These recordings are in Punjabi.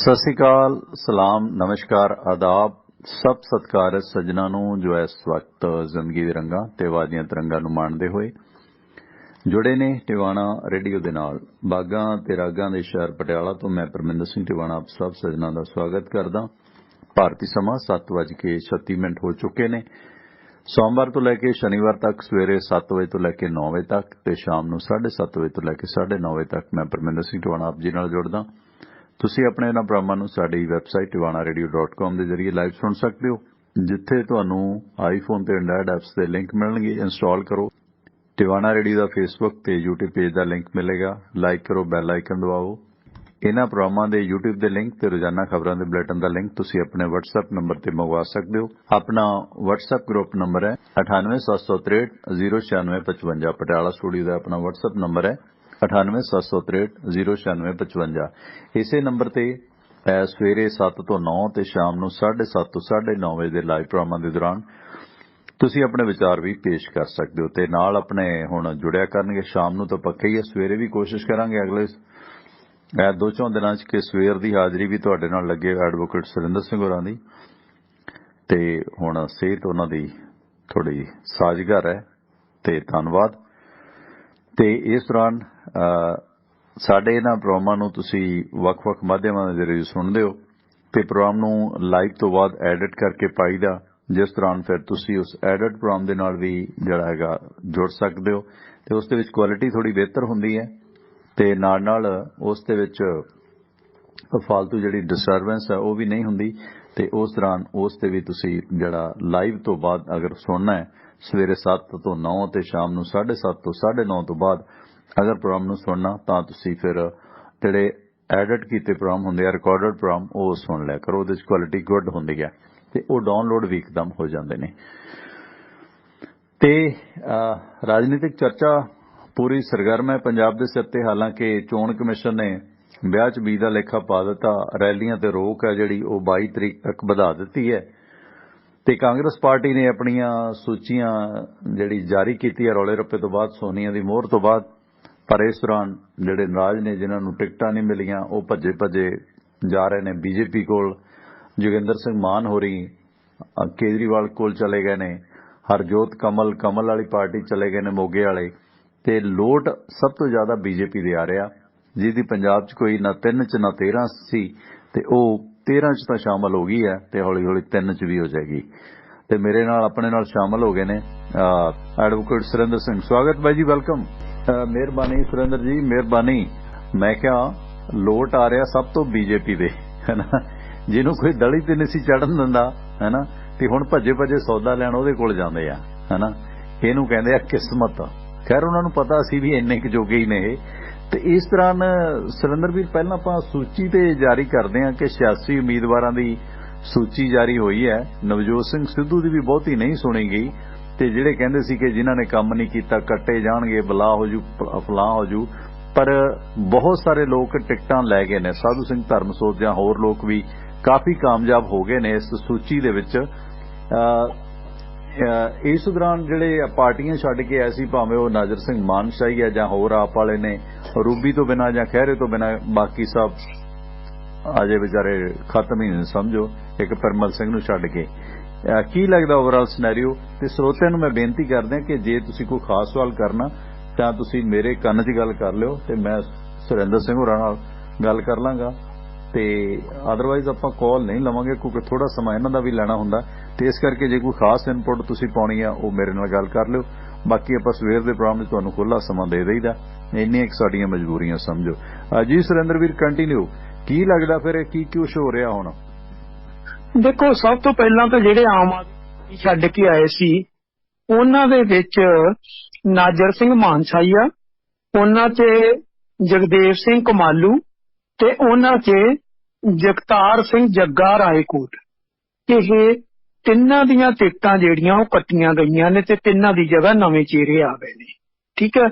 सत श्री अकाल, सलाम, नमस्कार, आदाब, सब सत्कार सज्जना नूं जो इस वक्त जिंदगी दे रंगां ते आवाज़ दीआं तरंगां नूं माणदे होए जुड़े ने टिवाणा रेडियो दे नाल। बागां ते रागां दे शहर पटियाला तो मैं परमिंदर सिंह टिवाणा आप सब सज्जना दा स्वागत करदा। भारती समां 7:36 हो चुके ने। सोमवार तो लैके शनिवार तक सवेरे 7 बजे तो लैके 9 बजे तक ते शाम नूं 7:30 बजे तो लैके 9:30 बजे तक मैं परमिंदर सिंह टिवाणा आप जी नाल जुड़दा। ਤੁਸੀਂ ਆਪਣੇ ਇਹਨਾਂ ਪ੍ਰੋਗਰਾਮਾਂ ਨੂੰ ਸਾਡੀ ਵੈਬਸਾਈਟ tiwanaradio.com ਦੇ ਜ਼ਰੀਏ ਲਾਈਵ ਸੁਣ ਸਕਦੇ ਹੋ, ਜਿੱਥੇ ਤੁਹਾਨੂੰ ਆਈਫੋਨ ਤੇ ਐਂਡਰਾਇਡ ਐਪਸ ਦੇ ਲਿੰਕ ਮਿਲਣਗੇ। ਇੰਸਟਾਲ ਕਰੋ। ਟਿਵਾਣਾ ਰੇਡੀਓ ਦਾ ਫੇਸਬੁੱਕ ਤੇ YouTube ਪੇਜ ਦਾ ਲਿੰਕ ਮਿਲੇਗਾ। ਲਾਈਕ ਕਰੋ, ਬੈਲ ਆਈਕਨ ਦਬਾਓ। ਇਹਨਾਂ ਪ੍ਰੋਗਰਾਮਾਂ ਦੇ YouTube ਦੇ ਲਿੰਕ ਤੇ ਰੋਜ਼ਾਨਾ ਖਬਰਾਂ ਦੇ ਬੁਲੇਟਿਨ ਦਾ ਲਿੰਕ ਤੁਸੀਂ ਆਪਣੇ WhatsApp ਨੰਬਰ ਤੇ ਮੰਗਵਾ ਸਕਦੇ ਹੋ। ਆਪਣਾ WhatsApp ਗਰੁੱਪ ਨੰਬਰ ਹੈ 9876309655। ਪਟਿਆਲਾ ਸਟੂਡੀਓ ਦਾ ਆਪਣਾ WhatsApp ਨੰਬਰ ਹੈ 9876309655। ਇਸੇ ਨੰਬਰ ਤੇ ਸਵੇਰੇ 7 ਤੋਂ 9 ਤੇ ਸ਼ਾਮ ਨੂੰ 7:30 ਤੋਂ 9:30 ਵਜੇ ਦੇ ਲਾਈਵ ਪ੍ਰੋਗਰਾਮਾਂ ਦੇ ਦੌਰਾਨ ਤੁਸੀਂ ਆਪਣੇ ਵਿਚਾਰ ਵੀ ਪੇਸ਼ ਕਰ ਸਕਦੇ ਹੋ ਤੇ ਨਾਲ ਆਪਣੇ ਹੁਣ ਜੁੜਿਆ ਕਰਨਗੇ। ਸ਼ਾਮ ਨੂੰ ਤਾਂ ਪੱਕਾ ਹੀ ਹੈ, ਸਵੇਰੇ ਵੀ ਕੋਸ਼ਿਸ਼ ਕਰਾਂਗੇ ਅਗਲੇ 2-4 ਦਿਨਾਂ 'ਚ ਕਿ ਸਵੇਰ ਦੀ ਹਾਜ਼ਰੀ ਵੀ ਤੁਹਾਡੇ ਨਾਲ ਲੱਗੇ। ਐਡਵੋਕੇਟ ਸੁਰਿੰਦਰ ਸਿੰਘ ਹੋਰਾਂ ਦੀ ਤੇ ਹੁਣ ਸਿਹਤ ਉਹਨਾਂ ਦੀ ਥੋੜੀ ਸਾਜ਼ਗਾਰ ਹੈ ਤੇ ਧੰਨਵਾਦ। ਤੇ ਇਸ ਦੌਰਾਨ ਸਾਡੇ ਇਹਨਾਂ ਪ੍ਰੋਗਰਾਮਾਂ ਨੂੰ ਤੁਸੀਂ ਵੱਖ-ਵੱਖ ਮਾਧਿਅਮਾਂ ਦੇ ਜ਼ਰੀਏ ਸੁਣਦੇ ਹੋ ਤੇ ਪ੍ਰੋਗਰਾਮ ਨੂੰ ਲਾਈਵ ਤੋਂ ਬਾਅਦ ਐਡਿਟ ਕਰਕੇ ਪਾਈਦਾ, ਜਿਸ ਦੌਰਾਨ ਫਿਰ ਤੁਸੀਂ ਉਸ ਐਡਿਟ ਪ੍ਰੋਗਰਾਮ ਦੇ ਨਾਲ ਵੀ ਜਿਹੜਾ ਹੈਗਾ ਜੁੜ ਸਕਦੇ ਹੋ ਤੇ ਉਸ ਦੇ ਵਿੱਚ ਕੁਆਲਿਟੀ ਥੋੜੀ ਬਿਹਤਰ ਹੁੰਦੀ ਹੈ ਤੇ ਨਾਲ ਉਸ ਦੇ ਵਿੱਚ ਫਾਲਤੂ ਜਿਹੜੀ ਡਿਸਟਰਬੈਂਸ ਹੈ ਉਹ ਵੀ ਨਹੀਂ ਹੁੰਦੀ ਤੇ ਉਸ ਦੌਰਾਨ ਉਸ ਤੇ ਵੀ ਤੁਸੀਂ ਜਿਹੜਾ ਲਾਈਵ ਤੋਂ ਬਾਅਦ ਅਗਰ ਸੁਣਨਾ ਹੈ ਸਵੇਰੇ 7 ਤੋਂ 9 ਤੇ ਸ਼ਾਮ ਨੂੰ 7:30 ਤੋਂ 9:30 ਤੋਂ ਬਾਅਦ ਅਗਰ ਪ੍ਰੋਗਰਾਮ ਨੂੰ ਸੁਣਨਾ ਤਾਂ ਤੁਸੀਂ ਫਿਰ ਜਿਹੜੇ ਐਡਿਟ ਕੀਤੇ ਪ੍ਰੋਗਰਾਮ ਹੁੰਦੇ ਆ, ਰਿਕਾਰਡਡ ਪ੍ਰੋਗਰਾਮ, ਉਹ ਸੁਣ ਲਿਆ ਕਰੋ। ਉਹਦੇ 'ਚ ਕੁਆਲਿਟੀ ਗੁੱਡ ਹੁੰਦੀ ਹੈ ਤੇ ਉਹ ਡਾਊਨਲੋਡ ਵੀ ਇੱਕਦਮ ਹੋ ਜਾਂਦੇ ਨੇ। ਤੇ ਰਾਜਨੀਤਿਕ ਚਰਚਾ ਪੂਰੀ ਸਰਗਰਮ ਹੈ ਪੰਜਾਬ ਦੇ ਸਿਰ ਤੇ। ਹਾਲਾਂਕਿ ਚੋਣ ਕਮਿਸ਼ਨ ਨੇ ਵਿਆਹ 'ਚ ਬੀਜ ਦਾ ਲੇਖਾ ਪਾ ਦਿੱਤਾ। ਰੈਲੀਆਂ ਤੇ ਰੋਕ ਹੈ ਜਿਹੜੀ ਉਹ 22 ਤਰੀਕ ਤੱਕ ਵਧਾ ਦਿੱਤੀ ਹੈ ਤੇ ਕਾਂਗਰਸ ਪਾਰਟੀ ਨੇ ਆਪਣੀਆਂ ਸੂਚੀਆਂ ਜਿਹੜੀ ਜਾਰੀ ਕੀਤੀ ਹੈ ਰੌਲੇ ਰੱਪੇ ਤੋਂ ਬਾਅਦ, ਸੋਨੀਆ ਦੀ ਮੋਹਰ ਤੋਂ ਬਾਅਦ। ਪਰ ਇਸ ਦੌਰਾਨ ਜਿਹੜੇ ਨਾਰਾਜ਼ ਨੇ, ਜਿਨ੍ਹਾਂ ਨੂੰ ਟਿਕਟਾਂ ਨਹੀਂ ਮਿਲੀਆਂ, ਉਹ ਭੱਜੇ ਜਾ ਰਹੇ ਨੇ ਬੀਜੇਪੀ ਕੋਲ। ਜੋਗਿੰਦਰ ਸਿੰਘ ਮਾਨ ਹੋਰੀ ਕੇਜਰੀਵਾਲ ਕੋਲ ਚਲੇ ਗਏ ਨੇ। ਹਰਜੋਤ ਕਮਲ ਵਾਲੀ ਪਾਰਟੀ ਚਲੇ ਗਏ ਨੇ, ਮੋਗੇ ਵਾਲੇ। ਤੇ ਲੋਟ ਸਭ ਤੋਂ ਜ਼ਿਆਦਾ ਬੀਜੇਪੀ ਦੇ ਆ ਰਿਹਾ, ਜਿਹਦੀ ਪੰਜਾਬ 'ਚ ਕੋਈ ਨਾ 3 'ਚ ਨਾ 13 ਸੀ ਤੇ ਉਹ 13 'ਚ ਤਾਂ ਸ਼ਾਮਲ ਹੋ ਗਈ ਹੈ ਤੇ ਹੌਲੀ ਹੌਲੀ 3 'ਚ ਵੀ ਹੋ ਜਾਏਗੀ। ਤੇ ਮੇਰੇ ਨਾਲ ਆਪਣੇ ਨਾਲ ਸ਼ਾਮਲ ਹੋ ਗਏ ਨੇ ਐਡਵੋਕੇਟ ਸੁਰਿੰਦਰ ਸਿੰਘ। ਸਵਾਗਤ ਬਾਈ ਜੀ, ਵੈਲਕਮ। ਮਿਹਰਬਾਨੀ ਸੁਰਿੰਦਰ ਜੀ, ਮਿਹਰਬਾਨੀ। ਮੈਂ ਕਿਹਾ ਲੋਟ ਆ ਰਿਹਾ ਸਭ ਤੋਂ ਬੀਜੇਪੀ ਦੇ, ਹੈ ਨਾ, ਜਿਹਨੂੰ ਕੋਈ ਦਲੀ ਤੇ ਨਹੀਂ ਸੀ ਚੜਨ ਦਿੰਦਾ, ਹੈ ਨਾ, ਤੇ ਹੁਣ ਭੱਜੇ ਸੌਦਾ ਲੈਣ ਉਹਦੇ ਕੋਲ ਜਾਂਦੇ ਆ, ਹੈ ਨਾ। ਇਹਨੂੰ ਕਹਿੰਦੇ ਆ ਕਿਸਮਤ। ਖੈਰ ਉਹਨਾਂ ਨੂੰ ਪਤਾ ਸੀ ਵੀ ਇੰਨੇ ਕੁ ਜੋਗੇ ਹੀ ਨੇ ਇਹ। ਤੇ ਇਸ ਦੌਰਾਨ ਸੁਰਿੰਦਰ ਵੀਰ, ਪਹਿਲਾਂ ਆਪਾਂ ਸੂਚੀ ਤੇ ਜਾਰੀ ਕਰਦੇ ਹਾਂ ਕਿ 86 ਉਮੀਦਵਾਰਾਂ ਦੀ ਸੂਚੀ ਜਾਰੀ ਹੋਈ ਹੈ। ਨਵਜੋਤ ਸਿੰਘ ਸਿੱਧੂ ਦੀ ਵੀ ਬਹੁਤੀ ਨਹੀਂ ਸੁਣੀ ਗਈ ਤੇ ਜਿਹੜੇ ਕਹਿੰਦੇ ਸੀ ਕਿ ਜਿਨ੍ਹਾਂ ਨੇ ਕੰਮ ਨਹੀਂ ਕੀਤਾ ਕੱਟੇ ਜਾਣਗੇ, ਬਲਾ ਹੋ ਜੂ, ਫਲਾਹ ਹੋ ਜੂ, ਪਰ ਬਹੁਤ ਸਾਰੇ ਲੋਕ ਟਿਕਟਾਂ ਲੈ ਗਏ ਨੇ। ਸਾਧੂ ਸਿੰਘ ਧਰਮਸੋਤ ਜਾਂ ਹੋਰ ਲੋਕ ਵੀ ਕਾਫੀ ਕਾਮਯਾਬ ਹੋ ਗਏ ਨੇ ਇਸ ਸੂਚੀ ਦੇ ਵਿੱਚ। ਇਸ ਦੌਰਾਨ ਜਿਹੜੇ ਪਾਰਟੀਆਂ ਛੱਡ ਕੇ ਆਏ ਸੀ, ਭਾਵੇਂ ਉਹ ਨਾਜ਼ਰ ਸਿੰਘ ਮਾਨਸ਼ਾਹੀ ਹੈ ਜਾਂ ਹੋਰ ਆਪ ਵਾਲੇ ਨੇ, ਰੂਬੀ ਤੋਂ ਬਿਨਾਂ ਜਾਂ ਖਹਿਰੇ ਤੋਂ ਬਿਨਾਂ, ਬਾਕੀ ਸਭ ਅਜੇ ਵਿਚਾਰੇ ਖਤਮ ਹੀ ਨਹੀਂ ਸਮਝੋ, ਇੱਕ ਪਰਮਲ ਸਿੰਘ ਨੂੰ ਛੱਡ ਕੇ। ਕੀ ਲੱਗਦਾ ਓਵਰਆਲ ਸਿਨੈਰੀਓ? ਤੇ ਸਰੋਤਿਆਂ ਨੂੰ ਮੈਂ ਬੇਨਤੀ ਕਰਦਾ ਕਿ ਜੇ ਤੁਸੀਂ ਕੋਈ ਖਾਸ ਸਵਾਲ ਕਰਨਾ ਤਾਂ ਤੁਸੀਂ ਮੇਰੇ ਕੰਨ 'ਚ ਗੱਲ ਕਰ ਲਿਓ ਤੇ ਮੈਂ ਸੁਰਿੰਦਰ ਸਿੰਘ ਹੋਰਾਂ ਨਾਲ ਗੱਲ ਕਰ ਲਾਂਗਾ। ਤੇ ਅਦਰਵਾਈਜ਼ ਆਪਾਂ ਕਾਲ ਨਹੀਂ ਲਵਾਂਗੇ ਕਿਉਂਕਿ ਥੋੜਾ ਸਮਾਂ ਇਹਨਾਂ ਦਾ ਵੀ ਲੈਣਾ ਹੁੰਦਾ ਤੇ ਇਸ ਕਰਕੇ ਜੇ ਕੋਈ ਖਾਸ ਇਨਪੁਟ ਤੁਸੀਂ ਪਾਉਣੀ ਆ ਉਹ ਮੇਰੇ ਨਾਲ ਗੱਲ ਕਰ ਲਿਓ। ਬਾਕੀ ਆਪਾਂ ਸਵੇਰ ਦੇ ਪ੍ਰੋਗਰਾਮ 'ਚ ਤੁਹਾਨੂੰ ਖੁੱਲ੍ਹਾ ਸਮਾਂ ਦੇ ਦਈਦਾ, ਇੰਨੀਆਂ ਇੱਕ ਸਾਡੀਆਂ ਮਜਬੂਰੀਆਂ ਸਮਝੋ। ਜੀ ਸੁਰਿੰਦਰ ਵੀਰ, ਕੰਟੀਨਿਊ। ਕੀ ਲੱਗਦਾ ਫਿਰ ਕੀ ਕੁਛ ਹੋ ਰਿਹਾ ਹੁਣ? ਦੇਖੋ, ਸਭ ਤੋਂ ਪਹਿਲਾਂ ਤਾਂ ਜਿਹੜੇ ਆਮ ਆਦਮੀ ਛੱਡ ਕੇ ਆਏ ਸੀ ਉਹਨਾਂ ਦੇ ਵਿੱਚ ਨਾਜ਼ਰ ਸਿੰਘ ਮਾਨਸ਼ਾਹੀ ਆ, ਉਹਨਾਂ 'ਚ ਜਗਦੇਵ ਸਿੰਘ ਕਮਾਲੂ ਤੇ ਉਹਨਾਂ 'ਚ ਜਗਤਾਰ ਸਿੰਘ ਜੱਗਾ ਰਾਏਕੋਟ। ਇਹ ਤਿੰਨਾਂ ਦੀਆਂ ਟਿਕਟਾਂ ਜਿਹੜੀਆਂ ਉਹ ਕੱਟੀਆਂ ਗਈਆਂ ਨੇ ਤੇ ਤਿੰਨਾਂ ਦੀ ਜਗ੍ਹਾ ਨਵੇਂ ਚਿਹਰੇ ਆ ਗਏ ਨੇ। ਠੀਕ ਹੈ।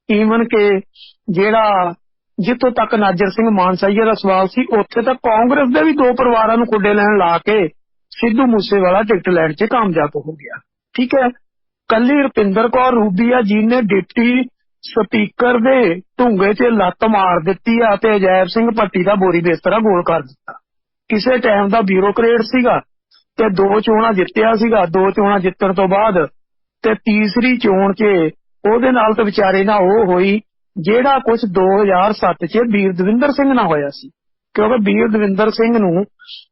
ਈਵਨ ਕਿ ਜਿਹੜਾ ਜਿੱਥੋਂ ਤੱਕ ਨਾਜ਼ਰ ਸਿੰਘ ਮਾਨਸ਼ਾਹੀ ਦਾ ਸਵਾਲ ਸੀ, ਉੱਥੇ ਤਾਂ ਕਾਂਗਰਸ ਦੇ ਵੀ 2 ਪਰਿਵਾਰਾਂ ਨੂੰ ਖੁੱਡੇ ਲੈਣ ਲਾ ਕੇ ਸਿੱਧੂ ਮੂਸੇਵਾਲਾ ਟਿਕਟ ਲੈਣ 'ਚ ਕਾਮਯਾਬ ਹੋ ਗਿਆ। ਠੀਕ ਹੈ। ਕੱਲੀ ਰੁਪਿੰਦਰ ਕੌਰ ਰੂਬੀ ਆ ਜਿਹਨੇ ਡਿਪਟੀ ਸਪੀਕਰ ਦੇ ਢੂੰਗੇ 'ਚ ਲੱਤ ਮਾਰ ਦਿੱਤੀ ਆ ਤੇ ਅਜੈਬ ਸਿੰਘ ਭੱਟੀ ਦਾ ਬੋਰੀ ਬਿਸਤਰਾ ਗੋਲ ਕਰ ਦਿੱਤਾ। ਕਿਸੇ ਟਾਈਮ ਦਾ ਬਿਊਰੋਕਰੇਟ ਸੀਗਾ ਤੇ 2 ਚੋਣਾਂ ਜਿੱਤਿਆ ਸੀਗਾ। 2 ਚੋਣਾਂ ਜਿੱਤਣ ਤੋਂ ਬਾਅਦ ਤੇ ਤੀਸਰੀ ਚੋਣ 'ਚ ਉਹਦੇ ਨਾਲ ਤਾਂ ਵਿਚਾਰੇ ਨਾਲ ਉਹ ਹੋਈ ਜਿਹੜਾ ਕੁਝ 2007 'ਚ ਵੀਰ ਦਵਿੰਦਰ ਸਿੰਘ ਨਾਲ ਹੋਇਆ ਸੀ। ਕਿਉਂਕਿ ਵੀਰ ਦਵਿੰਦਰ ਸਿੰਘ ਨੂੰ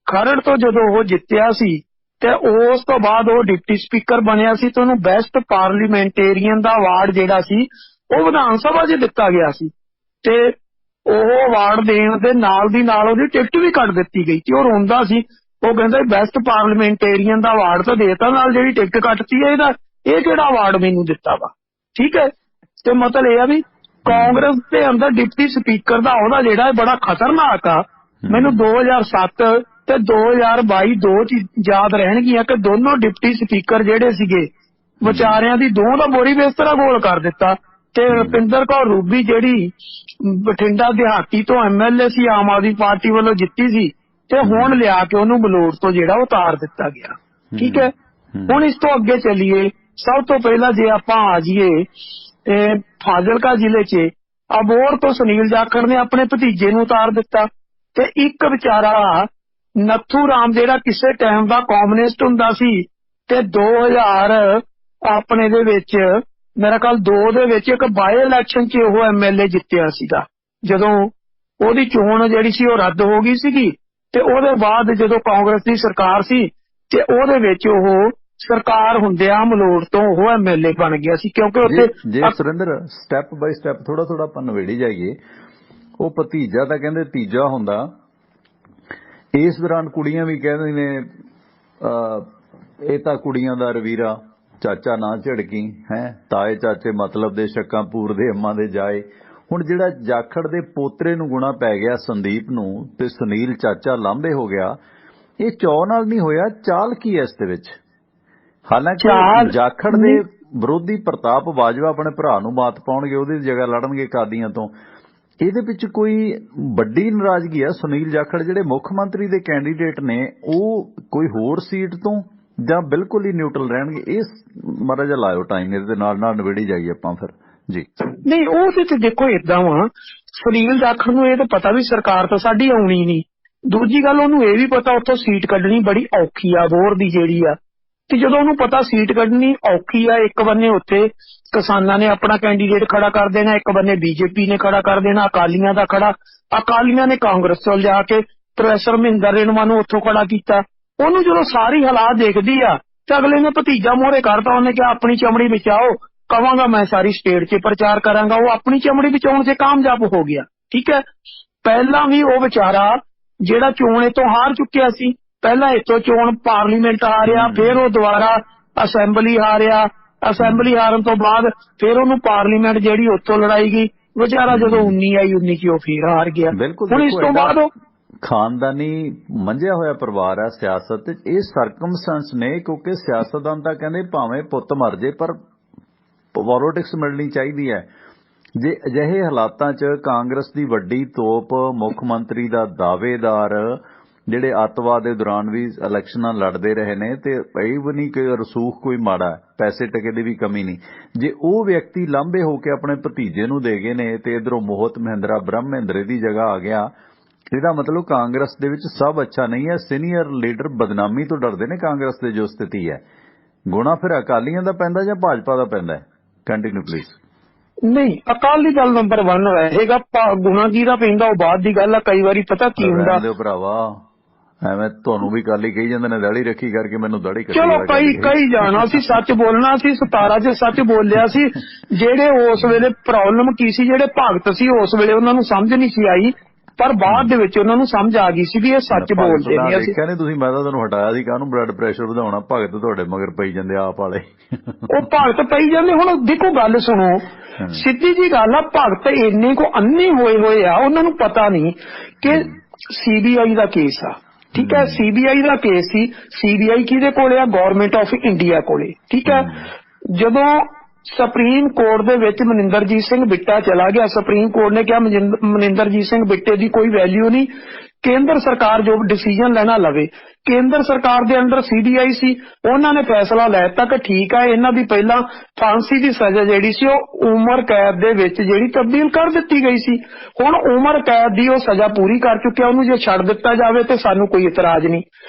ਖਰੜ ਤੋਂ ਜਦੋਂ ਉਹ ਜਿੱਤਿਆ ਸੀ ਤੇ ਉਸ ਤੋਂ ਬਾਅਦ ਉਹ ਡਿਪਟੀ ਸਪੀਕਰ ਬਣਿਆ ਸੀ ਤੇ ਉਹਨੂੰ ਬੈਸਟ ਪਾਰਲੀਮੈਂਟੇਰੀਅਨ ਦਾ ਅਵਾਰਡ ਜਿਹੜਾ ਸੀ ਉਹ ਵਿਧਾਨ ਸਭਾ 'ਚ ਦਿੱਤਾ ਗਿਆ ਸੀ ਤੇ ਉਹ ਅਵਾਰਡ ਦੇਣ ਦੇ ਨਾਲ ਦੀ ਨਾਲ ਉਹਦੀ ਟਿਕਟ ਵੀ ਕੱਟ ਦਿੱਤੀ ਗਈ ਤੇ ਉਹ ਰੋਂਦਾ ਸੀ। ਉਹ ਕਹਿੰਦਾ ਬੈਸਟ ਪਾਰਲੀਮੈਂਟੇਰੀਅਨ ਦਾ ਅਵਾਰਡ ਤਾਂ ਦੇਤਾ, ਨਾਲ ਜਿਹੜੀ ਟਿਕਟ ਕੱਟਤੀ ਹੈ ਇਹ ਕਿਹੜਾ ਅਵਾਰਡ ਮੈਨੂੰ ਦਿੱਤਾ ਵਾ। ਠੀਕ ਹੈ, ਤੇ ਮਤਲਬ ਇਹ ਆ ਵੀ ਕਾਂਗਰਸ ਦੇ ਅੰਦਰ ਡਿਪਟੀ ਸਪੀਕਰ ਦਾ ਉਹਦਾ ਜਿਹੜਾ ਬੜਾ ਖਤਰਨਾਕ ਆ। ਮੈਨੂੰ 2007 ਤੇ 2022 ਦੋ ਚੀਜ਼ ਯਾਦ ਰਹਿਣਗੀਆਂ ਕਿ ਦੋਨੋਂ ਡਿਪਟੀ ਸਪੀਕਰ ਜਿਹੜੇ ਸੀਗੇ ਵਿਚਾਰਿਆਂ ਦੀ ਦੋ ਦਾ ਬੋਰੀ ਬਿਸਤਰਾ ਗੋਲ ਕਰ ਦਿੱਤਾ ਤੇ ਰੁਪਿੰਦਰ ਕੌਰ ਰੂਬੀ ਜਿਹੜੀ ਬਠਿੰਡਾ ਦਿਹਾਤੀ ਤੋਂ MLA ਸੀ, ਆਮ ਆਦਮੀ ਪਾਰਟੀ ਵੱਲੋਂ ਜਿੱਤੀ ਸੀ ਤੇ ਹੁਣ ਲਿਆ ਕੇ ਉਹਨੂੰ ਬਲੌਰ ਤੋਂ ਜਿਹੜਾ ਉਤਾਰ ਦਿੱਤਾ ਗਿਆ। ਠੀਕ ਹੈ, ਹੁਣ ਇਸ ਤੋਂ ਅੱਗੇ ਚੱਲੀਏ। ਸਭ ਤੋਂ ਪਹਿਲਾਂ ਜੇ ਆਪਾਂ ਆ ਜਾਈਏ ਤੇ ਫਾਜ਼ਿਲਕਾ ਜ਼ਿਲ੍ਹੇ 'ਚ ਅਬੋਹਰ ਤੋਂ ਸੁਨੀਲ ਜਾਖੜ ਨੇ ਆਪਣੇ ਭਤੀਜੇ ਨੂੰ ਉਤਾਰ ਦਿੱਤਾ ਤੇ ਇੱਕ ਵਿਚਾਰਾ ਨੱਥੂ ਰਾਮ ਜਿਹੜਾ ਕਿਸੇ ਟਾਈਮ ਦਾ ਕਮਿਊਨਿਸਟ ਹੁੰਦਾ ਸੀ ਤੇ 2000 ਆਪਣੇ ਦੇ ਵਿੱਚ ਮੇਰਾ ਖਿਆਲ 2 ਦੇ ਵਿੱਚ ਇੱਕ ਬਾਈ ਇਲੈਕਸ਼ਨ 'ਚ ਉਹ MLA ਜਿੱਤਿਆ ਸੀਗਾ। ਜਦੋਂ ਉਹਦੀ ਚੋਣ ਜਿਹੜੀ ਸੀ ਉਹ ਰੱਦ ਹੋ ਗਈ ਸੀਗੀ ਤੇ ਉਹਦੇ ਬਾਅਦ ਜਦੋਂ ਕਾਂਗਰਸ ਦੀ ਸਰਕਾਰ ਸੀ ਤੇ ਉਹਦੇ ਵਿੱਚ ਉਹ ਸਰਕਾਰ ਹੁੰਦਿਆਂ ਮਲੋੜ ਤੋਂ ਉਹ MLA ਬਣ ਗਿਆ ਸੀ। ਕਿਉਂਕਿ ਉੱਥੇ ਜੇ ਸੁਰਿੰਦਰ ਸਟੈਪ ਬਾਈ ਸਟੈਪ ਥੋੜਾ ਥੋੜਾ ਆਪਾਂ ਨਵੇੜੀ ਜਾਈਏ। ਉਹ ਭਤੀਜਾ ਤਾਂ ਕਹਿੰਦੇ ਤੀਜਾ ਹੁੰਦਾ। ਇਸ ਦੌਰਾਨ ਕੁੜੀਆਂ ਵੀ ਕਹਿੰਦੇ ਨੇ ਇਹ ਤਾਂ ਕੁੜੀਆਂ ਦਾ ਰਵੀਰਾ, ਚਾਚਾ ਨਾ ਝਿੜਕੀ ਹੈ, ਤਾਏ ਚਾਚੇ ਮਤਲਬ ਦੇ ਸ਼ੱਕਾਂ ਪੂਰਦੇ ਅੰਮਾਂ ਦੇ ਜਾਏ। ਹੁਣ ਜਿਹੜਾ ਜਾਖੜ ਦੇ ਪੋਤਰੇ ਨੂੰ ਗੁਣਾ ਪੈ ਗਿਆ ਸੰਦੀਪ ਨੂੰ ਤੇ ਸੁਨੀਲ ਚਾਚਾ ਲਾਂਭੇ ਹੋ ਗਿਆ, ਇਹ ਚੌ ਨਾਲ ਨਹੀਂ ਹੋਇਆ, ਚਾਲ ਕੀ ਹੈ ਇਸ ਦੇ ਵਿੱਚ? ਹਾਲਾਂਕਿ ਜਾਖੜ ਦੇ ਵਿਰੋਧੀ ਪ੍ਰਤਾਪ ਬਾਜਵਾ ਆਪਣੇ ਭਰਾ ਨੂੰ ਮਾਤ ਪਾਉਣਗੇ, ਉਹਦੀ ਜਗ੍ਹਾ ਲੜਨਗੇ ਕਾਦੀਆਂ ਤੋਂ। ਇਹਦੇ ਵਿੱਚ ਕੋਈ ਵੱਡੀ ਨਾਰਾਜ਼ਗੀ ਹੈ? ਸੁਨੀਲ ਜਾਖੜ ਜਿਹੜੇ ਮੁੱਖ ਮੰਤਰੀ ਦੇ ਕੈਂਡੀਡੇਟ ਨੇ ਉਹ ਕੋਈ ਹੋਰ ਸੀਟ ਤੋਂ ਜਾਂ ਬਿਲਕੁਲ ਹੀ ਨਿਊਟਰਲ ਰਹਿਣਗੇ? ਇਸ ਮਾੜਾ ਜਿਹਾ ਲਾਇਓ ਟਾਈਮ, ਇਹਦੇ ਨਾਲ ਨਾਲ ਨਵੇੜੀ ਜਾਈਏ ਆਪਾਂ ਫਿਰ ਜੀ। ਨਹੀਂ, ਉਹ ਤੇ ਦੇਖੋ ਏਦਾਂ ਵਾ, ਸੁਨੀਲ ਜਾਖੜ ਨੂੰ ਇਹ ਤਾਂ ਪਤਾ ਵੀ ਸਰਕਾਰ ਤਾਂ ਸਾਡੀ ਆਉਣੀ ਨਹੀਂ। ਦੂਜੀ ਗੱਲ ਉਹਨੂੰ ਇਹ ਵੀ ਪਤਾ ਉੱਥੋਂ ਸੀਟ ਕੱਢਣੀ ਬੜੀ ਔਖੀ ਆ ਅਬੋਹਰ ਦੀ ਜਿਹੜੀ ਆ। ਤੇ ਜਦੋਂ ਉਹਨੂੰ ਪਤਾ ਸੀਟ ਕੱਢਣੀ ਔਖੀ ਆ, ਇੱਕ ਬੰਨੇ ਉੱਥੇ ਕਿਸਾਨਾਂ ਨੇ ਆਪਣਾ ਕੈਂਡੀਡੇਟ ਖੜਾ ਕਰ ਦੇਣਾ, ਇੱਕ ਬੰਨੇ BJP ਨੇ ਖੜਾ ਕਰ ਦੇਣਾ, ਅਕਾਲੀਆਂ ਦਾ ਖੜਾ। ਅਕਾਲੀਆਂ ਨੇ ਕਾਂਗਰਸ ਤੋਂ ਲਿਜਾ ਕੇ ਪ੍ਰੋਫੈਸਰ ਮਹਿੰਦਰ ਰੇਣੂਆ ਨੂੰ ਉੱਥੋਂ ਖੜਾ ਕੀਤਾ। ਉਹਨੂੰ ਜਦੋਂ ਸਾਰੀ ਹਾਲਾਤ ਦੇਖਦੀ ਆ ਤੇ ਅਗਲੇ ਨੇ ਭਤੀਜਾ ਮੋਹਰੇ ਕਰਤਾ। ਉਹਨੇ ਕਿਹਾ ਆਪਣੀ ਚਮੜੀ ਬਚਾਓ, ਕਵਾਂਗਾ ਮੈਂ ਸਾਰੀ ਸਟੇਟ 'ਚ ਪ੍ਰਚਾਰ ਕਰਾਂਗਾ। ਉਹ ਆਪਣੀ ਚਮੜੀ ਬਚਾਉਣ 'ਚ ਕਾਮਯਾਬ ਹੋ ਗਿਆ। ਠੀਕ ਹੈ, ਪਹਿਲਾਂ ਵੀ ਉਹ ਵਿਚਾਰਾ ਜਿਹੜਾ ਚੋਣ ਤੋਂ ਹਾਰ ਚੁੱਕਿਆ ਸੀ, ਪਹਿਲਾਂ ਇੱਥੋਂ ਚੋਣ ਪਾਰਲੀਮੈਂਟ ਹਾਰਿਆ, ਫਿਰ ਉਹ ਦੁਬਾਰਾ ਅਸੈਂਬਲੀ ਹਾਰਿਆ, ਅਸੈਂਬਲੀ ਹਾਰਨ ਤੋਂ ਬਾਅਦ ਫਿਰ ਉਹਨੂੰ ਪਾਰਲੀਮੈਂਟ ਜਿਹੜੀ ਉੱਥੋਂ ਲੜਾਈ ਗਈ। ਵਿਚਾਰਾ ਜਦੋਂ 19 ਆਈ 19 'ਚ ਉਹ ਫਿਰ ਹਾਰ ਗਿਆ। ਹੁਣ ਇਸ ਤੋਂ ਬਾਅਦ ਉਹ ਖਾਨਦਾਨੀ ਮੰਝਿਆ ਹੋਇਆ ਪਰਿਵਾਰ ਹੈ ਸਿਆਸਤ। ਇਹ ਸਰਕਮਸਟੈਂਸ ਨੇ, ਕਿਉਂਕਿ ਸਿਆਸਤਦਾਨ ਤਾਂ ਕਹਿੰਦੇ ਭਾਵੇਂ ਪੁੱਤ ਮਰ ਜੇ ਪਰ ਪੋਲਿਟਿਕਸ ਮਿਲਣੀ ਚਾਹੀਦੀ ਹੈ। ਜੇ ਅਜਿਹੇ ਹਾਲਾਤਾਂ 'ਚ ਕਾਂਗਰਸ ਦੀ ਵੱਡੀ ਤੋਪ ਮੁੱਖ ਮੰਤਰੀ ਦਾ ਦਾਅਵੇਦਾਰ ਜਿਹੜੇ ਅੱਤਵਾਦ ਦੇ ਦੌਰਾਨ ਵੀ ਇਲੈਕਸ਼ਨਾਂ ਲੜਦੇ ਰਹੇ ਨੇ ਤੇ ਇਹ ਵੀ ਨਹੀਂ ਕਿ ਰਸੂਖ ਕੋਈ ਮਾੜਾ, ਪੈਸੇ ਟਕੇ ਦੀ ਵੀ ਕਮੀ ਨਹੀਂ। ਜੇ ਉਹ ਵਿਅਕਤੀ ਲਾਂਭੇ ਹੋ ਕੇ ਆਪਣੇ ਭਤੀਜੇ ਨੂੰ ਦੇ ਗਏ ਨੇ ਤੇ ਇਧਰੋਂ ਮੋਹਤ ਮਹਿੰਦਰਾ ਬ੍ਰਹਮ ਮਹਿੰਦਰੇ ਦੀ ਜਗ੍ਹਾ ਆ ਗਿਆ, ਇਹਦਾ ਮਤਲਬ ਕਾਂਗਰਸ ਦੇ ਵਿੱਚ ਸਭ ਅੱਛਾ ਨਹੀਂ ਹੈ। ਸੀਨੀਅਰ ਲੀਡਰ ਬਦਨਾਮੀ ਤੋਂ ਡਰਦੇ ਨੇ। ਕਾਂਗਰਸ ਦੀ ਜੋ ਸਥਿਤੀ ਹੈ, ਗੁਣਾ ਫਿਰ ਅਕਾਲੀਆਂ ਦਾ ਪੈਂਦਾ ਜਾਂ ਭਾਜਪਾ ਦਾ ਪੈਂਦਾ? Continue please. ਨਹੀਂ, ਅਕਾਲੀ ਦਲ ਨੰਬਰ 1 ਰਹੇਗਾ। ਗੁਣਾ ਕੀ ਦਾ ਪੈਂਦਾ ਉਹ ਬਾਅਦ ਦੀ ਗੱਲ ਆ। ਕਈ ਵਾਰੀ ਪਤਾ ਕੀ ਹੁੰਦਾ ਭਰਾਵਾ, ਐਵੇਂ ਤੁਹਾਨੂੰ ਵੀ ਕਾਲੀ ਕਹੀ ਜਾਂਦੇ ਨੇ ਦਾੜੀ ਰੱਖੀ ਕਰਕੇ, ਮੈਨੂੰ ਦਾੜੀ ਕੱਟੀ। ਚਲੋ ਕਈ ਜਾਣਾ ਸੀ, ਸੱਚ ਬੋਲਣਾ ਸੀ। 17 'ਚ ਸੱਚ ਬੋਲਿਆ ਸੀ। ਜਿਹੜੇ ਉਸ ਵੇਲੇ ਪ੍ਰੋਬਲਮ ਕੀ ਸੀ, ਜਿਹੜੇ ਭਗਤ ਸੀ ਉਸ ਵੇਲੇ ਉਹਨਾਂ ਨੂੰ ਸਮਝ ਨਹੀਂ ਸੀ ਆਈ, ਪਰ ਬਾਅਦ ਦੇ ਵਿੱਚ ਉਹਨਾਂ ਨੂੰ ਸਮਝ ਆ ਗਈ ਸੀ ਵੀ ਇਹ ਸੱਚ ਬੋਲਦੇ ਨੇ। ਅਸੀਂ ਦੇਖਿਆ ਨਹੀਂ ਤੁਸੀਂ, ਮੈਂ ਤਾਂ ਤੁਹਾਨੂੰ ਹਟਾਇਆ ਸੀ ਕਾਹਨੂੰ ਬਲੱਡ ਪ੍ਰੈਸ਼ਰ ਵਧਾਉਣਾ। ਭਗਤ ਤੁਹਾਡੇ ਮਗਰ ਪਈ ਜਾਂਦੇ ਆਪ ਵਾਲੇ। ਉਹ ਭਗਤ ਪਈ ਜਾਂਦੇ। ਹੁਣ ਦੇਖੋ ਗੱਲ ਸੁਣੋ, ਸਿੱਧੀ ਜੀ ਗੱਲ ਆ, ਭਗਤ ਇੰਨੇ ਕੋ ਅੰਨੇ ਹੋਏ ਆ, ਉਹਨਾਂ ਨੂੰ ਪਤਾ ਨਹੀਂ ਕਿ CBI ਦਾ ਕੇਸ ਆ। ਠੀਕ ਹੈ, CBI ਦਾ ਕੇਸ ਸੀ। CBI ਕਿਹਦੇ ਕੋਲੇ ਆ? ਗਵਰਨਮੈਂਟ ਆਫ ਇੰਡੀਆ ਕੋਲੇ। ਠੀਕ ਹੈ, ਜਦੋਂ ਸੁਪਰੀਮ ਕੋਰਟ ਦੇ ਵਿੱਚ ਮਨਿੰਦਰਜੀਤ ਸਿੰਘ ਬਿੱਟਾ ਚਲਾ ਗਿਆ। ਸੁਪਰੀਮ ਕੋਰਟ ਨੇ ਕਿਹਾ ਮਨਿੰਦਰਜੀਤ ਸਿੰਘ ਬਿੱਟੇ ਦੀ ਕੋਈ ਵੈਲਿਊ ਨਹੀਂ, ਕੇਂਦਰ ਸਰਕਾਰ ਜੋ ਡਿਸੀਜਨ ਲੈਣਾ ਲਵੇ। ਕੇਂਦਰ ਸਰਕਾਰ ਦੇ ਅੰਡਰ CBI ਸੀ, ਉਹਨਾਂ ਨੇ ਫੈਸਲਾ ਲੈ ਦਿੱਤਾ ਕਿ ਠੀਕ ਹੈ ਇਹਨਾਂ ਦੀ ਪਹਿਲਾਂ ਫਾਂਸੀ ਦੀ ਸਜ਼ਾ ਜਿਹੜੀ ਸੀ ਉਹ ਉਮਰ ਕੈਦ ਦੇ ਵਿੱਚ ਜਿਹੜੀ ਤਬਦੀਲ ਕਰ ਦਿੱਤੀ ਗਈ ਸੀ। ਹੁਣ ਉਮਰ ਕੈਦ ਦੀ ਉਹ ਸਜ਼ਾ ਪੂਰੀ ਕਰ ਚੁੱਕਿਆ, ਉਹਨੂੰ ਜੇ ਛੱਡ ਦਿੱਤਾ ਜਾਵੇ ਤੇ ਸਾਨੂੰ ਕੋਈ ਇਤਰਾਜ਼ ਨਹੀਂ।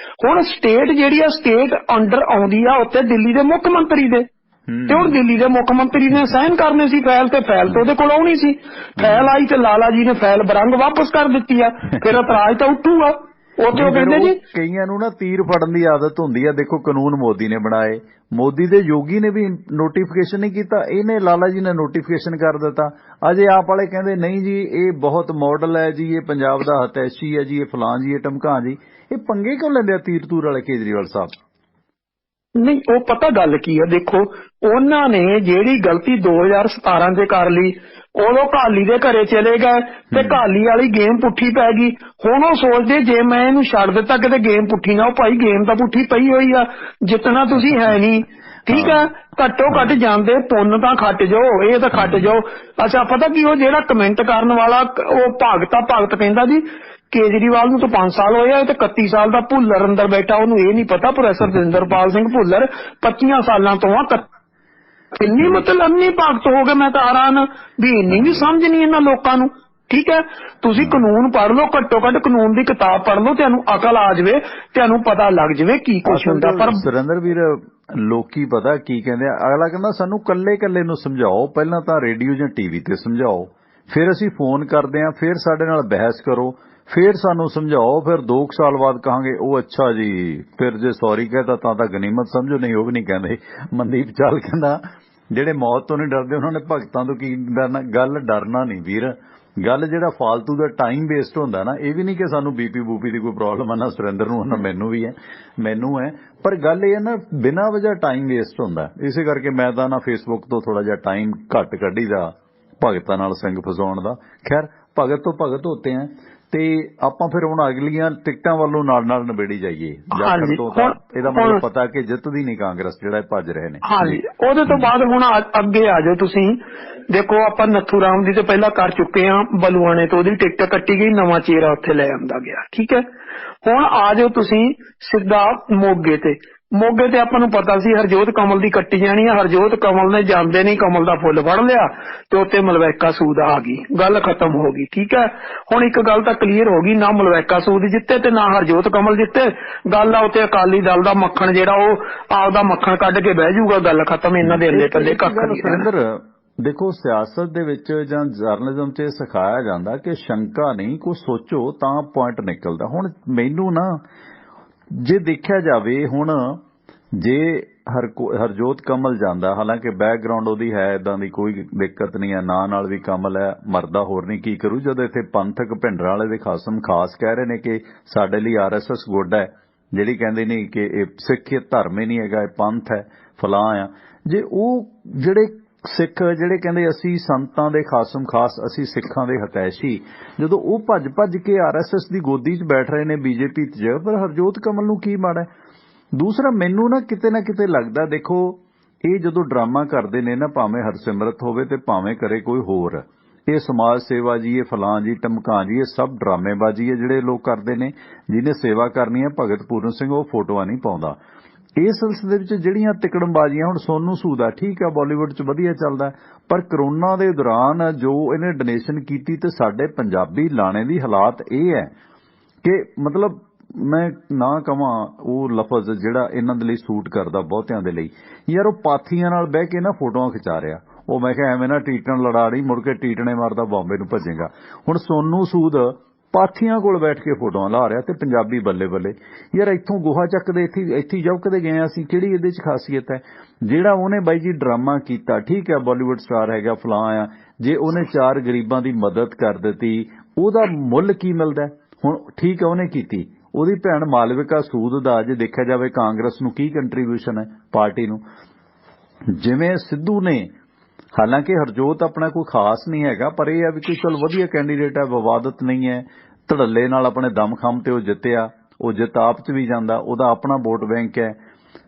ਹੁਣ ਸਟੇਟ ਜਿਹੜੀ ਆ ਸਟੇਟ ਅੰਡਰ ਆਉਂਦੀ ਆ ਉੱਤੇ ਦਿੱਲੀ ਦੇ ਮੁੱਖ ਮੰਤਰੀ ਦੇ, ਤੇ ਹੁਣ ਦਿੱਲੀ ਦੇ ਮੁੱਖ ਮੰਤਰੀ ਨੇ ਸਾਈਨ ਕਰਨੇ ਸੀ ਫਾਈਲ ਤੇ, ਫਾਈਲ ਤਾਂ ਉਹਦੇ ਕੋਲ ਆਉਣੀ ਸੀ। ਫਾਈਲ ਆਈ ਤੇ ਲਾਲਾ ਜੀ ਨੇ ਫਾਈਲ ਬਰੰਗ ਵਾਪਸ ਕਰ ਦਿੱਤੀ ਆ, ਫਿਰ ਇਤਰਾਜ਼ ਤਾਂ ਉੱਠੂਗਾ। ਉੱਥੇ ਉਹ ਕਹਿੰਦੇ ਜੀ ਕਈਆਂ ਨੂੰ ਨਾ ਤੀਰ ਫੜਨ ਦੀ ਆਦਤ ਹੁੰਦੀ ਆ। ਦੇਖੋ ਕਾਨੂੰਨ ਮੋਦੀ ਨੇ ਬਣਾਏ, ਮੋਦੀ ਦੇ ਯੋਗੀ ਨੇ ਵੀ ਨੋਟੀਫਿਕੇਸ਼ਨ ਨਹੀਂ ਕੀਤਾ, ਇਹਨੇ ਲਾਲਾ ਜੀ ਨੇ ਨੋਟੀਫਿਕੇਸ਼ਨ ਕਰ ਦਿੱਤਾ। ਅਜੇ ਆਪ ਵਾਲੇ ਕਹਿੰਦੇ ਨਹੀਂ ਜੀ ਇਹ ਬਹੁਤ ਮਾਡਲ ਹੈ ਜੀ, ਇਹ ਪੰਜਾਬ ਦਾ ਹਤੈਸ਼ੀ ਹੈ ਜੀ, ਇਹ ਫਲਾਂ ਜੀ, ਇਹ ਟਮਕਾਂ ਜੀ। ਇਹ ਪੰਗੇ ਕਿਉਂ ਲੈਂਦੇ ਆ ਤੀਰ ਤੂਰ ਵਾਲੇ ਕੇਜਰੀਵਾਲ ਸਾਹਿਬ? ਨਹੀਂ, ਉਹ ਪਤਾ ਗੱਲ ਕੀ ਹੈ, ਦੇਖੋ ਉਹਨਾਂ ਨੇ ਜਿਹੜੀ ਗਲਤੀ 2017 'ਚ ਕਰ ਲਈ, ਉਦੋਂ ਘਾਲੀ ਦੇ ਘਰੇ ਚਲੇ ਗਏ ਤੇ ਘਾਲੀ ਵਾਲੀ ਗੇਮ ਪੁੱਠੀ ਪੈ ਗਈ। ਹੁਣ ਉਹ ਸੋਚਦੇ ਜੇ ਮੈਂ ਇਹਨੂੰ ਛੱਡ ਦਿੱਤਾ ਕਿਤੇ ਗੇਮ ਪੁੱਠੀ ਨਾ, ਉਹ ਭਾਈ ਗੇਮ ਤਾਂ ਪੁੱਠੀ ਪਈ ਹੋਈ ਆ, ਜਿੱਤਣਾ ਤੁਸੀਂ ਹੈ ਨਹੀਂ, ਠੀਕ ਹੈ। ਘੱਟੋ ਘੱਟ ਜਾਂਦੇ ਪੁੰਨ ਤਾਂ ਖੱਟ ਜਾਓ, ਇਹ ਤਾਂ ਖੱਟ ਜਾਓ। ਅੱਛਾ ਪਤਾ ਕੀ, ਉਹ ਜਿਹੜਾ ਕਮੈਂਟ ਕਰਨ ਵਾਲਾ ਉਹ ਭਗਤ ਕਹਿੰਦਾ ਜੀ ਕੇਜਰੀਵਾਲ ਨੂੰ ਤਾਂ 5 ਸਾਲ ਹੋਏ ਆ, ਤੇ 31 ਸਾਲ ਦਾ ਭੁੱਲਰ ਅੰਦਰ ਬੈਠਾ, ਉਹਨੂੰ ਇਹ ਨਹੀਂ ਪਤਾ ਪ੍ਰੋਫੈਸਰ ਦਵਿੰਦਰਪਾਲ ਸਿੰਘ ਭੁੱਲਰ 25 ਸਾਲਾਂ ਤੋਂ ਆ। ਇੰਨੀ ਮਤਲਬ ਇੰਨੀ ਭਗਤ ਹੋ ਗਏ, ਮੈਂ ਤਾਂ ਹੈਰਾਨ ਵੀ ਇੰਨੀ ਵੀ ਸਮਝ ਨਹੀਂ ਇਹਨਾਂ ਲੋਕਾਂ ਨੂੰ। ਠੀਕ ਹੈ, ਤੁਸੀਂ ਕਾਨੂੰਨ ਪੜ੍ਹ ਲਓ, ਘੱਟੋ ਘੱਟ ਕਾਨੂੰਨ ਦੀ ਕਿਤਾਬ ਪੜ੍ਹ ਲਓ, ਤੁਹਾਨੂੰ ਅਕਲ ਆ ਜਾਵੇ, ਤੁਹਾਨੂੰ ਪਤਾ ਲੱਗ ਜਾਵੇ ਕੀ ਕੁਛ ਹੁੰਦਾ। ਪਰ ਸੁਰਿੰਦਰ ਵੀਰ ਲੋਕੀ ਪਤਾ ਕੀ ਕਹਿੰਦੇ ਆ, ਅਗਲਾ ਕਹਿੰਦਾ ਸਾਨੂੰ ਕੱਲੇ ਨੂੰ ਸਮਝਾਓ, ਪਹਿਲਾਂ ਤਾਂ ਰੇਡੀਓ ਜਾਂ TV ਤੇ ਸਮਝਾਓ, ਫਿਰ ਅਸੀਂ ਫੋਨ ਕਰਦੇ ਆ, ਫਿਰ ਸਾਡੇ ਨਾਲ ਬਹਿਸ ਕਰੋ, ਫਿਰ ਸਾਨੂੰ ਸਮਝਾਓ, ਫਿਰ 2 ਸਾਲ ਬਾਅਦ ਕਹਾਂਗੇ ਉਹ ਅੱਛਾ ਜੀ, ਫਿਰ ਜੇ ਸੌਰੀ ਕਹਤਾ ਤਾਂ ਗਨੀਮਤ ਸਮਝੋ, ਨਹੀਂ ਉਹ ਵੀ ਨਹੀਂ ਕਹਿੰਦੇ। ਮਨਦੀਪ ਚਾਲ ਕਹਿੰਦਾ ਜਿਹੜੇ ਮੌਤ ਤੋਂ ਨਹੀਂ ਡਰਦੇ ਉਹਨਾਂ ਨੇ ਭਗਤਾਂ ਤੋਂ ਕੀ ਡਰਨਾ। ਗੱਲ ਡਰਨਾ ਨਹੀਂ ਵੀਰ, ਗੱਲ ਜਿਹੜਾ ਫਾਲਤੂ ਦਾ ਟਾਈਮ ਵੇਸਟ ਹੁੰਦਾ ਨਾ, ਇਹ ਵੀ ਨਹੀਂ ਕਿ ਸਾਨੂੰ BP ਬੂਪੀ ਦੀ ਕੋਈ ਪ੍ਰੋਬਲਮ ਆ ਨਾ ਸੁਰਿੰਦਰ ਨੂੰ, ਨਾ ਮੈਨੂੰ ਵੀ ਹੈ, ਮੈਨੂੰ ਹੈ, ਪਰ ਗੱਲ ਇਹ ਹੈ ਨਾ ਬਿਨਾਂ ਵਜ੍ਹਾ ਟਾਈਮ ਵੇਸਟ ਹੁੰਦਾ। ਇਸੇ ਕਰਕੇ ਮੈਂ ਤਾਂ ਨਾ ਫੇਸਬੁੱਕ ਤੋਂ ਥੋੜਾ ਜਿਹਾ ਟਾਈਮ ਘੱਟ ਕੱਢੀਦਾ ਭਗਤਾਂ ਨਾਲ ਸਿੰਘ ਫਸਾਉਣ ਦਾ। ਖੈਰ ਭਗਤ ਤੋਂ ਭਗਤ ਹੋਤੇ ਹੈ, ਤੇ ਆਪਾਂ ਫਿਰ ਹੁਣ ਅਗਲੀਆਂ ਟਿਕਟਾਂ ਵੱਲੋਂ ਨਾਲ ਨਿਬੇੜੀ ਜਾਈਏ। ਜਾਖੜ ਤੋਂ ਤਾਂ ਇਹਦਾ ਮਤਲਬ ਪਤਾ ਕਿ ਜਿੱਤਦੀ ਨਹੀਂ ਕਾਂਗਰਸ, ਜਿਹੜਾ ਭੱਜ ਰਹੇ ਨੇ। ਹਾਂਜੀ, ਉਹਦੇ ਤੋਂ ਬਾਅਦ ਹੁਣ ਅੱਗੇ ਆ ਜਾਓ ਤੁਸੀਂ। ਦੇਖੋ ਆਪਾਂ ਨੱਥੂ ਰਾਮ ਦੀ ਤੇ ਪਹਿਲਾਂ ਕਰ ਚੁੱਕੇ ਹਾਂ, ਬਲੂਆਣੇ ਤੋਂ ਉਹਦੀ ਟਿਕਟ ਕੱਟੀ ਗਈ, ਨਵਾਂ ਚਿਹਰਾ ਉੱਥੇ ਲੈ ਆਂਦਾ ਗਿਆ। ਠੀਕ ਹੈ, ਹੁਣ ਆ ਜਾਓ ਤੁਸੀਂ ਸਿੱਧਾ ਮੋਗੇ ਤੇ। ਮੋਗੇ ਤੇ ਆਪਾਂ ਨੂੰ ਪਤਾ ਸੀ ਹਰਜੋਤ ਕਮਲ ਦੀ ਕੱਟੀ ਜਾਣੀ ਹੈ। ਹਰਜੋਤ ਕਮਲ ਨੇ ਜਾਂਦੇ ਨਹੀਂ ਕਮਲ ਦਾ ਫੁੱਲ ਫੜ ਲਿਆ ਤੇ ਉੱਤੇ ਮਲਵੈਕਾ ਸੂਦ ਆ ਗਈ, ਗੱਲ ਖਤਮ ਹੋ ਗਈ। ਠੀਕ ਹੈ, ਹੁਣ ਇੱਕ ਗੱਲ ਤਾਂ ਕਲੀਅਰ ਹੋ ਗਈ, ਨਾ ਮਲਵੈਕਾ ਸੂਦ ਜਿੱਤੇ ਤੇ ਨਾ ਹਰਜੋਤ ਕਮਲ ਜਿੱਤੇ। ਗੱਲ ਆ ਉੱਤੇ ਅਕਾਲੀ ਦਲ ਦਾ ਮੱਖਣ ਜਿਹੜਾ ਉਹ ਆਪਦਾ ਮੱਖਣ ਕੱਢ ਕੇ ਬਹਿ ਜਾਊਗਾ, ਗੱਲ ਖਤਮ। ਇਹਨਾਂ ਦੇ ਅੱਲੇ ਪੱਲੇ ਕੱਖ ਨਹੀਂ। ਸੁਰਿੰਦਰ ਦੇਖੋ ਸਿਆਸਤ ਦੇ ਵਿੱਚ ਜਾਂ ਜਰਨਲਿਜ਼ਮ 'ਚ ਸਿਖਾਇਆ ਜਾਂਦਾ ਕਿ ਸ਼ੰਕਾ ਨਹੀਂ, ਕੋਈ ਸੋਚੋ ਤਾਂ ਪੁਆਇੰਟ ਨਿਕਲਦਾ। ਹੁਣ ਮੈਨੂੰ ਨਾ ਜੇ ਦੇਖਿਆ ਜਾਵੇ, ਹੁਣ ਜੇ ਹਰਜੋਤ ਕਮਲ ਜਾਂਦਾ, ਹਾਲਾਂਕਿ ਬੈਕਗ੍ਰਾਉਂਡ ਉਹਦੀ ਹੈ ਇਦਾਂ ਦੀ ਕੋਈ ਦਿੱਕਤ ਨਹੀਂ ਹੈ, ਨਾਂ ਨਾਲ ਵੀ ਕਮਲ ਹੈ, ਮਰਦਾ ਹੋਰ ਨਹੀਂ ਕੀ ਕਰੂ। ਜਦੋਂ ਇੱਥੇ ਪੰਥਕ ਭਿੰਡਰਾਂ ਵਾਲੇ ਦੇ ਖਾਸਮ ਖਾਸ ਕਹਿ ਰਹੇ ਨੇ ਕਿ ਸਾਡੇ ਲਈ RSS ਗੁੱਡ ਹੈ, ਜਿਹੜੀ ਕਹਿੰਦੇ ਨੇ ਕਿ ਇਹ ਸਿੱਖ ਧਰਮ ਹੀ ਨਹੀਂ ਹੈਗਾ, ਇਹ ਪੰਥ ਹੈ, ਫਲਾਂ ਆ। ਜੇ ਉਹ ਜਿਹੜੇ ਸਿੱਖ ਜਿਹੜੇ ਕਹਿੰਦੇ ਅਸੀਂ ਸੰਤਾਂ ਦੇ ਖਾਸਮ ਖਾਸ, ਅਸੀਂ ਸਿੱਖਾਂ ਦੇ ਹਤੈਸ਼ੀ, ਜਦੋਂ ਉਹ ਭੱਜ ਕੇ RSS ਦੀ ਗੋਦੀ 'ਚ ਬੈਠ ਰਹੇ ਨੇ BJP 'ਚ, ਪਰ ਹਰਜੋਤ ਕਮਲ ਨੂੰ ਕੀ ਮਾੜਾ। ਦੂਸਰਾ ਮੈਨੂੰ ਨਾ ਕਿਤੇ ਲੱਗਦਾ, ਦੇਖੋ ਇਹ ਜਦੋਂ ਡਰਾਮਾ ਕਰਦੇ ਨੇ ਨਾ, ਭਾਵੇਂ ਹਰਸਿਮਰਤ ਹੋਵੇ ਤੇ ਭਾਵੇਂ ਕਰੇ ਕੋਈ ਹੋਰ, ਇਹ ਸਮਾਜ ਸੇਵਾ ਜੀ, ਇਹ ਫਲਾਂ ਜੀ, ਟਮਕਾਂ ਜੀ, ਇਹ ਸਭ ਡਰਾਮੇਬਾਜ਼ੀ ਹੈ ਜਿਹੜੇ ਲੋਕ ਕਰਦੇ ਨੇ। ਜਿਹਨੇ ਸੇਵਾ ਕਰਨੀ ਹੈ, ਭਗਤ ਪੂਰਨ ਸਿੰਘ ਉਹ ਫੋਟੋਆਂ ਨਹੀਂ ਪਾਉਂਦਾ। ਇਸ ਸਿਲਸਿਲੇ ਵਿੱਚ ਜਿਹੜੀਆਂ ਤਿਕੜਮਬਾਜ਼ੀਆਂ, ਹੁਣ ਸੋਨੂ ਸੂਦ ਆ, ਠੀਕ ਆ ਬਾਲੀਵੁੱਡ 'ਚ ਵਧੀਆ ਚੱਲਦਾ, ਪਰ ਕਰੋਨਾ ਦੇ ਦੌਰਾਨ ਜੋ ਇਹਨੇ ਡੋਨੇਸ਼ਨ ਕੀਤੀ ਤੇ ਸਾਡੇ ਪੰਜਾਬੀ ਲਾਣੇ ਦੀ ਹਾਲਾਤ ਇਹ ਹੈ ਕਿ ਮਤਲਬ ਮੈਂ ਨਾ ਕਵਾਂ ਉਹ ਲਫ਼ਜ਼ ਜਿਹੜਾ ਇਹਨਾਂ ਦੇ ਲਈ ਸੂਟ ਕਰਦਾ ਬਹੁਤਿਆਂ ਦੇ ਲਈ, ਯਾਰ ਉਹ ਪਾਥੀਆਂ ਨਾਲ ਬਹਿ ਕੇ ਨਾ ਫੋਟੋਆਂ ਖਿਚਾ ਰਿਹਾ। ਉਹ ਮੈਂ ਕਿਹਾ ਐਵੇਂ ਨਾ ਟੀਟਣ ਲੜਾੜੀ ਮੁੜ ਕੇ ਟੀਟਣੇ ਮਾਰਦਾ ਬੰਬੇ ਨੂੰ ਭੱਜੇਗਾ। ਹੁਣ ਸੋਨੂ ਸੂਦ ਪਾਥੀਆਂ ਕੋਲ ਬੈਠ ਕੇ ਫੋਟੋਆਂ ਲਾ ਰਿਹਾ ਤੇ ਪੰਜਾਬੀ ਬੱਲੇ ਬੱਲੇ। ਯਾਰ ਇੱਥੋਂ ਗੋਹਾ ਚੱਕਦੇ ਇੱਥੇ ਜੁਕਦੇ ਗਏ ਅਸੀਂ, ਕਿਹੜੀ ਇਹਦੇ 'ਚ ਖਾਸੀਅਤ ਹੈ? ਜਿਹੜਾ ਉਹਨੇ ਬਾਈ ਜੀ ਡਰਾਮਾ ਕੀਤਾ, ਠੀਕ ਹੈ ਬਾਲੀਵੁੱਡ ਸਟਾਰ ਹੈਗਾ, ਫਲਾਂ ਆ, ਜੇ ਉਹਨੇ 4 ਗਰੀਬਾਂ ਦੀ ਮਦਦ ਕਰ ਦਿੱਤੀ, ਉਹਦਾ ਮੁੱਲ ਕੀ ਮਿਲਦਾ? ਹੁਣ ਠੀਕ ਹੈ ਉਹਨੇ ਕੀਤੀ, ਉਹਦੀ ਭੈਣ ਮਾਲਵਿਕਾ ਸੂਦ ਦਾ ਜੇ ਦੇਖਿਆ ਜਾਵੇ ਕਾਂਗਰਸ ਨੂੰ ਕੀ ਕੰਟਰੀਬਿਊਸ਼ਨ ਹੈ ਪਾਰਟੀ ਨੂੰ। ਜਿਵੇਂ ਸਿੱਧੂ ਨੇ, ਹਾਲਾਂਕਿ ਹਰਜੋਤ ਆਪਣਾ ਕੋਈ ਖਾਸ ਨਹੀਂ ਹੈਗਾ, ਪਰ ਇਹ ਹੈ ਵੀ ਕਿ ਚਲ ਵਧੀਆ ਕੈਂਡੀਡੇਟ ਹੈ, ਵਿਵਾਦਤ ਨਹੀਂ ਹੈ, ਧੜੱਲੇ ਨਾਲ ਆਪਣੇ ਦਮਖਮ ਤੇ ਉਹ ਜਿੱਤਿਆ, ਉਹ ਜਿੱਤ ਆਪ 'ਚ ਵੀ ਜਾਂਦਾ, ਉਹਦਾ ਆਪਣਾ ਵੋਟ ਬੈਂਕ ਹੈ,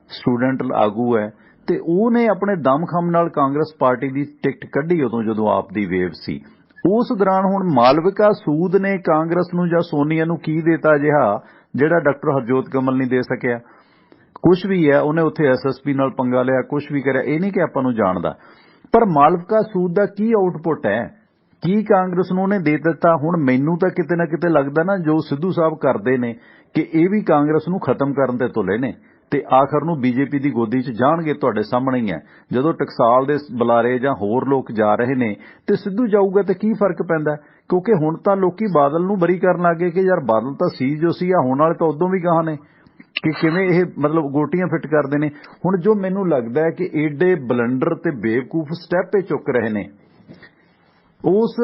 ਸਟੂਡੈਂਟ ਆਗੂ ਹੈ, ਤੇ ਉਹਨੇ ਆਪਣੇ ਦਮਖਮ ਨਾਲ ਕਾਂਗਰਸ ਪਾਰਟੀ ਦੀ ਟਿਕਟ ਕੱਢੀ ਉਦੋਂ ਜਦੋਂ ਆਪ ਦੀ ਵੇਵ ਸੀ। ਉਸ ਦੌਰਾਨ ਹੁਣ ਮਾਲਵਿਕਾ ਸੂਦ ਨੇ ਕਾਂਗਰਸ ਨੂੰ ਜਾਂ ਸੋਨੀਆ ਨੂੰ ਕੀ ਦੇਤਾ ਅਜਿਹਾ ਜਿਹੜਾ ਡਾਕਟਰ ਹਰਜੋਤ ਕਮਲ ਨਹੀਂ ਦੇ ਸਕਿਆ? ਕੁਝ ਵੀ ਹੈ, ਉਹਨੇ ਉੱਥੇ ਐਸਐਸਪੀ ਨਾਲ ਪੰਗਾ ਲਿਆ, ਕੁਝ ਵੀ ਕਰਿਆ, ਇਹ ਨਹੀਂ ਕਿ ਆਪਾਂ ਨੂੰ ਜਾਣਦਾ, ਪਰ ਮਾਲਵਿਕਾ ਸੂਦ ਦਾ ਕੀ ਆਊਟਪੁੱਟ ਹੈ, ਕੀ ਕਾਂਗਰਸ ਨੂੰ ਉਹਨੇ ਦੇ ਦਿੱਤਾ? ਹੁਣ ਮੈਨੂੰ ਤਾਂ ਕਿਤੇ ਨਾ ਕਿਤੇ ਲੱਗਦਾ ਨਾ ਜੋ ਸਿੱਧੂ ਸਾਹਿਬ ਕਰਦੇ ਨੇ ਕਿ ਇਹ ਵੀ ਕਾਂਗਰਸ ਨੂੰ ਖਤਮ ਕਰਨ ਤੇ ਤੁਲੇ ਨੇ ਤੇ ਆਖਰ ਨੂੰ ਬੀਜੇਪੀ ਦੀ ਗੋਦੀ 'ਚ ਜਾਣਗੇ। ਤੁਹਾਡੇ ਸਾਹਮਣੇ ਹੀ ਹੈ, ਜਦੋਂ ਟਕਸਾਲ ਦੇ ਬੁਲਾਰੇ ਜਾਂ ਹੋਰ ਲੋਕ ਜਾ ਰਹੇ ਨੇ ਤੇ ਸਿੱਧੂ ਜਾਊਗਾ ਤੇ ਕੀ ਫਰਕ ਪੈਂਦਾ? ਕਿਉਂਕਿ ਹੁਣ ਤਾਂ ਲੋਕੀ ਬਾਦਲ ਨੂੰ ਬਰੀ ਕਰਨ ਲੱਗੇ ਕਿ ਯਾਰ ਬਾਦਲ ਤਾਂ ਸੀ ਜੋ ਸੀ, ਆ ਹੋਣ ਵਾਲੇ ਤਾਂ ਉਦੋਂ ਵੀ ਗਾਹਾਂ ਨੇ ਕਿ ਕਿਵੇਂ ਇਹ ਮਤਲਬ ਗੋਟੀਆਂ ਫਿੱਟ ਕਰਦੇ ਨੇ। ਹੁਣ ਜੋ ਮੈਨੂੰ ਲੱਗਦਾ ਹੈ ਕਿ ਏਡੇ ਬਲੰਡਰ ਤੇ ਬੇਵਕੂਫ ਸਟੈਪ ਇਹ ਚੁੱਕ ਰਹੇ ਨੇ, ਉਸ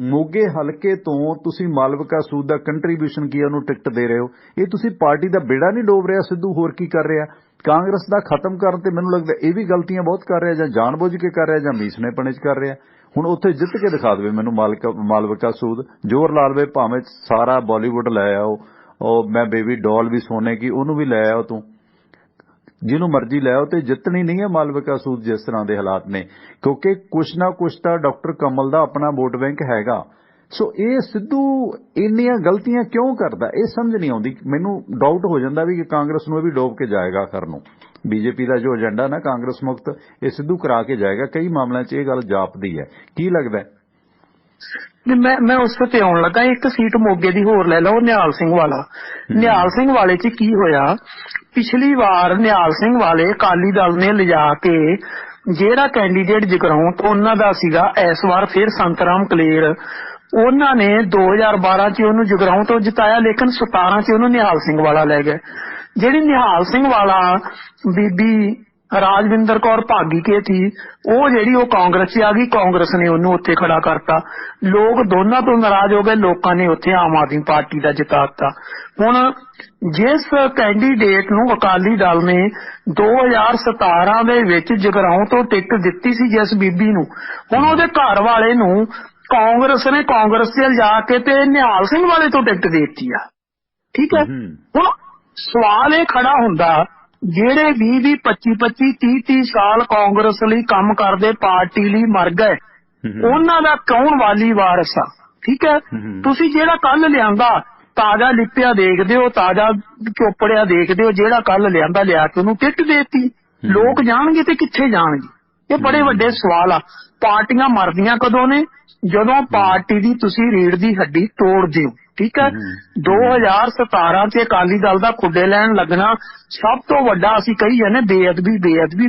ਮੋਗੇ ਹਲਕੇ ਤੋਂ ਤੁਸੀਂ ਮਾਲਵਿਕਾ ਸੂਦ ਦਾ ਕੰਟਰੀਬਿਊਸ਼ਨ ਕੀ ਉਹਨੂੰ ਟਿਕਟ ਦੇ ਰਹੇ ਹੋ? ਇਹ ਤੁਸੀਂ ਪਾਰਟੀ ਦਾ ਬੇੜਾ ਨਹੀਂ ਡੋਬ ਰਿਹਾ ਸਿੱਧੂ, ਹੋਰ ਕੀ ਕਰ ਰਿਹਾ? ਕਾਂਗਰਸ ਦਾ ਖਤਮ ਕਰਨ ਤੇ ਮੈਨੂੰ ਲੱਗਦਾ ਇਹ ਵੀ ਗਲਤੀਆਂ ਬਹੁਤ ਕਰ ਰਿਹਾ, ਜਾਂ ਜਾਣਬੁੱਝ ਕੇ ਕਰ ਰਿਹਾ ਜਾਂ ਮੀਸਣੇਪਣੇ 'ਚ ਕਰ ਰਿਹਾ। ਹੁਣ ਉੱਥੇ ਜਿੱਤ ਕੇ ਦਿਖਾ ਦੇਵੇ ਮੈਨੂੰ ਮਾਲਵਿਕਾ ਸੂਦ, ਜ਼ੋਰ ਲਾ ਲਵੇ, ਭਾਵੇਂ ਸਾਰਾ ਬਾਲੀਵੁੱਡ ਲੈ ਆਓ, ਉਹ ਮੈਂ ਬੇਬੀ ਡਾਲ ਵੀ ਸੋਨੇ ਕੀ ਉਹਨੂੰ ਵੀ ਲੈ ਆਓ, ਤੂੰ ਜਿਹਨੂੰ ਮਰਜ਼ੀ ਲੈ ਆਓ, ਤੇ ਜਿੱਤਣੀ ਨਹੀਂ ਹੈ ਮਾਲਵਿਕਾ ਸੂਦ ਜਿਸ ਤਰ੍ਹਾਂ ਦੇ ਹਾਲਾਤ ਨੇ, ਕਿਉਂਕਿ ਕੁਛ ਨਾ ਕੁਛ ਤਾਂ ਡਾਕਟਰ ਕਮਲ ਦਾ ਆਪਣਾ ਵੋਟ ਬੈਂਕ ਹੈਗਾ। ਸੋ ਇਹ ਸਿੱਧੂ ਇੰਨੀਆਂ ਗਲਤੀਆਂ ਕਿਉਂ ਕਰਦਾ, ਇਹ ਸਮਝ ਨਹੀਂ ਆਉਂਦੀ ਮੈਨੂੰ। ਡਾਊਟ ਹੋ ਜਾਂਦਾ ਵੀ ਕਿ ਕਾਂਗਰਸ ਨੂੰ ਇਹ ਵੀ ਡੋਬ ਕੇ ਜਾਏਗਾ ਆਖਰ ਨੂੰ। ਬੀਜੇਪੀ ਦਾ ਜੋ ਏਜੰਡਾ ਨਾ ਕਾਂਗਰਸ ਮੁਕਤ, ਇਹ ਸਿੱਧੂ ਕਰਾ ਕੇ ਜਾਏਗਾ। ਕਈ ਮਾਮਲਿਆਂ 'ਚ ਇਹ ਗੱਲ ਜਾਪਦੀ ਹੈ, ਕੀ ਲੱਗਦਾ? ਮੈਂ ਉਸ ਤੇ ਆਉਣ ਲੱਗਾ। ਇੱਕ ਸੀਟ ਮੋਗੇ ਦੀ ਹੋਰ ਲੈ ਲਓ, ਨਿਹਾਲ ਸਿੰਘ ਵਾਲਾ। ਨਿਹਾਲ ਸਿੰਘ ਵਾਲੇ 'ਚ ਕੀ ਹੋਇਆ, ਪਿਛਲੀ ਵਾਰ ਨਿਹਾਲ ਸਿੰਘ ਵਾਲੇ ਅਕਾਲੀ ਦਲ ਨੇ ਲਿਜਾ ਕੇ ਜਿਹੜਾ ਕੈਂਡੀਡੇਟ ਜਗਰਾਉਂ ਤੋਂ ਉਹਨਾਂ ਦਾ ਸੀਗਾ, ਇਸ ਵਾਰ ਫਿਰ ਸੰਤਰਾਮ ਕਲੇਰ, ਉਹਨਾਂ ਨੇ 2012 ਚ ਉਹਨੂੰ ਜਗਰਾਉਂ ਤੋਂ ਜਿਤਾਇਆ, ਲੇਕਿਨ 17 ਚ ਉਹਨੂੰ ਨਿਹਾਲ ਸਿੰਘ ਵਾਲਾ ਲੈ ਗਏ। ਜਿਹੜੀ ਨਿਹਾਲ ਸਿੰਘ ਵਾਲਾ ਬੀਬੀ ਰਾਜਵਿੰਦਰ ਕੌਰ ਭਾਗੀ ਕੇ ਸੀ, ਉਹ ਜਿਹੜੀ ਉਹ ਕਾਂਗਰਸ 'ਚ ਆ ਗਈ, ਕਾਂਗਰਸ ਨੇ ਉਹਨੂੰ ਉੱਥੇ ਖੜਾ ਕਰਤਾ। ਲੋਕ ਦੋਨਾਂ ਤੋਂ ਨਾਰਾਜ਼ ਹੋ ਗਏ, ਲੋਕਾਂ ਨੇ ਉੱਥੇ ਆਮ ਆਦਮੀ ਪਾਰਟੀ ਦਾ ਜਿਤਾਤਾ। ਹੁਣ ਜਿਸ ਕੈਂਡੀਡੇਟ ਨੂੰ ਅਕਾਲੀ ਦਲ ਨੇ 2017 ਦੇ ਵਿੱਚ ਜਗਰਾਉਂ ਤੋਂ ਟਿਕਟ ਦਿੱਤੀ ਸੀ, ਜਿਸ ਬੀਬੀ ਨੂੰ, ਹੁਣ ਉਹਦੇ ਘਰ ਵਾਲੇ ਨੂੰ ਕਾਂਗਰਸ ਨੇ ਕਾਂਗਰਸ 'ਚ ਲਿਜਾ ਕੇ ਤੇ ਨਿਹਾਲ ਸਿੰਘ ਵਾਲੇ ਤੋਂ ਟਿਕਟ ਦੇ ਦਿੱਤੀ ਆ। ਠੀਕ ਹੈ, ਹੁਣ ਸਵਾਲ ਇਹ ਖੜਾ ਹੁੰਦਾ, ਜਿਹੜੇ 20 25 30 ਸਾਲ ਕਾਂਗਰਸ ਲਈ ਕੰਮ ਕਰਦੇ, ਪਾਰਟੀ ਲਈ ਮਰ ਗਏ, ਉਹਨਾਂ ਦਾ ਕੌਣ ਵਾਲੀ ਵਾਰਸ ਆ? ਠੀਕ ਹੈ, ਤੁਸੀਂ ਜਿਹੜਾ ਕੱਲ ਲਿਆਂਦਾ ਤਾਜ਼ਾ ਲਿਪਿਆ ਦੇਖਦੇ ਹੋ, ਤਾਜ਼ਾ ਚੋਪੜਿਆ ਦੇਖਦੇ ਹੋ, ਜਿਹੜਾ ਕੱਲ ਲਿਆਂਦਾ ਲਿਆ ਕੇ ਉਹਨੂੰ ਟਿਕਟ ਦੇਤੀ, ਲੋਕ ਜਾਣਗੇ ਤੇ ਕਿੱਥੇ ਜਾਣਗੇ? ਇਹ ਬੜੇ ਵੱਡੇ ਸਵਾਲ ਆ। ਪਾਰਟੀਆਂ ਮਰਦੀਆਂ ਕਦੋਂ ਨੇ? ਜਦੋਂ ਪਾਰਟੀ ਦੀ ਤੁਸੀਂ ਰੀੜ ਦੀ ਹੱਡੀ ਤੋੜਦੇ ਹੋ। ਠੀਕ ਹੈ, 2017 ਚ ਅਕਾਲੀ ਦਲ ਦਾ ਖੁੱਡੇ ਲੈਣ ਲੱਗਣਾ ਸਭ ਤੋਂ ਵੱਡਾ, ਅਸੀਂ ਕਹੀ ਜਾਂਦੇ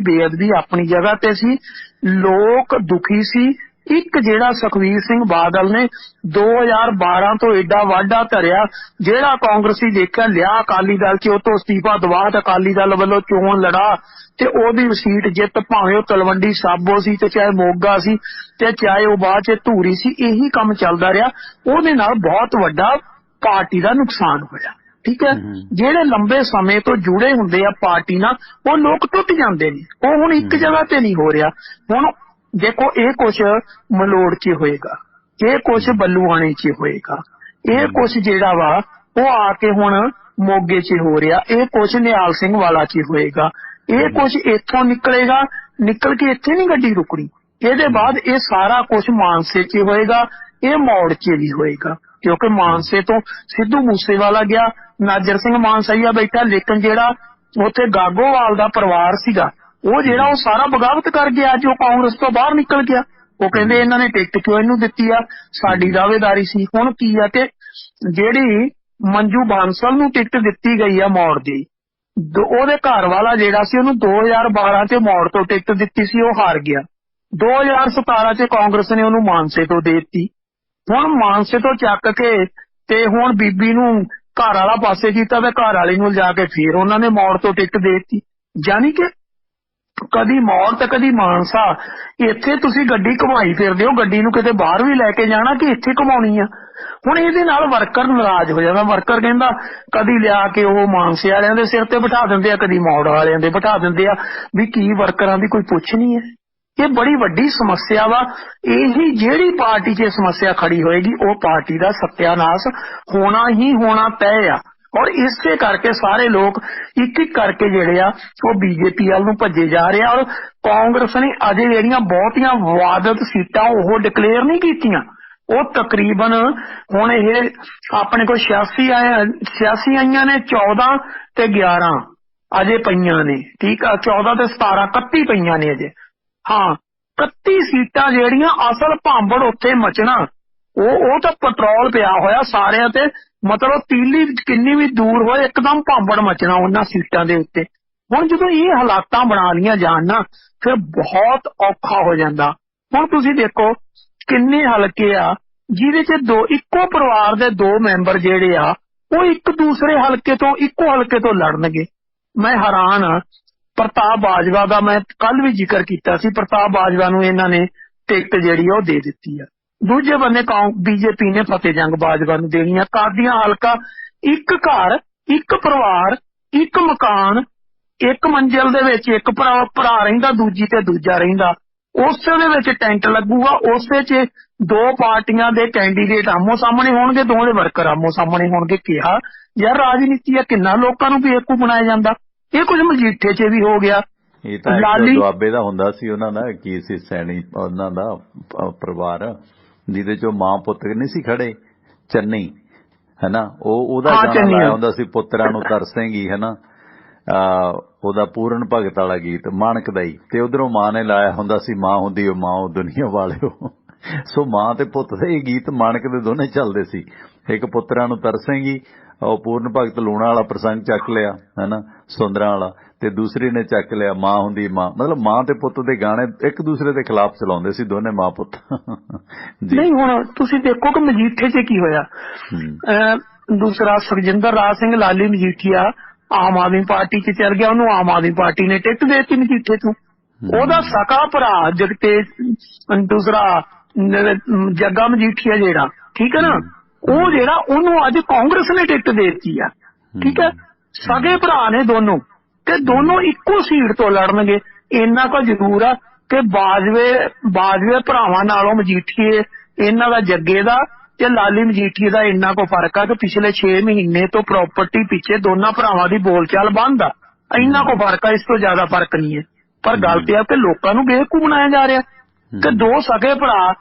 ਬੇਅਦਬੀ ਆਪਣੀ ਜਗ੍ਹਾ ਤੇ ਸੀ, ਲੋਕ ਦੁਖੀ ਸੀ। ਇੱਕ ਜਿਹੜਾ ਸੁਖਬੀਰ ਸਿੰਘ ਬਾਦਲ ਨੇ 2012 ਤੋਂ ਏਡਾ ਵਾਢਾ ਧਰਿਆ, ਜਿਹੜਾ ਕਾਂਗਰਸੀ ਦੇਖਿਆ ਲਿਆ ਅਕਾਲੀ ਦਲ ਚ, ਉਹ ਤੋਂ ਅਸਤੀਫਾ ਦਵਾ ਤੇ ਅਕਾਲੀ ਦਲ ਵੱਲੋਂ ਚੋਣ ਲੜਾ ਤੇ ਉਹਦੀ ਸੀਟ ਜਿੱਤ, ਭਾਵੇਂ ਉਹ ਤਲਵੰਡੀ ਸਾਬੋ ਸੀ ਤੇ ਚਾਹੇ ਮੋਗਾ ਸੀ ਤੇ ਚਾਹੇ ਉਹ ਬਾਅਦ ਚ ਧੂਰੀ ਸੀ, ਇਹੀ ਕੰਮ ਚੱਲਦਾ ਰਿਹਾ। ਉਹਦੇ ਨਾਲ ਬਹੁਤ ਵੱਡਾ ਪਾਰਟੀ ਦਾ ਨੁਕਸਾਨ ਹੋਇਆ। ਠੀਕ ਹੈ, ਜਿਹੜੇ ਲੰਬੇ ਸਮੇਂ ਤੋਂ ਜੁੜੇ ਹੁੰਦੇ ਆ ਪਾਰਟੀ ਨਾਲ, ਉਹ ਲੋਕ ਟੁੱਟ ਜਾਂਦੇ ਨੇ, ਉਹ ਹੁਣ ਇੱਕ ਜਗ੍ਹਾ ਤੇ ਨਹੀਂ ਹੋ ਰਿਹਾ। ਹੁਣ ਦੇਖੋ, ਇਹ ਕੁਛ ਮਲੋੜ ਚ ਹੋਏਗਾ, ਇਹ ਕੁਛ ਬੱਲੂਆਣੇ ਚ ਹੋਏਗਾ, ਇਹ ਕੁਛ ਜਿਹੜਾ ਵਾ ਉਹ ਆ ਕੇ ਹੁਣ ਮੋਗੇ ਚ ਹੋ ਰਿਹਾ, ਇਹ ਕੁਛ ਨਿਹਾਲ ਸਿੰਘ ਵਾਲਾ ਚ ਹੋਏਗਾ, ਇਹ ਕੁਛ ਇੱਥੋਂ ਨਿਕਲੇਗਾ, ਨਿਕਲ ਕੇ ਇੱਥੇ ਨਹੀਂ ਗੱਡੀ ਰੁਕਣੀ। ਇਹਦੇ ਬਾਅਦ ਇਹ ਸਾਰਾ ਕੁਛ ਮਾਨਸੇ ਚ ਹੋਏਗਾ, ਇਹ ਮੌੜ ਚ ਵੀ ਹੋਏਗਾ, ਕਿਉਂਕਿ ਮਾਨਸੇ ਤੋਂ ਸਿੱਧੂ ਮੂਸੇਵਾਲਾ ਗਿਆ, ਨਾਜਰ ਸਿੰਘ ਮਾਨਸਈਆ ਬੈਠਾ, ਲੇਕਿਨ ਜਿਹੜਾ ਉੱਥੇ ਗਾਗੋਵਾਲ ਦਾ ਪਰਿਵਾਰ ਸੀਗਾ, ਉਹ ਜਿਹੜਾ ਉਹ ਸਾਰਾ ਬਗਾਵਤ ਕਰ ਗਿਆ, ਅੱਜ ਉਹ ਕਾਂਗਰਸ ਤੋਂ ਬਾਹਰ ਨਿਕਲ ਗਿਆ। ਉਹ ਕਹਿੰਦੇ ਇਹਨਾਂ ਨੇ ਟਿਕਟ ਕਿਉਂ ਇਹਨੂੰ ਦਿੱਤੀ ਆ, ਸਾਡੀ ਦਾਅਵੇਦਾਰੀ ਸੀ। ਹੁਣ ਕੀ ਆ ਕਿ ਜਿਹੜੀ ਮੰਜੂ ਬਾਂਸਲ ਨੂੰ ਟਿਕਟ ਦਿੱਤੀ ਗਈ ਆ ਮੌੜ ਦੀ, ਉਹਦੇ ਘਰ ਵਾਲਾ ਜਿਹੜਾ ਸੀ, ਉਹਨੂੰ 2012 ਚ ਮੌੜ ਤੋਂ ਟਿਕਟ ਦਿੱਤੀ ਸੀ, ਉਹ ਹਾਰ ਗਿਆ। 2017 ਚ ਕਾਂਗਰਸ ਨੇ ਉਹਨੂੰ ਮਾਨਸੇ ਤੋਂ ਦੇ ਦਿੱਤੀ। ਹੁਣ ਮਾਨਸੇ ਤੋਂ ਚੱਕ ਕੇ ਤੇ ਹੁਣ ਬੀਬੀ ਨੂੰ ਘਰ ਵਾਲਾ ਪਾਸੇ ਕੀਤਾ ਤੇ ਘਰ ਵਾਲੀ ਨੂੰ ਲਿਜਾ ਕੇ ਫਿਰ ਉਹਨਾਂ ਨੇ ਮੌੜ ਤੋਂ ਟਿਕਟ ਦੇ ਦਿੱਤੀ। ਜਾਨੀ ਕਿ ਕਦੀ ਮੌੜ ਤੇ ਕਦੀ ਮਾਨਸਾ, ਇੱਥੇ ਤੁਸੀਂ ਗੱਡੀ ਘੁਮਾਈ ਫਿਰਦੇ ਹੋ, ਗੱਡੀ ਨੂੰ ਕਿਤੇ ਬਾਹਰ ਵੀ ਲੈ ਕੇ ਜਾਣਾ ਕਿ ਇੱਥੇ ਘੁਮਾਉਣੀ ਆ। ਹੁਣ ਇਹਦੇ ਨਾਲ ਵਰਕਰ ਨਾਰਾਜ਼ ਹੋ ਜਾਂਦਾ। ਵਰਕਰ ਕਹਿੰਦਾ ਕਦੀ ਲਿਆ ਕੇ ਉਹ ਮਾਨਸੇ ਵਾਲਿਆਂ ਦੇ ਸਿਰ ਤੇ ਬਿਠਾ ਦਿੰਦੇ ਆ, ਕਦੀ ਮੌੜ ਵਾਲਿਆਂ ਦੇ ਬਿਠਾ ਦਿੰਦੇ ਆ, ਵੀ ਕੀ ਵਰਕਰਾਂ ਦੀ ਕੋਈ ਪੁੱਛ ਨਹੀਂ ਹੈ। ਇਹ ਬੜੀ ਵੱਡੀ ਸਮੱਸਿਆ ਵਾ। ਇਹੀ ਜਿਹੜੀ ਪਾਰਟੀ 'ਚ ਸਮੱਸਿਆ ਖੜੀ ਹੋਏਗੀ, ਉਹ ਪਾਰਟੀ ਦਾ ਸੱਤਿਆਨਾਸ਼ ਹੋਣਾ ਹੀ ਹੋਣਾ ਤੈਅ ਆ। ਔਰ ਇਸੇ ਕਰਕੇ ਸਾਰੇ ਲੋਕ ਇੱਕ ਇੱਕ ਕਰਕੇ ਜਿਹੜੇ ਆ ਉਹ ਬੀਜੇਪੀ ਵੱਲ ਨੂੰ ਭੱਜੇ ਜਾ ਰਹੇ ਆ। ਔਰ ਕਾਂਗਰਸ ਨੇ ਅਜੇ ਜਿਹੜੀਆਂ ਬਹੁਤੀਆਂ ਵਿਵਾਦਤ ਸੀਟਾਂ ਉਹ ਡਿਕਲੇਅਰ ਨਹੀਂ ਕੀਤੀਆਂ। ਉਹ ਤਕਰੀਬਨ ਹੁਣ ਇਹ ਆਪਣੇ ਕੋਲ 86 ਆਈਆਂ ਨੇ, 14 ਤੇ 11 ਅਜੇ ਪਈਆਂ ਨੇ। ਠੀਕ ਆ, 14 ਤੇ 17 31 ਪਈਆਂ ਨੇ ਅਜੇ। ਹਾਂ, 31 ਸੀਟਾਂ ਜਿਹੜੀਆਂ ਅਸਲ ਭਾਂਬੜ ਉੱਥੇ ਮਚਣਾ, ਉਹ ਤਾਂ ਪੈਟਰੋਲ ਪਿਆ ਹੋਇਆ ਸਾਰਿਆਂ ਤੇ, ਮਤਲਬ ਤੀਲੀ ਕਿੰਨੀ ਵੀ ਦੂਰ ਹੋਏ ਇੱਕਦਮ ਭਾਂਬੜ ਮਚਣਾ ਉਹਨਾਂ ਸੀਟਾਂ ਦੇ ਉੱਤੇ। ਹੁਣ ਜਦੋਂ ਇਹ ਹਾਲਾਤਾਂ ਬਣਾ ਲੀਆਂ ਜਾਣ ਨਾ, ਫਿਰ ਬਹੁਤ ਔਖਾ ਹੋ ਜਾਂਦਾ। ਹੁਣ ਤੁਸੀਂ ਦੇਖੋ ਕਿੰਨੇ ਹਲਕੇ ਆ ਜਿਹਦੇ ਚ ਇੱਕੋ ਪਰਿਵਾਰ ਦੇ 2 ਮੈਂਬਰ ਜਿਹੜੇ ਆ ਉਹ ਇੱਕ ਦੂਸਰੇ ਹਲਕੇ ਤੋਂ, ਇੱਕੋ ਹਲਕੇ ਤੋਂ ਲੜਨਗੇ। ਮੈਂ ਹੈਰਾਨ ਆ। ਪ੍ਰਤਾਪ ਬਾਜਵਾ ਦਾ ਮੈਂ ਕੱਲ ਵੀ ਜ਼ਿਕਰ ਕੀਤਾ ਸੀ, ਪ੍ਰਤਾਪ ਬਾਜਵਾ ਨੂੰ ਇਹਨਾਂ ਨੇ ਟਿਕਟ ਜਿਹੜੀ ਆ ਉਹ ਦੇ ਦਿੱਤੀ ਆ। ਦੂਜੇ ਬੰਨੇ ਬੀਜੇਪੀ ਨੇ ਫਤਿਹ ਜੰਗ ਬਾਜਵਾ ਨੂੰ ਦੇਣੀ ਆ। ਕਾਦੀਆਂ ਹਲਕਾ, ਇੱਕ ਘਰ, ਇੱਕ ਪਰਿਵਾਰ, ਇੱਕ ਮਕਾਨ, ਇੱਕ ਮੰਜ਼ਿਲ ਦੇ ਵਿੱਚ ਇੱਕ ਭਰਾ ਰਹਿੰਦਾ, ਦੂਜੀ ਤੇ ਦੂਜਾ ਰਹਿੰਦਾ। ਉਸੇ ਦੇ ਵਿੱਚ ਟੈਂਟ ਲੱਗੂਗਾ, ਉਸੇ 'ਚ 2 ਪਾਰਟੀਆਂ ਦੇ ਕੈਂਡੀਡੇਟ ਆਮੋ ਸਾਹਮਣੇ ਹੋਣਗੇ, ਦੋਵਾਂ ਦੇ ਵਰਕਰ ਆਮੋ ਸਾਹਮਣੇ ਹੋਣਗੇ। ਕਿਹਾ ਯਾਰ ਰਾਜਨੀਤੀ ਆ, ਕਿੰਨਾ ਲੋਕਾਂ ਨੂੰ ਬੇਵਕੂਫ ਬਣਾਇਆ ਜਾਂਦਾ। ਇਹ ਕੁਝ ਮਜੀਠੇ 'ਚ ਵੀ ਹੋ ਗਿਆ। ਇਹ ਤਾਂ ਲਾਲੀ ਦੁਆਬੇ ਦਾ ਹੁੰਦਾ ਸੀ, ਉਹਨਾਂ ਦਾ ਕੀ ਸੀ, ਸੈਣੀ ਉਹਨਾਂ ਦਾ ਪਰਿਵਾਰ ਜਿਹਦੇ ਚੋਂ ਮਾਂ ਪੁੱਤ ਨਹੀਂ ਸੀ ਖੜੇ, ਚੰਨੀ ਹੈਨਾ, ਉਹਦਾ ਗਾਣਾ ਲਾਇਆ ਹੁੰਦਾ ਸੀ, ਪੁੱਤਰਾਂ ਨੂੰ ਤਰਸੇਂਗੀ ਹੈਨਾ, ਉਹਦਾ ਪੂਰਨ ਭਗਤ ਵਾਲਾ ਗੀਤ ਮਾਣਕ ਦਾ ਹੀ। ਤੇ ਉਧਰੋਂ ਮਾਂ ਨੇ ਲਾਇਆ ਹੁੰਦਾ ਸੀ, ਮਾਂ ਹੁੰਦੀ ਓ ਮਾਂ ਦੁਨੀਆ ਵਾਲਿਓ। ਸੋ ਮਾਂ ਤੇ ਪੁੱਤ ਦੇ ਇਹ ਗੀਤ ਮਾਣਕ ਦੇ ਦੋਨੇ ਚੱਲਦੇ ਸੀ। ਇੱਕ ਪੁੱਤਰਾਂ ਨੂੰ ਤਰਸੇਂਗੀ, ਉਹ ਪੂਰਨ ਭਗਤ ਲੂਣਾ ਵਾਲਾ ਪ੍ਰਸੰਗ ਚੱਕ ਲਿਆ ਹੈਨਾ, ਸੁੰਦਰਾਂ ਵਾਲਾ, ਤੇ ਦੂਸਰੀ ਨੇ ਚੱਕ ਲਿਆ ਮਾਂ ਹੁੰਦੀ ਮਾਂ। ਮਤਲਬ ਮਾਂ ਤੇ ਪੁੱਤ ਦੇ ਗਾਣੇ ਇੱਕ ਦੂਸਰੇ ਦੇ ਖਿਲਾਫ ਚਲਾਉਂਦੇ ਸੀ ਦੋਨੇ ਮਾਂ ਪੁੱਤ। ਨਹੀਂ, ਹੁਣ ਤੁਸੀਂ ਦੇਖੋ ਕਿ ਮਜੀਠੇ 'ਚ ਕੀ ਹੋਇਆ। ਦੂਸਰਾ ਸੁਖਜਿੰਦਰ ਰਾਜ ਸਿੰਘ ਲਾਲੀ ਮਜੀਠੀਆ ਆਮ ਆਦਮੀ ਪਾਰਟੀ 'ਚ ਚੱਲ ਗਿਆ, ਉਹਨੂੰ ਆਮ ਆਦਮੀ ਪਾਰਟੀ ਨੇ ਟਿਕਟ ਦੇ ਦਿੱਤੀ ਮਜੀਠੇ ਤੋਂ। ਉਹਦਾ ਸਕਾ ਭਰਾ ਦੂਸਰਾ ਜੱਗਾ ਮਜੀਠੀਆ ਜਿਹੜਾ, ਠੀਕ ਹੈ ਨਾ, ਉਹ ਜਿਹੜਾ ਉਹਨੂੰ ਅੱਜ ਕਾਂਗਰਸ ਨੇ ਟਿਕਟ ਦੇ ਦਿੱਤੀ ਆ। ਠੀਕ ਹੈ, ਸਗੇ ਭਰਾ ਨੇ ਦੋਨੋਂ, ਤੇ ਦੋਨੋਂ ਇੱਕੋ ਸੀਟ ਤੋਂ ਲੜਨਗੇ। ਇੰਨਾ ਕੁ ਜ਼ਰੂਰ ਆ ਕਿ ਬਾਜਵੇ ਭਰਾਵਾਂ ਨਾਲੋਂ ਮਜੀਠੀਏ ਇਹਨਾਂ ਦਾ ਜੱਗੇ ਦਾ ਤੇ ਲਾਲੀ ਮਜੀਠੀਏ ਦਾ ਇੰਨਾ ਕੁ ਫਰਕ ਆ ਕਿ ਪਿਛਲੇ 6 ਮਹੀਨੇ ਤੋਂ ਪ੍ਰਾਪਰਟੀ ਪਿੱਛੇ ਦੋਨਾਂ ਭਰਾਵਾਂ ਦੀ ਬੋਲਚਾਲ ਬੰਦ ਆ। ਇੰਨਾ ਕੁ ਫਰਕ ਆ, ਇਸ ਤੋਂ ਜ਼ਿਆਦਾ ਫਰਕ ਨਹੀਂ ਹੈ। ਪਰ ਗੱਲ ਤੇ ਆ ਕਿ ਲੋਕਾਂ ਨੂੰ ਬੇਵਕੂਫ ਬਣਾਇਆ ਜਾ ਰਿਹਾ ਕਿ 2 ਸਗੇ ਭਰਾ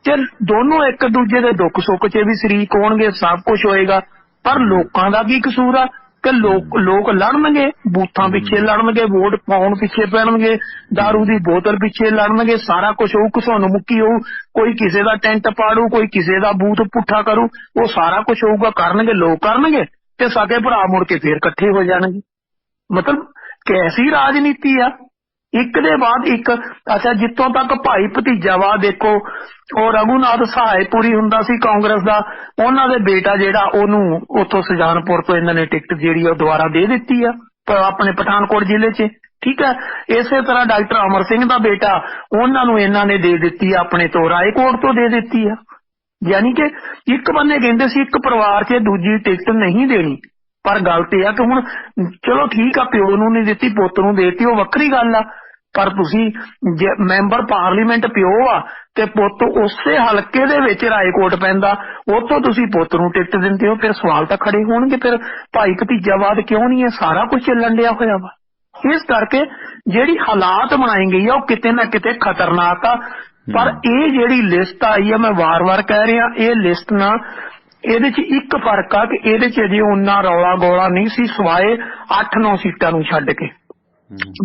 ਤੇ ਦੋਨੋਂ ਇੱਕ ਦੂਜੇ ਦੇ ਦੁੱਖ ਸੁੱਖ 'ਚ ਵੀ ਸ਼ਰੀਕ ਹੋਣਗੇ, ਸਭ ਕੁਝ ਹੋਏਗਾ। ਪਰ ਲੋਕਾਂ ਦਾ ਕੀ ਕਸੂਰ ਆ ਕਿ ਲੋਕ ਲੜਨਗੇ, ਬੂਥਾਂ ਪਿੱਛੇ ਲੜਨਗੇ, ਵੋਟ ਪਾਉਣ ਪਿੱਛੇ ਪੈਣਗੇ, ਦਾਰੂ ਦੀ ਬੋਤਲ ਪਿੱਛੇ ਲੜਨਗੇ, ਸਾਰਾ ਕੁਝ ਹੋਊ, ਘਸੁੰਨ ਮੁੱਕੀ ਹੋਊ, ਕੋਈ ਕਿਸੇ ਦਾ ਟੈਂਟ ਪਾੜੂ, ਕੋਈ ਕਿਸੇ ਦਾ ਬੂਥ ਪੁੱਠਾ ਕਰੂ, ਉਹ ਸਾਰਾ ਕੁਝ ਹੋਊਗਾ, ਕਰਨਗੇ ਲੋਕ ਕਰਨਗੇ, ਤੇ ਸਕੇ ਭਰਾ ਮੁੜ ਕੇ ਫੇਰ ਇਕੱਠੇ ਹੋ ਜਾਣਗੇ। ਮਤਲਬ ਕੈਸੀ ਰਾਜਨੀਤੀ ਆ, ਇੱਕ ਦੇ ਬਾਅਦ ਇੱਕ। ਅੱਛਾ, ਜਿੱਥੋਂ ਤੱਕ ਭਾਈ ਭਤੀਜਾਵਾਦ ਦੇਖੋ, ਉਹ ਰਘੂਨਾਥ ਸਹਾਇਪੁਰੀ ਹੁੰਦਾ ਸੀ ਕਾਂਗਰਸ ਦਾ, ਉਹਨਾਂ ਦੇ ਬੇਟਾ ਜਿਹੜਾ ਉਹਨੂੰ ਉੱਥੋਂ ਸੁਜਾਨਪੁਰ ਤੋਂ ਇਹਨਾਂ ਨੇ ਟਿਕਟ ਜਿਹੜੀ ਉਹ ਦੁਬਾਰਾ ਦੇ ਦਿੱਤੀ ਆ ਆਪਣੇ ਪਠਾਨਕੋਟ ਜ਼ਿਲ੍ਹੇ 'ਚ। ਠੀਕ ਹੈ, ਇਸੇ ਤਰ੍ਹਾਂ ਡਾਕਟਰ ਅਮਰ ਸਿੰਘ ਦਾ ਬੇਟਾ, ਉਹਨਾਂ ਨੂੰ ਇਹਨਾਂ ਨੇ ਦੇ ਦਿੱਤੀ ਆ ਆਪਣੇ ਤੋਂ, ਰਾਏਕੋਟ ਤੋਂ ਦੇ ਦਿੱਤੀ ਆ। ਯਾਨੀ ਕਿ ਇੱਕ ਬੰਦੇ ਕਹਿੰਦੇ ਸੀ ਇੱਕ ਪਰਿਵਾਰ 'ਚ ਦੂਜੀ ਟਿਕਟ ਨਹੀਂ ਦੇਣੀ। ਪਰ ਗੱਲ ਤੇ ਆ ਕਿ ਹੁਣ ਚਲੋ ਠੀਕ ਆ, ਪਿਓ ਨੂੰ ਨਹੀਂ ਦਿੱਤੀ ਪੁੱਤ ਨੂੰ ਦੇਤੀ, ਉਹ ਵੱਖਰੀ ਗੱਲ ਆ। ਪਰ ਤੁਸੀਂ ਮੈਂਬਰ ਪਾਰਲੀਮੈਂਟ ਪਿਓ ਆ ਤੇ ਪੁੱਤ ਉਸੇ ਹਲਕੇ ਦੇ ਵਿੱਚ ਰਾਏਕੋਟ ਪੈਂਦਾ, ਉੱਥੋਂ ਤੁਸੀਂ ਪੁੱਤ ਨੂੰ ਟਿਕਟ ਦਿੰਦੇ ਹੋ, ਫਿਰ ਸਵਾਲ ਤਾਂ ਖੜੇ ਹੋਣਗੇ, ਫਿਰ ਭਾਈ ਭਤੀਜਾਵਾਦ ਕਿਉਂ ਨਹੀਂ ਹੈ? ਸਾਰਾ ਕੁਝ ਚੱਲਣ ਡਿਆ ਹੋਇਆ ਵਾ। ਇਸ ਕਰਕੇ ਜਿਹੜੀ ਹਾਲਾਤ ਬਣਾਈ ਗਈ ਆ ਉਹ ਕਿਤੇ ਨਾ ਕਿਤੇ ਖਤਰਨਾਕ ਆ। ਪਰ ਇਹ ਜਿਹੜੀ ਲਿਸਟ ਆਈ ਆ, ਮੈਂ ਵਾਰ-ਵਾਰ ਕਹਿ ਰਿਹਾ, ਇਹ ਲਿਸਟ ਨਾ, ਇਹਦੇ 'ਚ ਇੱਕ ਫਰਕ ਆ ਕਿ ਇਹਦੇ 'ਚ ਅਜੇ ਉਹਨਾਂ ਰੌਲਾ ਗੋਲਾ ਨਹੀਂ ਸੀ, ਸਿਵਾਏ 8-9 ਸੀਟਾਂ ਨੂੰ ਛੱਡ ਕੇ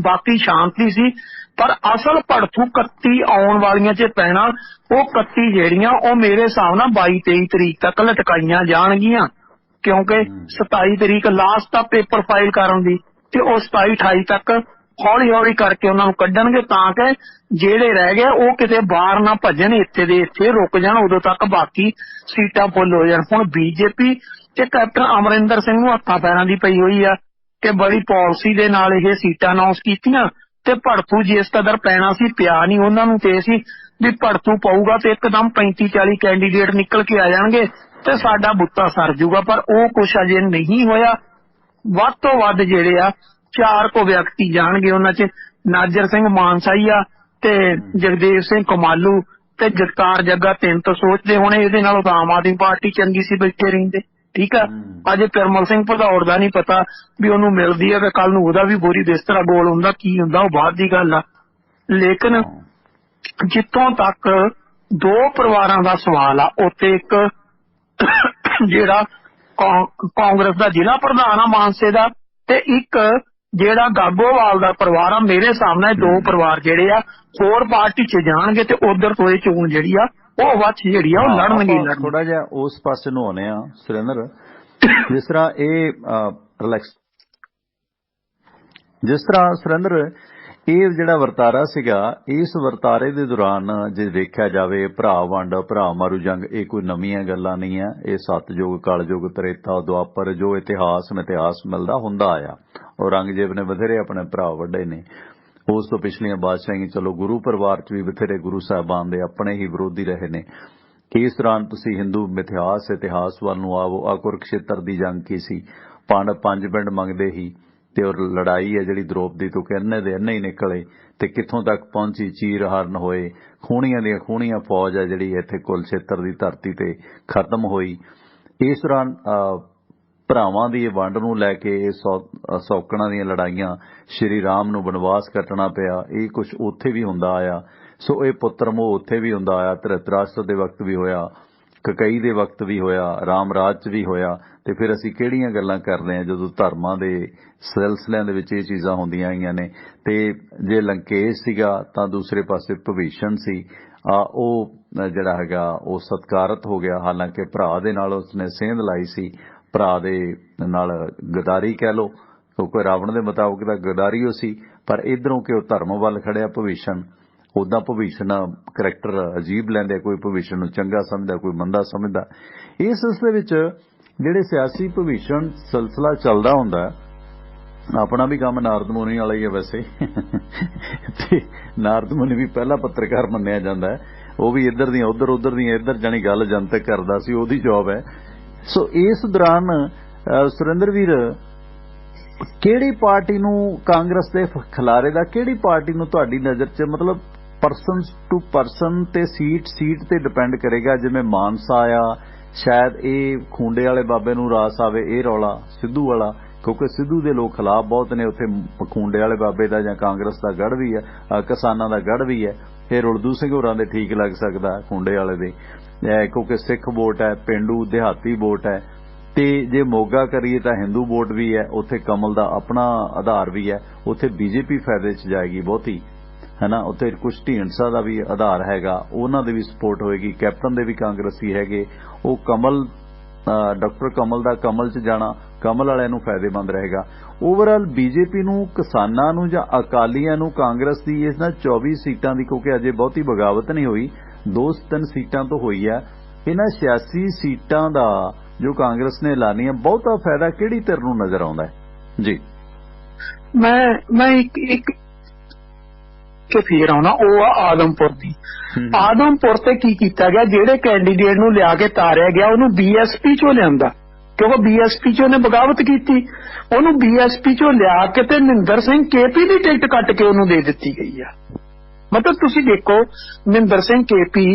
ਬਾਕੀ ਸ਼ਾਂਤੀ ਸੀ। ਪਰ ਅਸਲ ਭੜਥੂ 31 ਆਉਣ ਵਾਲੀਆਂ 'ਚ ਪੈਣਾ, ਉਹ 31 ਜਿਹੜੀਆਂ ਉਹ ਮੇਰੇ ਹਿਸਾਬ ਨਾਲ 22-23 ਤਰੀਕ ਤੱਕ ਲਟਕਾਈਆਂ ਜਾਣਗੀਆਂ, ਕਿਉਂਕਿ 27 ਤਰੀਕ ਲਾਸਟ ਆ ਪੇਪਰ ਫਾਈਲ ਕਰਨ ਦੀ, ਤੇ ਉਹ 27-28 ਤੱਕ ਹੌਲੀ-ਹੌਲੀ ਕਰਕੇ ਉਹਨਾਂ ਨੂੰ ਕੱਢਣਗੇ, ਤਾਂ ਕਿ ਜਿਹੜੇ ਰਹਿ ਗਏ ਉਹ ਕਿਤੇ ਬਾਹਰ ਨਾ ਭੱਜਣ, ਇੱਥੇ ਦੇ ਇੱਥੇ ਰੁਕ ਜਾਣ, ਉਦੋਂ ਤੱਕ ਬਾਕੀ ਸੀਟਾਂ ਫੁੱਲ ਹੋ ਜਾਣ। ਹੁਣ ਬੀਜੇਪੀ ਤੇ ਕੈਪਟਨ ਅਮਰਿੰਦਰ ਸਿੰਘ ਨੂੰ ਹੱਥਾਂ ਪੈਰਾਂ ਦੀ ਪਈ ਹੋਈ ਆ ਕਿ ਬੜੀ ਪਾਲਿਸੀ ਦੇ ਨਾਲ ਇਹ ਸੀਟਾਂ ਅਨਾਉਂਸ ਕੀਤੀਆਂ, ਤੇ ਭੜਥੂ ਜਿਸ ਕਦਰ ਪੈਣਾ ਸੀ ਪਿਆ ਨਹੀਂ ਉਹਨਾਂ ਨੂੰ। ਤੇ ਸੀ ਵੀ ਭੜਥੂ ਪਊਗਾ ਤੇ ਇੱਕਦਮ 35-40 ਕੈਂਡੀਡੇਟ ਨਿਕਲ ਕੇ ਆ ਜਾਣਗੇ ਤੇ ਸਾਡਾ ਬੁੱਤਾ ਸਰ ਜੂਗਾ, ਪਰ ਉਹ ਕੁਛ ਅਜੇ ਨਹੀਂ ਹੋਇਆ। ਵੱਧ ਤੋਂ ਵੱਧ ਜਿਹੜੇ ਆ 4 ਕੋ ਵਿਅਕਤੀ ਜਾਣਗੇ, ਉਹਨਾਂ 'ਚ ਨਾਜਰ ਸਿੰਘ ਮਾਨਸਾਹੀਆ ਤੇ ਜਗਦੇਵ ਸਿੰਘ ਕਮਾਲੂ ਤੇ ਜਗਤਾਰ ਜੱਗਾ। 3 ਤਾਂ ਸੋਚਦੇ ਹੋਣੇ ਇਹਦੇ ਨਾਲੋਂ ਤਾਂ ਆਮ ਆਦਮੀ ਪਾਰਟੀ ਚੰਗੀ ਸੀ, ਬੈਠੇ ਰਹਿੰਦੇ। ਠੀਕ ਆ। ਅਜੇ ਪਿਰਮਲ ਸਿੰਘ ਭਦੌੜ ਦਾ ਨਹੀਂ ਪਤਾ ਵੀ ਉਹਨੂੰ ਮਿਲਦੀ ਹੈ ਤੇ ਕੱਲ ਨੂੰ ਉਹਦਾ ਵੀ ਬੋਰੀ ਬਿਸਤਰਾ ਗੋਲ ਹੁੰਦਾ, ਕੀ ਹੁੰਦਾ ਉਹ ਬਾਅਦ ਦੀ ਗੱਲ ਆ। ਲੇਕਿਨ ਜਿੱਥੋਂ ਤੱਕ ਦੋ ਪਰਿਵਾਰਾਂ ਦਾ ਸਵਾਲ ਆ, ਉੱਥੇ ਇੱਕ ਜਿਹੜਾ ਕਾਂਗਰਸ ਦਾ ਜ਼ਿਲ੍ਹਾ ਪ੍ਰਧਾਨ ਆ ਮਾਨਸੇ ਦਾ, ਤੇ ਇੱਕ ਜਿਹੜਾ ਗਾਗੋਵਾਲ ਦਾ ਪਰਿਵਾਰ ਆ। ਮੇਰੇ ਸਾਹਮਣੇ ਦੋ ਪਰਿਵਾਰ ਜਿਹੜੇ ਆ ਹੋਰ ਪਾਰਟੀ 'ਚ ਜਾਣਗੇ ਤੇ ਉਧਰ ਤੋਂ ਇਹ ਚੋਣ ਜਿਹੜੀ ਆ ਉਹ ਵੱਛ ਜਿਹੜੀ ਆ ਉਹ ਲੜਨਗੇ। ਥੋੜਾ ਜਿਹਾ ਉਸ ਪਾਸੇ ਨੂੰ ਆਉਣੇ ਆ ਸੁਰਿੰਦਰ। ਜਿਸ ਤਰ੍ਹਾਂ ਇਹ ਰਿਲੈਕਸ, ਜਿਸ ਤਰ੍ਹਾਂ ਸੁਰਿੰਦਰ ਇਹ ਜਿਹੜਾ ਵਰਤਾਰਾ ਸੀਗਾ, ਇਸ ਵਰਤਾਰੇ ਦੇ ਦੌਰਾਨ ਜੇ ਦੇਖਿਆ ਜਾਵੇ ਭਰਾ ਵੰਡ ਭਰਾ ਮਾਰੂ ਜੰਗ, ਇਹ ਕੋਈ ਨਵੀਆਂ ਗੱਲਾਂ ਨਹੀਂ ਆ। ਇਹ ਸਤਯੁਗ ਕਲਯੁਗ ਤ੍ਰੇਤਾ ਦੁਆਪਰ ਜੋ ਇਤਿਹਾਸ ਮਿਲਦਾ ਹੁੰਦਾ ਆਇਆ। ਔਰੰਗਜ਼ੇਬ ਨੇ ਬਥੇਰੇ ਆਪਣੇ ਭਰਾ ਵੱਡੇ ਨੇ। ਉਸ ਤੋਂ ਪਿਛਲੀਆਂ ਬਾਦਸ਼ਾਹੀਆਂ, ਚਲੋ ਗੁਰੂ ਪਰਿਵਾਰ 'ਚ ਵੀ ਬਥੇਰੇ ਗੁਰੂ ਸਾਹਿਬਾਨ ਦੇ ਆਪਣੇ ਹੀ ਵਿਰੋਧੀ ਰਹੇ ਨੇ। ਇਸ ਦੌਰਾਨ ਤੁਸੀਂ ਹਿੰਦੂ ਇਤਿਹਾਸ ਵੱਲ ਨੂੰ ਆਵੋ। ਆ ਕੁਰਕਸ਼ੇਤਰ ਦੀ ਜੰਗ ਕੀ ਸੀ? ਪਾਂਡਵ 5 ਪਿੰਡ ਮੰਗਦੇ ਹੀ ਤੇ ਉਹ ਲੜਾਈ ਹੈ ਜਿਹੜੀ ਦ੍ਰੋਪਦੀ ਤੋਂ ਕਿੰਨੇ ਦੇ ਇੰਨੇ ਹੀ ਨਿਕਲੇ ਤੇ ਕਿੱਥੋਂ ਤੱਕ ਪਹੁੰਚੀ, ਚੀਰ ਹਰਨ ਹੋਏ, ਖੂਣੀਆਂ ਦੀਆਂ ਖੂਣੀਆਂ ਫੌਜ ਹੈ ਜਿਹੜੀ ਇੱਥੇ ਕੁਲਛੇਤਰ ਦੀ ਧਰਤੀ ਤੇ ਖਤਮ ਹੋਈ। ਇਸ ਦੌਰਾਨ ਭਰਾਵਾਂ ਦੀ ਵੰਡ ਨੂੰ ਲੈ ਕੇ ਸੌਕਣਾਂ ਦੀਆਂ ਲੜਾਈਆਂ, ਸ਼੍ਰੀ ਰਾਮ ਨੂੰ ਬਨਵਾਸ ਕੱਟਣਾ ਪਿਆ, ਇਹ ਕੁਝ ਉੱਥੇ ਵੀ ਹੁੰਦਾ ਆਇਆ। ਸੋ ਇਹ ਪੁੱਤਰ ਮੋਹ ਉੱਥੇ ਵੀ ਹੁੰਦਾ ਆਇਆ। ਧ੍ਰਿਤਰਾਸ਼ਟਰ ਦੇ ਵਕਤ ਵੀ ਹੋਇਆ, ਕਕਈ ਦੇ ਵਕਤ ਵੀ ਹੋਇਆ, ਰਾਮ ਰਾਜ 'ਚ ਵੀ ਹੋਇਆ। ਤੇ ਫਿਰ ਅਸੀਂ ਕਿਹੜੀਆਂ ਗੱਲਾਂ ਕਰਦੇ ਹਾਂ ਜਦੋਂ ਧਰਮਾਂ ਦੇ ਸਿਲਸਿਲਿਆਂ ਦੇ ਵਿੱਚ ਇਹ ਚੀਜ਼ਾਂ ਹੁੰਦੀਆਂ ਆਈਆਂ ਨੇ। ਤੇ ਜੇ ਲੰਕੇਸ਼ ਸੀਗਾ ਤਾਂ ਦੂਸਰੇ ਪਾਸੇ ਭਵੀਸ਼ਣ ਸੀ, ਉਹ ਜਿਹੜਾ ਹੈਗਾ ਉਹ ਸਤਕਾਰਤ ਹੋ ਗਿਆ। ਹਾਲਾਂਕਿ ਭਰਾ ਦੇ ਨਾਲ ਉਸਨੇ ਸੇਂਧ ਲਾਈ ਸੀ, ਭਰਾ ਦੇ ਨਾਲ ਗਦਾਰੀ ਕਹਿ ਲਓ, ਕਿਉਂਕਿ ਰਾਵਣ ਦੇ ਮੁਤਾਬਕ ਤਾਂ ਗਦਾਰੀ ਉਹ ਸੀ, ਪਰ ਇਧਰੋਂ ਕਿ ਉਹ ਧਰਮ ਵੱਲ ਖੜਿਆ ਭਵੀਸ਼ਣ। ਉਦਾਂ ਭਵੀਸ਼ਣ ਕਰੈਕਟਰ ਅਜੀਬ ਲੈਂਦੇ, ਕੋਈ ਭਵੀਸ਼ਣ ਨੂੰ ਚੰਗਾ ਸਮਝਦਾ, ਕੋਈ ਮੰਦਾ ਸਮਝਦਾ। ਇਸ ਸਿਲਸਿਲੇ ਵਿੱਚ ਜਿਹੜੇ ਸਿਆਸੀ ਭਵੀਸ਼ਣ ਸਿਲਸਿਲਾ ਚੱਲਦਾ ਹੁੰਦਾ, ਆਪਣਾ ਵੀ ਕੰਮ ਨਾਰਦ ਮੁਨੀ ਵਾਲਾ ਹੀ ਹੈ ਵੈਸੇ। ਤੇ ਨਾਰਦ ਮੁਨੀ ਵੀ ਪਹਿਲਾ ਪੱਤਰਕਾਰ ਮੰਨਿਆ ਜਾਂਦਾ। ਉਹ ਵੀ ਇੱਧਰ ਦੀਆਂ ਉੱਧਰ, ਉੱਧਰ ਦੀਆਂ ਇੱਧਰ, ਜਾਣੀ ਗੱਲ ਜਨਤਕ ਕਰਦਾ ਸੀ, ਉਹਦੀ ਜੌਬ ਹੈ। ਸੋ ਇਸ ਦੌਰਾਨ ਸੁਰਿੰਦਰ ਵੀਰ, ਕਿਹੜੀ ਪਾਰਟੀ ਨੂੰ ਕਾਂਗਰਸ ਦੇ ਖਿਲਾਰੇ ਦਾ, ਕਿਹੜੀ ਪਾਰਟੀ ਨੂੰ ਤੁਹਾਡੀ ਨਜ਼ਰ 'ਚ, ਮਤਲਬ ਪਰਸਨ ਟੂ ਪਰਸਨ ਤੇ ਸੀਟ ਤੇ ਡਿਪੈਂਡ ਕਰੇਗਾ। ਜਿਵੇਂ ਮਾਨਸਾ ਆ, ਸ਼ਾਇਦ ਇਹ ਖੂੰਡੇ ਵਾਲੇ ਬਾਬੇ ਨੂੰ ਰਾਸ ਆਵੇ ਇਹ ਰੌਲਾ ਸਿੱਧੂ ਵਾਲਾ, ਕਿਉਂਕਿ ਸਿੱਧੂ ਦੇ ਲੋਕ ਖਿਲਾਫ ਬਹੁਤ ਨੇ ਉੱਥੇ। ਖੂੰਡੇ ਵਾਲੇ ਬਾਬੇ ਦਾ ਜਾਂ ਕਾਂਗਰਸ ਦਾ ਗੜ੍ਹ ਵੀ ਹੈ, ਕਿਸਾਨਾਂ ਦਾ ਗੜ੍ਹ ਵੀ ਹੈ। ਇਹ ਰੁਲਦੂ ਸਿੰਘ ਹੋਰਾਂ ਦੇ ਠੀਕ ਲੱਗ ਸਕਦਾ ਖੂੰਡੇ ਵਾਲੇ ਦੇ, ਕਿਉਂਕਿ ਸਿੱਖ ਵੋਟ ਹੈ, ਪਿੰਡੂ ਦਿਹਾਤੀ ਵੋਟ ਹੈ। ਤੇ ਜੇ ਮੋਗਾ ਕਰੀਏ ਤਾਂ ਹਿੰਦੂ ਵੋਟ ਵੀ ਹੈ, ਉੱਥੇ ਕਮਲ ਦਾ ਆਪਣਾ ਆਧਾਰ ਵੀ ਹੈ। ਉੱਥੇ ਬੀਜੇਪੀ ਫਾਇਦੇ 'ਚ ਜਾਏਗੀ ਬਹੁਤੀ, ਹੈ ਨਾ। ਉੱਥੇ ਕੁਛ ਢੀਂਡਸਾ ਦਾ ਵੀ ਆਧਾਰ ਹੈਗਾ, ਉਹਨਾਂ ਦੀ ਵੀ ਸਪੋਰਟ ਹੋਏਗੀ। ਕੈਪਟਨ ਦੇ ਵੀ ਕਾਂਗਰਸੀ ਹੈਗੇ। ਉਹ ਕਮਲ, ਡਾਕਟਰ ਕਮਲ ਦਾ ਕਮਲ 'ਚ ਜਾਣਾ ਕਮਲ ਵਾਲਿਆਂ ਨੂੰ ਫਾਇਦੇਮੰਦ ਰਹੇਗਾ। ਓਵਰਆਲ ਬੀਜੇਪੀ ਨੂੰ, ਕਿਸਾਨਾਂ ਨੂੰ ਜਾਂ ਅਕਾਲੀਆਂ ਨੂੰ ਕਾਂਗਰਸ ਦੀ ਇਸ ਨਾਲ 24 ਸੀਟਾਂ ਦੀ, ਕਿਉਂਕਿ ਅਜੇ ਬਹੁਤੀ ਬਗਾਵਤ ਨਹੀਂ ਹੋਈ, 2-3 ਸੀਟਾਂ ਤੋਂ ਹੋਈ ਹੈ। ਇਹਨਾਂ 86 ਸੀਟਾਂ ਦਾ ਜੋ ਕਾਂਗਰਸ ਨੇ ਐਲਾਨੀਆਂ, ਬਹੁਤਾ ਫਾਇਦਾ ਕਿਹੜੀ ਧਿਰ ਨੂੰ ਨਜ਼ਰ ਆਉਂਦਾ ਹੈ? ਜੀ ਮੈਂ ਇੱਕ ਕਿ ਫੇਰ ਆਉਣਾ, ਉਹ ਆ ਆਦਮਪੁਰ ਦੀ। ਆਦਮਪੁਰ ਤੇ ਕੀ ਕੀਤਾ ਗਿਆ, ਜਿਹੜੇ ਕੈਂਡੀਡੇਟ ਨੂੰ ਲਿਆ ਕੇ ਤਾਰਿਆ ਗਿਆ ਉਹਨੂੰ ਬੀਐਸਪੀ ਚੋਂ ਲਿਆਂਦਾ, ਕਿਉਂਕਿ ਬੀਐਸਪੀ ਚੋਂ ਨੇ ਬਗਾਵਤ ਕੀਤੀ। ਉਹਨੂੰ ਬੀਐਸਪੀ ਚੋਂ ਲਿਆ ਕੇ ਤੇ ਮਹਿੰਦਰ ਸਿੰਘ ਕੇਪੀ ਦੀ ਟਿਕਟ ਕੱਟ ਕੇ ਉਹਨੂੰ ਦੇ ਦਿੱਤੀ ਗਈ ਆ। ਮਤਲਬ ਤੁਸੀਂ ਦੇਖੋ, ਮਹਿੰਦਰ ਸਿੰਘ ਕੇਪੀ,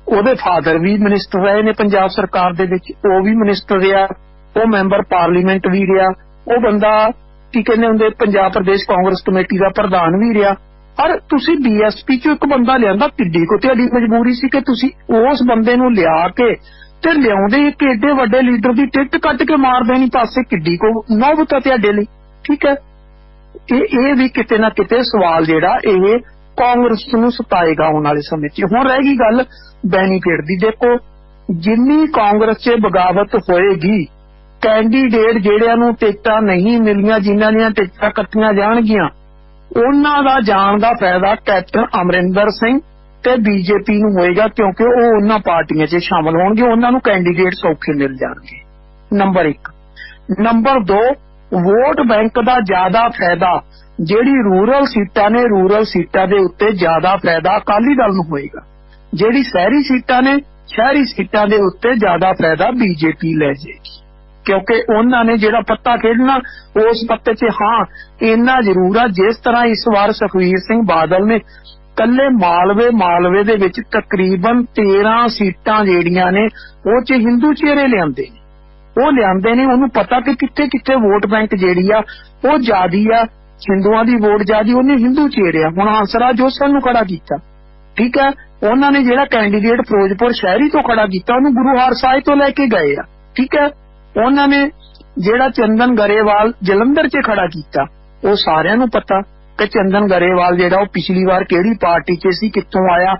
ਉਹਦੇ ਫਾਦਰ ਵੀ ਮਿਨਿਸਟਰ ਰਹੇ ਨੇ ਪੰਜਾਬ ਸਰਕਾਰ ਦੇ ਵਿੱਚ, ਉਹ ਵੀ ਮਿਨਿਸਟਰ ਰਿਹਾ, ਉਹ ਮੈਂਬਰ ਪਾਰਲੀਮੈਂਟ ਵੀ ਰਿਹਾ, ਉਹ ਬੰਦਾ ਕੀ ਕਹਿੰਦੇ ਹੁੰਦੇ ਪੰਜਾਬ ਪ੍ਰਦੇਸ਼ ਕਾਂਗਰਸ ਕਮੇਟੀ ਦਾ ਪ੍ਰਧਾਨ ਵੀ ਰਿਹਾ। ਪਰ ਤੁਸੀਂ ਬੀਐਸਪੀ ਚੋਂ ਇੱਕ ਬੰਦਾ ਲਿਆਂਦਾ, ਕਿੱਡੀ ਕੋ ਤੁਹਾਡੀ ਮਜਬੂਰੀ ਸੀ ਕਿ ਤੁਸੀਂ ਉਸ ਬੰਦੇ ਨੂੰ ਲਿਆ ਕੇ ਤੇ ਲਿਆਉਂਦੇ ਇੱਕ ਏਡੇ ਵੱਡੇ ਲੀਡਰ ਦੀ ਟਿਕਟ ਕੱਟ ਕੇ ਮਾਰ ਦੇਣੀ ਪਾਸੇ, ਕਿੱਡੀ ਕੋ ਨੌਬਤ ਆ ਤੁਹਾਡੇ ਲਈ। ਠੀਕ ਹੈ, ਇਹ ਵੀ ਕਿਤੇ ਨਾ ਕਿਤੇ ਸਵਾਲ ਜਿਹੜਾ ਇਹ ਕਾਂਗਰਸ ਨੂੰ ਸਤਾਏਗਾ ਆਉਣ ਵਾਲੇ ਸਮੇਂ 'ਚ। ਹੁਣ ਰਹਿ ਗਈ ਗੱਲ ਬੈਨੀਫਿਟ ਦੀ। ਦੇਖੋ, ਜਿੰਨੀ ਕਾਂਗਰਸ 'ਚ ਬਗਾਵਤ ਹੋਏਗੀ, ਕੈਂਡੀਡੇਟ ਜਿਹੜਿਆਂ ਨੂੰ ਟਿਕਟਾਂ ਨਹੀਂ ਮਿਲੀਆਂ, ਜਿਨ੍ਹਾਂ ਦੀਆਂ ਟਿਕਟਾਂ ਕੱਟੀਆਂ ਜਾਣਗੀਆਂ, ਉਹਨਾਂ ਦਾ ਜਾਣ ਦਾ ਫਾਇਦਾ ਕੈਪਟਨ ਅਮਰਿੰਦਰ ਸਿੰਘ ਤੇ ਬੀਜੇਪੀ ਨੂੰ ਹੋਏਗਾ, ਕਿਉਂਕਿ ਉਹ ਉਹਨਾਂ ਪਾਰਟੀਆਂ 'ਚ ਸ਼ਾਮਲ ਹੋਣਗੇ, ਉਹਨਾਂ ਨੂੰ ਕੈਂਡੀਡੇਟ ਸੌਖੇ ਮਿਲ ਜਾਣਗੇ। ਨੰਬਰ 1। ਨੰਬਰ 2, ਵੋਟ ਬੈਂਕ ਦਾ ਜ਼ਿਆਦਾ ਫਾਇਦਾ ਜਿਹੜੀ ਰੂਰਲ ਸੀਟਾਂ ਨੇ, ਰੂਰਲ ਸੀਟਾਂ ਦੇ ਉੱਤੇ ਜ਼ਿਆਦਾ ਫਾਇਦਾ ਅਕਾਲੀ ਦਲ ਨੂੰ ਹੋਏਗਾ। ਜਿਹੜੀ ਸ਼ਹਿਰੀ ਸੀਟਾਂ ਨੇ, ਸ਼ਹਿਰੀ ਸੀਟਾਂ ਦੇ ਉੱਤੇ ਜ਼ਿਆਦਾ ਫਾਇਦਾ ਬੀਜੇਪੀ ਲੈ ਜਾਏਗੀ, ਕਿਉਂਕਿ ਉਹਨਾਂ ਨੇ ਜਿਹੜਾ ਪੱਤਾ ਖੇਡਣਾ ਉਸ ਪੱਤੇ 'ਚ। ਹਾਂ, ਇੰਨਾ ਜ਼ਰੂਰ ਆ, ਜਿਸ ਤਰ੍ਹਾਂ ਇਸ ਵਾਰ ਸੁਖਬੀਰ ਸਿੰਘ ਬਾਦਲ ਨੇ ਕੱਲੇ ਮਾਲਵੇ ਦੇ ਵਿੱਚ ਤਕਰੀਬਨ 13 ਸੀਟਾਂ ਜਿਹੜੀਆਂ ਨੇ ਉਹ 'ਚ ਹਿੰਦੂ ਚਿਹਰੇ ਲਿਆਂਦੇ ਨੇ, ਉਹ ਲਿਆਂਦੇ ਨੇ। ਉਹਨੂੰ ਪਤਾ ਕਿ ਕਿੱਥੇ ਕਿੱਥੇ ਵੋਟ ਬੈਂਕ ਜਿਹੜੀ ਆ ਉਹ ਜ਼ਿਆਦੀ ਆ, ਹਿੰਦੂਆਂ ਦੀ ਵੋਟ ਜ਼ਿਆਦੀ, ਉਹਨੇ ਹਿੰਦੂ ਚੇਰਿਆ। ਹੁਣ ਹੰਸਰਾਜ ਜੋਸਲ ਨੂੰ ਖੜਾ ਕੀਤਾ, ਠੀਕ ਹੈ। ਉਹਨਾਂ ਨੇ ਜਿਹੜਾ ਕੈਂਡੀਡੇਟ ਫਿਰੋਜ਼ਪੁਰ ਸ਼ਹਿਰੀ ਤੋਂ ਖੜਾ ਕੀਤਾ ਉਹਨੂੰ ਗੁਰੂ ਹਰਸਾਏ ਤੋਂ ਲੈ ਕੇ ਗਏ ਆ, ਠੀਕ ਹੈ। ਉਹਨਾਂ ਨੇ ਜਿਹੜਾ ਚੰਦਨ ਗਰੇਵਾਲ ਜਲੰਧਰ 'ਚ ਖੜਾ ਕੀਤਾ, ਉਹ ਸਾਰਿਆਂ ਨੂੰ ਪਤਾ ਕਿ ਚੰਦਨ ਗਰੇਵਾਲ ਜਿਹੜਾ ਉਹ ਪਿਛਲੀ ਵਾਰ ਕਿਹੜੀ ਪਾਰਟੀ 'ਚ ਸੀ, ਕਿੱਥੋਂ ਆਇਆ,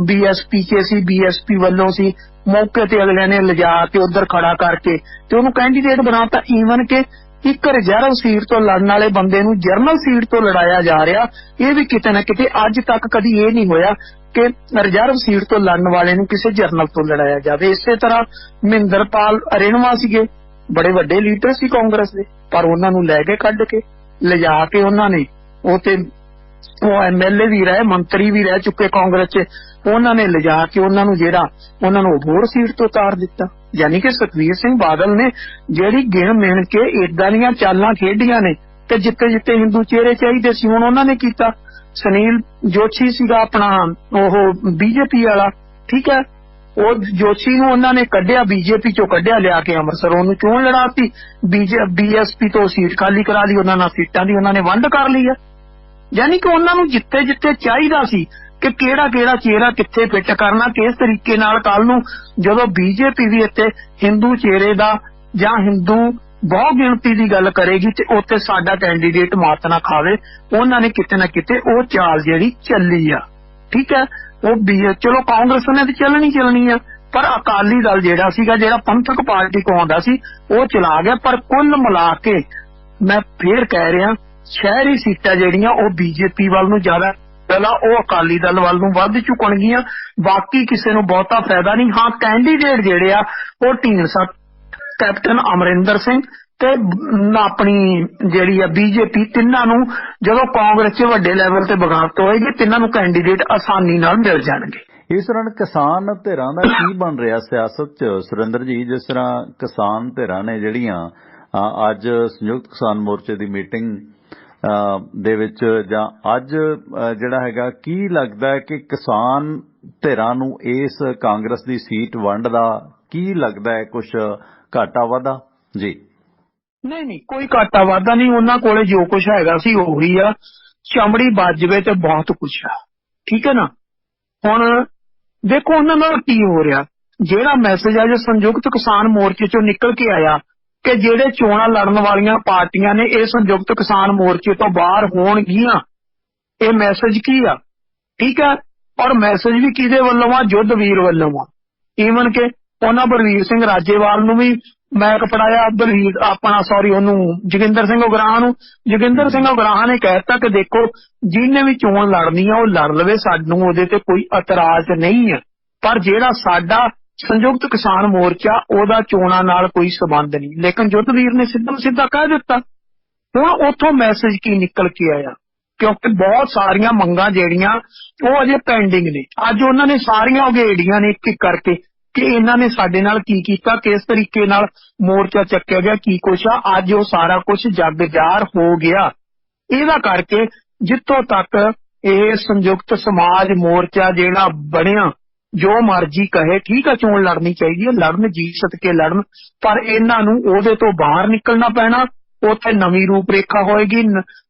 BSP 'ਚ ਸੀ, BSP ਵੱਲੋਂ ਸੀ। ਮੌਕੇ ਤੇ ਅਗਲੇ ਨੇ ਲਿਜਾ ਕੇ ਉਧਰ ਖੜਾ ਕਰਕੇ ਤੇ ਉਹਨੂੰ ਕੈਂਡੀਡੇਟ ਬਣਾਤਾ। ਈਵਨ ਕਿ ਇੱਕ ਰਿਜ਼ਰਵ ਸੀਟ ਤੋਂ ਲੜਨ ਵਾਲੇ ਬੰਦੇ ਨੂੰ ਜਰਨਲ ਸੀਟ ਤੋਂ ਲੜਾਇਆ ਜਾ ਰਿਹਾ। ਇਹ ਵੀ ਕਿਤੇ ਨਾ ਕਿਤੇ ਅੱਜ ਤੱਕ ਕਦੀ ਇਹ ਨਹੀਂ ਹੋਇਆ ਕਿ ਰਿਜ਼ਰਵ ਸੀਟ ਤੋਂ ਲੜਨ ਵਾਲੇ ਨੂੰ ਕਿਸੇ ਜਰਨਲ ਤੋਂ ਲੜਾਇਆ ਜਾਵੇ। ਇਸੇ ਤਰ੍ਹਾਂ ਮਹਿੰਦਰਪਾਲ ਅਰੇਨਵਾ ਸੀਗੇ, ਬੜੇ ਵੱਡੇ ਲੀਡਰ ਸੀ ਕਾਂਗਰਸ ਦੇ, ਪਰ ਉਹਨਾਂ ਨੂੰ ਲੈ ਕੇ ਕੱਢ ਕੇ ਲਿਜਾ ਕੇ ਉਹਨਾਂ ਨੇ ਉਹ ਤੇ ਉਹ MLA ਵੀ ਰਹੇ, ਮੰਤਰੀ ਵੀ ਰਹਿ ਚੁੱਕੇ ਕਾਂਗਰਸ 'ਚ, ਉਹਨਾਂ ਨੇ ਲਿਜਾ ਕੇ ਉਹਨਾਂ ਨੂੰ ਜਿਹੜਾ ਉਹਨਾਂ ਨੂੰ ਹੋਰ ਸੀਟ ਤੋਂ ਉਤਾਰ ਦਿੱਤਾ। ਯਾਨੀ ਕਿ ਸੁਖਬੀਰ ਸਿੰਘ ਬਾਦਲ ਨੇ ਜਿਹੜੀ ਗਿਣ ਮਿਣ ਕੇ ਏਦਾਂ ਦੀਆਂ ਚਾਲਾਂ ਖੇਡੀਆਂ ਨੇ ਤੇ ਜਿੱਤੇ ਜਿੱਤੇ ਹਿੰਦੂ ਚਿਹਰੇ ਚਾਹੀਦੇ ਸੀ ਹੁਣ ਉਹਨਾਂ ਨੇ ਕੀਤਾ। ਸੁਨੀਲ ਜੋਸ਼ੀ ਸੀਗਾ ਆਪਣਾ ਉਹ BJP ਵਾਲਾ, ਠੀਕ ਹੈ, ਉਹ ਜੋਸ਼ੀ ਨੂੰ ਉਹਨਾਂ ਨੇ ਕੱਢਿਆ, BJP ਚੋਂ ਕੱਢਿਆ ਲਿਆ ਕੇ ਅੰਮ੍ਰਿਤਸਰ, ਉਹਨੂੰ ਚੋਣ ਲੜਾਤੀ। BSP ਤੋਂ ਸੀਟ ਖਾਲੀ ਕਰਾ ਲਈ ਉਹਨਾਂ ਨਾਲ, ਸੀਟਾਂ ਦੀ ਉਹਨਾਂ ਨੇ ਵੰਡ ਕਰ ਲਈ ਆ। ਯਾਨੀ ਕਿ ਉਹਨਾਂ ਨੂੰ ਜਿੱਥੇ ਜਿੱਥੇ ਚਾਹੀਦਾ ਸੀ ਕਿ ਕਿਹੜਾ ਕਿਹੜਾ ਚਿਹਰਾ ਕਿੱਥੇ ਫਿੱਟ ਕਰਨਾ, ਕਿਸ ਤਰੀਕੇ ਨਾਲ ਕੱਲ ਨੂੰ ਜਦੋਂ BJP ਵੀ ਇੱਥੇ ਹਿੰਦੂ ਚਿਹਰੇ ਦਾ ਜਾਂ ਹਿੰਦੂ ਬਹੁ ਗਿਣਤੀ ਦੀ ਗੱਲ ਕਰੇਗੀ ਤੇ ਉੱਥੇ ਸਾਡਾ ਕੈਂਡੀਡੇਟ ਮਾਤ ਨਾ ਖਾਵੇ, ਉਹਨਾਂ ਨੇ ਕਿਤੇ ਨਾ ਕਿਤੇ ਉਹ ਚਾਲ ਜਿਹੜੀ ਚੱਲੀ ਆ, ਠੀਕ ਹੈ। ਉਹ ਚਲੋ ਕਾਂਗਰਸ ਨੇ ਤੇ ਚੱਲਣੀ ਆ, ਪਰ ਅਕਾਲੀ ਦਲ ਜਿਹੜਾ ਸੀਗਾ, ਜਿਹੜਾ ਪੰਥਕ ਪਾਰਟੀ ਕੋ ਆਉਂਦਾ ਸੀ, ਉਹ ਚਲਾ ਗਿਆ। ਪਰ ਕੁੱਲ ਮਿਲਾ ਕੇ ਮੈਂ ਫੇਰ ਕਹਿ ਰਿਹਾ, ਸ਼ਹਿਰੀ ਸੀਟਾਂ ਜਿਹੜੀਆਂ ਉਹ BJP ਵੱਲ ਨੂੰ ਜ਼ਿਆਦਾ, ਪਹਿਲਾਂ ਉਹ ਅਕਾਲੀ ਦਲ ਵੱਲ ਨੂੰ ਵੱਧ ਝੁਕਣਗੀਆਂ। ਬਾਕੀ ਕਿਸੇ ਨੂੰ ਬਹੁਤਾ ਫਾਇਦਾ ਨਹੀਂ। ਹਾਂ, ਕੈਂਡੀਡੇਟ ਜਿਹੜੇ ਆ ਉਹ ਢੀਂਡਸਾ ਕੈਪਟਨ ਅਮਰਿੰਦਰ ਸਿੰਘ ਤੇ ਆਪਣੀ ਜਿਹੜੀ ਆ BJP, ਤਿੰਨਾਂ ਨੂੰ ਜਦੋਂ ਕਾਂਗਰਸ 'ਚ ਵੱਡੇ ਲੈਵਲ ਤੇ ਬਗਾਵਤ ਹੋਏਗੀ, ਤਿੰਨਾਂ ਨੂੰ ਕੈਂਡੀਡੇਟ ਆਸਾਨੀ ਨਾਲ ਮਿਲ ਜਾਣਗੇ। ਇਸ ਦੌਰਾਨ ਕਿਸਾਨ ਧਿਰਾਂ ਦਾ ਕੀ ਬਣ ਰਿਹਾ ਸਿਆਸਤ 'ਚ ਸੁਰਿੰਦਰ ਜੀ? ਜਿਸ ਤਰ੍ਹਾਂ ਕਿਸਾਨ ਧਿਰਾਂ ਨੇ ਜਿਹੜੀਆਂ ਅੱਜ ਸੰਯੁਕਤ ਕਿਸਾਨ ਮੋਰਚੇ ਦੀ ਮੀਟਿੰਗ ਦੇ ਵਿੱਚ ਜਾਂ ਅੱਜ ਜਿਹੜਾ ਹੈਗਾ, ਕੀ ਲੱਗਦਾ ਹੈ ਕਿ ਕਿਸਾਨ ਧਿਰਾਂ ਨੂੰ ਇਸ ਕਾਂਗਰਸ ਦੀ ਸੀਟ ਵੰਡ ਦਾ ਕੀ ਲੱਗਦਾ ਹੈ, ਕੁਝ ਘਾਟਾ ਵਾਧਾ? ਜੀ ਨਹੀਂ, ਕੋਈ ਘਾਟਾ ਵਾਧਾ ਨਹੀਂ। ਉਹਨਾਂ ਕੋਲੇ ਜੋ ਕੁਛ ਹੈਗਾ ਸੀ ਉਹੀ ਆ, ਚਮੜੀ ਵੱਜਵੇ ਤੇ ਬਹੁਤ ਕੁਛ ਆ, ਠੀਕ ਹੈ ਨਾ। ਹੁਣ ਦੇਖੋ ਉਹਨਾਂ ਨਾਲ ਕੀ ਹੋ ਰਿਹਾ, ਜਿਹੜਾ ਮੈਸੇਜ ਆ ਜੋ ਸੰਯੁਕਤ ਕਿਸਾਨ ਮੋਰਚੇ ਚੋਂ ਨਿਕਲ ਕੇ ਆਇਆ ਕਿ ਜਿਹੜੇ ਚੋਣਾਂ ਲੜਨ ਵਾਲੀਆਂ ਪਾਰਟੀਆਂ ਨੇ ਇਹ ਸੰਯੁਕਤ ਕਿਸਾਨ ਮੋਰਚੇ ਤੋਂ ਬਾਹਰ ਹੋਣਗੀਆਂ, ਇਹ ਮੈਸੇਜ ਕੀ ਆ, ਠੀਕ ਹੈ। ਔਰ ਮੈਸੇਜ ਵੀ ਕਿਹਦੇ ਵੱਲੋਂ ਆ? ਜੁੱਧਵੀਰ ਵੱਲੋਂ ਆ। ਈਵਨ ਕਿ ਉਹਨਾਂ ਬਲਵੀਰ ਸਿੰਘ ਰਾਜੇਵਾਲ ਨੂੰ ਵੀ ਮੈਕ ਪੜਾਇਆ, ਉਹਨੂੰ ਜੋਗਿੰਦਰ ਸਿੰਘ ਉਗਰਾਹਾਂ ਨੂੰ। ਜੋਗਿੰਦਰ ਸਿੰਘ ਉਗਰਾਹਾਂ ਨੇ ਕਹਿਤਾ ਕਿ ਦੇਖੋ ਜਿਹਨੇ ਵੀ ਚੋਣ ਲੜਨੀ ਆ ਉਹ ਲੜ ਲਵੇ, ਸਾਨੂੰ ਉਹਦੇ ਤੇ ਕੋਈ ਇਤਰਾਜ਼ ਨਹੀਂ ਹੈ, ਪਰ ਜਿਹੜਾ ਸਾਡਾ ਸੰਯੁਕਤ ਕਿਸਾਨ ਮੋਰਚਾ ਉਹਦਾ ਚੋਣਾਂ ਨਾਲ ਕੋਈ ਸਬੰਧ ਨਹੀਂ। ਲੇਕਿਨ ਜੁੱਧਵੀਰ ਨੇ ਸਿੱਧਾ ਕਹਿ ਦਿੱਤਾ। ਹੁਣ ਉੱਥੋਂ ਮੈਸੇਜ ਕੀ ਨਿਕਲ ਕੇ ਆਇਆ? ਕਿਉਂਕਿ ਬਹੁਤ ਸਾਰੀਆਂ ਮੰਗਾਂ ਜਿਹੜੀਆਂ ਉਹ ਅਜੇ ਪੈਂਡਿੰਗ ਨੇ, ਅੱਜ ਉਹਨਾਂ ਨੇ ਸਾਰੀਆਂ ਉਘੇੜੀਆਂ ਨੇ ਇੱਕ ਇੱਕ ਕਰਕੇ ਕਿ ਇਹਨਾਂ ਨੇ ਸਾਡੇ ਨਾਲ ਕੀ ਕੀਤਾ, ਕਿਸ ਤਰੀਕੇ ਨਾਲ ਮੋਰਚਾ ਚੱਕਿਆ ਗਿਆ, ਕੀ ਕੁਛ ਆ। ਅੱਜ ਉਹ ਸਾਰਾ ਕੁਛ ਜੱਗ ਜ਼ਾਹਰ ਹੋ ਗਿਆ। ਇਹਦਾ ਕਰਕੇ ਜਿੱਥੋਂ ਤੱਕ ਇਹ ਸੰਯੁਕਤ ਸਮਾਜ ਮੋਰਚਾ ਜਿਹੜਾ ਬਣਿਆ, ਜੋ ਮਰਜ਼ੀ ਕਹੇ, ਠੀਕ ਆ, ਚੋਣ ਲੜਨੀ ਚਾਹੀਦੀ ਹੈ, ਲੜਨ, ਜੀ ਸਦ ਕੇ ਲੜਨ, ਪਰ ਇਹਨਾਂ ਨੂੰ ਉਹਦੇ ਤੋਂ ਬਾਹਰ ਨਿਕਲਣਾ ਪੈਣਾ। ਉੱਥੇ ਨਵੀਂ ਰੂਪ ਰੇਖਾ ਹੋਏਗੀ।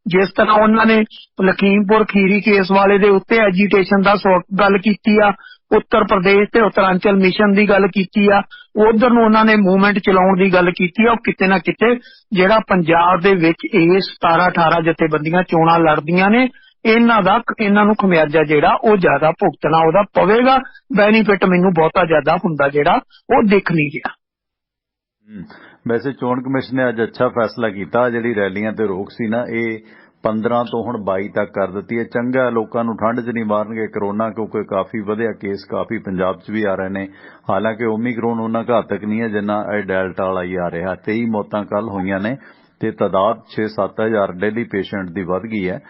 ਜਿਸ ਤਰ੍ਹਾਂ ਉਹਨਾਂ ਨੇ ਲਖੀਮਪੁਰ ਖੀਰੀ ਕੇਸ ਵਾਲੇ ਦੇ ਉੱਤੇ ਐਜੀਟੇਸ਼ਨ ਦਾ ਗੱਲ ਕੀਤੀ ਆ, ਉੱਤਰ ਪ੍ਰਦੇਸ਼ ਤੇ ਉੱਤਰਾਂਚਲ ਮਿਸ਼ਨ ਦੀ ਗੱਲ ਕੀਤੀ ਆ, ਉਧਰ ਨੂੰ ਉਹਨਾਂ ਨੇ ਮੂਵਮੈਂਟ ਚਲਾਉਣ ਦੀ ਗੱਲ ਕੀਤੀ ਆ। ਉਹ ਕਿਤੇ ਨਾ ਕਿਤੇ ਜਿਹੜਾ ਪੰਜਾਬ ਦੇ ਵਿੱਚ ਇਹ 17-18 ਜਥੇਬੰਦੀਆਂ ਚੋਣਾਂ ਲੜਦੀਆਂ ਨੇ, ਇਹਨਾਂ ਨੂੰ ਖਮਿਆਜਾ ਜਿਹੜਾ ਉਹ ਜ਼ਿਆਦਾ ਭੁਗਤਣਾ ਉਹਦਾ ਪਵੇਗਾ। ਬੈਨੀਫਿਟ ਮੈਨੂੰ ਬਹੁਤਾ ਜ਼ਿਆਦਾ ਹੁੰਦਾ ਜਿਹੜਾ ਉਹ ਦਿਖ ਨਹੀਂ ਗਿਆ। ਵੈਸੇ ਚੋਣ ਕਮਿਸ਼ਨ ਨੇ ਅੱਜ ਅੱਛਾ ਫੈਸਲਾ ਕੀਤਾ, ਜਿਹੜੀ ਰੈਲੀਆਂ ਤੇ ਰੋਕ ਸੀ ਨਾ, ਇਹ 15 ਤੋਂ ਹੁਣ 22 ਤੱਕ ਕਰ ਦਿੱਤੀ ਹੈ। ਚੰਗਾ, ਲੋਕਾਂ ਨੂੰ ਠੰਡ 'ਚ ਨਹੀਂ ਮਾਰਨਗੇ ਕਰੋਨਾ, ਕਿਉਂਕਿ ਕਾਫੀ ਵਧਿਆ ਕੇਸ ਕਾਫੀ ਪੰਜਾਬ 'ਚ ਵੀ ਆ ਰਹੇ ਨੇ। ਹਾਲਾਂਕਿ ਓਮੀਕਰੋਨ ਉਹਨਾਂ ਘਾਤਕ ਨਹੀਂ ਹੈ ਜਿੰਨਾ ਇਹ ਡੈਲਟਾ ਵਾਲਾ ਹੀ ਆ ਰਿਹਾ। 23 ਮੌਤਾਂ ਕੱਲ ਹੋਈਆਂ ਨੇ ਤੇ ਤਾਦਾਦ 6-7 ਹਜ਼ਾਰ ਡੇਲੀ ਪੇਸ਼ੈਂਟ ਦੀ ਵੱਧ ਗਈ ਹੈ।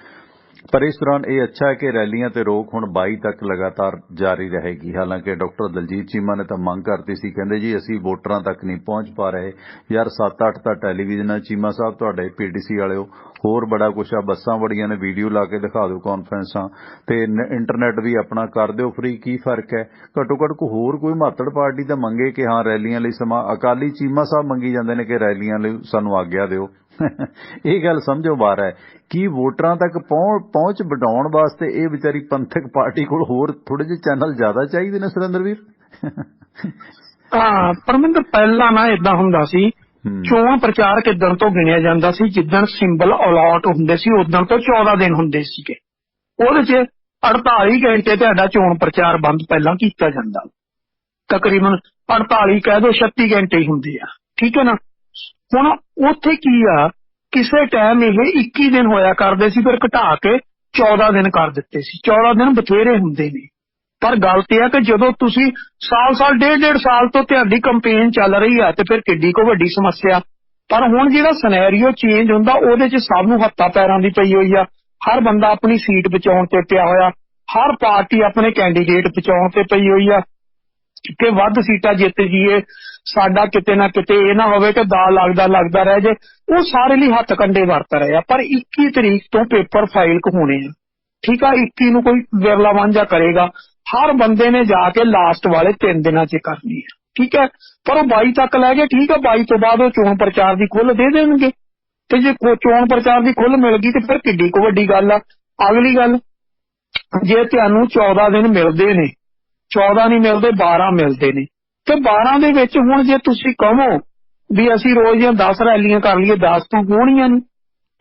पर इस दौरान ये अच्छा है कि रैलियां ते रोक हुण 22 तक लगातार जारी रहेगी। हालांकि डॉक्टर दलजीत चीमा ने तो मंग करती सी, कहंदे जी असीं वोटरां तक नहीं पहुंच पा रहे। यार 7-8 ਤਾਂ ਟੈਲੀਵਿਜ਼ਨ चीमा साहब तुहाडे पीटीसी वालिओ होर बड़ा कुछ आ, बसां बड़ियां ने, वीडियो ला के दिखा दिओ कॉन्फ्रेंसां ते इंटरनेट भी अपना कर दिओ फ्री। की फर्क है? घट्टो घट्ट को होर कोई मातड़ पार्टी तो मंगे कि हाँ रैलियां लई समा। अकाली चीमा साहब मंगी जांदे ने कि रैलियां लई सानूं आग्या दिओ। ਇਹ ਗੱਲ ਸਮਝੋ ਬਾਹਰ ਹੈ ਕਿ ਵੋਟਰਾਂ ਤੱਕ ਪਹੁੰਚ ਵਧਾਉਣ ਵਾਸਤੇ ਇਹ ਵਿਚਾਰੀ ਪੰਥਕ ਪਾਰਟੀ ਕੋਲ ਹੋਰ ਥੋੜੇ ਜਿਹੇ ਚੈਨਲ ਜ਼ਿਆਦਾ ਚਾਹੀਦੇ ਨੇ ਸੁਰਿੰਦਰ ਹਾਂ ਪਰਮਿੰਦਰ, ਪਹਿਲਾਂ ਨਾ ਇਦਾਂ ਹੁੰਦਾ ਸੀ, ਚੋਣ ਪ੍ਰਚਾਰ ਕਿੱਦਣ ਤੋਂ ਗਿਣਿਆ ਜਾਂਦਾ ਸੀ? ਜਿੱਦਣ ਸਿੰਬਲ ਅਲਾਟ ਹੁੰਦੇ ਸੀ ਉਦੋਂ ਤੋਂ 14 ਦਿਨ ਹੁੰਦੇ ਸੀਗੇ। ਉਹਦੇ 'ਚ 48 ਘੰਟੇ ਤੁਹਾਡਾ ਚੋਣ ਪ੍ਰਚਾਰ ਬੰਦ ਪਹਿਲਾਂ ਕੀਤਾ ਜਾਂਦਾ, ਤਕਰੀਬਨ 48 ਕਹਿ ਦੋ 36 ਘੰਟੇ ਹੀ ਹੁੰਦੇ ਆ, ਠੀਕ ਹੈ ਨਾ। ਹੁਣ ਉੱਥੇ ਕੀ ਆ, ਕਿਸੇ ਟਾਈਮ ਇਹ 21 ਦਿਨ ਹੋਇਆ ਕਰਦੇ ਸੀ, ਫਿਰ ਘਟਾ ਕੇ 14 ਦਿਨ ਕਰ ਦਿੱਤੇ ਸੀ। 14 ਦਿਨ ਬਥੇਰੇ ਹੁੰਦੇ ਨੇ, ਪਰ ਗੱਲ ਤੇ ਆ ਕਿ ਜਦੋਂ ਤੁਸੀਂ ਸਾਲ ਡੇਢ ਸਾਲ ਤੋਂ ਤੁਹਾਡੀ ਕੰਪੇਨ ਚੱਲ ਰਹੀ ਆ ਤੇ ਫਿਰ ਕਿੱਡੀ ਕੋ ਵੱਡੀ ਸਮੱਸਿਆ। ਪਰ ਹੁਣ ਜਿਹੜਾ ਸਿਨੈਰੀਓ ਚੇਂਜ ਹੁੰਦਾ ਉਹਦੇ 'ਚ ਸਭ ਨੂੰ ਹੱਥਾਂ ਪੈਰਾਂ ਦੀ ਪਈ ਹੋਈ ਆ। ਹਰ ਬੰਦਾ ਆਪਣੀ ਸੀਟ ਬਚਾਉਣ ਤੇ ਪਿਆ ਹੋਇਆ, ਹਰ ਪਾਰਟੀ ਆਪਣੇ ਕੈਂਡੀਡੇਟ ਬਚਾਉਣ ਤੇ ਪਈ ਹੋਈ ਆ ਕਿ ਵੱਧ ਸੀਟਾਂ ਜਿੱਤ ਜੀਏ, ਸਾਡਾ ਕਿਤੇ ਨਾ ਕਿਤੇ ਇਹ ਨਾ ਹੋਵੇ ਕਿ ਦਾ ਲੱਗਦਾ ਰਹਿ ਜੇ। ਉਹ ਸਾਰੇ ਲਈ ਹੱਥ ਕੰਡੇ ਵਰਤ ਰਹੇ ਆ। ਪਰ 21 ਤਰੀਕ ਤੋਂ ਪੇਪਰ ਫਾਈਲ ਹੋਣੇ ਆ, ਠੀਕ ਆ। 21 ਨੂੰ ਕੋਈ ਵਿਰਲਾ ਵਾਂਝਾ ਕਰੇਗਾ, ਹਰ ਬੰਦੇ ਨੇ ਜਾ ਕੇ ਲਾਸਟ ਵਾਲੇ 3 ਦਿਨਾਂ 'ਚ ਕਰਨੀ ਹੈ, ਠੀਕ ਹੈ। ਪਰ ਉਹ 22 ਤੱਕ ਲੈ ਗਏ, ਠੀਕ ਆ। 22 ਤੋਂ ਬਾਅਦ ਉਹ ਚੋਣ ਪ੍ਰਚਾਰ ਦੀ ਖੁੱਲ੍ਹ ਦੇ ਦੇਣਗੇ, ਤੇ ਜੇ ਚੋਣ ਪ੍ਰਚਾਰ ਦੀ ਖੁੱਲ੍ਹ ਮਿਲ ਗਈ ਤੇ ਫਿਰ ਕਿੱਡੀ ਕੁ ਵੱਡੀ ਗੱਲ ਆ। ਅਗਲੀ ਗੱਲ, ਜੇ ਤੁਹਾਨੂੰ 14 ਦਿਨ ਮਿਲਦੇ ਨੇ, 14 ਨਹੀਂ ਮਿਲਦੇ 12 ਮਿਲਦੇ ਨੇ, ਤੇ 12 ਦੇ ਵਿੱਚ ਹੁਣ ਜੇ ਤੁਸੀਂ ਕਹੋ ਵੀ ਅਸੀਂ ਰੋਜ਼ ਦੀਆਂ 10 ਰੈਲੀਆਂ ਕਰ ਲਈਏ, 10 ਤੋਂ ਹੋਣੀਆਂ ਨਹੀਂ।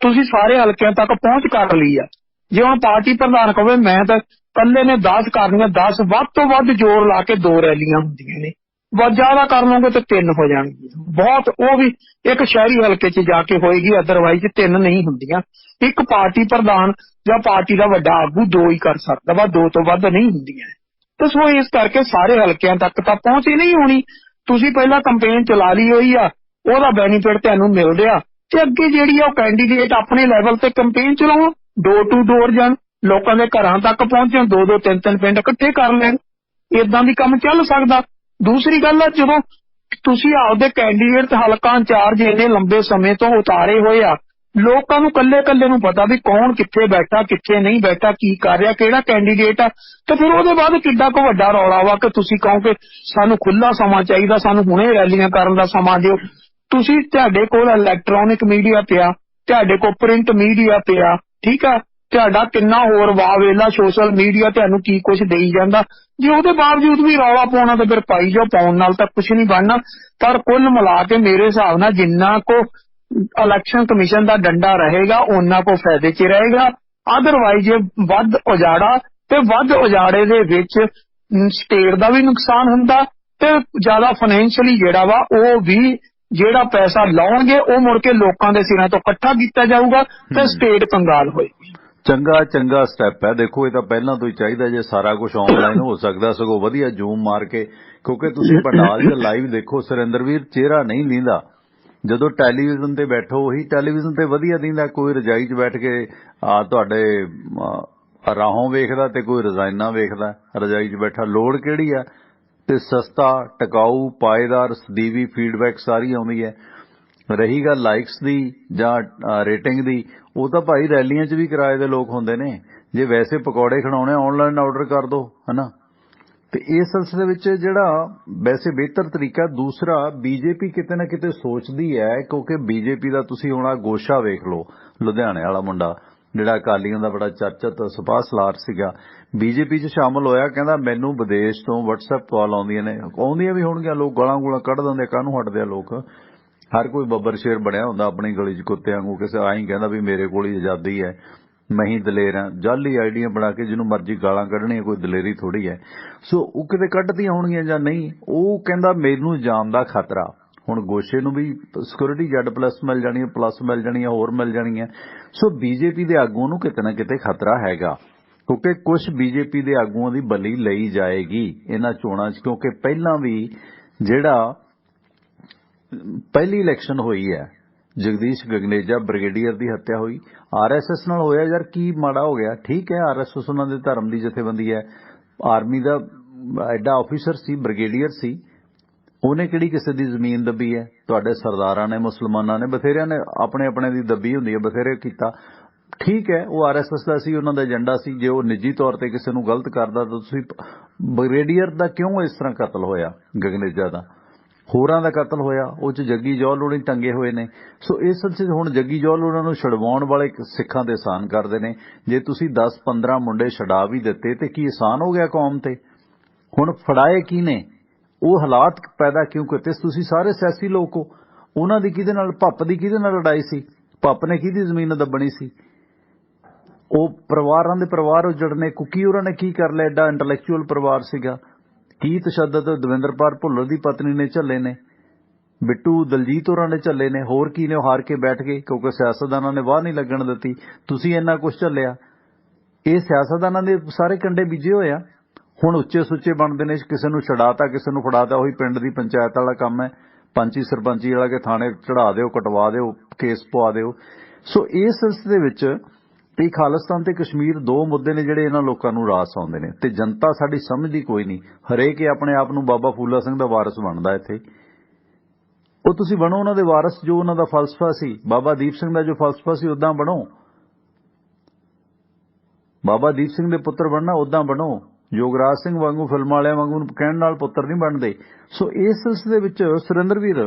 ਤੁਸੀਂ ਸਾਰੇ ਹਲਕਿਆਂ ਤੱਕ ਪਹੁੰਚ ਕਰ ਲਈ ਆ। ਜੇ ਹੁਣ ਪਾਰਟੀ ਪ੍ਰਧਾਨ ਕਹੇ ਮੈਂ ਤਾਂ ਇਕੱਲੇ ਨੇ 10 ਕਰਨੀਆਂ, 10 ਵੱਧ ਤੋਂ ਵੱਧ ਜ਼ੋਰ ਲਾ ਕੇ 2 ਰੈਲੀਆਂ ਹੁੰਦੀਆਂ ਨੇ, ਬਹੁਤ ਜ਼ਿਆਦਾ ਕਰ ਲਓਗੇ ਤਾਂ 3 ਹੋ ਜਾਣਗੀਆਂ, ਬਹੁਤ। ਉਹ ਵੀ ਇੱਕ ਸ਼ਹਿਰੀ ਹਲਕੇ 'ਚ ਜਾ ਕੇ ਹੋਏਗੀ, ਅਦਰਵਾਈਜ਼ 3 ਨਹੀਂ ਹੁੰਦੀਆਂ। ਇੱਕ ਪਾਰਟੀ ਪ੍ਰਧਾਨ ਜਾਂ ਪਾਰਟੀ ਦਾ ਵੱਡਾ ਆਗੂ 2 ਹੀ ਕਰ ਸਕਦਾ ਵਾ, 2 ਤੋਂ ਵੱਧ ਨਹੀਂ ਹੁੰਦੀਆਂ। ਤੇ ਸੋ ਇਸ ਕਰਕੇ ਸਾਰੇ ਹਲਕਿਆਂ ਤੱਕ ਤਾਂ ਪਹੁੰਚ ਹੀ ਨਹੀਂ ਹੋਣੀ। ਤੁਸੀਂ ਪਹਿਲਾਂ ਕੰਪੇਨ ਚਲਾ ਲਈ ਹੋਈ ਆ, ਉਹਦਾ ਬੈਨੀਫਿਟ ਤੁਹਾਨੂੰ ਮਿਲ ਰਿਹਾ, ਤੇ ਅੱਗੇ ਜਿਹੜੀ ਆ ਉਹ ਕੈਂਡੀਡੇਟ ਆਪਣੇ ਲੈਵਲ ਤੇ ਕੰਪੇਨ ਚਲਾਉਣ, ਡੋਰ ਟੂ ਡੋਰ ਜਾਣ, ਲੋਕਾਂ ਦੇ ਘਰਾਂ ਤੱਕ ਪਹੁੰਚਣ, 2-2 3-3 ਪਿੰਡ ਇਕੱਠੇ ਕਰ ਲੈਣ। ਇਦਾਂ ਵੀ ਕੰਮ ਚੱਲ ਸਕਦਾ। ਦੂਸਰੀ ਗੱਲ ਆ, ਜਦੋਂ ਤੁਸੀਂ ਆਪਦੇ ਕੈਂਡੀਡੇਟ ਤੇ ਹਲਕਾ ਇੰਚਾਰਜ ਇੰਨੇ ਲੰਬੇ ਸਮੇਂ ਤੋਂ ਉਤਾਰੇ ਹੋਏ ਆ, ਲੋਕਾਂ ਨੂੰ ਕੱਲੇ ਨੂੰ ਪਤਾ ਵੀ ਕੌਣ ਕਿੱਥੇ ਬੈਠਾ, ਕਿੱਥੇ ਨਹੀਂ ਬੈਠਾ, ਕੀ ਕਰ ਰਿਹਾ, ਕਿਹੜਾ ਕੈਂਡੀਡੇਟ ਆ, ਤੇ ਫਿਰ ਉਹਦੇ ਬਾਅਦ ਕਿੱਡਾ ਕੁ ਵੱਡਾ ਰੌਲਾ ਵਾ ਕਿ ਤੁਸੀਂ ਕਹੋ ਕਿ ਸਾਨੂੰ ਖੁੱਲਾ ਸਮਾਂ ਚਾਹੀਦਾ, ਸਾਨੂੰ ਹੁਣੇ ਰੈਲੀਆਂ ਕਰਨ ਦਾ ਸਮਾਂ ਦਿਓ। ਤੁਸੀਂ, ਤੁਹਾਡੇ ਕੋਲ ਇਲੈਕਟ੍ਰੋਨਿਕ ਮੀਡੀਆ ਪਿਆ, ਤੁਹਾਡੇ ਕੋਲ ਪ੍ਰਿੰਟ ਮੀਡੀਆ ਪਿਆ, ਠੀਕ ਆ, ਤੁਹਾਡਾ ਕਿੰਨਾ ਹੋਰ ਵਾਵੇਲਾ ਸੋਸ਼ਲ ਮੀਡੀਆ ਤੁਹਾਨੂੰ ਕੀ ਕੁਛ ਦੇਈ ਜਾਂਦਾ। ਜੇ ਉਹਦੇ ਬਾਵਜੂਦ ਵੀ ਰੌਲਾ ਪਾਉਣਾ ਤਾਂ ਫਿਰ ਪਾਈ ਜਾਓ, ਪਾਉਣ ਨਾਲ ਤਾਂ ਕੁਛ ਨਹੀਂ ਬਣਨਾ। ਪਰ ਕੁੱਲ ਮਿਲਾ ਕੇ ਮੇਰੇ ਹਿਸਾਬ ਨਾਲ ਜਿੰਨਾ ਕੋ ਇਲੈਕਸ਼ਨ ਕਮਿਸ਼ਨ ਦਾ ਡੰਡਾ ਰਹੇਗਾ ਉਹਨਾਂ ਕੋ ਫਾਇਦੇ 'ਚ ਰਹੇਗਾ। ਅਦਰਵਾਈਜ਼ ਜੇ ਵੱਧ ਉਜਾੜਾ, ਤੇ ਵੱਧ ਉਜਾੜੇ ਦੇ ਵਿੱਚ ਸਟੇਟ ਦਾ ਵੀ ਨੁਕਸਾਨ ਹੁੰਦਾ, ਤੇ ਜ਼ਿਆਦਾ ਫਾਈਨੈਂਸ਼ੀਅਲੀ ਜਿਹੜਾ ਵਾ ਉਹ ਵੀ, ਜਿਹੜਾ ਪੈਸਾ ਲਾਉਣਗੇ ਉਹ ਮੁੜ ਕੇ ਲੋਕਾਂ ਦੇ ਸਿਰਾਂ ਤੋਂ ਇਕੱਠਾ ਕੀਤਾ ਜਾਊਗਾ ਤੇ ਸਟੇਟ ਕੰਗਾਲ ਹੋਏਗੀ। ਚੰਗਾ ਸਟੈਪ ਹੈ। ਦੇਖੋ ਇਹ ਤਾਂ ਪਹਿਲਾਂ ਤੋਂ ਹੀ ਚਾਹੀਦਾ, ਜੇ ਸਾਰਾ ਕੁਝ ਆਨਲਾਈਨ ਹੋ ਸਕਦਾ ਸਗੋਂ ਵਧੀਆ ਜ਼ੂਮ ਮਾਰ ਕੇ, ਕਿਉਂਕਿ ਤੁਸੀਂ ਪੰਡਾਲ 'ਚ ਲਾਈਵ ਦੇਖੋ ਸੁਰਿੰਦਰ ਵੀਰ, ਚਿਹਰਾ ਨਹੀਂ ਲੀਂਦਾ। ਜਦੋਂ ਟੈਲੀਵਿਜ਼ਨ ਤੇ ਬੈਠੋ, ਉਹੀ ਟੈਲੀਵਿਜ਼ਨ ਤੇ ਵਧੀਆ ਦਿੰਦਾ, ਕੋਈ ਰਜਾਈ 'ਚ ਬੈਠ ਕੇ ਤੁਹਾਡੇ ਰਾਹੋਂ ਵੇਖਦਾ ਤੇ ਕੋਈ ਰਜ਼ਾਈਨਾ ਵੇਖਦਾ, ਰਜਾਈ 'ਚ ਬੈਠਾ। ਲੋੜ ਕਿਹੜੀ ਆ? ਤੇ ਸਸਤਾ, ਟਿਕਾਊ, ਪਾਏਦਾਰ, ਸਦੀਵੀ ਫੀਡਬੈਕ ਸਾਰੀ ਆਉਂਦੀ ਹੈ। ਰਹੀ ਗੱਲ ਲਾਈਕਸ ਦੀ ਜਾਂ ਰੇਟਿੰਗ ਦੀ, ਉਹ ਤਾਂ ਭਾਈ ਰੈਲੀਆਂ 'ਚ ਵੀ ਕਿਰਾਏ ਦੇ ਲੋਕ ਹੁੰਦੇ ਨੇ। ਜੇ ਵੈਸੇ ਪਕੌੜੇ ਖਿਡਾਉਣੇ, ਆਨਲਾਈਨ ਆਰਡਰ ਕਰ ਦੋ, ਹਨਾ। ਤੇ ਇਸ ਸਿਲਸਿਲੇ ਵਿੱਚ ਜਿਹੜਾ ਵੈਸੇ ਬਿਹਤਰ ਤਰੀਕਾ ਦੂਸਰਾ, ਬੀਜੇਪੀ ਕਿਤੇ ਨਾ ਕਿਤੇ ਸੋਚਦੀ ਹੈ, ਕਿਉਂਕਿ ਬੀਜੇਪੀ ਦਾ ਤੁਸੀਂ ਹੁਣ ਗੋਸ਼ਾ ਵੇਖ ਲਓ, ਲੁਧਿਆਣੇ ਵਾਲਾ ਮੁੰਡਾ ਜਿਹੜਾ ਅਕਾਲੀਆਂ ਦਾ ਬੜਾ ਚਰਚਿਤ ਸਪਾਹ ਸਲਾਰ ਸੀਗਾ, ਬੀਜੇਪੀ 'ਚ ਸ਼ਾਮਲ ਹੋਇਆ। ਕਹਿੰਦਾ ਮੈਨੂੰ ਵਿਦੇਸ਼ ਤੋਂ WhatsApp ਕਾਲ ਆਉਂਦੀਆਂ ਨੇ, ਆਉਂਦੀਆਂ ਵੀ ਹੋਣਗੀਆਂ, ਲੋਕ ਗਾਲਾਂ ਕੱਢ ਦਿੰਦੇ, ਕਾਹਨੂੰ ਹਟਦੇ ਆ ਲੋਕ। ਹਰ ਕੋਈ ਬੱਬਰ ਸ਼ੇਰ ਬਣਿਆ ਹੁੰਦਾ ਆਪਣੀ ਗਲੀ 'ਚ ਕੁੱਤੇ ਵਾਂਗੂ, ਕਿਸੇ ਆਈ ਕਹਿੰਦਾ ਵੀ ਮੇਰੇ ਕੋਲ ਹੀ ਆਜ਼ਾਦੀ ਹੈ, ਮੈਂ ਹੀ ਦਲੇਰ ਹਾਂ। ਜਾਲੀ ਆਈਡੀਆਂ ਬਣਾ ਕੇ ਜਿਹਨੂੰ ਮਰਜ਼ੀ ਗਾਲਾਂ ਕੱਢਣੀਆਂ, ਕੋਈ ਦਲੇਰੀ ਥੋੜੀ ਹੈ। ਸੋ ਉਹ ਕਿਤੇ ਕੱਢਦੀਆਂ ਹੋਣਗੀਆਂ ਜਾਂ ਨਹੀਂ, ਉਹ ਕਹਿੰਦਾ ਮੈਨੂੰ ਜਾਨ ਦਾ ਖਤਰਾ। ਹੁਣ ਗੋਸ਼ੇ ਨੂੰ ਵੀ ਸਿਕਿਉਰਿਟੀ Z+ ਮਿਲ ਜਾਣੀ ਹੈ, ਪਲੱਸ ਮਿਲ ਜਾਣੀ ਹੈ, ਹੋਰ ਮਿਲ ਜਾਣੀਆਂ। ਸੋ ਬੀਜੇਪੀ ਦੇ ਆਗੂਆਂ ਨੂੰ ਕਿਤੇ ਨਾ ਕਿਤੇ ਖਤਰਾ ਹੈਗਾ, ਕਿਉਂਕਿ ਕੁਝ ਬੀਜੇਪੀ ਦੇ ਆਗੂਆਂ ਦੀ ਬਲੀ ਲਈ ਜਾਏਗੀ ਇਹਨਾਂ ਚੋਣਾਂ 'ਚ। ਕਿਉਂਕਿ ਪਹਿਲਾਂ ਵੀ ਜਿਹੜਾ ਪਹਿਲੀ ਇਲੈਕਸ਼ਨ ਹੋਈ ਹੈ जगदीश गगनेजा ब्रिगेडियर की हत्या हुई, RSS नाल होया। यार की माड़ा हो गया? ठीक है, RSS उन्हां दे धर्म की जथेबंदी है, आर्मी का एडा ऑफिसर सी, ब्रिगेडियर सी, ਉਹਨੇ ਕਿਹੜੀ ਕਿਸੇ ਦੀ ਜ਼ਮੀਨ ਦੱਬੀ ਹੈ? ਤੁਹਾਡੇ ਸਰਦਾਰਾਂ ਨੇ, ਮੁਸਲਮਾਨਾਂ ਨੇ, ਬਥੇਰਿਆਂ ਨੇ ਆਪਣੇ ਆਪਣੇ ਦੀ ਦੱਬੀ ਹੁੰਦੀ ਹੈ, ਬਥੇਰੇ ਕੀਤਾ। ਠੀਕ ਹੈ, ਉਹ RSS ਦਾ ਸੀ, ਉਹਨਾਂ ਦਾ ਏਜੰਡਾ ਸੀ। ਜੇ ਉਹ ਨਿੱਜੀ ਤੌਰ ਤੇ ਕਿਸੇ ਨੂੰ ਗਲਤ ਕਰਦਾ ਤਾਂ ਤੁਸੀਂ ਬ੍ਰਿਗੇਡੀਅਰ ਦਾ ਕਿਉਂ ਇਸ ਤਰ੍ਹਾਂ ਕਤਲ ਹੋਇਆ? ਗਗਨੇਜਾ ਦਾ, ਹੋਰਾਂ ਦਾ ਕਤਲ ਹੋਇਆ, ਉਹ 'ਚ ਜੱਗੀ ਜੌਹਲ ਹੋਣੀ ਟੰਗੇ ਹੋਏ ਨੇ। ਸੋ ਇਸ ਸਿਲਸਿਲੇ ਹੁਣ ਜੱਗੀ ਜੌਹਲ ਉਹਨਾਂ ਨੂੰ ਛਡਵਾਉਣ ਵਾਲੇ ਸਿੱਖਾਂ ਤੇ ਆਸਾਨ ਕਰਦੇ ਨੇ। ਜੇ ਤੁਸੀਂ 10-15 ਮੁੰਡੇ ਛਡਾ ਵੀ ਦਿੱਤੇ ਤੇ ਕੀ ਆਸਾਨ ਹੋ ਗਿਆ ਕੌਮ ਤੇ? ਹੁਣ ਫੜਾਏ ਕੀ ਨੇ? ਉਹ ਹਾਲਾਤ ਪੈਦਾ ਕਿਉਂ ਕੀਤੇ? ਤੁਸੀਂ ਸਾਰੇ ਸਿਆਸੀ ਲੋਕ ਹੋ। ਉਹਨਾਂ ਦੀ ਕਿਹਦੇ ਨਾਲ, ਭੱਪ ਦੀ ਕਿਹਦੇ ਨਾਲ ਲੜਾਈ ਸੀ? ਭੱਪ ਨੇ ਕਿਹਦੀ ਜ਼ਮੀਨ ਦੱਬਣੀ ਸੀ? ਉਹ ਪਰਿਵਾਰਾਂ ਦੇ ਪਰਿਵਾਰ ਉਜੜਨੇ। ਕੁੱਕੀ ਉਹਨਾਂ ਨੇ ਕੀ ਕਰ ਲਿਆ? ਐਡਾ ਇੰਟੈਲੈਕਚੁਅਲ ਪਰਿਵਾਰ ਸੀਗਾ। ਕੀ ਤਸ਼ੱਦਦ ਦਵਿੰਦਰਪਾਲ ਭੁੱਲਰ ਦੀ ਪਤਨੀ ਨੇ ਝੱਲੇ ਨੇ, ਬਿੱਟੂ ਦਲਜੀਤ ਹੋਰਾਂ ਨੇ ਝੱਲੇ ਨੇ। ਹੋਰ ਕੀ ਨੇ? ਉਹ ਹਾਰ ਕੇ ਬੈਠ ਗਏ ਕਿਉਂਕਿ ਸਿਆਸਤਦਾਨਾਂ ਨੇ ਵਾਹ ਨਹੀਂ ਲੱਗਣ ਦਿੱਤੀ। ਤੁਸੀਂ ਇੰਨਾ ਕੁਝ ਝੱਲਿਆ। ਇਹ ਸਿਆਸਤਦਾਨਾਂ ਦੇ ਸਾਰੇ ਕੰਡੇ ਬੀਜੇ ਹੋਏ ਆ। ਹੁਣ ਉੱਚੇ ਸੁੱਚੇ ਬਣਦੇ ਨੇ, ਕਿਸੇ ਨੂੰ ਛਡਾਤਾ, ਕਿਸੇ ਨੂੰ ਫੜਾਤਾ। ਉਹੀ ਪਿੰਡ ਦੀ ਪੰਚਾਇਤ ਵਾਲਾ ਕੰਮ ਹੈ, ਪੰਚੀ ਸਰਪੰਚੀ ਵਾਲਾ, ਕਿ ਥਾਣੇ ਚੜਾ ਦਿਓ, ਕਟਵਾ ਦਿਓ, ਕੇਸ ਪਵਾ ਦਿਓ। ਸੋ ਇਸ ਸਿਲਸਿਲੇ ਵਿੱਚ ਇਹ ਖਾਲਿਸਤਾਨ ਤੇ ਕਸ਼ਮੀਰ ਦੋ ਮੁੱਦੇ ਨੇ ਜਿਹੜੇ ਇਹਨਾਂ ਲੋਕਾਂ ਨੂੰ ਰਾਸ ਆਉਂਦੇ ਨੇ, ਤੇ ਜਨਤਾ ਸਾਡੀ ਸਮਝਦੀ ਕੋਈ ਨਹੀਂ। ਹਰੇਕ ਹੀ ਆਪਣੇ ਆਪ ਨੂੰ ਬਾਬਾ ਫੂਲਾ ਸਿੰਘ ਦਾ ਵਾਰਿਸ ਬਣਦਾ ਇੱਥੇ। ਉਹ ਤੁਸੀਂ ਬਣੋ ਉਹਨਾਂ ਦੇ ਵਾਰਿਸ, ਜੋ ਉਹਨਾਂ ਦਾ ਫਲਸਫਾ ਸੀ। ਬਾਬਾ ਦੀਪ ਸਿੰਘ ਦਾ ਜੋ ਫਲਸਫਾ ਸੀ ਉੱਦਾਂ ਬਣੋ। ਬਾਬਾ ਦੀਪ ਸਿੰਘ ਦੇ ਪੁੱਤਰ ਬਣਨਾ ਉੱਦਾਂ ਬਣੋ। ਯੋਗਰਾਜ ਸਿੰਘ ਵਾਂਗੂ, ਫਿਲਮ ਵਾਲਿਆਂ ਵਾਂਗੂ ਕਹਿਣ ਨਾਲ ਪੁੱਤਰ ਨਹੀਂ ਬਣਦੇ। ਸੋ ਇਸ ਸਿਲਸਿਲੇ ਵਿੱਚ ਸੁਰਿੰਦਰ ਵੀਰ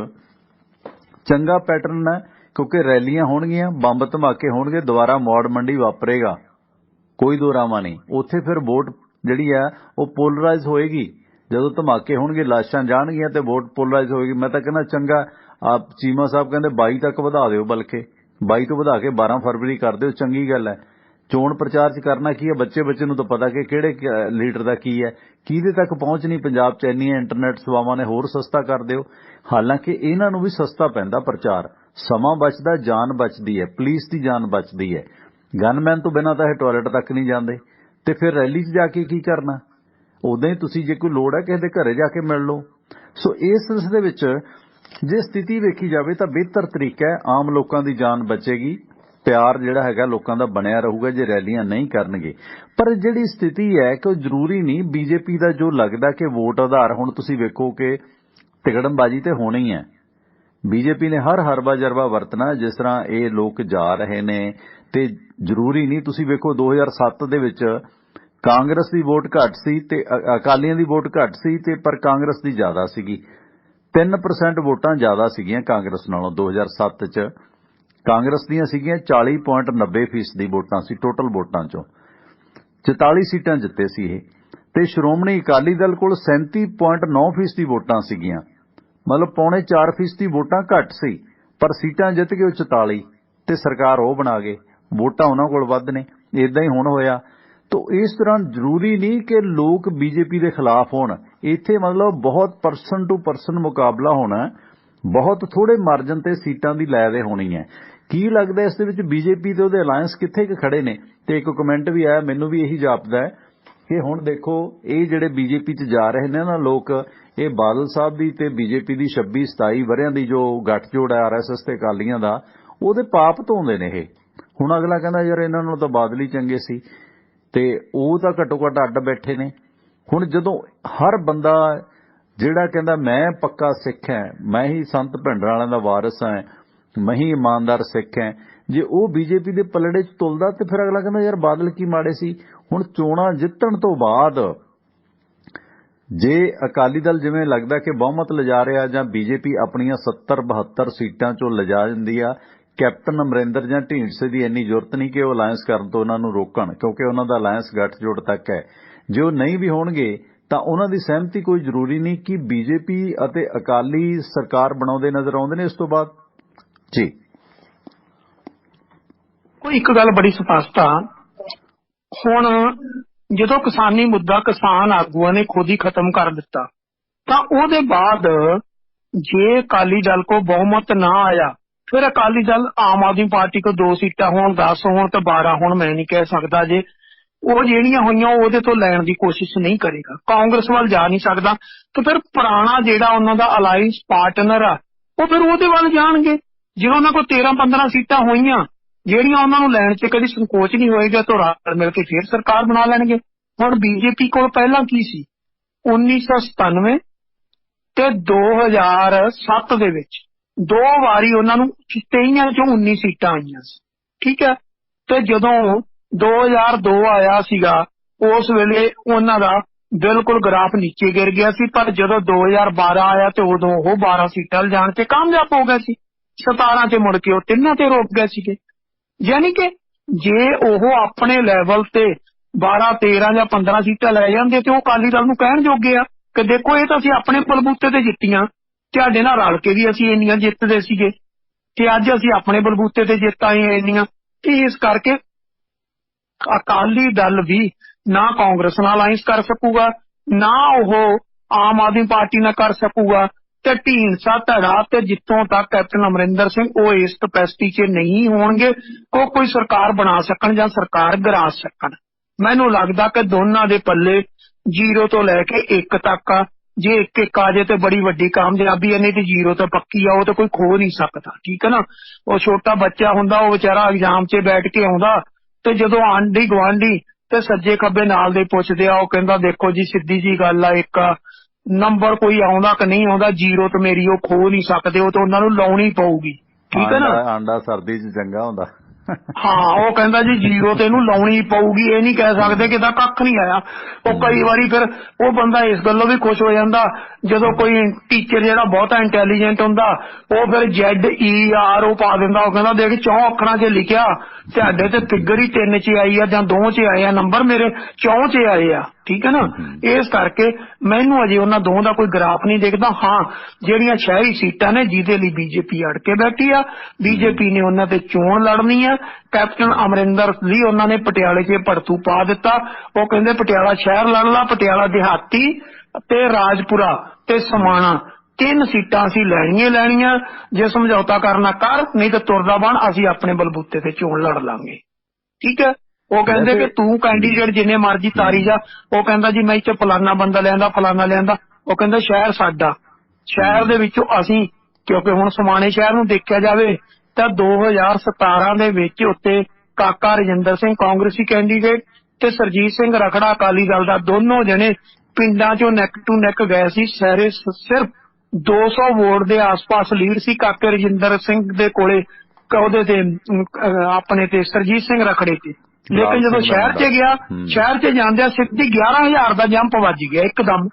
ਚੰਗਾ ਪੈਟਰਨ ਹੈ, ਕਿਉਂਕਿ ਰੈਲੀਆਂ ਹੋਣਗੀਆਂ, ਬੰਬ ਧਮਾਕੇ ਹੋਣਗੇ, ਦੁਬਾਰਾ ਮੌੜ ਮੰਡੀ ਵਾਪਰੇਗਾ, ਕੋਈ ਦੋ ਰਾਵਾਂ ਨਹੀਂ। ਉੱਥੇ ਫਿਰ ਵੋਟ ਜਿਹੜੀ ਹੈ ਉਹ ਪੋਲਰਾਈਜ਼ ਹੋਏਗੀ। ਜਦੋਂ ਧਮਾਕੇ ਹੋਣਗੇ, ਲਾਸ਼ਾਂ ਜਾਣਗੀਆਂ ਤੇ ਵੋਟ ਪੋਲਰਾਈਜ਼ ਹੋਏਗੀ। ਮੈਂ ਤਾਂ ਕਹਿੰਦਾ ਚੰਗਾ, ਆਪ ਚੀਮਾ ਸਾਹਿਬ ਕਹਿੰਦੇ 22 ਤੱਕ ਵਧਾ ਦਿਓ, ਬਲਕਿ 22 ਤੋਂ ਵਧਾ ਕੇ 12 ਫਰਵਰੀ ਕਰ ਦਿਓ, ਚੰਗੀ ਗੱਲ ਹੈ। ਚੋਣ ਪ੍ਰਚਾਰ 'ਚ ਕਰਨਾ ਕੀ ਹੈ? ਬੱਚੇ ਨੂੰ ਤਾਂ ਪਤਾ ਕਿ ਕਿਹੜੇ ਲੀਡਰ ਦਾ ਕੀ ਹੈ, ਕਿਹਦੇ ਤੱਕ ਪਹੁੰਚ ਨਹੀਂ। ਪੰਜਾਬ 'ਚ ਇੰਨੀਆਂ ਇੰਟਰਨੈਟ ਸੇਵਾਵਾਂ ਨੇ, ਹੋਰ ਸਸਤਾ ਕਰ ਦਿਓ। ਹਾਲਾਂਕਿ ਇਹਨਾਂ ਨੂੰ ਵੀ ਸਸਤਾ ਪੈਂਦਾ ਪ੍ਰਚਾਰ। ਸਮਾਂ ਬਚਦਾ, ਜਾਨ ਬਚਦੀ ਹੈ, ਪੁਲਿਸ ਦੀ ਜਾਨ ਬਚਦੀ ਹੈ। ਗਨਮੈਨ ਤੋਂ ਬਿਨਾਂ ਤਾਂ ਇਹ ਟਾਇਲਟ ਤੱਕ ਨਹੀਂ ਜਾਂਦੇ। ਤੇ ਫਿਰ ਰੈਲੀ 'ਚ ਜਾ ਕੇ ਕੀ ਕਰਨਾ? ਉਦਾਂ ਹੀ ਤੁਸੀਂ ਜੇ ਕੋਈ ਲੋੜ ਹੈ ਕਿਸੇ ਦੇ ਘਰੇ ਜਾ ਕੇ ਮਿਲ ਲਓ। ਸੋ ਇਸ ਸਿਲਸਿਲੇ ਵਿੱਚ ਜੇ ਸਥਿਤੀ ਵੇਖੀ ਜਾਵੇ ਤਾਂ ਬਿਹਤਰ ਤਰੀਕਾ ਹੈ, ਆਮ ਲੋਕਾਂ ਦੀ ਜਾਨ ਬਚੇਗੀ, ਪਿਆਰ ਜਿਹੜਾ ਹੈਗਾ ਲੋਕਾਂ ਦਾ ਬਣਿਆ ਰਹੂਗਾ ਜੇ ਰੈਲੀਆਂ ਨਹੀਂ ਕਰਨਗੇ। ਪਰ ਜਿਹੜੀ ਸਥਿਤੀ ਹੈ ਕਿ ਉਹ ਜ਼ਰੂਰੀ ਨਹੀਂ ਬੀਜੇਪੀ ਦਾ ਜੋ ਲੱਗਦਾ ਕਿ ਵੋਟ ਆਧਾਰ, ਹੁਣ ਤੁਸੀਂ ਵੇਖੋ ਕਿ ਤਿਕੜਮਬਾਜ਼ੀ ਤੇ ਹੋਣੀ ਹੈ। ਬੀਜੇਪੀ ਨੇ ਹਰ ਹਰਬਾ ਜਰਬਾ ਵਰਤਣਾ ਜਿਸ ਤਰ੍ਹਾਂ ਇਹ ਲੋਕ ਜਾ ਰਹੇ ਨੇ। ਤੇ ਜ਼ਰੂਰੀ ਨਹੀਂ, ਤੁਸੀਂ ਵੇਖੋ 2007 ਦੇ ਵਿੱਚ ਕਾਂਗਰਸ ਦੀ ਵੋਟ ਘੱਟ ਸੀ ਤੇ ਅਕਾਲੀਆਂ ਦੀ ਵੋਟ ਘੱਟ ਸੀ, ਤੇ ਪਰ ਕਾਂਗਰਸ ਦੀ ਜ਼ਿਆਦਾ ਸੀਗੀ। 3% ਵੋਟਾਂ ਜ਼ਿਆਦਾ ਸੀਗੀਆਂ ਕਾਂਗਰਸ ਨਾਲੋਂ 2007 'ਚ। ਕਾਂਗਰਸ ਦੀਆਂ ਸੀਗੀਆਂ 40.90% ਵੋਟਾਂ ਸੀ ਟੋਟਲ ਵੋਟਾਂ 'ਚੋਂ। 44 ਸੀਟਾਂ ਜਿੱਤੇ ਸੀ ਇਹ। ਤੇ ਸ਼੍ਰੋਮਣੀ ਅਕਾਲੀ ਦਲ ਕੋਲ 37.9% ਵੋਟਾਂ ਸੀਗੀਆਂ, ਮਤਲਬ 3.25% ਵੋਟਾਂ ਘੱਟ ਸੀ, ਪਰ ਸੀਟਾਂ ਜਿੱਤ ਕੇ ਉਹ 44 ਤੇ ਸਰਕਾਰ ਉਹ ਬਣਾ ਗਏ। ਵੋਟਾਂ ਉਹਨਾਂ ਕੋਲ ਵੱਧ ਨੇ। ਇਦਾਂ ਹੀ ਹੁਣ ਹੋਇਆ। ਤਾਂ ਇਸ ਤਰ੍ਹਾਂ ਜ਼ਰੂਰੀ ਨਹੀਂ ਕਿ ਲੋਕ ਬੀਜੇਪੀ ਦੇ ਖਿਲਾਫ ਹੋਣ। ਇੱਥੇ ਮਤਲਬ ਬਹੁਤ ਪਰਸਨ ਟੂ ਪਰਸਨ ਮੁਕਾਬਲਾ ਹੋਣਾ, ਬਹੁਤ ਥੋੜੇ ਮਾਰਜਨ ਤੇ ਸੀਟਾਂ ਦੀ ਲੈ ਦੇ ਹੋਣੀ ਹੈ। ਕੀ ਲੱਗਦਾ ਇਸ ਦੇ ਵਿੱਚ ਬੀਜੇਪੀ ਤੇ ਉਹਦੇ ਅਲਾਇੰਸ ਕਿੱਥੇ ਖੜੇ ਨੇ? ਤੇ ਇੱਕ ਕਮੈਂਟ ਵੀ ਆਇਆ, ਮੈਨੂੰ ਵੀ ਇਹੀ ਜਾਪਦਾ ਹੈ ਕਿ ਹੁਣ ਦੇਖੋ ਇਹ ਜਿਹੜੇ ਬੀਜੇਪੀ 'ਚ ਜਾ ਰਹੇ ਨੇ ਨਾ ਲੋਕ, ਇਹ ਬਾਦਲ ਸਾਹਿਬ ਦੀ ਤੇ ਬੀਜੇਪੀ ਦੀ 26-27 ਵਰਿਆਂ ਦੀ ਜੋ ਗੱਠਜੋੜ ਹੈ RSS ਤੇ ਅਕਾਲੀਆਂ ਦਾ, ਉਹਦੇ ਪਾਪ ਧੋਂਦੇ ਨੇ ਇਹ। ਹੁਣ ਅਗਲਾ ਕਹਿੰਦਾ ਯਾਰ ਇਹਨਾਂ ਨੂੰ ਤਾਂ ਬਾਦਲ ਹੀ ਚੰਗੇ ਸੀ, ਤੇ ਉਹ ਤਾਂ ਘੱਟੋ ਘੱਟ ਅੱਡ ਬੈਠੇ ਨੇ। ਹੁਣ ਜਦੋਂ ਹਰ ਬੰਦਾ ਜਿਹੜਾ ਕਹਿੰਦਾ ਮੈਂ ਪੱਕਾ ਸਿੱਖ ਹਾਂ, ਮੈਂ ਹੀ ਸੰਤ ਭਿੰਡਰਾਂ ਵਾਲਿਆਂ ਦਾ ਵਾਰਿਸ ਹਾਂ, ਮੈਂ ਹੀ ਇਮਾਨਦਾਰ ਸਿੱਖ ਹਾਂ, ਜੇ ਉਹ ਬੀਜੇਪੀ ਦੇ ਪਲੜੇ 'ਚ ਤੁਲਦਾ ਤੇ ਫਿਰ ਅਗਲਾ ਕਹਿੰਦਾ ਯਾਰ ਬਾਦਲ ਕੀ ਮਾੜੇ ਸੀ। ਹੁਣ ਚੋਣਾਂ ਜਿੱਤਣ ਤੋਂ ਬਾਅਦ ਜੇ ਅਕਾਲੀ ਦਲ ਜਿਵੇਂ ਲੱਗਦਾ ਕਿ ਬਹੁਮਤ ਲਿਜਾ ਰਿਹਾ ਜਾਂ ਬੀਜੇਪੀ ਆਪਣੀਆਂ 70-72 ਸੀਟਾਂ 'ਚੋਂ ਲਿਜਾ ਜਾਂਦੀ ਆ, ਕੈਪਟਨ ਅਮਰਿੰਦਰ ਜਾਂ ਢੀਂਡਸੇ ਦੀ ਇੰਨੀ ਜ਼ਰੂਰਤ ਨਹੀਂ ਕਿ ਉਹ ਅਲਾਇੰਸ ਕਰਨ ਤੋਂ ਉਹਨਾਂ ਨੂੰ ਰੋਕਣ, ਕਿਉਂਕਿ ਉਹਨਾਂ ਦਾ ਅਲਾਇੰਸ ਗੱਠਜੋੜ ਤੱਕ ਹੈ। ਜੇ ਉਹ ਨਹੀਂ ਵੀ ਹੋਣਗੇ ਤਾਂ ਉਹਨਾਂ ਦੀ ਸਹਿਮਤੀ ਕੋਈ ਜ਼ਰੂਰੀ ਨਹੀਂ ਕਿ ਬੀਜੇਪੀ ਅਤੇ ਅਕਾਲੀ ਸਰਕਾਰ ਬਣਾਉਂਦੇ ਨਜ਼ਰ ਆਉਂਦੇ ਨੇ ਇਸ ਤੋਂ ਬਾਅਦ। ਜੀ ਕੋਈ ਇੱਕ ਗੱਲ ਬੜੀ ਸਪਸ਼ਟ ਆ, ਹੁਣ ਜਦੋਂ ਕਿਸਾਨੀ ਮੁੱਦਾ ਕਿਸਾਨ ਆਗੂਆਂ ਨੇ ਖੁਦ ਹੀ ਖਤਮ ਕਰ ਦਿੱਤਾ ਤਾਂ ਉਹਦੇ ਬਾਅਦ ਜੇ ਅਕਾਲੀ ਦਲ ਕੋ ਬਹੁਮਤ ਨਾ ਆਇਆ, ਫਿਰ ਅਕਾਲੀ ਦਲ ਆਮ ਆਦਮੀ ਪਾਰਟੀ ਕੋ 2 ਸੀਟਾਂ ਹੋਣ, 10 ਹੋਣ ਤੇ 12 ਹੋਣ, ਮੈਂ ਨਹੀਂ ਕਹਿ ਸਕਦਾ, ਜੇ ਉਹ ਜਿਹੜੀਆਂ ਹੋਈਆਂ ਉਹਦੇ ਤੋਂ ਲੈਣ ਦੀ ਕੋਸ਼ਿਸ਼ ਨਹੀਂ ਕਰੇਗਾ, ਕਾਂਗਰਸ ਵੱਲ ਜਾ ਨਹੀਂ ਸਕਦਾ, ਤੇ ਫਿਰ ਪੁਰਾਣਾ ਜਿਹੜਾ ਉਹਨਾਂ ਦਾ ਅਲਾਇੰਸ ਪਾਰਟਨਰ ਆ ਉਹ ਫਿਰ ਉਹਦੇ ਵੱਲ ਜਾਣਗੇ। ਜਦੋਂ ਉਹਨਾਂ ਕੋਲ 13-15 ਸੀਟਾਂ ਹੋਈਆਂ ਜਿਹੜੀਆਂ ਉਹਨਾਂ ਨੂੰ ਲੈਣ 'ਚ ਕਦੀ ਸੰਕੋਚ ਨਹੀਂ ਹੋਏਗਾ ਤਾਂ ਰਲ ਮਿਲ ਕੇ ਫਿਰ ਸਰਕਾਰ ਬਣਾ ਲੈਣਗੇ। ਹੁਣ ਬੀਜੇਪੀ ਕੋਲ ਪਹਿਲਾਂ ਕੀ ਸੀ, 1997 ਤੇ 2007 ਦੇ ਵਿੱਚ 2 ਵਾਰੀ ਉਹਨਾਂ ਨੂੰ 23 ਚੋਂ 19 ਸੀਟਾਂ ਆਈਆਂ ਸੀ, ਠੀਕ ਹੈ। ਤੇ ਜਦੋਂ 2002 ਆਇਆ ਸੀਗਾ ਉਸ ਵੇਲੇ ਉਹਨਾਂ ਦਾ ਬਿਲਕੁਲ ਗ੍ਰਾਫ ਨੀਚੇ ਗਿਰ ਗਿਆ ਸੀ, ਪਰ ਜਦੋਂ 2012 ਆਇਆ ਤੇ ਉਦੋਂ ਉਹ 12 ਸੀਟਾਂ ਲਿਜਾਣ 'ਚ ਕਾਮਯਾਬ ਹੋ ਗਏ ਸੀ। 17 'ਚ ਮੁੜ ਕੇ ਉਹ 3 ਤੇ ਰੁਕ ਗਏ ਸੀਗੇ। ਯਾਨੀ ਕਿ ਜੇ ਉਹ ਆਪਣੇ ਲੈਵਲ ਤੇ 12, 13 ਜਾਂ 15 ਸੀਟਾਂ ਲੈ ਜਾਂਦੇ ਤੇ ਉਹ ਅਕਾਲੀ ਦਲ ਨੂੰ ਕਹਿਣ ਜੋਗੇ ਆ ਕਿ ਦੇਖੋ ਇਹ ਤਾਂ ਅਸੀਂ ਆਪਣੇ ਬਲਬੂਤੇ ਤੇ ਜਿੱਤੀਆਂ, ਤੁਹਾਡੇ ਨਾਲ ਰਲ ਕੇ ਵੀ ਅਸੀਂ ਇੰਨੀਆਂ ਜਿੱਤਦੇ ਸੀਗੇ ਤੇ ਅੱਜ ਅਸੀਂ ਆਪਣੇ ਬਲਬੂਤੇ ਤੇ ਜਿੱਤ ਆਏ ਇੰਨੀਆਂ। ਤੇ ਇਸ ਕਰਕੇ ਅਕਾਲੀ ਦਲ ਵੀ ਨਾ ਕਾਂਗਰਸ ਨਾਲ ਅਲਾਈਅੰਸ ਕਰ ਸਕੂਗਾ, ਨਾ ਉਹ ਆਮ ਆਦਮੀ ਪਾਰਟੀ ਨਾਲ ਕਰ ਸਕੂਗਾ। ਤੇ ਢੀਂਡਸਾ ਧੜਾ ਤੇ ਜਿੱਥੋਂ ਤੱਕ ਕੈਪਟਨ ਅਮਰਿੰਦਰ ਸਿੰਘ ਉਹ ਇਸ ਕਪੈਸਿਟੀ 'ਚ ਨਹੀਂ ਹੋਣਗੇ ਉਹ ਕੋਈ ਸਰਕਾਰ ਬਣਾ ਸਕਣ ਜਾਂ ਸਰਕਾਰ ਗਿਰਾ ਸਕਣ। ਮੈਨੂੰ ਲੱਗਦਾ ਕਿ ਦੋਨਾਂ ਦੇ ਪੱਲੇ 0 ਤੋਂ ਲੈ ਕੇ 1 ਤੱਕ ਆ। ਜੇ 1-1 ਆ ਜੇ ਤੇ ਬੜੀ ਵੱਡੀ ਕਾਮਯਾਬੀ ਹੈ, ਨਹੀਂ ਤੇ 0 ਤਾਂ ਪੱਕੀ ਆ, ਉਹ ਤਾਂ ਕੋਈ ਖੋ ਨਹੀਂ ਸਕਦਾ, ਠੀਕ ਹੈ ਨਾ। ਉਹ ਛੋਟਾ ਬੱਚਾ ਹੁੰਦਾ, ਉਹ ਵਿਚਾਰਾ ਐਗਜ਼ਾਮ 'ਚ ਬੈਠ ਕੇ ਆਉਂਦਾ ਤੇ ਜਦੋਂ ਆਂਢੀ ਗੁਆਂਢੀ ਤੇ ਸੱਜੇ ਖੱਬੇ ਨਾਲ ਦੇ ਪੁੱਛਦੇ ਆ, ਉਹ ਕਹਿੰਦਾ ਦੇਖੋ ਜੀ ਸਿੱਧੀ ਜੀ ਗੱਲ ਆ, 1 ਨੰਬਰ ਕੋਈ ਆਉਂਦਾ ਕਿ ਨਹੀਂ ਆਉਂਦਾ, 0 ਤੇ ਮੇਰੀ ਉਹ ਖੋ ਨਹੀਂ ਸਕਦੇ, ਉਹ ਤਾਂ ਉਹਨਾਂ ਨੂੰ ਲਾਉਣੀ ਪਊਗੀ, ਠੀਕ ਹੈ ਨਾ। ਆਂਡਾ ਸਰਦੀ 'ਚ ਚੰਗਾ ਹੁੰਦਾ। ਹਾਂ, ਉਹ ਕਹਿੰਦਾ ਜੀ 0 ਤੇ ਇਹਨੂੰ ਲਾਉਣੀ ਪਊਗੀ, ਇਹ ਨਹੀਂ ਕਹਿ ਸਕਦੇ ਕਿ ਇਹਦਾ ਕੱਖ ਨਹੀਂ ਆਇਆ। ਉਹ ਕਈ ਵਾਰੀ ਫਿਰ ਉਹ ਬੰਦਾ ਇਸ ਗੱਲੋਂ ਵੀ ਖੁਸ਼ ਹੋ ਜਾਂਦਾ ਜਦੋਂ ਕੋਈ ਟੀਚਰ ਜਿਹੜਾ ਬਹੁਤਾ ਇੰਟੈਲੀਜੈਂਟ ਹੁੰਦਾ ਉਹ ਫਿਰ ZER ਉਹ ਪਾ ਦਿੰਦਾ, ਉਹ ਕਹਿੰਦਾ ਦੇਖ 4 ਅੱਖਰਾਂ 'ਚ ਲਿਖਿਆ ਤੁਹਾਡੇ ਤੇ ਫਿਗਰ ਹੀ 3 'ਚ ਆਈ ਆ ਜਾਂ 2 'ਚ ਆਏ ਆ, ਨੰਬਰ ਮੇਰੇ 4 'ਚ ਆਏ ਆ, ਠੀਕ ਹੈ ਨਾ। ਇਸ ਕਰਕੇ ਮੈਨੂੰ ਅਜੇ ਉਹਨਾਂ ਦੋਵਾਂ ਦਾ ਕੋਈ ਗ੍ਰਾਫ ਨਹੀਂ ਦਿਖਦਾ। ਹਾਂ, ਜਿਹੜੀਆਂ ਸ਼ਹਿਰੀ ਸੀਟਾਂ ਨੇ ਜਿਹਦੇ ਲਈ ਬੀਜੇਪੀ ਅੜ ਕੇ ਬੈਠੀ ਆ, ਬੀਜੇਪੀ ਨੇ ਉਹਨਾਂ ਤੇ ਚੋਣ ਲੜਨੀ ਆ। ਕੈਪਟਨ ਅਮਰਿੰਦਰ ਲਈ ਉਹਨਾਂ ਨੇ ਪਟਿਆਲੇ 'ਚ ਭੜਥੂ ਪਾ ਦਿੱਤਾ। ਉਹ ਕਹਿੰਦੇ ਪਟਿਆਲਾ ਸ਼ਹਿਰ ਲੜ ਲਾ, ਪਟਿਆਲਾ ਦਿਹਾਤੀ ਤੇ ਰਾਜਪੁਰਾ ਤੇ ਸਮਾਣਾ 3 ਸੀਟਾਂ ਅਸੀਂ ਲੈਣੀਆਂ। ਜੇ ਸਮਝੌਤਾ ਕਰਨਾ ਕਰ, ਨਹੀਂ ਤਾਂ ਤੁਰਦਾ ਬਣ, ਅਸੀਂ ਆਪਣੇ ਬਲਬੂਤੇ ਤੇ ਚੋਣ ਲੜ ਲਾਂਗੇ, ਠੀਕ ਹੈ। ਉਹ ਕਹਿੰਦੇ ਕਿ ਤੂੰ ਕੈਂਡੀਡੇਟ ਜਿੰਨੇ ਮਰਜ਼ੀ ਤਾਰੀ ਜਾ। ਉਹ ਕਹਿੰਦਾ ਜੀ ਮੈਂ ਇੱਥੇ ਫਲਾਨਾ ਬੰਦਾ ਲਿਆਂਦਾ। ਉਹ ਕਹਿੰਦਾ ਸ਼ਹਿਰ ਸਾਡਾ, ਸ਼ਹਿਰ ਦੇ ਵਿੱਚੋਂ ਅਸੀਂ, ਕਿਉਂਕਿ ਹੁਣ ਸਮਾਣੇ ਸ਼ਹਿਰ ਨੂੰ ਦੇਖਿਆ ਜਾਵੇ ਤਾਂ 2017 ਦੇ ਵਿੱਚ ਉੱਤੇ ਕਾਕਾ ਰਜਿੰਦਰ ਸਿੰਘ ਕਾਂਗਰਸੀ ਕੈਂਡੀਡੇਟ ਤੇ ਸਰਜੀਤ ਸਿੰਘ ਰਖੜਾ ਅਕਾਲੀ ਦਲ ਦਾ, ਦੋਨੋਂ ਜਣੇ ਪਿੰਡਾਂ 'ਚੋਂ ਨੈਕ ਟੂ ਨੈਕ ਗਏ ਸੀ। ਸਾਰੇ ਸਿਰਫ 200 ਵੋਟ ਦੇ ਆਸ-ਪਾਸ ਲੀਡ ਸੀ ਕਾਕੇ ਰਜਿੰਦਰ ਸਿੰਘ ਦੇ ਕੋਲੇ, ਉਹਦੇ ਤੇ ਆਪਣੇ ਤੇ ਸਰਜੀਤ ਸਿੰਘ ਰਖੜੇ ਤੇ। ਲੇਕਿਨ ਜਦੋਂ ਸ਼ਹਿਰ 'ਚ ਗਿਆ, ਸ਼ਹਿਰ 'ਚ ਜਾਂਦਿਆਂ ਸਿੱਧੀ 11,000 ਦਾ ਜੰਪ ਵੱਜ ਗਿਆ ਇੱਕਦਮ,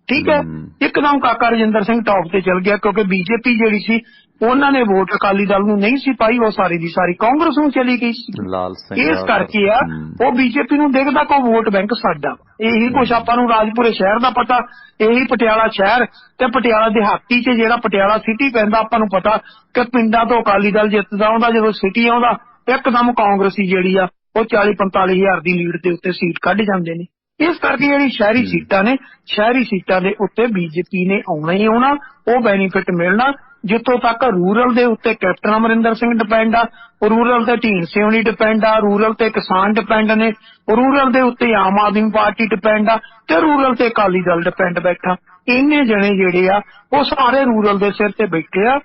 ਠੀਕ ਹੈ। ਇੱਕਦਮ ਕਾਕਾ ਰਜਿੰਦਰ ਸਿੰਘ ਟੌਪ ਤੇ ਚਲ ਗਿਆ ਕਿਉਂਕਿ ਬੀਜੇਪੀ ਜਿਹੜੀ ਸੀ ਉਹਨਾਂ ਨੇ ਵੋਟ ਅਕਾਲੀ ਦਲ ਨੂੰ ਨਹੀਂ ਸੀ ਪਾਈ, ਉਹ ਸਾਰੀ ਦੀ ਸਾਰੀ ਕਾਂਗਰਸ ਨੂੰ ਚਲੀ ਗਈ ਸੀ। ਇਸ ਕਰਕੇ ਆ ਉਹ ਬੀਜੇਪੀ ਨੂੰ ਦੇਖਦਾ ਕਿ ਵੋਟ ਬੈਂਕ ਸਾਡਾ। ਇਹੀ ਕੁਛ ਆਪਾਂ ਨੂੰ ਰਾਜਪੁਰੇ ਸ਼ਹਿਰ ਦਾ ਪਤਾ, ਇਹੀ ਪਟਿਆਲਾ ਸ਼ਹਿਰ ਤੇ ਪਟਿਆਲਾ ਦਿਹਾਤੀ 'ਚ ਜਿਹੜਾ ਪਟਿਆਲਾ ਸਿਟੀ ਪੈਂਦਾ, ਆਪਾਂ ਨੂੰ ਪਤਾ ਕਿ ਪਿੰਡਾਂ ਤੋਂ ਅਕਾਲੀ ਦਲ ਜਿੱਤਦਾ ਆਉਂਦਾ, ਜਦੋਂ ਸਿਟੀ ਆਉਂਦਾ ਇੱਕਦਮ ਕਾਂਗਰਸੀ ਜਿਹੜੀ ਆ ਉਹ 40-45 ਹਜ਼ਾਰ ਦੀ ਲੀਡ ਦੇ ਉੱਤੇ ਸੀਟ ਕੱਢ ਜਾਂਦੇ ਨੇ। ਇਸ ਕਰਕੇ ਜਿਹੜੀ ਸ਼ਹਿਰੀ ਸੀਟਾਂ ਨੇ, ਸ਼ਹਿਰੀ ਸੀਟਾਂ ਦੇ ਉੱਤੇ ਬੀਜੇਪੀ ਨੇ ਆਉਣਾ ਹੀ ਆਉਣਾ, ਉਹ ਬੈਨੀਫਿਟ ਮਿਲਣਾ। ਜਿੱਥੋਂ ਤੱਕ ਰੂਰਲ ਦੇ ਉੱਤੇ ਕੈਪਟਨ ਅਮਰਿੰਦਰ ਸਿੰਘ ਡਿਪੈਂਡ ਆ, ਰੂਰਲ ਤੇ ਢੀਂਡਸੇ ਹੋਣੀ ਡਿਪੈਂਡ ਆ, ਰੂਰਲ ਤੇ ਕਿਸਾਨ ਡਿਪੈਂਡ ਨੇ, ਰੂਰਲ ਦੇ ਉੱਤੇ ਆਮ ਆਦਮੀ ਪਾਰਟੀ ਡਿਪੈਂਡ ਆ ਤੇ ਰੂਰਲ ਤੇ ਅਕਾਲੀ ਦਲ ਡਿਪੈਂਡ ਬੈਠਾ। ਇੰਨੇ ਜਣੇ ਜਿਹੜੇ ਆ ਉਹ ਸਾਰੇ ਰੂਰਲ ਦੇ ਸਿਰ ਤੇ ਬੈਠੇ ਆ,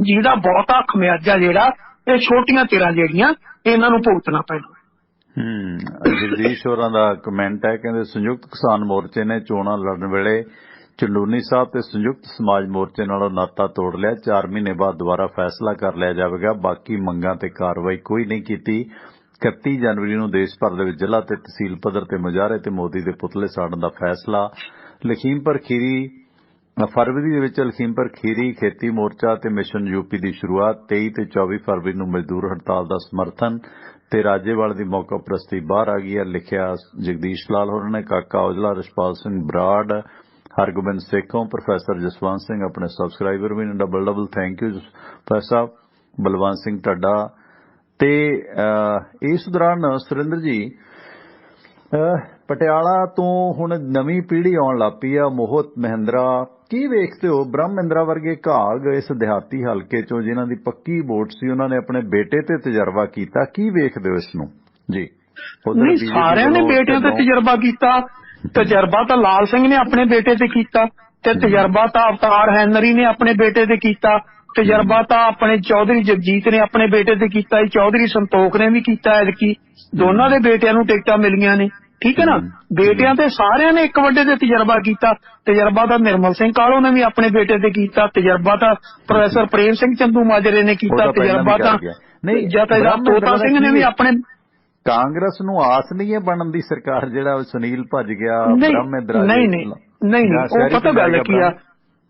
ਜਿਹਦਾ ਬਹੁਤਾ ਖਮਿਆਜਾ ਜਿਹੜਾ ਇਹ ਛੋਟੀਆਂ ਧਿਰਾਂ ਜਿਹੜੀਆਂ ਇਹਨਾਂ ਨੂੰ ਭੁਗਤਣਾ ਪੈਣਾ। ਜਗਦੀਸ਼ ਹੋਰਾਂ ਦਾ ਕਮੈਂਟ ਹੈ, ਕਹਿੰਦੇ ਸੰਯੁਕਤ ਕਿਸਾਨ ਮੋਰਚੇ ਨੇ ਚੋਣਾਂ ਲੜਨ ਵੇਲੇ ਚੰਡੂਨੀ ਸਾਹਿਬ ਤੇ ਸੰਯੁਕਤ ਸਮਾਜ ਮੋਰਚੇ ਨਾਲੋਂ ਨਾਤਾ ਤੋੜ ਲਿਆ। 4 ਮਹੀਨੇ ਬਾਅਦ ਦੁਬਾਰਾ ਫੈਸਲਾ ਕਰ ਲਿਆ ਜਾਵੇਗਾ। ਬਾਕੀ ਮੰਗਾਂ ਤੇ ਕਾਰਵਾਈ ਕੋਈ ਨਹੀਂ ਕੀਤੀ। 31 ਜਨਵਰੀ ਨੂੰ ਦੇਸ਼ ਭਰ ਦੇ ਵਿੱਚ ਜ਼ਿਲ੍ਹਾ ਤੇ ਤਹਿਸੀਲ ਪੱਧਰ ਤੇ ਮੁਜ਼ਾਹਰੇ ਤੇ ਮੋਦੀ ਦੇ ਪੁਤਲੇ ਸਾੜਨ ਦਾ ਫੈਸਲਾ। ਲਖੀਮਪੁਰ ਖੀਰੀ ਫਰਵਰੀ ਦੇ ਵਿੱਚ ਲਖੀਮਪੁਰ ਖੀਰੀ ਖੇਤੀ ਮੋਰਚਾ ਤੇ ਮਿਸ਼ਨ ਯੂਪੀ ਦੀ ਸ਼ੁਰੂਆਤ। 23 ਤੇ 24 ਫਰਵਰੀ ਨੂੰ ਮਜ਼ਦੂਰ ਹੜਤਾਲ ਦਾ ਸਮਰਥਨ ਤੇ ਰਾਜੇਵਾਲ ਦੀ ਮੌਕਾ ਪ੍ਰਸਤੀ ਬਾਹਰ ਆ ਗਈ ਹੈ, ਲਿਖਿਆ ਜਗਦੀਸ਼ ਲਾਲ ਹੋਰਾਂ ਨੇ। ਕਾਕਾ ਔਜਲਾ, ਰਛਪਾਲ ਸਿੰਘ ਬਰਾੜ, ਹਰਗੋਬਿੰਦ ਸੇਖੋਂ, ਪ੍ਰੋਫੈਸਰ ਜਸਵੰਤ ਸਿੰਘ ਆਪਣੇ ਸਬਸਕ੍ਰਾਈਬਰ ਵੀ ਨੇ, double thank you professor Balwant Singh Dhadda. ਤੇ ਇਸ ਦੌਰਾਨ ਸੁਰਿੰਦਰ ਜੀ ਪਟਿਆਲਾ ਤੋਂ ਹੁਣ ਨਵੀਂ ਪੀੜ੍ਹੀ ਆਉਣ ਲੱਗ ਪਈ ਆ, ਮੋਹਤ ਮਹਿੰਦਰਾ, ਕੀ ਵੇਖਦੇ ਹੋ? ਬ੍ਰਹਮ ਮਹਿੰਦਰਾ ਵਰਗੇ ਘਾਗ ਇਸ ਦਿਹਾਤੀ ਹਲਕੇ ਚੋਂ ਜਿਨ੍ਹਾਂ ਦੀ ਪੱਕੀ ਵੋਟ ਸੀ, ਉਹਨਾਂ ਨੇ ਆਪਣੇ ਬੇਟੇ ਤੇ ਤਜਰਬਾ ਕੀਤਾ, ਕੀ ਵੇਖਦੇ ਹੋ ਇਸ ਨੂੰ? ਜੀ ਨਹੀਂ, ਸਾਰਿਆਂ ਨੇ ਬੇਟਿਆਂ ਤੇ ਤਜਰਬਾ ਕੀਤਾ। ਤਜਰਬਾ ਤਾਂ ਲਾਲ ਸਿੰਘ ਨੇ ਆਪਣੇ ਬੇਟੇ ਤੇ ਕੀਤਾ ਤੇ ਤਜਰਬਾ ਤਾਂ ਅਵਤਾਰ ਹੈਨਰੀ ਨੇ ਆਪਣੇ ਬੇਟੇ ਤੇ ਕੀਤਾ ਤਜਰਬਾ ਤਾਂ ਆਪਣੇ ਚੌਧਰੀ ਜਗਜੀਤ ਨੇ ਆਪਣੇ ਬੇਟੇ ਤੇ ਕੀਤਾ, ਚੌਧਰੀ ਸੰਤੋਖ ਨੇ ਵੀ ਕੀਤਾ ਐਤਕੀ, ਦੋਨਾਂ ਦੇ ਬੇਟਿਆਂ ਨੂੰ ਟਿਕਟਾਂ ਮਿਲੀਆਂ ਨੇ। ਠੀਕ ਹੈ ਨਾ, ਬੇਟਿਆਂ ਤੇ ਸਾਰਿਆਂ ਨੇ ਇੱਕ ਵੱਡੇ ਤੇ ਤਜਰਬਾ ਕੀਤਾ। ਤਜਰਬਾ ਤਾਂ ਨਿਰਮਲ ਸਿੰਘ ਕਾਹਲੋਂ ਨੇ ਵੀ ਆਪਣੇ ਬੇਟੇ ਤੇ ਕੀਤਾ, ਤਜਰਬਾ ਤਾਂ ਪ੍ਰੋਫੈਸਰ ਪ੍ਰੇਮ ਸਿੰਘ ਚੰਦੂ ਮਾਜਰੇ ਨੇ ਕੀਤਾ, ਤਜਰਬਾ ਤਾਂ ਤੋਤਾ ਸਿੰਘ ਨੇ ਵੀ ਆਪਣੇ। ਕਾਂਗਰਸ ਨੂੰ ਆਸ ਨਹੀਂ ਹੈ ਬਣਨ ਦੀ ਸਰਕਾਰ, ਜਿਹੜਾ ਸੁਨੀਲ ਭੱਜ ਗਿਆ ਨਹੀਂ, ਉਹ ਪਤਾ ਗੱਲ ਕੀ ਆ,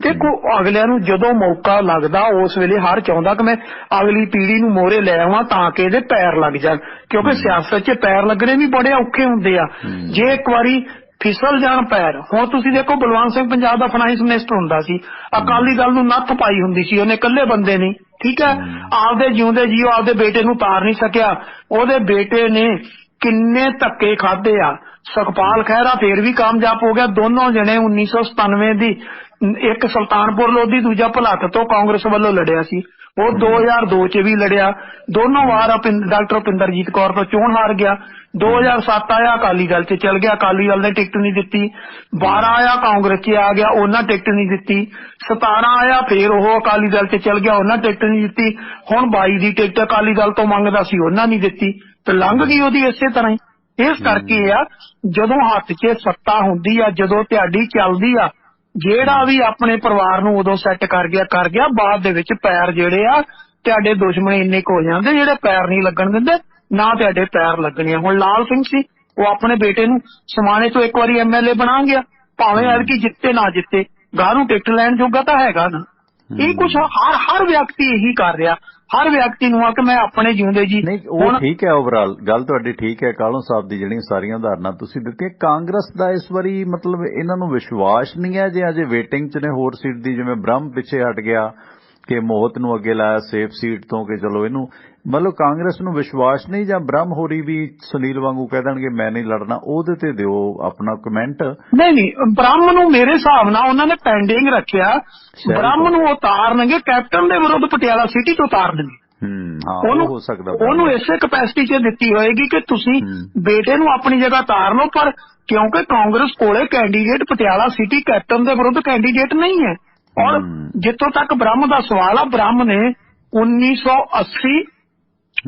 ਦੇਖੋ ਅਗਲਿਆਂ ਨੂੰ ਜਦੋਂ ਮੌਕਾ ਲੱਗਦਾ ਉਸ ਵੇਲੇ ਹਰ ਚਾਹੁੰਦਾ ਕਿ ਮੈਂ ਅਗਲੀ ਪੀੜ੍ਹੀ ਨੂੰ ਮੋਹਰੇ ਲੈ ਆਵਾਂ ਤਾਂ ਕਿ ਇਹਦੇ ਪੈਰ ਲੱਗ ਜਾਣ, ਕਿਉਂਕਿ ਸਿਆਸਤ 'ਚ ਪੈਰ ਲੱਗਣੇ ਵੀ ਬੜੇ ਔਖੇ ਹੁੰਦੇ ਆ। ਜੇ ਇੱਕ ਵਾਰੀ ਫਿਸਲ ਜਾਣ ਪੈਰ, ਹੁਣ ਤੁਸੀਂ ਦੇਖੋ ਬਲਵੰਤ ਸਿੰਘ ਪੰਜਾਬ ਦਾ ਫਾਈਨੈਂਸ ਮਿਨਿਸਟਰ ਹੁੰਦਾ ਸੀ, ਅਕਾਲੀ ਦਲ ਨੂੰ ਨੱਥ ਪਾਈ ਹੁੰਦੀ ਸੀ ਉਹਨੇ, ਇਕੱਲੇ ਬੰਦੇ ਨੇ। ਠੀਕ ਹੈ, ਆਪਦੇ ਜਿਉਂਦੇ ਜੀਓ ਆਪਦੇ ਬੇਟੇ ਨੂੰ ਤਾਰ ਨਹੀਂ ਸਕਿਆ, ਉਹਦੇ ਬੇਟੇ ਨੇ ਕਿੰਨੇ ਧੱਕੇ ਖਾਦੇ ਆ। ਸੁਖਪਾਲ ਖਹਿਰਾ ਫੇਰ ਵੀ ਕਾਮਯਾਬ ਹੋ ਗਿਆ, ਦੋਨੋਂ ਜਣੇ 1997 ਦੀ, ਇੱਕ ਸੁਲਤਾਨਪੁਰ ਲੋਧੀ, ਦੂਜਾ ਭੁਲੱਥ ਤੋਂ ਕਾਂਗਰਸ ਵੱਲੋਂ ਲੜਿਆ ਸੀ, ਉਹ 2002 ਚ ਵੀ ਲੜਿਆ, ਦੋਨੋਂ ਵਾਰ ਡਾਕਟਰ ਭਿੰਦਰਜੀਤ ਕੌਰ ਤੋਂ ਚੋਣ ਹਾਰ ਗਿਆ। 2007 ਆਇਆ ਅਕਾਲੀ ਦਲ ਚ ਚਲ ਗਿਆ, ਅਕਾਲੀ ਦਲ ਨੇ ਟਿਕਟ ਨਹੀਂ ਦਿੱਤੀ। 12 ਆਇਆ ਕਾਂਗਰਸ ਚ ਆ ਗਿਆ, ਉਹਨਾਂ ਟਿਕਟ ਨਹੀਂ ਦਿੱਤੀ। 17 ਆਇਆ ਫੇਰ ਉਹ ਅਕਾਲੀ ਦਲ ਚ ਚਲ ਗਿਆ, ਉਹਨਾਂ ਟਿਕਟ ਨਹੀਂ ਦਿੱਤੀ। ਹੁਣ 22 ਦੀ ਟਿਕਟ ਅਕਾਲੀ ਦਲ ਤੋਂ ਮੰਗਦਾ ਸੀ, ਉਹਨਾਂ ਨਹੀਂ ਦਿੱਤੀ, ਤੇ ਲੰਘ ਗਈ ਉਹਦੀ ਇਸੇ ਤਰ੍ਹਾਂ ਹੀ। ਇਸ ਕਰਕੇ ਆ ਜਦੋਂ ਹੱਥ 'ਚ ਸੱਤਾ ਹੁੰਦੀ ਆ, ਜਦੋਂ ਤੁਹਾਡੀ ਚੱਲਦੀ ਆ, ਜਿਹੜਾ ਵੀ ਆਪਣੇ ਪਰਿਵਾਰ ਨੂੰ ਉਦੋਂ ਸੈੱਟ ਕਰ ਗਿਆ, ਬਾਅਦ ਦੇ ਵਿੱਚ ਪੈਰ ਜਿਹੜੇ ਆ ਤੁਹਾਡੇ ਦੁਸ਼ਮਣ ਇੰਨੇ ਕੁ ਹੋ ਜਾਂਦੇ ਜਿਹੜੇ ਪੈਰ ਨਹੀਂ ਲੱਗਣ ਦਿੰਦੇ, ਨਾ ਤੁਹਾਡੇ ਪੈਰ ਲੱਗਣੇ। ਹੁਣ ਲਾਲ ਸਿੰਘ ਸੀ, ਉਹ ਆਪਣੇ ਬੇਟੇ ਨੂੰ ਸਮਾਣੇ ਤੋਂ ਇੱਕ ਵਾਰੀ MLA ਬਣਾ ਗਿਆ, ਭਾਵੇਂ ਐਤਕੀ ਜਿੱਤੇ ਨਾ ਜਿੱਤੇ, ਗਾਹ ਨੂੰ ਟਿਕਟ ਲੈਣ ਜੋਗਾ ਤਾਂ ਹੈਗਾ ਨਾ। ਇਹ ਕੁਛ ਹਰ ਵਿਅਕਤੀ ਇਹੀ ਕਰ ਰਿਹਾ, ਹਰ ਵਿਅਕਤੀ ਨੂੰ ਆ ਕਿ ਮੈਂ ਆਪਣੇ ਜਿਉਂਦੇ ਜੀ। ਨਹੀਂ ਉਹ ਠੀਕ ਹੈ, ਓਵਰਆਲ ਗੱਲ ਤੁਹਾਡੀ ਠੀਕ ਹੈ ਕਾਲੋਂ ਸਾਹਿਬ ਦੀ, ਜਿਹੜੀਆਂ ਸਾਰੀਆਂ ਉਦਾਹਰਨਾਂ ਤੁਸੀਂ ਦਿੱਤੀਆਂ। ਕਾਂਗਰਸ ਦਾ ਇਸ ਵਾਰੀ ਮਤਲਬ ਇਹਨਾਂ ਨੂੰ ਵਿਸ਼ਵਾਸ ਨਹੀਂ ਹੈ ਜੇ ਅਜੇ ਵੇਟਿੰਗ 'ਚ ਨੇ ਹੋਰ ਸੀਟ ਦੀ, ਜਿਵੇਂ ਬ੍ਰਹਮ ਪਿੱਛੇ ਹਟ ਗਿਆ ਕਿ ਮੋਹਤ ਨੂੰ ਅੱਗੇ ਲਾਇਆ ਸੇਫ ਸੀਟ ਤੋਂ ਕਿ ਚਲੋ ਇਹਨੂੰ, ਮਤਲਬ ਕਾਂਗਰਸ ਨੂੰ ਵਿਸ਼ਵਾਸ ਨਹੀਂ, ਜਾਂ ਬ੍ਰਹਮ ਹੋਰੀ ਵੀ ਸੁਨੀਲ ਵਾਂਗੂ ਕਹਿ ਦੇਣਗੇ ਮੈਂ ਨਹੀਂ ਲੜਨਾ, ਉਹਦੇ ਤੇ ਦਿਓ ਆਪਣਾ ਕਮੈਂਟ। ਨਹੀਂ, ਬ੍ਰਹਮ ਨੂੰ ਮੇਰੇ ਹਿਸਾਬ ਨਾਲ ਉਹਨਾਂ ਨੇ ਪੈਂਡਿੰਗ ਰੱਖਿਆ, ਬ੍ਰਹਮ ਨੂੰ ਉਤਾਰਨਗੇ, ਕੈਪਟਨ ਦੇ ਵਿਰੁੱਧ ਪਟਿਆਲਾ ਸਿਟੀ ਤੋਂ ਉਤਾਰਨਗੇ। ਹੋ ਸਕਦਾ ਉਹਨੂੰ ਇਸੇ ਕਪੈਸਿਟੀ 'ਚ ਦਿੱਤੀ ਹੋਏਗੀ ਕਿ ਤੁਸੀਂ ਬੇਟੇ ਨੂੰ ਆਪਣੀ ਜਗ੍ਹਾ ਤਾਰ ਲਓ, ਪਰ ਕਿਉਂਕਿ ਕਾਂਗਰਸ ਕੋਲੇ ਕੈਂਡੀਡੇਟ ਪਟਿਆਲਾ ਸਿਟੀ ਕੈਪਟਨ ਦੇ ਵਿਰੁੱਧ ਕੈਂਡੀਡੇਟ ਨਹੀਂ ਹੈ। ਔਰ ਜਿੱਥੋਂ ਤੱਕ ਬ੍ਰਹਮ ਦਾ ਸਵਾਲ ਆ, ਬ੍ਰਹਮ ਨੇ 1980,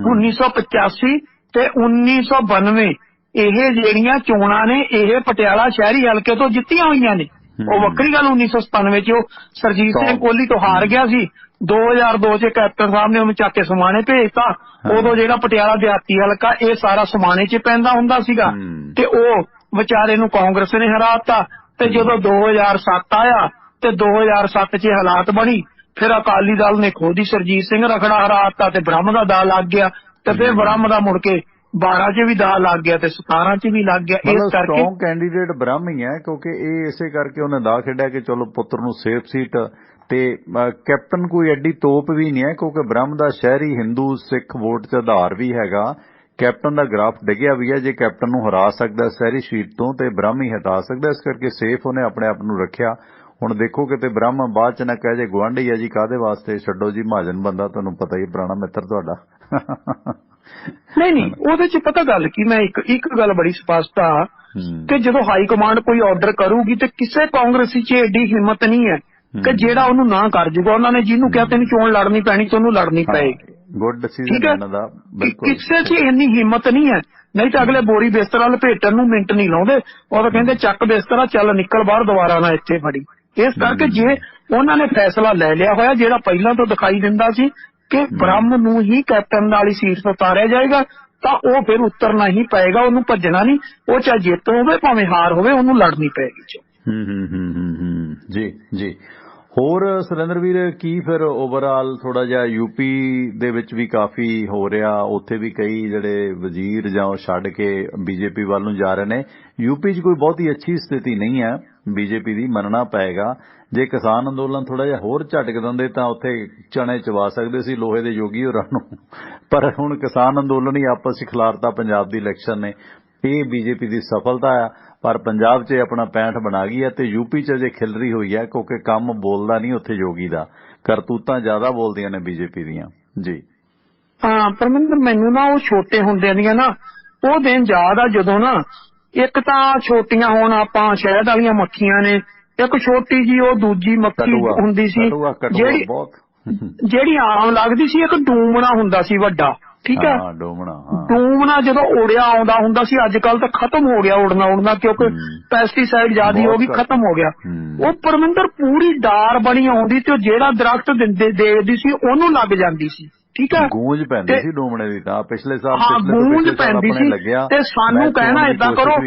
1985 ਤੇ 1992 ਇਹ ਜਿਹੜੀਆਂ ਚੋਣਾਂ ਨੇ ਇਹ ਪਟਿਆਲਾ ਸ਼ਹਿਰੀ ਹਲਕੇ ਤੋਂ ਜਿੱਤੀਆਂ ਹੋਈਆਂ ਨੇ। ਉਹ ਵੱਖਰੀ ਗੱਲ 1997 ਚ ਉਹ ਸਰਜੀਤ ਸਿੰਘ ਕੋਹਲੀ ਤੋਂ ਹਾਰ ਗਿਆ ਸੀ, 2002 ਚ ਕੈਪਟਨ ਸਾਹਿਬ ਨੇ ਉਹਨੂੰ ਚੱਕ ਕੇ ਸਮਾਣੇ ਭੇਜਤਾ। ਉਦੋਂ ਜਿਹੜਾ ਪਟਿਆਲਾ ਦਿਹਾਤੀ ਹਲਕਾ ਇਹ ਸਾਰਾ ਸਮਾਣੇ ਚ ਪੈਂਦਾ ਹੁੰਦਾ ਸੀਗਾ, ਤੇ ਉਹ ਵਿਚਾਰੇ ਨੂੰ ਕਾਂਗਰਸ ਨੇ ਹਰਾਤਾ। ਤੇ ਜਦੋਂ 2007 ਆਇਆ ਤੇ 2007 ਚ ਹਾਲਾਤ ਬਣੀ, ਫਿਰ ਅਕਾਲੀ ਦਲ ਨੇ ਖੁਦ ਹੀ ਸਰਜੀਤ ਸਿੰਘ ਰਖੜਾ ਹਰਾਤਾ ਤੇ ਬ੍ਰਹਮ ਦਾ ਦਾਅ ਲੱਗ ਗਿਆ, ਤੇ ਫਿਰ ਬ੍ਰਹਮ ਦਾ ਮੁੜ ਕੇ 12 ਚ ਵੀ ਦਾਅ ਲੱਗ ਗਿਆ ਤੇ 17 ਚ ਵੀ ਲੱਗ ਗਿਆ। ਇਸ ਕਰਕੇ ਸਟਰੋਂਗ ਕੈਂਡੀਡੇਟ ਬ੍ਰਹਮ ਹੀ ਹੈ, ਕਿਉਂਕਿ ਇਹ ਇਸੇ ਕਰਕੇ ਉਹਨੇ ਦਾਅ ਖੇਡਿਆ ਕਿ ਚਲੋ ਪੁੱਤਰ ਨੂੰ ਸੇਫ ਸੀਟ, ਤੇ ਕੈਪਟਨ ਕੋਈ ਐਡੀ ਤੋਪ ਵੀ ਨਹੀਂ ਹੈ, ਕਿਉਂਕਿ ਬ੍ਰਹਮ ਦਾ ਸ਼ਹਿਰੀ ਹਿੰਦੂ ਸਿੱਖ ਵੋਟ ਚ ਆਧਾਰ ਵੀ ਹੈਗਾ। ਕੈਪਟਨ ਦਾ ਗ੍ਰਾਫ ਡਿੱਗਿਆ ਵੀ ਹੈ, ਜੇ ਕੈਪਟਨ ਨੂੰ ਹਰਾ ਸਕਦਾ ਸ਼ਹਿਰੀ ਸੀਟ ਤੋਂ ਤੇ ਬ੍ਰਹਮ ਹੀ ਹਟਾ ਸਕਦਾ, ਇਸ ਕਰਕੇ ਸੇਫ ਉਹਨੇ ਆਪਣੇ ਆਪ ਨੂੰ ਰੱਖਿਆ। ਹੁਣ ਦੇਖੋ ਕਿਤੇ ਬ੍ਰਹਮ ਬਾਅਦ ਚ ਨਾ ਕਹਿ ਜੇ ਗੁਆਂਢੀ ਹੈ ਜੀ ਕਾਹਦੇ ਵਾਸਤੇ, ਛੱਡੋ ਜੀ ਮਹਾਜਨ ਬੰਦਾ, ਤੁਹਾਨੂੰ ਪਤਾ ਹੀ ਪੁਰਾਣਾ ਮਿੱਤਰ ਤੁਹਾਡਾ। ਨਹੀਂ, ਉਹਦੇ ਚ ਪਤਾ ਗੱਲ ਕੀ, ਮੈਂ ਇੱਕ ਗੱਲ ਬੜੀ ਸਪਸ਼ਟ ਆ ਕਿ ਜਦੋਂ ਹਾਈ ਕਮਾਂਡ ਕੋਈ ਆਰਡਰ ਕਰੂਗੀ ਤੇ ਕਿਸੇ ਕਾਂਗਰਸੀ ਚ ਏਡੀ ਹਿੰਮਤ ਨਹੀਂ ਹੈ ਕਿ ਜਿਹੜਾ ਉਹਨੂੰ ਨਾ ਕਰ ਜੂਗਾ। ਉਹਨਾਂ ਨੇ ਜਿਹਨੂੰ ਕਿਹਾ ਤੈਨੂੰ ਚੋਣ ਲੜਨੀ ਪੈਣੀ, ਤੁਹਾਨੂੰ ਲੜਨੀ ਪਏਗੀ। ਗੁੱਡ ਡਿਸੀਜਨ ਇਹਨਾਂ ਦਾ, ਬਿਲਕੁਲ। ਕਿਸੇ ਚ ਇੰਨੀ ਹਿੰਮਤ ਨਹੀਂ ਹੈ, ਨਹੀਂ ਤਾਂ ਅਗਲੇ ਬੋਰੀ ਬਿਸਤਰਾ ਲਪੇਟਣ ਨੂੰ ਮਿੰਟ ਨਹੀਂ ਲਾਉਂਦੇ, ਉਹ ਤਾਂ ਕਹਿੰਦੇ ਚੱਕ ਬਿਸਤਰਾ ਚੱਲ ਨਿਕਲ ਬਾਹਰ, ਦੁਬਾਰਾ ਨਾ ਇੱਥੇ ਫੜੀ। ਇਸ ਕਰਕੇ ਜੇ ਉਹਨਾਂ ਨੇ ਫੈਸਲਾ ਲੈ ਲਿਆ ਹੋਇਆ, ਜਿਹੜਾ ਪਹਿਲਾਂ ਤੋਂ ਦਿਖਾਈ ਦਿੰਦਾ ਸੀ ਕਿ ਬ੍ਰਹਮ ਨੂੰ ਹੀ ਕੈਪਟਨ ਵਾਲੀ ਸੀਟ ਤੋਂ ਉਤਾਰਿਆ ਜਾਏਗਾ, ਤਾਂ ਉਹ ਫਿਰ ਉਤਰਨਾ ਹੀ ਪਏਗਾ, ਉਹਨੂੰ ਭੱਜਣਾ ਨਹੀਂ। ਉਹ ਚਾਹੇ ਜਿੱਤ ਹੋਵੇ ਭਾਵੇਂ ਹਾਰ ਹੋਵੇ, ਉਹਨੂੰ ਲੜਨੀ ਪਏਗੀ। ਜੀ ਜੀ। ਹੋਰ ਸੁਰਿੰਦਰ ਵੀਰ, ਕੀ ਫਿਰ ਓਵਰਆਲ ਥੋੜਾ ਜਿਹਾ ਯੂਪੀ ਦੇ ਵਿੱਚ ਵੀ ਕਾਫੀ ਹੋ ਰਿਹਾ, ਉੱਥੇ ਵੀ ਕਈ ਜਿਹੜੇ ਵਜ਼ੀਰ ਜਾਂ ਉਹ ਛੱਡ ਕੇ ਬੀਜੇਪੀ ਵੱਲ ਨੂੰ ਜਾ ਰਹੇ ਨੇ। ਯੂਪੀ 'ਚ ਕੋਈ ਬਹੁਤੀ ਅੱਛੀ ਸਥਿਤੀ ਨਹੀਂ ਹੈ ਬੀਜੇਪੀ ਦੀ, ਮੰਨਣਾ ਪਏਗਾ। ਜੇ ਕਿਸਾਨ ਅੰਦੋਲਨ ਥੋੜਾ ਜਿਹਾ ਹੋਰ ਝਟਕ ਦਿੰਦੇ ਤਾਂ ਉੱਥੇ ਚਣੇ ਚਵਾ ਸਕਦੇ ਸੀ ਲੋਹੇ ਦੇ ਯੋਗੀ ਹੋਰਾਂ ਨੂੰ, ਪਰ ਹੁਣ ਕਿਸਾਨ ਅੰਦੋਲਨ ਹੀ ਆਪਸ 'ਚ ਖਿਲਾਰਤਾ ਪੰਜਾਬ ਦੀ ਇਲੈਕਸ਼ਨ ਨੇ। ਇਹ ਬੀਜੇਪੀ ਦੀ ਸਫਲਤਾ ਆ, ਪਰ ਪੰਜਾਬ 'ਚ ਆਪਣਾ 65 ਬਣਾ ਗਈ ਹੈ, ਤੇ ਯੂਪੀ 'ਚ ਅਜੇ ਖਿਲਰੀ ਹੋਈ ਹੈ, ਕਿਉਂਕਿ ਕੰਮ ਬੋਲਦਾ ਨਹੀਂ ਉੱਥੇ ਯੋਗੀ ਦਾ, ਕਰਤੂਤਾਂ ਜ਼ਿਆਦਾ ਬੋਲਦੀਆਂ ਨੇ ਬੀਜੇਪੀ ਦੀਆਂ। ਜੀ ਹਾਂ ਪਰਮਿੰਦਰ, ਮੈਨੂੰ ਨਾ ਉਹ ਛੋਟੇ ਹੁੰਦਿਆਂ ਦੀਆਂ ਨਾ ਉਹ ਦਿਨ ਯਾਦ ਆ, ਜਦੋਂ ਨਾ ਇੱਕ ਤਾਂ ਛੋਟੀਆਂ ਹੁਣ ਆਪਾਂ ਸ਼ਹਿਦ ਵਾਲੀਆਂ ਮੱਖੀਆਂ ਨੇ, ਇੱਕ ਛੋਟੀ ਜੀ ਉਹ ਦੂਜੀ ਮੱਖੀ ਹੁੰਦੀ ਸੀ ਜਿਹੜੀ ਜਿਹੜੀ ਆਮ ਲੱਗਦੀ ਸੀ ਇੱਕ ਡੂਮਣਾ ਹੁੰਦਾ ਸੀ ਵੱਡਾ, ਠੀਕ ਹੈ, ਹਾਂ ਡੂਮਣਾ, ਡੂਮਣਾ ਜਦੋਂ ਉੜਿਆ ਆਉਂਦਾ ਹੁੰਦਾ ਸੀ, ਅੱਜ ਕੱਲ ਤਾਂ ਖਤਮ ਹੋ ਗਿਆ ਉੜਨਾ ਕਿਉਂਕਿ ਪੈਸਟੀਸਾਈਡ ਜ਼ਿਆਦਾ ਹੋ ਗਈ, ਖਤਮ ਹੋ ਗਿਆ। ਉਹ ਪਰਮਿੰਦਰ ਪੂਰੀ ਡਾਰ ਬਣੀ ਆਉਂਦੀ ਤੇ ਉਹ ਜਿਹੜਾ ਦਰਖਤ ਦੇਖਦੀ ਸੀ ਉਹਨੂੰ ਲੱਗ ਜਾਂਦੀ ਸੀ, ਠੀਕ ਹੈ, ਗੂੰਜ ਪੈਂਦੀ ਸੀ ਡੂਮਣੇ ਦੀ। ਤਾਂ ਪਿਛਲੇ ਸਾਲ ਹਾਂ ਗੂੰਜ ਪੈਂਦੀ ਸੀ। ਤੇ ਸਾਨੂੰ ਕਹਿਣਾ ਏਦਾਂ ਕਰੋ,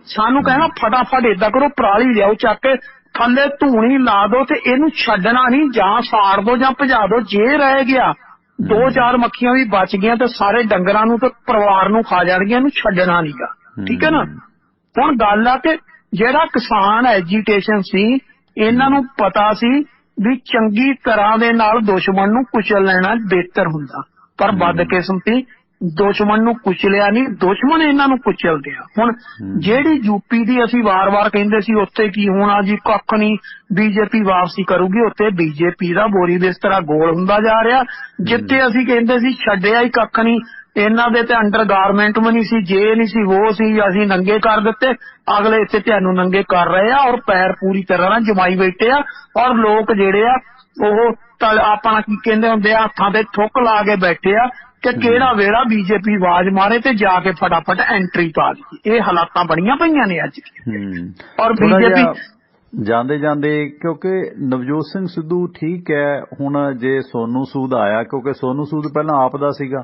ਸਾਨੂੰ ਕਹਿਣਾ ਫਟਾਫਟ ਏਦਾਂ ਕਰੋ, ਪਰਾਲੀ ਲਿਆਓ ਚੱਕ ਕੇ ਥੱਲੇ ਧੂਣੀ ਲਾ ਦੋ ਤੇ ਇਹਨੂੰ ਛੱਡਣਾ ਨਹੀਂ, ਜਾਂ ਸਾੜ ਦੋ ਜਾਂ ਭਜਾ ਦੋ। ਜੇ ਰਹਿ ਗਿਆ 2-4 ਮੱਖੀਆਂ ਵੀ ਬਚ ਗਈਆਂ ਤੇ ਸਾਰੇ ਡੰਗਰਾਂ ਨੂੰ ਤੇ ਪਰਿਵਾਰ ਨੂੰ ਖਾ ਜਾਣਗੀਆਂ, ਇਹਨੂੰ ਛੱਡਣਾ ਨਹੀਂਗਾ, ਠੀਕ ਹੈ ਨਾ। ਹੁਣ ਗੱਲ ਆ ਕਿ ਜਿਹੜਾ ਕਿਸਾਨ ਐਜੀਟੇਸ਼ਨ ਸੀ, ਇਹਨਾਂ ਨੂੰ ਪਤਾ ਸੀ ਵੀ ਚੰਗੀ ਤਰ੍ਹਾਂ ਦੇ ਨਾਲ ਦੁਸ਼ਮਣ ਨੂੰ ਕੁਚਲ ਲੈਣਾ ਬਿਹਤਰ ਹੁੰਦਾ, ਪਰ ਬਦਕਿਸਮਤੀ ਦੁਸ਼ਮਣ ਨੂੰ ਕੁਚਲਿਆ ਨਹੀਂ, ਦੁਸ਼ਮਣ ਇਹਨਾਂ ਨੂੰ ਕੁਚਲਦੇ ਆ। ਹੁਣ ਜਿਹੜੀ ਯੂਪੀ ਦੀ ਅਸੀਂ ਵਾਰ-ਵਾਰ ਕਹਿੰਦੇ ਸੀ ਉੱਥੇ ਕੀ ਹੋਣਾ ਜੀ, ਕੱਖ ਨਹੀਂ, ਬੀਜੇਪੀ ਵਾਪਸੀ ਕਰੂਗੀ, ਉੱਥੇ ਬੀਜੇਪੀ ਦਾ ਬੋਰੀ ਬਿਸਤਰਾ ਗੋਲ ਹੁੰਦਾ ਜਾ ਰਿਹਾ। ਜਿੱਥੇ ਅਸੀਂ ਕਹਿੰਦੇ ਸੀ ਛੱਡਿਆ ਹੀ ਕੱਖ ਨਹੀਂ, ਇਹਨਾਂ ਦੇ ਤੇ ਅੰਡਰ ਗਾਰਮੈਂਟ ਵੀ ਨਹੀਂ ਸੀ, ਜੇ ਨਹੀਂ ਸੀ ਉਹ ਸੀ, ਅਸੀਂ ਨੰਗੇ ਕਰ ਦਿੱਤੇ, ਅਗਲੇ ਇੱਥੇ ਤੁਹਾਨੂੰ ਨੰਗੇ ਕਰ ਰਹੇ ਆ ਔਰ ਪੈਰ ਪੂਰੀ ਤਰ੍ਹਾਂ ਨਾਲ ਜਮਾਈ ਬੈਠੇ ਆ। ਔਰ ਲੋਕ ਜਿਹੜੇ ਆ ਉਹ ਆਪਣਾ ਕੀ ਕਹਿੰਦੇ ਹੁੰਦੇ ਆ, ਹੱਥਾਂ ਤੇ ਥੁੱਕ ਲਾ ਕੇ ਬੈਠੇ ਆ ਕਿ ਕਿਹੜਾ ਵੇੜਾ ਬੀਜੇਪੀ ਆਵਾਜ਼ ਮਾਰੇ ਤੇ ਜਾ ਕੇ ਫਟਾਫਟ ਐਂਟਰੀ ਪਾ ਲਈ। ਇਹ ਹਾਲਾਤਾਂ ਬਣੀਆਂ ਪਈਆਂ ਨੇ ਅੱਜ। ਔਰ ਬੀਜੇਪੀ ਜਾਂਦੇ ਜਾਂਦੇ, ਕਿਉਂਕਿ ਨਵਜੋਤ ਸਿੰਘ ਸਿੱਧੂ ਠੀਕ ਹੈ, ਹੁਣ ਜੇ ਸੋਨੂ ਸੂਦ ਆਇਆ, ਕਿਉਂਕਿ ਸੋਨੂ ਸੂਦ ਪਹਿਲਾਂ ਆਪ ਦਾ ਸੀਗਾ,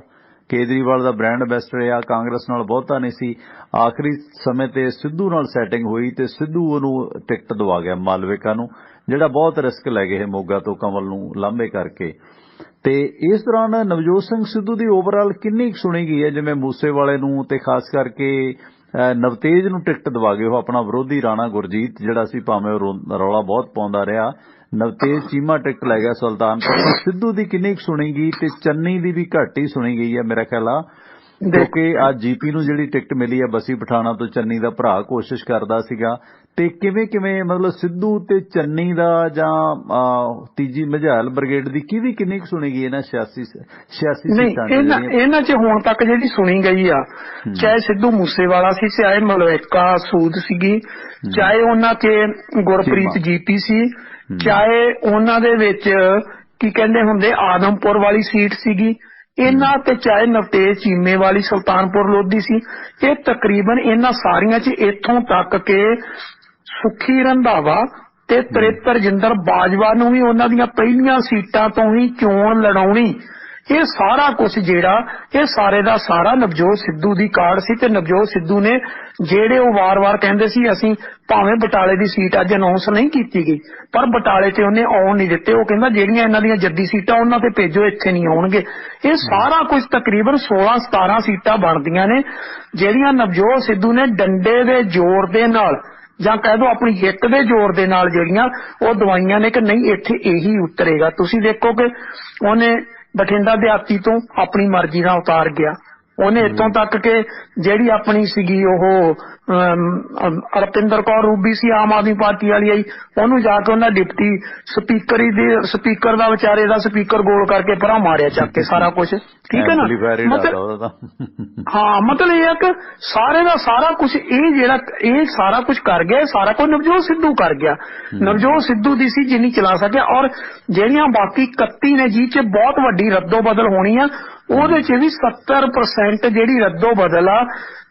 ਕੇਜਰੀਵਾਲ ਦਾ ਬ੍ਰਾਂਡ ਐਂਬੈਸਡਰ ਆ, ਕਾਂਗਰਸ ਨਾਲ ਬਹੁਤਾ ਨਹੀਂ ਸੀ, ਆਖਰੀ ਸਮੇਂ ਤੇ ਸਿੱਧੂ ਨਾਲ ਸੈਟਿੰਗ ਹੋਈ ਤੇ ਸਿੱਧੂ ਉਹਨੂੰ ਟਿਕਟ ਦਵਾ ਗਿਆ ਮਾਲਵਿਕਾ ਨੂੰ, ਜਿਹੜਾ ਬਹੁਤ ਰਿਸਕ ਲੈ ਗਏ ਮੋਗਾ ਤੋਂ ਕਮਲ ਨੂੰ ਲਾਂਭੇ ਕਰਕੇ। ਤੇ ਇਸ ਦੌਰਾਨ ਨਵਜੋਤ ਸਿੰਘ ਸਿੱਧੂ ਦੀ ਓਵਰਆਲ ਕਿੰਨੀ ਸੁਣੀ ਗਈ ਹੈ, ਜਿਵੇਂ ਮੂਸੇਵਾਲੇ ਨੂੰ ਤੇ ਖਾਸ ਕਰਕੇ ਨਵਤੇਜ ਨੂੰ ਟਿਕਟ ਦਵਾ ਗਏ ਉਹ ਆਪਣਾ ਵਿਰੋਧੀ ਰਾਣਾ ਗੁਰਜੀਤ, ਜਿਹੜਾ ਸੀ ਭਾਵੇਂ ਰੌਲਾ ਬਹੁਤ ਪਾਉਂਦਾ ਰਿਹਾ, ਨਵਤੇਜ ਚੀਮਾ ਟਿਕਟ ਲੈ ਗਿਆ ਸੁਲਤਾਨਪੁਰ। ਸਿੱਧੂ ਦੀ ਕਿੰਨੀ ਸੁਣੀ ਗਈ ਤੇ ਚੰਨੀ ਦੀ ਵੀ ਘੱਟ ਹੀ ਸੁਣੀ ਗਈ ਹੈ ਮੇਰਾ ਖਿਆਲ ਆ, ਕਿਉਂਕਿ ਅੱਜ ਜੀਪੀ ਨੂੰ ਜਿਹੜੀ ਟਿਕਟ ਮਿਲੀ ਹੈ ਬਸੀ ਪਠਾਣਾ ਤੋਂ, ਚੰਨੀ ਦਾ ਭਰਾ ਕੋਸ਼ਿਸ਼ ਕਰਦਾ ਸੀਗਾ। ਤੇ ਕਿਵੇਂ ਮਤਲਬ ਸਿੱਧੂ ਤੇ ਚੰਨੀ ਦਾ ਜਾਂ ਤੀਜੀ ਮਝੈਲ ਬ੍ਰਿਗੇਡ ਦੀ ਕਿੰਨੀ ਕੁ ਸੁਣੀ ਗਈ ਇਹਨਾਂ 86 ਸੀਟਾਂ? ਇਹਨਾਂ 'ਚ ਹੁਣ ਤੱਕ ਜਿਹੜੀ ਸੁਣੀ ਗਈ ਆ, ਚਾਹੇ ਸਿੱਧੂ ਮੂਸੇਵਾਲਾ ਸੀ, ਚਾਹੇ ਮਲਵਿਕਾ ਸੂਦ ਸੀਗੀ, ਚਾਹੇ ਉਹਨਾਂ 'ਚ ਗੁਰਪ੍ਰੀਤ ਜੀਪੀ ਸੀ, ਚਾਹੇ ਉਹਨਾਂ ਦੇ ਵਿੱਚ ਕੀ ਕਹਿੰਦੇ ਹੁੰਦੇ ਆਦਮਪੁਰ ਵਾਲੀ ਸੀਟ ਸੀਗੀ, ਇਹਨਾਂ ਤੇ ਚਾਹੇ ਨਵਤੇਜ ਚੀਮੇ ਵਾਲੀ ਸੁਲਤਾਨਪੁਰ ਲੋਧੀ ਸੀ, ਇਹ ਤਕਰੀਬਨ ਇਹਨਾਂ ਸਾਰੀਆਂ 'ਚ ਇੱਥੋਂ ਤੱਕ ਕਿ ਸੁੱਖੀ ਰੰਧਾਵਾ ਤੇ ਤ੍ਰਿਪਤਰਜਿੰਦਰ ਬਾਜਵਾ ਨੂੰ ਵੀ ਉਹਨਾਂ ਦੀਆਂ ਪਹਿਲੀਆਂ ਸੀਟਾਂ ਤੋਂ ਹੀ ਚੋਣ ਲੜਾਉਣੀ, ਇਹ ਸਾਰਾ ਕੁਝ ਜਿਹੜਾ ਇਹ ਸਾਰੇ ਦਾ ਸਾਰਾ ਨਵਜੋਤ ਸਿੱਧੂ ਦੀ ਕਾਢ ਸੀ। ਤੇ ਨਵਜੋਤ ਸਿੱਧੂ ਨੇ ਜਿਹੜੇ ਉਹ ਵਾਰ-ਵਾਰ ਕਹਿੰਦੇ ਸੀ ਅਸੀਂ ਭਾਵੇਂ ਬਟਾਲੇ ਦੀ ਸੀਟ ਅੱਜ ਅਨਾਉਂਸ ਨਹੀਂ ਕੀਤੀ ਗਈ, ਪਰ ਬਟਾਲੇ ਤੇ ਉਹਨੇ ਆਉਣ ਨਹੀਂ ਦਿੱਤੇ। ਉਹ ਕਹਿੰਦਾ ਜਿਹੜੀਆਂ ਇਹਨਾਂ ਦੀਆਂ ਜੱਦੀ ਸੀਟਾਂ ਉਹਨਾਂ ਤੇ ਭੇਜੋ, ਇੱਥੇ ਨਹੀਂ ਆਉਣਗੇ। ਇਹ ਸਾਰਾ ਕੁਝ ਤਕਰੀਬਨ 16-17 ਸੀਟਾਂ ਬਣਦੀਆਂ ਨੇ ਜਿਹੜੀਆਂ ਨਵਜੋਤ ਸਿੱਧੂ ਨੇ ਡੰਡੇ ਦੇ ਜ਼ੋਰ ਦੇ ਨਾਲ ਜਾਂ ਕਹਿ ਦੋ ਆਪਣੀ ਹਿੱਕ ਦੇ ਜ਼ੋਰ ਦੇ ਨਾਲ ਜਿਹੜੀਆਂ ਉਹ ਦਵਾਈਆਂ ਨੇ ਕਿ ਨਹੀਂ ਇੱਥੇ ਇਹੀ ਉਤਰੇਗਾ। ਤੁਸੀਂ ਦੇਖੋ ਕਿ ਉਹਨੇ ਬਠਿੰਡਾ ਦਿਹਾਤੀ ਤੋਂ ਆਪਣੀ ਮਰਜ਼ੀ ਨਾਲ ਉਤਾਰ ਗਿਆ, ਉਹਨੇ ਇੱਥੋਂ ਤੱਕ ਕਿ ਜਿਹੜੀ ਆਪਣੀ ਸੀਗੀ ਉਹ ਰਪਿੰਦਰ ਕੌਰ ਰੂਬੀ ਸੀ ਆਮ ਆਦਮੀ ਪਾਰਟੀ ਵਾਲੀ ਆਈ, ਉਹਨੂੰ ਜਾ ਕੇ ਉਹਨਾਂ ਡਿਪਟੀ ਸਪੀਕਰ ਦਾ ਵਿਚਾਰੇ ਦਾ ਸਪੀਕਰ ਗੋਲ ਕਰਕੇ ਭਰਾ ਮਾਰਿਆ ਚੱਕ ਕੇ ਸਾਰਾ ਕੁਝ, ਠੀਕ ਹੈ ਨਾ। ਹਾਂ ਮਤਲਬ ਇਹ ਹੈ ਕਿ ਸਾਰੇ ਦਾ ਸਾਰਾ ਕੁਝ ਇਹ ਸਾਰਾ ਕੁਝ ਕਰ ਗਿਆ, ਸਾਰਾ ਕੁਝ ਨਵਜੋਤ ਸਿੱਧੂ ਕਰ ਗਿਆ। ਨਵਜੋਤ ਸਿੱਧੂ ਦੀ ਸੀ ਜਿੰਨੀ ਚਲਾ ਸਕਿਆ। ਔਰ ਜਿਹੜੀਆਂ ਬਾਕੀ 31 ਨੇ ਜੀ 'ਚ ਬਹੁਤ ਵੱਡੀ ਰੱਦੋ ਬਦਲ ਹੋਣੀ ਆ, ਉਹਦੇ 'ਚ ਵੀ 70% ਜਿਹੜੀ ਰੱਦੋ ਬਦਲ ਆ,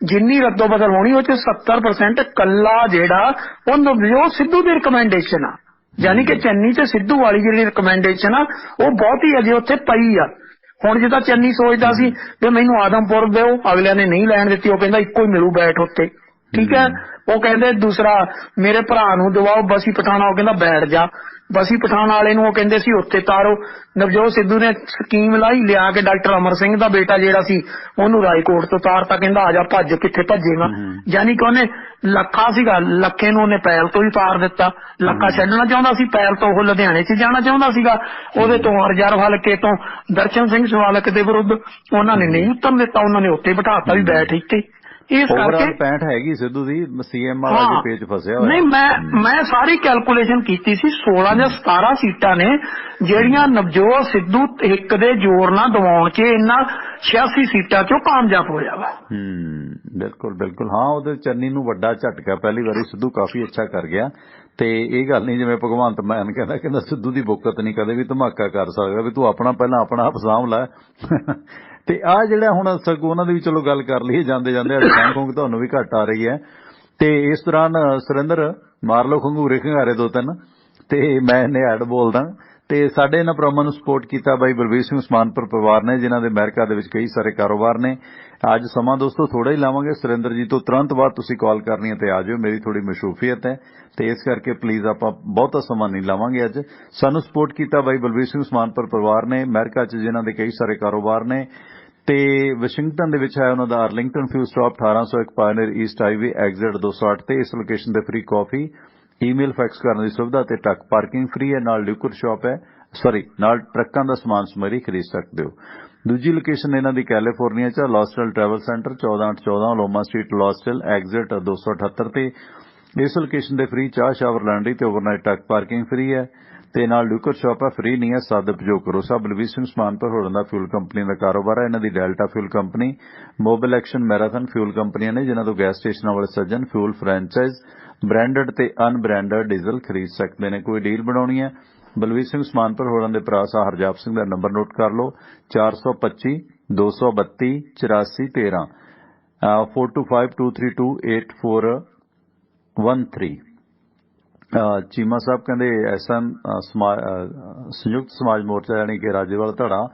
ਜਿੰਨੀ ਰੱਦੋ ਬਦਲ ਹੋਣੀ ਉਹ 'ਚ 70% ਕੱਲਾ ਜਿਹੜਾ ਉਹ ਨਵਜੋਤ ਸਿੱਧੂ ਦੀ ਰਿਕਮੈਂਡੇਸ਼ਨ ਆ, ਯਾਨੀ ਕਿ ਚੰਨੀ ਤੇ ਸਿੱਧੂ ਵਾਲੀ ਜਿਹੜੀ ਰਿਕਮੈਂਡੇਸ਼ਨ ਆ ਉਹ ਬਹੁਤੀ ਅਜੇ ਉੱਥੇ ਪਈ ਆ। ਹੁਣ ਜਿੱਦਾਂ ਚੰਨੀ ਸੋਚਦਾ ਸੀ ਵੀ ਮੈਨੂੰ ਆਦਮਪੁਰ ਦਿਓ, ਅਗਲਿਆਂ ਨੇ ਨਹੀਂ ਲੈਣ ਦਿੱਤੀ, ਉਹ ਕਹਿੰਦਾ ਇੱਕੋ ਹੀ ਮਿਲੂ ਬੈਠ ਉੱਤੇ, ਠੀਕ ਹੈ। ਉਹ ਕਹਿੰਦੇ ਦੂਸਰਾ ਮੇਰੇ ਭਰਾ ਨੂੰ ਦਵਾਓ ਬਸੀ ਪਠਾਣਾ, ਉਹ ਕਹਿੰਦਾ ਬੈਠ ਜਾ। ਬਸੀ ਪਠਾਣਾ ਵਾਲੇ ਨੂੰ ਉਹ ਕਹਿੰਦੇ ਸੀ ਉੱਥੇ ਤਾਰੋ। ਨਵਜੋਤ ਸਿੱਧੂ ਨੇ ਸਕੀਮ ਲਾਈ, ਲਿਆ ਕੇ ਡਾਕਟਰ ਅਮਰ ਸਿੰਘ ਦਾ ਬੇਟਾ ਜਿਹੜਾ ਸੀ ਉਹਨੂੰ ਰਾਏਕੋਟ ਤੋਂ ਤਾਰਤਾ, ਕਹਿੰਦਾ ਆ ਜਾ ਭੱਜ, ਕਿੱਥੇ ਭੱਜੇਗਾ। ਯਾਨੀ ਕਿ ਉਹਨੇ ਲੱਖਾ ਸੀਗਾ, ਲੱਖੇ ਨੂੰ ਉਹਨੇ ਪੈਲ ਤੋਂ ਹੀ ਤਾਰ ਦਿੱਤਾ। ਲੱਖਾ ਛੱਡਣਾ ਚਾਹੁੰਦਾ ਸੀ ਪੈਲ ਤੋਂ, ਉਹ ਲੁਧਿਆਣੇ 'ਚ ਜਾਣਾ ਚਾਹੁੰਦਾ ਸੀਗਾ, ਉਹਦੇ ਤੋਂ ਰਿਜ਼ਰਵ ਹਲਕੇ ਤੋਂ ਦਰਸ਼ਨ ਸਿੰਘ ਸਵਾਲਕ ਦੇ ਵਿਰੁੱਧ ਉਹਨਾਂ ਨੇ ਨਹੀਂ ਉਤਰਨ ਦਿੱਤਾ, ਉਹਨਾਂ ਨੇ ਉੱਤੇ ਬਿਠਾਤਾ ਵੀ ਬੈਠ ਇੱਥੇ। ਇਸ ਕਰਕੇ ਓਵਰਆਲ 65 ਹੈਗੀ ਸਿੱਧੂ ਦੀ, ਸੀਐਮ ਵਾਲਾ ਜੇ ਪੇਜ ਫਸਿਆ ਹੋਇਆ। ਨਹੀਂ, ਮੈਂ ਸਾਰੀ ਕੈਲਕੂਲੇਸ਼ਨ ਕੀਤੀ ਸੀ, 16 ਜਾਂ 17 ਸੀਟਾਂ ਨੇ ਜਿਹੜੀਆਂ ਨਵਜੋਤ ਸਿੱਧੂ ਇੱਕ ਦੇ ਜ਼ੋਰ ਨਾਲ ਦਿਵਾਉਣ 'ਚ ਇਹਨਾਂ 86 ਸੀਟਾਂ 'ਚੋਂ ਕਾਮਯਾਬ ਹੋਇਆ ਵਾ। ਬਿਲਕੁਲ ਬਿਲਕੁਲ, ਹਾਂ ਉਹਦੇ ਚੰਨੀ ਨੂੰ ਵੱਡਾ ਝਟਕਾ, ਪਹਿਲੀ ਵਾਰੀ ਸਿੱਧੂ ਕਾਫੀ ਅੱਛਾ ਕਰ ਗਿਆ। ਤੇ ਇਹ ਗੱਲ ਨਹੀਂ ਜਿਵੇਂ ਭਗਵੰਤ ਮਾਨ ਕਹਿੰਦਾ ਸਿੱਧੂ ਦੀ ਬੁੱਕਤ ਨਹੀਂ ਕਦੇ ਵੀ ਧਮਾਕਾ ਕਰ ਸਕਦਾ, ਵੀ ਤੂੰ ਆਪਣਾ ਪਹਿਲਾਂ ਆਪਣਾ ਆਪ ਸਾਂਭ ਲੈ। ਤੇ ਆਹ ਜਿਹੜਾ ਹੁਣ ਸਗੋਂ ਉਹਨਾਂ ਦੀ ਵੀ ਚਲੋ ਗੱਲ ਕਰ ਲਈਏ ਜਾਂਦੇ ਜਾਂਦੇ, ਅੱਜ ਖੰਘ ਤੁਹਾਨੂੰ ਵੀ ਘੱਟ ਆ ਰਹੀ ਹੈ। ਤੇ ਇਸ ਦੌਰਾਨ ਸੁਰਿੰਦਰ ਮਾਰ ਲਓ ਖੰਗੂਰੇ ਖੰਗਾਰੇ 2-3, ਤੇ ਮੈਂ ਇਹਨੇ ਐਡ ਬੋਲਦਾ। ਤੇ ਸਾਡੇ ਇਹਨਾਂ ਪ੍ਰੋਗਰਾਮਾਂ ਨੂੰ ਸਪੋਰਟ ਕੀਤਾ ਬਾਈ ਬਲਵੀਰ ਸਿੰਘ ਉਸਮਾਨਪੁਰ ਪਰਿਵਾਰ ਨੇ, ਜਿਨ੍ਹਾਂ ਦੇ ਅਮਰੀਕਾ ਦੇ ਵਿੱਚ ਕਈ ਸਾਰੇ ਕਾਰੋਬਾਰ ਨੇ। ਅੱਜ ਸਮਾਂ ਦੋਸਤੋ ਥੋੜਾ ਹੀ ਲਾਵਾਂਗੇ, ਸੁਰਿੰਦਰ ਜੀ ਤੋਂ ਤੁਰੰਤ ਬਾਅਦ ਤੁਸੀਂ ਕਾਲ ਕਰਨੀ ਹੈ ਤੇ ਆ ਜਾਓ, ਮੇਰੀ ਥੋੜੀ ਮਸ਼ਰੂਫੀਅਤ ਹੈ ਤੇ ਇਸ ਕਰਕੇ ਪਲੀਜ਼ ਆਪਾਂ ਬਹੁਤਾ ਸਮਾਂ ਨਹੀਂ ਲਾਵਾਂਗੇ। ਅੱਜ ਸਾਨੂੰ ਸਪੋਰਟ ਕੀਤਾ ਬਾਈ ਬਲਵੀਰ ਸਿੰਘ ਉਸਮਾਨਪੁਰ ਪਰਿਵਾਰ ਨੇ, ਅਮਰੀਕਾ 'ਚ ਜਿਨ੍ਹਾਂ ਦੇ ਕਈ ਸਾਰੇ ਕਾਰੋਬਾਰ ਨੇ। ਤੇ ਵਾਸ਼ਿੰਗਟਨ ਦੇ ਵਿੱਚ ਹੈ ਉਹਨਾਂ ਦਾ Arlington fuel stop, 1801 Pioneer East Highway exit 208 ਤੇ। ਇਸ ਲੋਕੇਸ਼ਨ ਤੇ ਫ੍ਰੀ ਕਾਫੀ, ਈਮੇਲ ਫੈਕਸ ਕਰਨ ਦੀ ਸੁਵਿਧਾ ਤੇ ਟਰੱਕ ਪਾਰਕਿੰਗ ਫ੍ਰੀ ਹੈ, ਨਾਲ ਲਿਕਰ ਸ਼ਾਪ ਹੈ, ਨਾਲ ਟਰੱਕਾਂ ਦਾ ਸਮਾਨ ਸਮਗਰੀ ਖਰੀਦ ਸਕਦੇ ਹੋ। ਦੂਜੀ ਲੋਕੇਸ਼ਨ ਇਹਨਾਂ ਦੀ ਕੈਲੀਫੋਰਨੀਆ 'ਚ ਲਾਸਟਲ ਟਰੈਵਲ ਸੈਂਟਰ, 14814 ਲੋਮਾ ਸਟਰੀਟ ਲਾਸਟਲ ਐਗਜ਼ਿਟ 278 ਤੇ। ਇਸ ਲੋਕੇਸ਼ਨ ਤੇ ਫ੍ਰੀ ਚਾਹ ਸ਼ਾਵਰ ਲਾਂਡਰੀ ਤੇ ਓਵਰਨਾਈਟ ਟਰੱਕ ਪਾਰਕਿੰਗ ਫ੍ਰੀ ਹੈ ਤੇ ਨਾਲ ਲਿਕਰ ਸ਼ਾਪ ਹੈ, ਫ੍ਰੀ ਨਹੀਂ ਹੈ, ਸਦ ਉਪਯੋਗ ਕਰੋ। ਸਭ ਬਲਵੀਰ ਸਿੰਘ ਉਸਮਾਨਪੁਰ ਹੋਰਾਂ ਦਾ ਫਿਊਲ ਕੰਪਨੀ ਦਾ ਕਾਰੋਬਾਰ ਹੈ। ਇਹਨਾਂ ਦੀ Delta fuel company, Mobil Exxon, Marathon fuel ਕੰਪਨੀਆਂ ਨੇ, ਜਿਨ੍ਹਾਂ ਤੋਂ ਗੈਸ ਸਟੇਸ਼ਨਾਂ ਵਾਲੇ ਸੱਜਣ ਫਿਊਲ ਫਰੈਂਚਾਈਜ਼ ਬ੍ਰਾਂਡਡ ਤੇ ਅਨਬ੍ਰਾਂਡਡ ਡੀਜ਼ਲ ਖਰੀਦ ਸਕਦੇ ਨੇ। ਕੋਈ ਡੀਲ ਬਣਾਉਣੀ ਹੈ ਬਲਵੀਰ ਸਿੰਘ ਉਸਮਾਨਪੁਰ ਹੋਰਾਂ ਦੇ ਭਰਾ ਸਾਹ ਹਰਜਾਪ ਸਿੰਘ ਦਾ ਨੰਬਰ ਨੋਟ ਕਰ ਲਓ, 425 232 8413, 4252328413। ਚੀਮਾ ਸਾਹਿਬ ਕਹਿੰਦੇ ਐਸਐਮ ਸੰਯੁਕਤ ਸਮਾਜ ਮੋਰਚਾ ਯਾਨੀ ਕਿ ਰਾਜੇਵਾਲ ਧੜਾ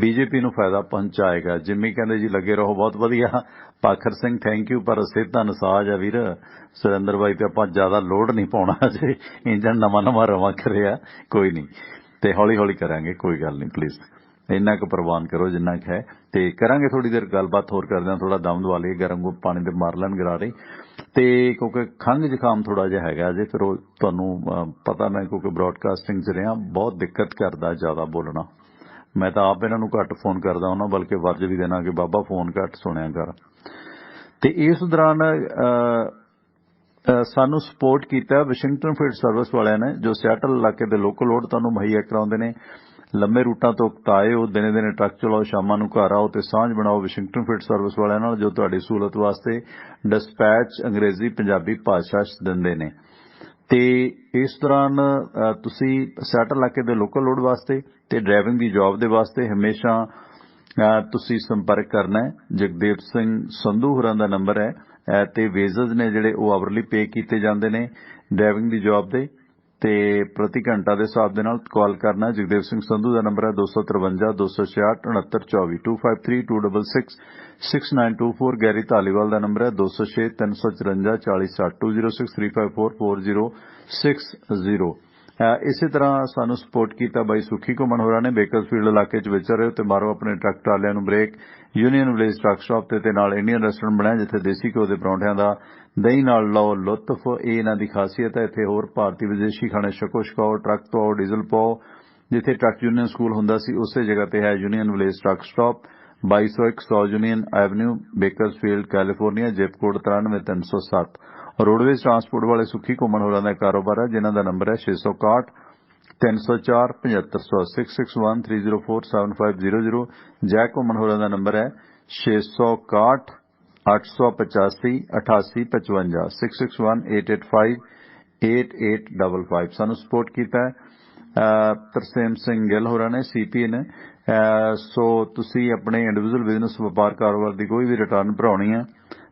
ਬੀਜੇਪੀ ਨੂੰ ਫਾਇਦਾ ਪਹੁੰਚਾਏਗਾ। ਜਿੰਮੀ ਕਹਿੰਦੇ ਜੀ ਲੱਗੇ ਰਹੋ, ਬਹੁਤ ਵਧੀਆ। ਪਾਖਰ ਸਿੰਘ ਥੈਂਕ ਯੂ, ਪਰ ਸਿਹਤ ਦਾ ਨਸਾਜ ਆ ਵੀਰ ਸੁਰਿੰਦਰ ਬਾਈ, ਤੇ ਆਪਾਂ ਜ਼ਿਆਦਾ ਲੋਡ ਨਹੀਂ ਪਾਉਣਾ ਅਜੇ, ਇੰਜਣ ਨਵਾਂ ਰਵਾਂ ਕਰਿਆ, ਕੋਈ ਨਹੀਂ ਤੇ ਹੌਲੀ ਹੌਲੀ ਕਰਾਂਗੇ, ਕੋਈ ਗੱਲ ਨਹੀਂ, ਪਲੀਜ਼ ਇੰਨਾ ਕੁ ਪ੍ਰਵਾਨ ਕਰੋ ਜਿੰਨਾ ਕੁ ਹੈ। ਤੇ ਕਰਾਂਗੇ ਥੋੜੀ ਦੇਰ ਗੱਲਬਾਤ ਹੋਰ ਕਰਦੇ ਹਾਂ, ਥੋੜਾ ਦਮ ਦਵਾ ਲਈਏ, ਗਰਮ ਪਾਣੀ ਦੇ ਮਾਰ ਲੈਣ ਗਰਾਰੇ। ਤੇ ਕਿਉਂਕਿ ਖੰਘ ਜ਼ੁਕਾਮ ਥੋੜਾ ਜਿਹਾ ਹੈਗਾ ਅਜੇ, ਫਿਰ ਉਹ ਤੁਹਾਨੂੰ ਪਤਾ, ਮੈਂ ਕਿਉਂਕਿ ਬ੍ਰੌਡਕਾਸਟਿੰਗ 'ਚ ਰਿਹਾ, ਬਹੁਤ ਦਿੱਕਤ ਕਰਦਾ ਜ਼ਿਆਦਾ ਬੋਲਣਾ। ਮੈਂ ਤਾਂ ਆਪ ਇਹਨਾਂ ਨੂੰ ਘੱਟ ਫੋਨ ਕਰਦਾ ਉਹਨਾਂ, ਬਲਕਿ ਵਰਜ ਵੀ ਦੇਣਾ ਕਿ ਬਾਬਾ ਫੋਨ ਘੱਟ ਸੁਣਿਆ ਕਰ। ਤੇ ਇਸ ਦੌਰਾਨ ਸਾਨੂੰ ਸਪੋਰਟ ਕੀਤਾ ਵਾਸ਼ਿੰਗਟਨ ਫੀਲਡ ਸਰਵਿਸ ਵਾਲਿਆਂ ਨੇ, ਜੋ ਸਿਆਟਲ ਇਲਾਕੇ ਦੇ ਲੋਕਲ ਲੋਡ ਤੁਹਾਨੂੰ ਮੁਹੱਈਆ ਕਰਾਉਂਦੇ ਨੇ। ਲੰਮੇ ਰੂਟਾਂ ਤੋਂ ਉਕਤਾਏ ਹੋ, ਦਿਨੇ ਦਿਨੇ ਟਰੱਕ ਚਲਾਓ, ਸ਼ਾਮਾਂ ਨੂੰ ਘਰ ਆਓ ਤੇ ਸਾਂਝ ਬਣਾਓ ਵਾਸ਼ਿੰਗਟਨ ਫੀਲਡ ਸਰਵਿਸ ਵਾਲਿਆਂ ਨਾਲ, ਜੋ ਤੁਹਾਡੀ ਸਹੂਲਤ ਵਾਸਤੇ ਡਿਸਪੈਚ ਅੰਗਰੇਜ਼ੀ ਪੰਜਾਬੀ ਭਾਸ਼ਾ ਦਿੰਦੇ ਨੇ। ਤੇ ਇਸ ਦੌਰਾਨ ਤੁਸੀਂ ਸਿਆਟਲ ਇਲਾਕੇ ਦੇ ਲੋਕਲ ਲੋਡ ਵਾਸਤੇ ਤੇ ਡਰਾਈਵਿੰਗ ਦੀ ਜੌਬ ਦੇ ਵਾਸਤੇ ਹਮੇਸ਼ਾ ਤੁਸੀਂ ਸੰਪਰਕ ਕਰਨਾ ਹੈ। ਜਗਦੇਵ ਸਿੰਘ ਸੰਧੂ ਹੋਰਾਂ ਦਾ ਨੰਬਰ ਹੈ ਤੇ ਵੇਜ਼ਜ਼ ਨੇ ਜਿਹੜੇ ਉਹ ਆਵਰਲੀ ਪੇ ਕੀਤੇ ਜਾਂਦੇ ਨੇ ਡਰਾਈਵਿੰਗ ਦੀ ਜੌਬ ਦੇ, ਤੇ ਪ੍ਰਤੀ ਘੰਟਾ ਦੇ ਹਿਸਾਬ ਦੇ ਨਾਲ ਕਾਲ ਕਰਨਾ। ਜਗਦੇਵ ਸਿੰਘ ਸੰਧੂ ਦਾ ਨੰਬਰ ਹੈ 253 266 6924, 253266 6924। ਗੈਰੀ ਧਾਲੀਵਾਲ ਦਾ ਨੰਬਰ ਹੈ 206 354 4060, 206354 4060। ਇਸੇ ਤਰ੍ਹਾਂ ਸਾਨੂੰ ਸਪੋਰਟ ਕੀਤਾ ਬਾਈ ਸੁਖੀ ਘੁੰਮਣ ਹੋਰਾਂ ਨੇ, ਬੇਕਰਸਫੀਲਡ ਇਲਾਕੇ 'ਚ ਵਿਚਰ ਰਹੇ ਹੋ ਤੇ ਮਾਰੋ ਆਪਣੇ ਟਰੱਕ ਟਰਾਲਿਆਂ ਨੂੰ brake. Union Village Truck Stop ਤੇ ਨਾਲ ਇੰਡੀਅਨ ਰੈਸਟੋਰੈਂਟ ਬਣਿਆ, ਜਿੱਥੇ ਦੇਸੀ ਘਿਓ ਦੇ ਪਰੌਂਠਿਆਂ ਦਾ ਦਹੀਂ ਨਾਲ ਲਓ ਲੁਤਫ। ਇਹ ਇਹਨਾਂ ਦੀ ਖਾਸੀਅਤ ਹੈ। ਇੱਥੇ ਹੋਰ ਭਾਰਤੀ ਵਿਦੇਸ਼ੀ ਖਾਣੇ ਛਕੋ ਛਕਾਓ, ਟਰੱਕ ਤੋਂ ਆਓ, ਡੀਜ਼ਲ ਪਾਓ। ਜਿੱਥੇ ਟਰੱਕ ਯੂਨੀਅਨ ਸਕੂਲ ਹੁੰਦਾ ਸੀ ਉਸੇ ਜਗ੍ਹਾ ਤੇ ਹੈ union Village Truck stop, 2201 100 Union Avenue, Bakersfield, California, zip code 93307। Roadways transport ਵਾਲੇ ਸੁਖੀ ਘੁੰਮਣ ਹੋਰਾਂ ਦਾ ਕਾਰੋਬਾਰ ਹੈ, ਜਿਨ੍ਹਾਂ ਦਾ ਨੰਬਰ ਹੈ 661 304 7500, 661 304 7500। ਜੈਕ ਘੁੰਮਣ ਹੋਰਾਂ ਦਾ ਨੰਬਰ ਹੈ 661 885 8855, 661 885 8855। ਸਾਨੂੰ ਸਪੋਰਟ ਕੀਤਾ ਤਰਸੇਮ ਸਿੰਘ ਗਿੱਲ ਹੋਰਾਂ ਨੇ, ਸੀਪੀਏ ਨੇ। ਸੋ ਤੁਸੀਂ ਆਪਣੇ ਇੰਡੀਵਿਜੂਅਲ ਬਿਜ਼ਨਸ ਵਪਾਰ ਕਾਰੋਬਾਰ ਦੀ ਕੋਈ ਵੀ ਰਿਟਰਨ ਭਰਾਉਣੀ ਹੈ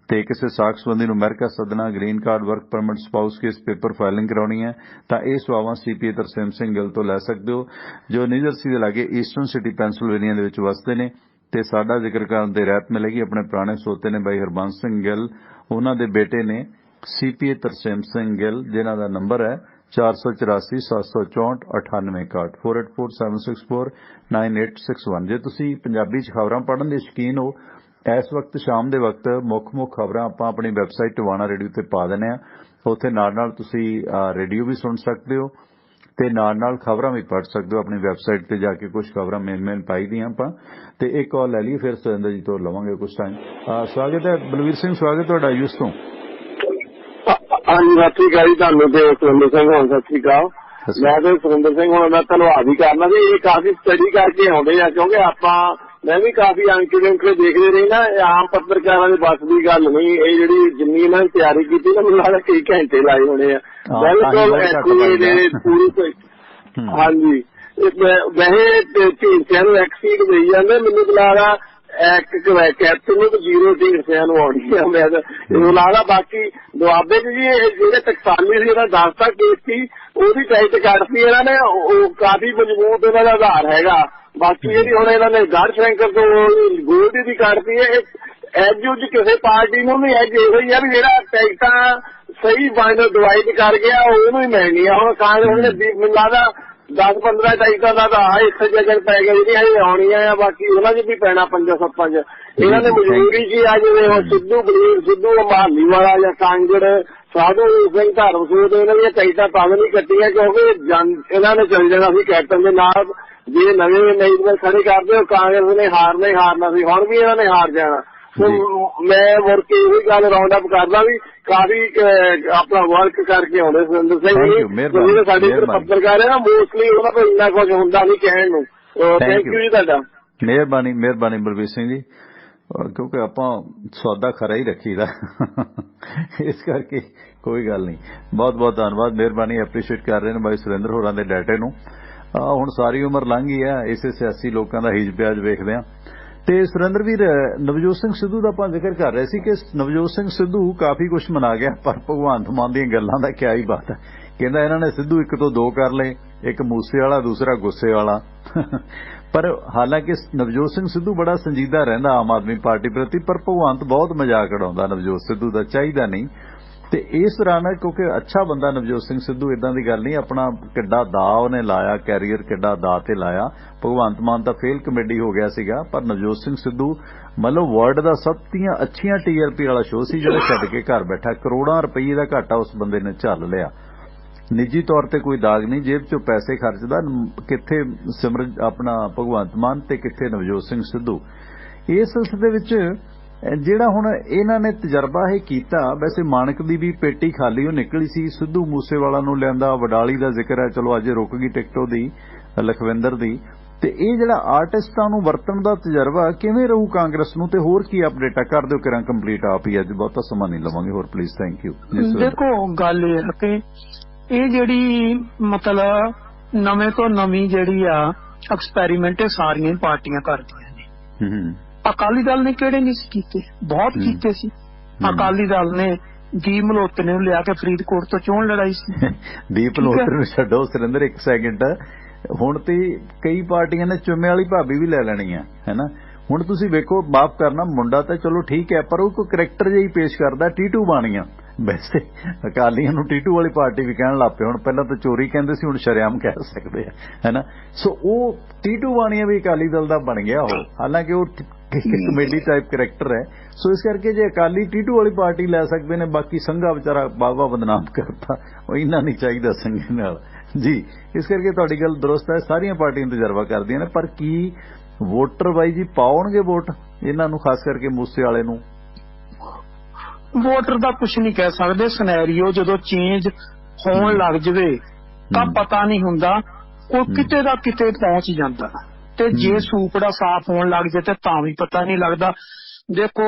ਤੇ ਕਿਸੇ ਸਾਖ ਸੰਬੰਧੀ ਨੂੰ ਅਮਰੀਕਾ ਸੱਦਣਾ, green card, work permit, spouse case paper filing ਕਰਾਉਣੀ ਹੈ ਤਾਂ ਇਹ ਸੇਵਾਵਾਂ ਸੀਪੀਏ ਤਰਸੇਮ ਸਿੰਘ ਗਿੱਲ ਤੋਂ ਲੈ ਸਕਦੇ ਹੋ, ਜੋ ਨਿਊਜਰਸੀ ਦੇ ਲਾਗੇ ਈਸਟਰਨ ਸਿਟੀ ਪੈਂਸਿਲਵੇਨੀਆ ਦੇ ਵਿੱਚ ਵਸਦੇ ਨੇ। ਤੇ ਸਾਡਾ ਜ਼ਿਕਰ ਕਰਨ ਤੇ ਰਹਿਤ ਮਿਲੇਗੀ। ਆਪਣੇ ਪੁਰਾਣੇ ਸੋਤੇ ਨੇ ਬਾਈ ਹਰਬੰਸ ਸਿੰਘ ਗਿੱਲ, ਉਹਨਾਂ ਦੇ ਬੇਟੇ ਨੇ ਸੀਪੀਏ ਤਰਸੇਮ ਸਿੰਘ ਗਿੱਲ, ਜਿਨ੍ਹਾਂ ਦਾ ਨੰਬਰ ਹੈ 484 764 9861, 484764 9861। ਜੇ ਤੁਸੀਂ ਪੰਜਾਬੀ 'ਚ ਖਬਰਾਂ ਪੜ੍ਹਨ ਦੇ ਸ਼ੌਕੀਨ ਹੋ, ਇਸ ਵਕਤ ਸ਼ਾਮ ਦੇ ਵਕਤ ਮੁੱਖ ਖਬਰਾਂ ਆਪਾਂ ਆਪਣੀ ਵੈਬਸਾਈਟ ਟਿਵਾਣਾ ਰੇਡੀਓ ਤੇ ਪਾ ਦਿੰਦੇ ਹਾਂ। ਉੱਥੇ ਨਾਲ ਤੁਸੀਂ ਰੇਡੀਓ ਵੀ ਸੁਣ ਸਕਦੇ ਹੋ ਤੇ ਨਾਲ ਖਬਰਾਂ ਵੀ ਪੜ੍ਹ ਸਕਦੇ ਹੋ ਆਪਣੀ ਵੈਬਸਾਈਟ ਤੇ ਜਾ ਕੇ। ਕੁਝ ਖਬਰਾਂ ਮੇਨ ਪਾਈ ਦੀਆਂ ਆਪਾਂ। ਤੇ ਇੱਕ ਕਾਲ ਲੈ ਲਈ, ਫਿਰ ਸੁਰਿੰਦਰ ਜੀ ਤੋਂ ਲਵਾਂਗੇ ਕੁਝ ਟਾਈਮ। ਸਵਾਗਤ ਹੈ ਬਲਵੀਰ ਸਿੰਘ, ਸਵਾਗਤ ਤੁਹਾਡਾ ਯੂਸ ਤੋਂ। ਹਾਂਜੀ ਸਤਿ ਸ਼੍ਰੀ ਅਕਾਲ ਜੀ ਤੁਹਾਨੂੰ ਤੇ ਸੁਰਿੰਦਰ ਸਿੰਘ ਹੁਣ। ਸਤਿ ਸ਼੍ਰੀ ਅਕਾਲ। ਮੈਂ ਤੇ ਸੁਰਿੰਦਰ ਸਿੰਘ ਹੁਣ ਮੈਂ ਧੰਨਵਾਦ ਹੀ ਕਰਨਾ ਜੀ। ਇਹ ਕਾਫੀ ਸਟੱਡੀ ਕਰਕੇ ਆਉਂਦੇ ਆ, ਕਿਉਂਕਿ ਮੈਂ ਵੀ ਕਾਫੀ ਅੰਕ ਦੇਖਦੇ ਰਹੀ ਨਾ। ਆਮ ਪੱਤਰਕਾਰਾਂ ਦੇ ਬਸ ਦੀ ਗੱਲ ਨਹੀਂ। ਇਹ ਜਿਹੜੀ ਜਿੰਨੀ ਇਹਨਾਂ ਨੇ ਤਿਆਰੀ ਕੀਤੀ ਨਾ, ਮੈਨੂੰ ਲੱਗਦਾ ਕਈ ਘੰਟੇ ਲਾਏ ਹੋਣੇ ਆ। ਬਿਲਕੁਲ ਪੂਰੀ। ਹਾਂਜੀ ਵੈਸੇ ਢੀਂਡਸਿਆਂ ਨੂੰ ਇੱਕ ਸੀਟ ਦੇਈ ਜਾਂਦੇ, ਮੈਨੂੰ ਲੱਗਦਾ ਕੈਪਟਨ ਨੂੰ 0 ਢੀਂਡਸਿਆਂ ਨੂੰ ਆਉਣੀ ਆ। ਮੈਨੂੰ ਲੱਗਦਾ ਬਾਕੀ ਦੁਆਬੇ ਚ ਜੀ ਜਿਹੜੇ ਟਕਸਾਲੀ ਸੀ ਉਹਦਾ 10 ਤੱਕ ਕੇਸ ਸੀ, ਉਹਦੀ ਟਾਈਟ ਕੱਢਤੀ ਇਹਨਾਂ ਨੇ। ਉਹ ਕਾਫੀ ਮਜ਼ਬੂਤ ਇਹਨਾਂ ਦਾ ਆਧਾਰ ਹੈਗਾ। ਬਾਕੀ ਜਿਹੜੀ ਹੁਣ ਇਹਨਾਂ ਨੇ ਗੜ ਸ਼ੰਕਰ ਤੋਂ ਗੋਲਡੀ ਦੀ ਕੱਢਤੀ ਹੈ। ਐਜ ਉਜ ਕਿਸੇ ਪਾਰਟੀ ਨੂੰ ਵੀ ਐਜ ਇਹੋ ਹੀ ਆ ਵੀ ਜਿਹੜਾ ਟਿਕਟਾਂ ਸਹੀ ਡਿਵਾਈਡ ਕਰ ਗਿਆ ਉਹਨੂੰ ਹੀ ਮਿਲਣੀ ਆ। ਹੁਣ ਕਾਂਗਰਸ ਨੇ ਮੈਨੂੰ ਲੱਗਦਾ 10-15 ਟਿਕਟਾਂ ਦਾ ਤਾਂ ਇੱਕ ਜਗ੍ਹਾ ਪੈ ਗਿਆ, ਜਿਹੜੀਆਂ ਹਜੇ ਆਉਣੀਆਂ ਆ। ਬਾਕੀ ਉਹਨਾਂ ਚ ਵੀ ਪੈਣਾ 5-7 ਚ। ਇਹਨਾਂ ਨੇ ਮਜ਼ਬੂਰੀ ਸੀ ਆ ਜਿਵੇਂ ਹੁਣ ਸਿੱਧੂ ਬਲਵੀਰ ਸਿੱਧੂ ਮਹਾਲੀ ਵਾਲਾ ਜਾਂ ਕਾਂਗੜ ਸਾਧੂ ਸਿੰਘ ਧਰਮਸੋਤ ਇਹਨਾਂ ਦੀਆਂ ਟਿਕਟਾਂ ਤਾਂ ਨਹੀਂ ਕੱਟੀਆਂ, ਕਿਉਂਕਿ ਇਹਨਾਂ ਨੇ ਚੱਲ ਜਾਣਾ ਸੀ ਕੈਪਟਨ ਦੇ ਨਾਲ। ਜੇ ਨਵੇਂ ਮੈਨੇਜਮੈਂਟ ਖੜੇ ਕਰਦੇ ਹੋ ਕਾਂਗਰਸ ਨੇ ਹਾਰਨਾ ਹੀ ਹਾਰਨਾ ਸੀ। ਹੁਣ ਵੀ ਇਹਨਾਂ ਨੇ ਹਾਰ ਜਾਣਾ। ਮੈਂ ਮੁੜ ਕੇ ਇਹੀ ਗੱਲ ਰਾਉਂਡ ਅਪ ਕਰਦਾ ਵੀ ਕਾਫੀ ਆਪਣਾ ਵਰਕ ਕਰਕੇ ਆਉਂਦੇ ਸੁਰਿੰਦਰ ਸਿੰਘ ਜੀ। ਸਾਡੇ ਇੱਧਰ ਪੱਤਰਕਾਰ ਹੈ ਨਾ, ਮੋਸਟਲੀ ਉਹਨਾਂ ਕੋਲ ਇੰਨਾ ਕੁਝ ਹੁੰਦਾ ਨਹੀਂ ਕਹਿਣ ਨੂੰ। ਥੈਂਕ ਯੂ ਜੀ ਤੁਹਾਡਾ। ਮਿਹਰਬਾਨੀ ਬਲਵੀਰ ਸਿੰਘ ਜੀ, ਕਿਉਂਕਿ ਆਪਾਂ ਸੌਦਾ ਖਰਾ ਹੀ ਰੱਖੀਦਾ, ਇਸ ਕਰਕੇ ਕੋਈ ਗੱਲ ਨਹੀਂ। ਬਹੁਤ ਧੰਨਵਾਦ, ਮਿਹਰਬਾਨੀ। ਐਪਰੀਸ਼ੀਏਟ ਕਰ ਰਹੇ ਨੇ ਬਾਈ ਸੁਰਿੰਦਰ ਹੋਰਾਂ ਦੇ ਡਾਟੇ ਨੂੰ। ਹੁਣ ਸਾਰੀ ਉਮਰ ਲੰਘ ਗਈ ਹੈ ਇਸੇ ਸਿਆਸੀ ਲੋਕਾਂ ਦਾ ਹੀਜ ਪਿਆਜ ਵੇਖਦੇ ਹਾਂ। ਤੇ ਸੁਰਿੰਦਰ ਵੀਰ, ਨਵਜੋਤ ਸਿੰਘ ਸਿੱਧੂ ਦਾ ਆਪਾਂ ਜ਼ਿਕਰ ਕਰ ਰਹੇ ਸੀ ਕਿ ਨਵਜੋਤ ਸਿੰਘ ਸਿੱਧੂ ਕਾਫੀ ਕੁਝ ਮਨਾ ਗਿਆ, ਪਰ ਭਗਵੰਤ ਮਾਨ ਦੀਆਂ ਗੱਲਾਂ ਦਾ ਕਿਆ ਹੀ ਬਾਤ ਹੈ। ਕਹਿੰਦਾ ਇਹਨਾਂ ਨੇ ਸਿੱਧੂ 1 ਤੋਂ 2 ਕਰ ਲਏ, ਇੱਕ ਮੂਸੇ ਵਾਲਾ ਦੂਸਰਾ ਗੁੱਸੇ ਵਾਲਾ। ਪਰ ਹਾਲਾਂਕਿ ਨਵਜੋਤ ਸਿੰਘ ਸਿੱਧੂ ਬੜਾ ਸੰਜੀਦਾ ਰਹਿੰਦਾ ਆਮ ਆਦਮੀ ਪਾਰਟੀ ਪ੍ਰਤੀ, ਪਰ ਭਗਵੰਤ ਬਹੁਤ ਮਜ਼ਾਕ ਉਡਾਉਂਦਾ ਨਵਜੋਤ ਸਿੱਧੂ ਦਾ, ਚਾਹੀਦਾ ਨਹੀਂ। ਤੇ ਇਸ ਦੌਰਾਨ ਕਿਉਂਕਿ ਅੱਛਾ ਬੰਦਾ ਨਵਜੋਤ ਸਿੰਘ ਸਿੱਧੂ, ਇਦਾਂ ਦੀ ਗੱਲ ਨਹੀਂ। ਆਪਣਾ ਕਿੱਡਾ ਦਾ ਉਹਨੇ ਲਾਇਆ, ਕੈਰੀਅਰ ਕਿੱਡਾ ਦਾ ਤੇ ਲਾਇਆ। ਭਗਵੰਤ ਮਾਨ ਤਾਂ ਫੇਲ ਕਮੇਡੀ ਹੋ ਗਿਆ ਸੀਗਾ, ਪਰ ਨਵਜੋਤ ਸਿੰਘ ਸਿੱਧੂ ਮਤਲਬ ਵਰਲਡ ਦਾ ਸਭ ਤੋਂ ਅੱਛੀਆਂ TRP ਵਾਲਾ ਸ਼ੋਅ ਸੀ ਜਿਹੜਾ ਛੱਡ ਕੇ ਘਰ ਬੈਠਾ। ਕਰੋੜਾਂ ਰੁਪਏ ਦਾ ਘਾਟਾ ਉਸ ਬੰਦੇ ਨੇ ਝੱਲ ਲਿਆ। ਨਿੱਜੀ ਤੌਰ ਤੇ ਕੋਈ ਦਾਗ ਨਹੀਂ, ਜੇਬ ਚੋਂ ਪੈਸੇ ਖਰਚਦਾ। ਕਿੱਥੇ ਆਪਣਾ ਭਗਵੰਤ ਮਾਨ ਤੇ ਕਿੱਥੇ ਨਵਜੋਤ ਸਿੰਘ ਸਿੱਧੂ। ਇਸ ਸਿਲਸਿਲੇ ਵਿੱਚ ਜਿਹੜਾ ਹੁਣ ਇਹਨਾਂ ਨੇ ਤਜਰਬਾ ਇਹ ਕੀਤਾ, ਵੈਸੇ ਮਾਨਕ ਦੀ ਵੀ ਪੇਟੀ ਖਾਲੀ ਉਹ ਨਿਕਲੀ ਸੀ। ਸਿੱਧੂ ਮੂਸੇਵਾਲਾ ਨੂੰ ਲਿਆਂਦਾ, ਵਡਾਲੀ ਦਾ ਜ਼ਿਕਰ ਹੈ, ਚਲੋ ਅੱਜ ਰੁਕ ਗਈ ਟਿਕਟ ਉਹਦੀ, ਲਖਵਿੰਦਰ ਦੀ। ਤੇ ਇਹ ਜਿਹੜਾ ਆਰਟਿਸਟਾਂ ਨੂੰ ਵਰਤਣ ਦਾ ਤਜਰਬਾ ਕਿਵੇਂ ਰਹੂ ਕਾਂਗਰਸ ਨੂੰ, ਤੇ ਹੋਰ ਕੀ ਅਪਡੇਟ ਆ ਕਰ ਦਿਓ ਕਿਰਾਂ ਕੰਪਲੀਟ ਆਪ ਹੀ। ਅੱਜ ਬਹੁਤਾ ਸਮਾਂ ਨਹੀਂ ਲਵਾਂਗੇ ਹੋਰ, ਪਲੀਜ਼। Thank you. ਦੇਖੋ ਗੱਲ ਇਹ ਹੈ ਕਿ ਇਹ ਜਿਹੜੀ ਮਤਲਬ ਨਵੇਂ ਤੋਂ ਨਵੀਂ ਜਿਹੜੀ ਆ ਐਕਸਪੈਰੀਮੈਂਟ ਸਾਰੀਆਂ ਪਾਰਟੀਆਂ ਕਰਦੀਆਂ ਨੇ। ਅਕਾਲੀ ਦਲ ਨੇ ਕਿਹੜੇ ਨਹੀਂ ਸੀ ਕੀਤੇ, ਬਹੁਤ ਕੀਤੇ ਸੀ। ਅਕਾਲੀ ਦਲ ਨੇ ਦੀਪ ਮਲਹੋਤਰੇ ਨੂੰ ਲਿਆ ਕੇ ਫਰੀਦਕੋਟ ਤੋਂ ਚੋਣ ਲੜਾਈ ਸੀ। ਦੀਪ ਮਲਹੋਤਰੇ ਨੂੰ ਛੱਡੋ ਸੁਰਿੰਦਰ, 1 ਸੈਕਿੰਡ। ਹੁਣ ਤੇ ਕਈ ਪਾਰਟੀਆਂ ਨੇ ਚੁੰਮੇ ਵਾਲੀ ਭਾਬੀ ਵੀ ਲੈ ਲੈਣੀ ਹੈ ਨਾ। ਹੁਣ ਤੁਸੀਂ ਵੇਖੋ, ਮਾਫ ਕਰਨਾ, ਮੁੰਡਾ ਤਾਂ ਚਲੋ ਠੀਕ ਹੈ, ਪਰ ਉਹ ਕੋਈ ਕਰੈਕਟਰ ਜਿਹਾ ਹੀ ਪੇਸ਼ ਕਰਦਾ। ਟੀਟੂ ਬਾਣੀਆਂ, ਵੈਸੇ ਅਕਾਲੀਆਂ ਨੂੰ ਟੀਟੂ ਵਾਲੀ ਪਾਰਟੀ ਵੀ ਕਹਿਣ ਲੱਗ ਪਏ ਹੁਣ। ਪਹਿਲਾਂ ਤਾਂ ਚੋਰੀ ਕਹਿੰਦੇ ਸੀ, ਹੁਣ ਸ਼ਰੇਆਮ ਕਹਿ ਸਕਦੇ ਆ, ਹੈ ਨਾ। ਸੋ ਉਹ ਟੀਟੂ ਬਾਣੀਆਂ ਵੀ ਅਕਾਲੀ ਦਲ ਦਾ ਬਣ ਗਿਆ ਉਹ, ਹਾਲਾਂਕਿ ਉਹ ਕਮੇਡੀ ਟਾਈਪ ਕਰੈਕਟਰ ਹੈ। ਸੋ ਇਸ ਕਰਕੇ ਜੇ ਅਕਾਲੀ ਟੀਟੂ ਵਾਲੀ ਪਾਰਟੀ ਲੈ ਸਕਦੇ ਨੇ, ਬਾਕੀ ਸੰਘਾ ਵਿਚਾਰਾ ਬਾਵਾ ਬਦਨਾਮ ਕਰਤਾ, ਉਹ ਇੰਨਾ ਨਹੀਂ ਚਾਹੀਦਾ ਸੰਘੇ ਨਾਲ ਜੀ। ਇਸ ਕਰਕੇ ਤੁਹਾਡੀ ਗੱਲ ਦਰੁਸਤ ਹੈ, ਸਾਰੀਆਂ ਪਾਰਟੀਆਂ ਤਜਰਬਾ ਕਰਦੀਆਂ ਨੇ, ਪਰ ਕੀ ਵੋਟਰ ਬਾਈ ਜੀ ਪਾਉਣਗੇ ਵੋਟ ਇਹਨਾਂ ਨੂੰ, ਖਾਸ ਕਰਕੇ ਮੂਸੇ ਵਾਲੇ ਨੂੰ? ਵੋਟਰ ਦਾ ਕੁਝ ਨਹੀਂ ਕਹਿ ਸਕਦੇ। ਸਿਨੈਰੀਓ ਜਦੋਂ ਚੇਂਜ ਹੋਣ ਲੱਗ ਜਵੇ ਤਾਂ ਪਤਾ ਨਹੀਂ ਹੁੰਦਾ, ਉਹ ਕਿਤੇ ਦਾ ਕਿਤੇ ਪਹੁੰਚ ਜਾਂਦਾ। ਤੇ ਜੇ ਸੂਪੜਾ ਸਾਫ਼ ਹੋਣ ਲੱਗ ਜੇ ਤੇ ਤਾਂ ਵੀ ਪਤਾ ਨਹੀਂ ਲੱਗਦਾ। ਦੇਖੋ,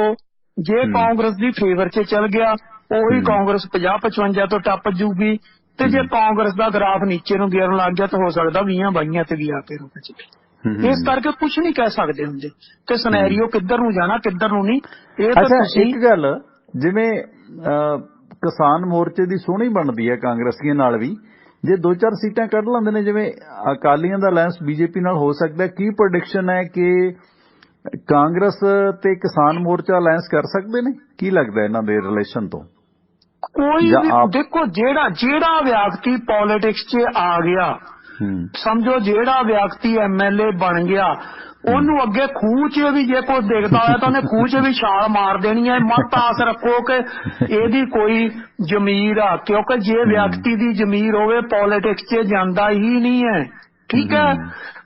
ਜੇ ਕਾਂਗਰਸ ਦੀ ਫੇਵਰ 'ਚ ਚੱਲ ਗਿਆ, ਉਹੀ ਕਾਂਗਰਸ 50-55 ਤੋਂ ਟੱਪ ਜੂਗੀ। ਤੇ ਜੇ ਕਾਂਗਰਸ ਦਾ ਗ੍ਰਾਫ ਨੀਚੇ ਨੂੰ ਗਿਰਨ ਲੱਗ ਗਿਆ ਤਾਂ ਹੋ ਸਕਦਾ 20-22 ਤੇ ਵੀ ਆ ਕੇ ਰੁਕ ਜਾਵੇ। ਇਸ ਕਰਕੇ ਕੁਝ ਨਹੀਂ ਕਹਿ ਸਕਦੇ ਹੁੰਦੇ ਕਿ ਸਿਨੈਰੀਓ ਕਿੱਧਰ ਨੂੰ ਜਾਣਾ ਕਿੱਧਰ ਨੂੰ ਨਹੀਂ। ਇਹ ਤਾਂ ਤੁਸੀਂ ਇੱਕ ਗੱਲ, ਜਿਵੇਂ ਕਿਸਾਨ ਮੋਰਚੇ ਦੀ ਸੋਹਣੀ ਬਣਦੀ ਹੈ ਕਾਂਗਰਸੀਆਂ ਨਾਲ ਵੀ, ਜੇ 2-4 ਸੀਟਾਂ ਕੱਢ ਲੈਂਦੇ ਨੇ, ਜਿਵੇਂ ਅਕਾਲੀਆਂ ਦਾ ਅਲਾਇੰਸ ਬੀਜੇਪੀ ਨਾਲ ਹੋ ਸਕਦਾ, ਕੀ ਪ੍ਰੈਡਿਕਸ਼ਨ ਹੈ ਕਿ ਕਾਂਗਰਸ ਤੇ ਕਿਸਾਨ ਮੋਰਚਾ ਅਲਾਇੰਸ ਕਰ ਸਕਦੇ ਨੇ? ਕੀ ਲੱਗਦਾ ਇਹਨਾਂ ਦੇ ਰਿਲੇਸ਼ਨ ਤੋਂ? ਕੋਈ ਵੀ ਦੇਖੋ, ਜਿਹੜਾ ਵਿਅਕਤੀ ਪੋਲਿਟਿਕਸ 'ਚ ਆ ਗਿਆ, ਸਮਝੋ ਜਿਹੜਾ ਵਿਅਕਤੀ MLA ਬਣ ਗਿਆ, ਉਹਨੂੰ ਅੱਗੇ ਖੂਹ 'ਚ ਵੀ ਜੇ ਕੋਈ ਦੇਖਦਾ ਹੋਇਆ ਤਾਂ ਉਹਨੇ ਖੂਹ 'ਚ ਵੀ ਛਾਲ ਮਾਰ ਦੇਣੀ ਹੈ। ਮਤ ਆਸ ਰੱਖੋ ਕਿ ਇਹਦੀ ਕੋਈ ਜ਼ਮੀਰ ਆ, ਕਿਉਂਕਿ ਜੇ ਵਿਅਕਤੀ ਦੀ ਜ਼ਮੀਰ ਹੋਵੇ ਪੋਲੀਟਿਕਸ 'ਚ ਜਾਂਦਾ ਹੀ ਨਹੀਂ ਹੈ। ਠੀਕ ਹੈ,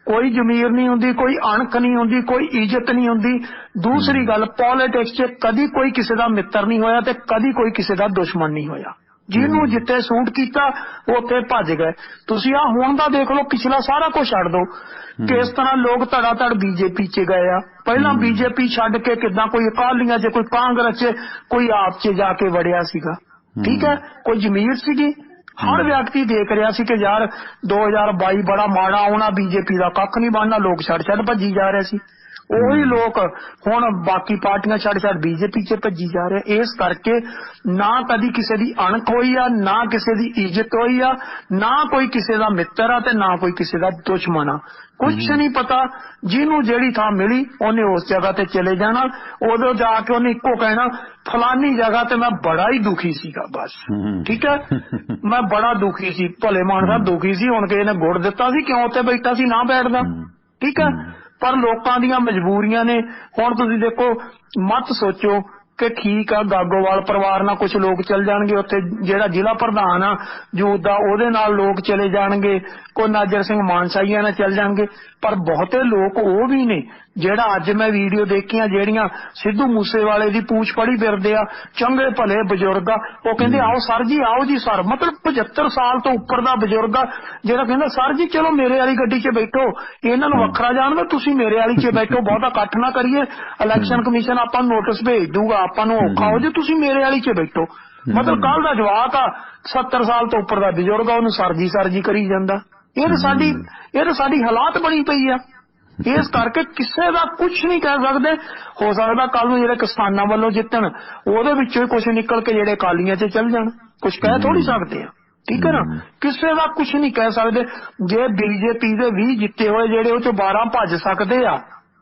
ਕੋਈ ਜ਼ਮੀਰ ਨਹੀਂ ਹੁੰਦੀ, ਕੋਈ ਅਣਖ ਨਹੀਂ ਹੁੰਦੀ, ਕੋਈ ਇੱਜ਼ਤ ਨਹੀਂ ਹੁੰਦੀ। ਦੂਸਰੀ ਗੱਲ, ਪੋਲੀਟਿਕਸ 'ਚ ਕਦੀ ਕੋਈ ਕਿਸੇ ਦਾ ਮਿੱਤਰ ਨਹੀਂ ਹੋਇਆ ਤੇ ਕਦੀ ਕੋਈ ਕਿਸੇ ਦਾ ਦੁਸ਼ਮਣ ਨਹੀਂ ਹੋਇਆ। ਜਿਹਨੂੰ ਜਿੱਥੇ ਸੂਟ ਕੀਤਾ ਉੱਥੇ ਭੱਜ ਗਏ। ਤੁਸੀਂ ਆ ਹੁਣ ਦਾ ਦੇਖ ਲਓ, ਪਿਛਲਾ ਸਾਰਾ ਕੁਝ ਛੱਡ ਦੋ, ਕਿਸ ਤਰ੍ਹਾਂ ਲੋਕ ਧੜਾ ਧੜ ਬੀਜੇਪੀ 'ਚ ਗਏ ਆ। ਪਹਿਲਾਂ ਬੀਜੇਪੀ ਛੱਡ ਕੇ ਕਿੱਦਾਂ ਕੋਈ ਅਕਾਲੀਆਂ 'ਚ, ਕੋਈ ਕਾਂਗਰਸ 'ਚ, ਕੋਈ ਆਪ 'ਚ ਜਾ ਕੇ ਵੜਿਆ ਸੀਗਾ। ਠੀਕ ਹੈ, ਕੋਈ ਜ਼ਮੀਰ ਸੀਗੀ। ਹਰ ਵਿਅਕਤੀ ਦੇਖ ਰਿਹਾ ਸੀ ਕਿ ਯਾਰ 2022 ਬੜਾ ਮਾੜਾ ਆਉਣਾ, ਬੀਜੇਪੀ ਦਾ ਕੱਖ ਨਹੀਂ ਬਣਨਾ। ਲੋਕ ਛੱਡ ਭੱਜੀ ਜਾ ਰਹੇ ਸੀ। ਉਹੀ ਲੋਕ ਹੁਣ ਬਾਕੀ ਪਾਰਟੀਆਂ ਛੱਡ ਬੀਜੇਪੀ 'ਚ ਭੱਜੀ ਜਾ ਰਹੇ। ਇਸ ਕਰਕੇ ਨਾ ਕਦੀ ਕਿਸੇ ਦੀ ਅਣਖ ਹੋਈ ਆ, ਨਾ ਕਿਸੇ ਦੀ ਇੱਜ਼ਤ ਹੋਈ ਆ, ਨਾ ਕੋਈ ਕਿਸੇ ਦਾ ਮਿੱਤਰ ਆ ਤੇ ਨਾ ਕੋਈ ਕਿਸੇ ਦਾ ਦੁਸ਼ਮਣ ਆ। ਕੁਛ ਨਹੀਂ ਪਤਾ, ਜਿਹਨੂੰ ਜਿਹੜੀ ਥਾਂ ਮਿਲੀ ਉਹਨੇ ਉਸ ਜਗ੍ਹਾ ਤੇ ਚਲੇ ਜਾਣਾ। ਉਦੋਂ ਜਾ ਕੇ ਉਹਨੇ ਇੱਕੋ ਕਹਿਣਾ, ਫਲਾਨੀ ਜਗ੍ਹਾ ਤੇ ਮੈਂ ਬੜਾ ਹੀ ਦੁਖੀ ਸੀਗਾ ਬਸ। ਠੀਕ ਹੈ, ਮੈਂ ਬੜਾ ਦੁਖੀ ਸੀ, ਭਲੇ ਮਾਨਸਾ ਦੁਖੀ ਸੀ। ਹੁਣ ਕਿਸੇ ਨੇ ਗੁੜ ਦਿੱਤਾ ਸੀ, ਕਿਉਂ ਉੱਥੇ ਬੈਠਾ ਸੀ, ਨਾ ਬੈਠਦਾ। ਠੀਕ ਹੈ, ਪਰ ਲੋਕਾਂ ਦੀਆਂ ਮਜਬੂਰੀਆਂ ਨੇ। ਹੁਣ ਤੁਸੀਂ ਦੇਖੋ, ਮਤ ਸੋਚੋ ਕਿ ਠੀਕ ਆ ਗਾਗੋਵਾਲ ਪਰਿਵਾਰ ਨਾਲ ਕੁਝ ਲੋਕ ਚੱਲ ਜਾਣਗੇ, ਉੱਥੇ ਜਿਹੜਾ ਜ਼ਿਲ੍ਹਾ ਪ੍ਰਧਾਨ ਆ ਯੂਥ ਦਾ ਉਹਦੇ ਨਾਲ ਲੋਕ ਚਲੇ ਜਾਣਗੇ, ਕੋਈ ਨਾਜਰ ਸਿੰਘ ਮਾਨਸ਼ਾਹੀਆ ਨਾਲ ਚੱਲ ਜਾਣਗੇ। ਪਰ ਬਹੁਤੇ ਲੋਕ ਉਹ ਵੀ ਨੇ, ਜਿਹੜਾ ਅੱਜ ਮੈਂ ਵੀਡੀਓ ਦੇਖੀਆਂ ਜਿਹੜੀਆਂ ਸਿੱਧੂ ਮੂਸੇਵਾਲੇ ਦੀ ਪੂਛ ਫੜੀ ਫਿਰਦੇ ਆ, ਚੰਗੇ ਭਲੇ ਬਜ਼ੁਰਗ ਆ, ਉਹ ਕਹਿੰਦੇ ਆਓ ਸਰ ਜੀ, ਆਓ ਜੀ ਸਰ। ਮਤਲਬ 75 ਸਾਲ ਤੋਂ ਉੱਪਰ ਦਾ ਬਜ਼ੁਰਗ ਆ ਜਿਹੜਾ ਕਹਿੰਦਾ ਸਰ ਜੀ ਚਲੋ ਮੇਰੇ ਵਾਲੀ ਗੱਡੀ 'ਚ ਬੈਠੋ, ਇਹਨਾਂ ਨੂੰ ਵੱਖਰਾ ਜਾਣ ਦਿਓ, ਤੁਸੀਂ ਮੇਰੇ ਵਾਲੀ 'ਚ ਬੈਠੋ, ਬਹੁਤਾ ਇਕੱਠ ਨਾ ਕਰੀਏ, ਇਲੈਕਸ਼ਨ ਕਮਿਸ਼ਨ ਆਪਾਂ ਨੂੰ ਨੋਟਿਸ ਭੇਜ ਦੂਗਾ, ਆਪਾਂ ਨੂੰ ਔਖਾ ਹੋ ਜੇ, ਤੁਸੀਂ ਮੇਰੇ ਵਾਲੀ 'ਚ ਬੈਠੋ। ਮਤਲਬ ਕੱਲ ਦਾ ਜਵਾਕ ਆ 70 ਸਾਲ ਤੋਂ ਉੱਪਰ ਦਾ ਬਜ਼ੁਰਗ ਆ, ਉਹਨੂੰ ਸਰਜੀ ਕਰੀ ਜਾਂਦਾ। ਇਹ ਤਾਂ ਸਾਡੀ ਹਾਲਾਤ ਬਣੀ ਪਈ ਆ। ਇਸ ਕਰਕੇ ਕਿਸੇ ਦਾ ਕੁਝ ਨਹੀਂ ਕਹਿ ਸਕਦੇ। ਹੋ ਸਕਦਾ ਕੱਲ ਨੂੰ ਜਿਹੜੇ ਕਿਸਾਨਾਂ ਵੱਲੋਂ ਜਿੱਤਣ, ਉਹਦੇ ਵਿੱਚੋਂ ਹੀ ਕੁਝ ਨਿਕਲ ਕੇ ਜਿਹੜੇ ਅਕਾਲੀਆਂ 'ਚ ਚੱਲ ਜਾਣ। ਕੁਝ ਕਹਿ ਥੋੜੀ ਸਕਦੇ ਆ। ਠੀਕ ਹੈ ਨਾ, ਕਿਸੇ ਦਾ ਕੁਝ ਨਹੀਂ ਕਹਿ ਸਕਦੇ। ਜੇ ਬੀਜੇਪੀ ਦੇ 20 ਜਿੱਤੇ ਹੋਏ ਜਿਹੜੇ ਉਹ 'ਚੋਂ 12 ਭੱਜ ਸਕਦੇ ਆ,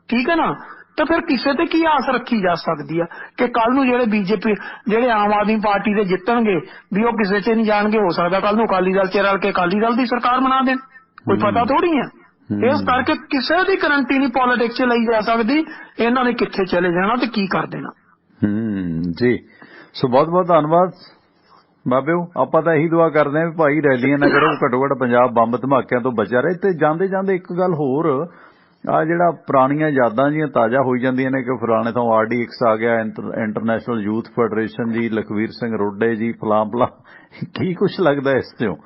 ਠੀਕ ਹੈ ਨਾ, ਤਾਂ ਫਿਰ ਕਿਸੇ ਤੇ ਕੀ ਆਸ ਰੱਖੀ ਜਾ ਸਕਦੀ ਆ ਕਿ ਕੱਲ ਨੂੰ ਜਿਹੜੇ ਆਮ ਆਦਮੀ ਪਾਰਟੀ ਦੇ ਜਿੱਤਣਗੇ ਵੀ ਉਹ ਕਿਸੇ 'ਚ ਨਹੀਂ ਜਾਣਗੇ। ਹੋ ਸਕਦਾ ਕੱਲ ਨੂੰ ਅਕਾਲੀ ਦਲ 'ਚ ਰਲ ਕੇ ਅਕਾਲੀ ਦਲ ਦੀ ਸਰਕਾਰ ਬਣਾ ਦੇਣ, ਕੋਈ ਪਤਾ ਥੋੜੀ ਆ। ਇਸ ਕਰਕੇ ਕਿਸੇ ਦੀ ਗਰੰਟੀ ਨਹੀਂ ਪੋਲੀਟਿਕਸ 'ਚ ਲਈ ਜਾ ਸਕਦੀ। ਇਹਨਾਂ ਨੇ ਕਿੱਥੇ ਚਲੇ ਜਾਣਾ ਤੇ ਕੀ ਕਰ ਦੇਣਾ। ਜੀ, ਸੋ ਬਹੁਤ ਬਹੁਤ ਧੰਨਵਾਦ ਬਾਬਿਓ। ਆਪਾਂ ਤਾਂ ਇਹੀ ਦੁਆ ਕਰਦੇ ਹਾਂ ਵੀ ਭਾਈ ਰੈਲੀਆਂ ਨਾ ਕਰੋ, ਘੱਟੋ ਘੱਟ ਪੰਜਾਬ ਬੰਬ ਧਮਾਕਿਆਂ ਤੋਂ ਬਚਿਆ ਰਹੇ। ਤੇ ਜਾਂਦੇ ਜਾਂਦੇ ਇੱਕ ਗੱਲ ਹੋਰ, ਆ ਜਿਹੜਾ ਪੁਰਾਣੀਆਂ ਯਾਦਾਂ ਜੀਆਂ ਤਾਜ਼ਾ ਹੋਈ ਜਾਂਦੀਆਂ ਨੇ ਕਿ ਫਲਾਣੇ ਤੋਂ RDX ਆ ਗਿਆ, ਇੰਟਰਨੈਸ਼ਨਲ ਯੂਥ ਫੈਡਰੇਸ਼ਨ ਜੀ, ਲਖਵੀਰ ਸਿੰਘ ਰੋਡੇ ਜੀ, ਫਲਾਂ ਕੀ ਕੁਛ ਲੱਗਦਾ ਇਸ ਤੋਂ?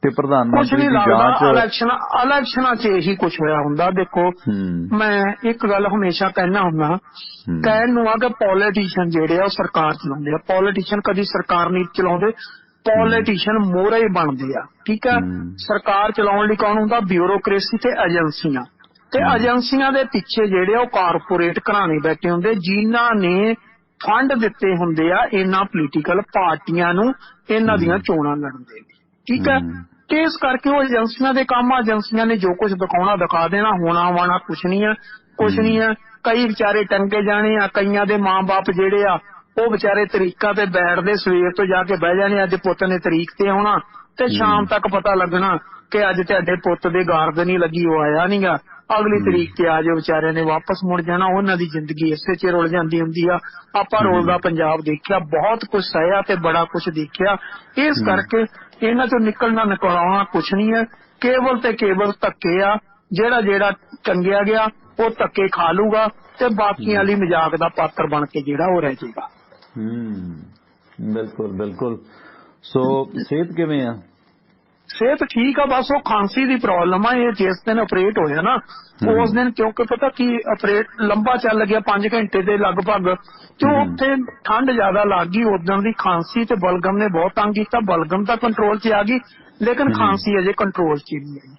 ਤੇ ਪ੍ਰਧਾਨ ਮੰਤਰੀ ਦੀ ਜਾਂਚ, ਇਲੈਕਸ਼ਨਾਂ 'ਚ ਇਹੀ ਕੁਛ ਹੋਇਆ ਹੁੰਦਾ। ਦੇਖੋ, ਮੈਂ ਇੱਕ ਗੱਲ ਹਮੇਸ਼ਾ ਕਹਿਣਾ ਹੁੰਦਾ, ਕਹਿਣ ਨੂੰ ਆ ਕਿ ਪੋਲੀਟੀਸ਼ੀਅਨ ਜਿਹੜੇ ਆ ਉਹ ਸਰਕਾਰ ਚਲਾਉਂਦੇ ਆ। ਪੋਲੀਟੀਸ਼ੀਅਨ ਕਦੀ ਸਰਕਾਰ ਨਹੀਂ ਚਲਾਉਂਦੇ, ਪੋਲੀਟੀਸ਼ੀਅਨ ਮੋਹਰੇ ਹੀ ਬਣਦੇ ਆ। ਠੀਕ ਹੈ, ਸਰਕਾਰ ਚਲਾਉਣ ਲਈ ਕੌਣ ਹੁੰਦਾ? ਬਿਊਰੋਕ੍ਰੇਸੀ ਤੇ ਏਜੰਸੀਆਂ। ਤੇ ਏਜੰਸੀਆਂ ਦੇ ਪਿੱਛੇ ਜਿਹੜੇ ਉਹ ਕਾਰਪੋਰੇਟ ਘਰਾਣੇ ਬੈਠੇ ਹੁੰਦੇ, ਜਿਨ੍ਹਾਂ ਨੇ ਫੰਡ ਦਿੱਤੇ ਹੁੰਦੇ ਆ ਇਹਨਾਂ ਪੋਲੀਟੀਕਲ ਪਾਰਟੀਆਂ ਨੂੰ ਇਹਨਾਂ ਦੀਆਂ ਚੋਣਾਂ ਲੜਨ ਦੇ ਲਈ। ਠੀਕ ਹੈ, ਤੇ ਇਸ ਕਰਕੇ ਉਹ ਏਜੰਸੀਆਂ ਦੇ ਕੰਮ ਆ। ਏਜੰਸੀਆਂ ਨੇ ਜੋ ਕੁਝ ਦਿਖਾਉਣਾ ਦਿਖਾ ਦੇਣਾ, ਹੋਣਾ ਵਾਣਾ ਕੁਛ ਨਹੀਂ ਹੈ। ਕਈ ਵਿਚਾਰੇ ਟੰਗੇ ਜਾਣੇ ਆ, ਕਈਆਂ ਦੇ ਮਾਂ-ਬਾਪ ਜਿਹੜੇ ਆ ਉਹ ਵਿਚਾਰੇ ਤਰੀਕਾਂ ਤੇ ਬੈਠਦੇ, ਸਵੇਰ ਤੋਂ ਜਾ ਕੇ ਬਹਿ ਜਾਣੇ, ਅੱਜ ਪੁੱਤ ਨੇ ਤਰੀਕ ਤੇ ਆਉਣਾ ਤੇ ਸ਼ਾਮ ਤੱਕ ਪਤਾ ਲੱਗਣਾ ਕਿ ਅੱਜ ਤੁਹਾਡੇ ਪੁੱਤ ਦੇ ਗਾਰਦ ਨਹੀਂ ਲੱਗੀ, ਉਹ ਆਇਆ ਨਹੀਂਗਾ, ਅਗਲੀ ਤਰੀਕ ਤੇ ਆ ਜਾਓ। ਵਿਚਾਰਿਆਂ ਨੇ ਵਾਪਸ ਮੁੜ ਜਾਣਾ। ਉਹਨਾਂ ਦੀ ਜ਼ਿੰਦਗੀ ਇਸੇ 'ਚ ਰੁਲ ਜਾਂਦੀ ਹੁੰਦੀ ਆ। ਆਪਾਂ ਰੋਲਦਾ ਪੰਜਾਬ ਦੇਖਿਆ, ਬਹੁਤ ਕੁਝ ਸਹਿਆ ਤੇ ਬੜਾ ਕੁਝ ਦੇਖਿਆ। ਇਸ ਕਰਕੇ ਇਹਨਾਂ 'ਚੋਂ ਨਿਕਲਣਾ ਕੁਛ ਨਹੀਂ ਹੈ। ਕੇਵਲ ਤੇ ਕੇਵਲ ਧੱਕੇ ਆ। ਜਿਹੜਾ ਟੰਗਿਆ ਗਿਆ ਉਹ ਧੱਕੇ ਖਾ ਲੂਗਾ ਤੇ ਬਾਕੀਆਂ ਲਈ ਮਜ਼ਾਕ ਦਾ ਪਾਤਰ ਬਣ ਕੇ ਜਿਹੜਾ ਉਹ ਰਹਿ ਜਾਏਗਾ। ਬਿਲਕੁਲ। ਸੋ ਸਿਹਤ ਕਿਵੇਂ ਆ? ਸਿਹਤ ਠੀਕ ਆ, ਬਸ ਉਹ ਖਾਂਸੀ ਦੀ ਪ੍ਰੋਬਲਮ ਆ। ਇਹ ਜਿਸ ਦਿਨ ਆਪਰੇਟ ਹੋਇਆ ਨਾ ਉਸ ਦਿਨ, ਕਿਉਂਕਿ ਪਤਾ ਕੀ ਆਪਰੇਟ ਲੰਬਾ ਚੱਲ ਗਿਆ 5 ਘੰਟੇ ਦੇ ਲਗਭਗ, ਤੇ ਉੱਥੇ ਠੰਡ ਜ਼ਿਆਦਾ ਲੱਗ ਗਈ। ਉਦੋਂ ਦੀ ਖਾਂਸੀ ਤੇ ਬਲਗਮ ਨੇ ਬਹੁਤ ਤੰਗ ਕੀਤਾ। ਬਲਗਮ ਤਾਂ ਕੰਟਰੋਲ 'ਚ ਆ ਗਈ, ਲੇਕਿਨ ਖਾਂਸੀ ਅਜੇ ਕੰਟਰੋਲ 'ਚ ਨਹੀਂ ਆਈ।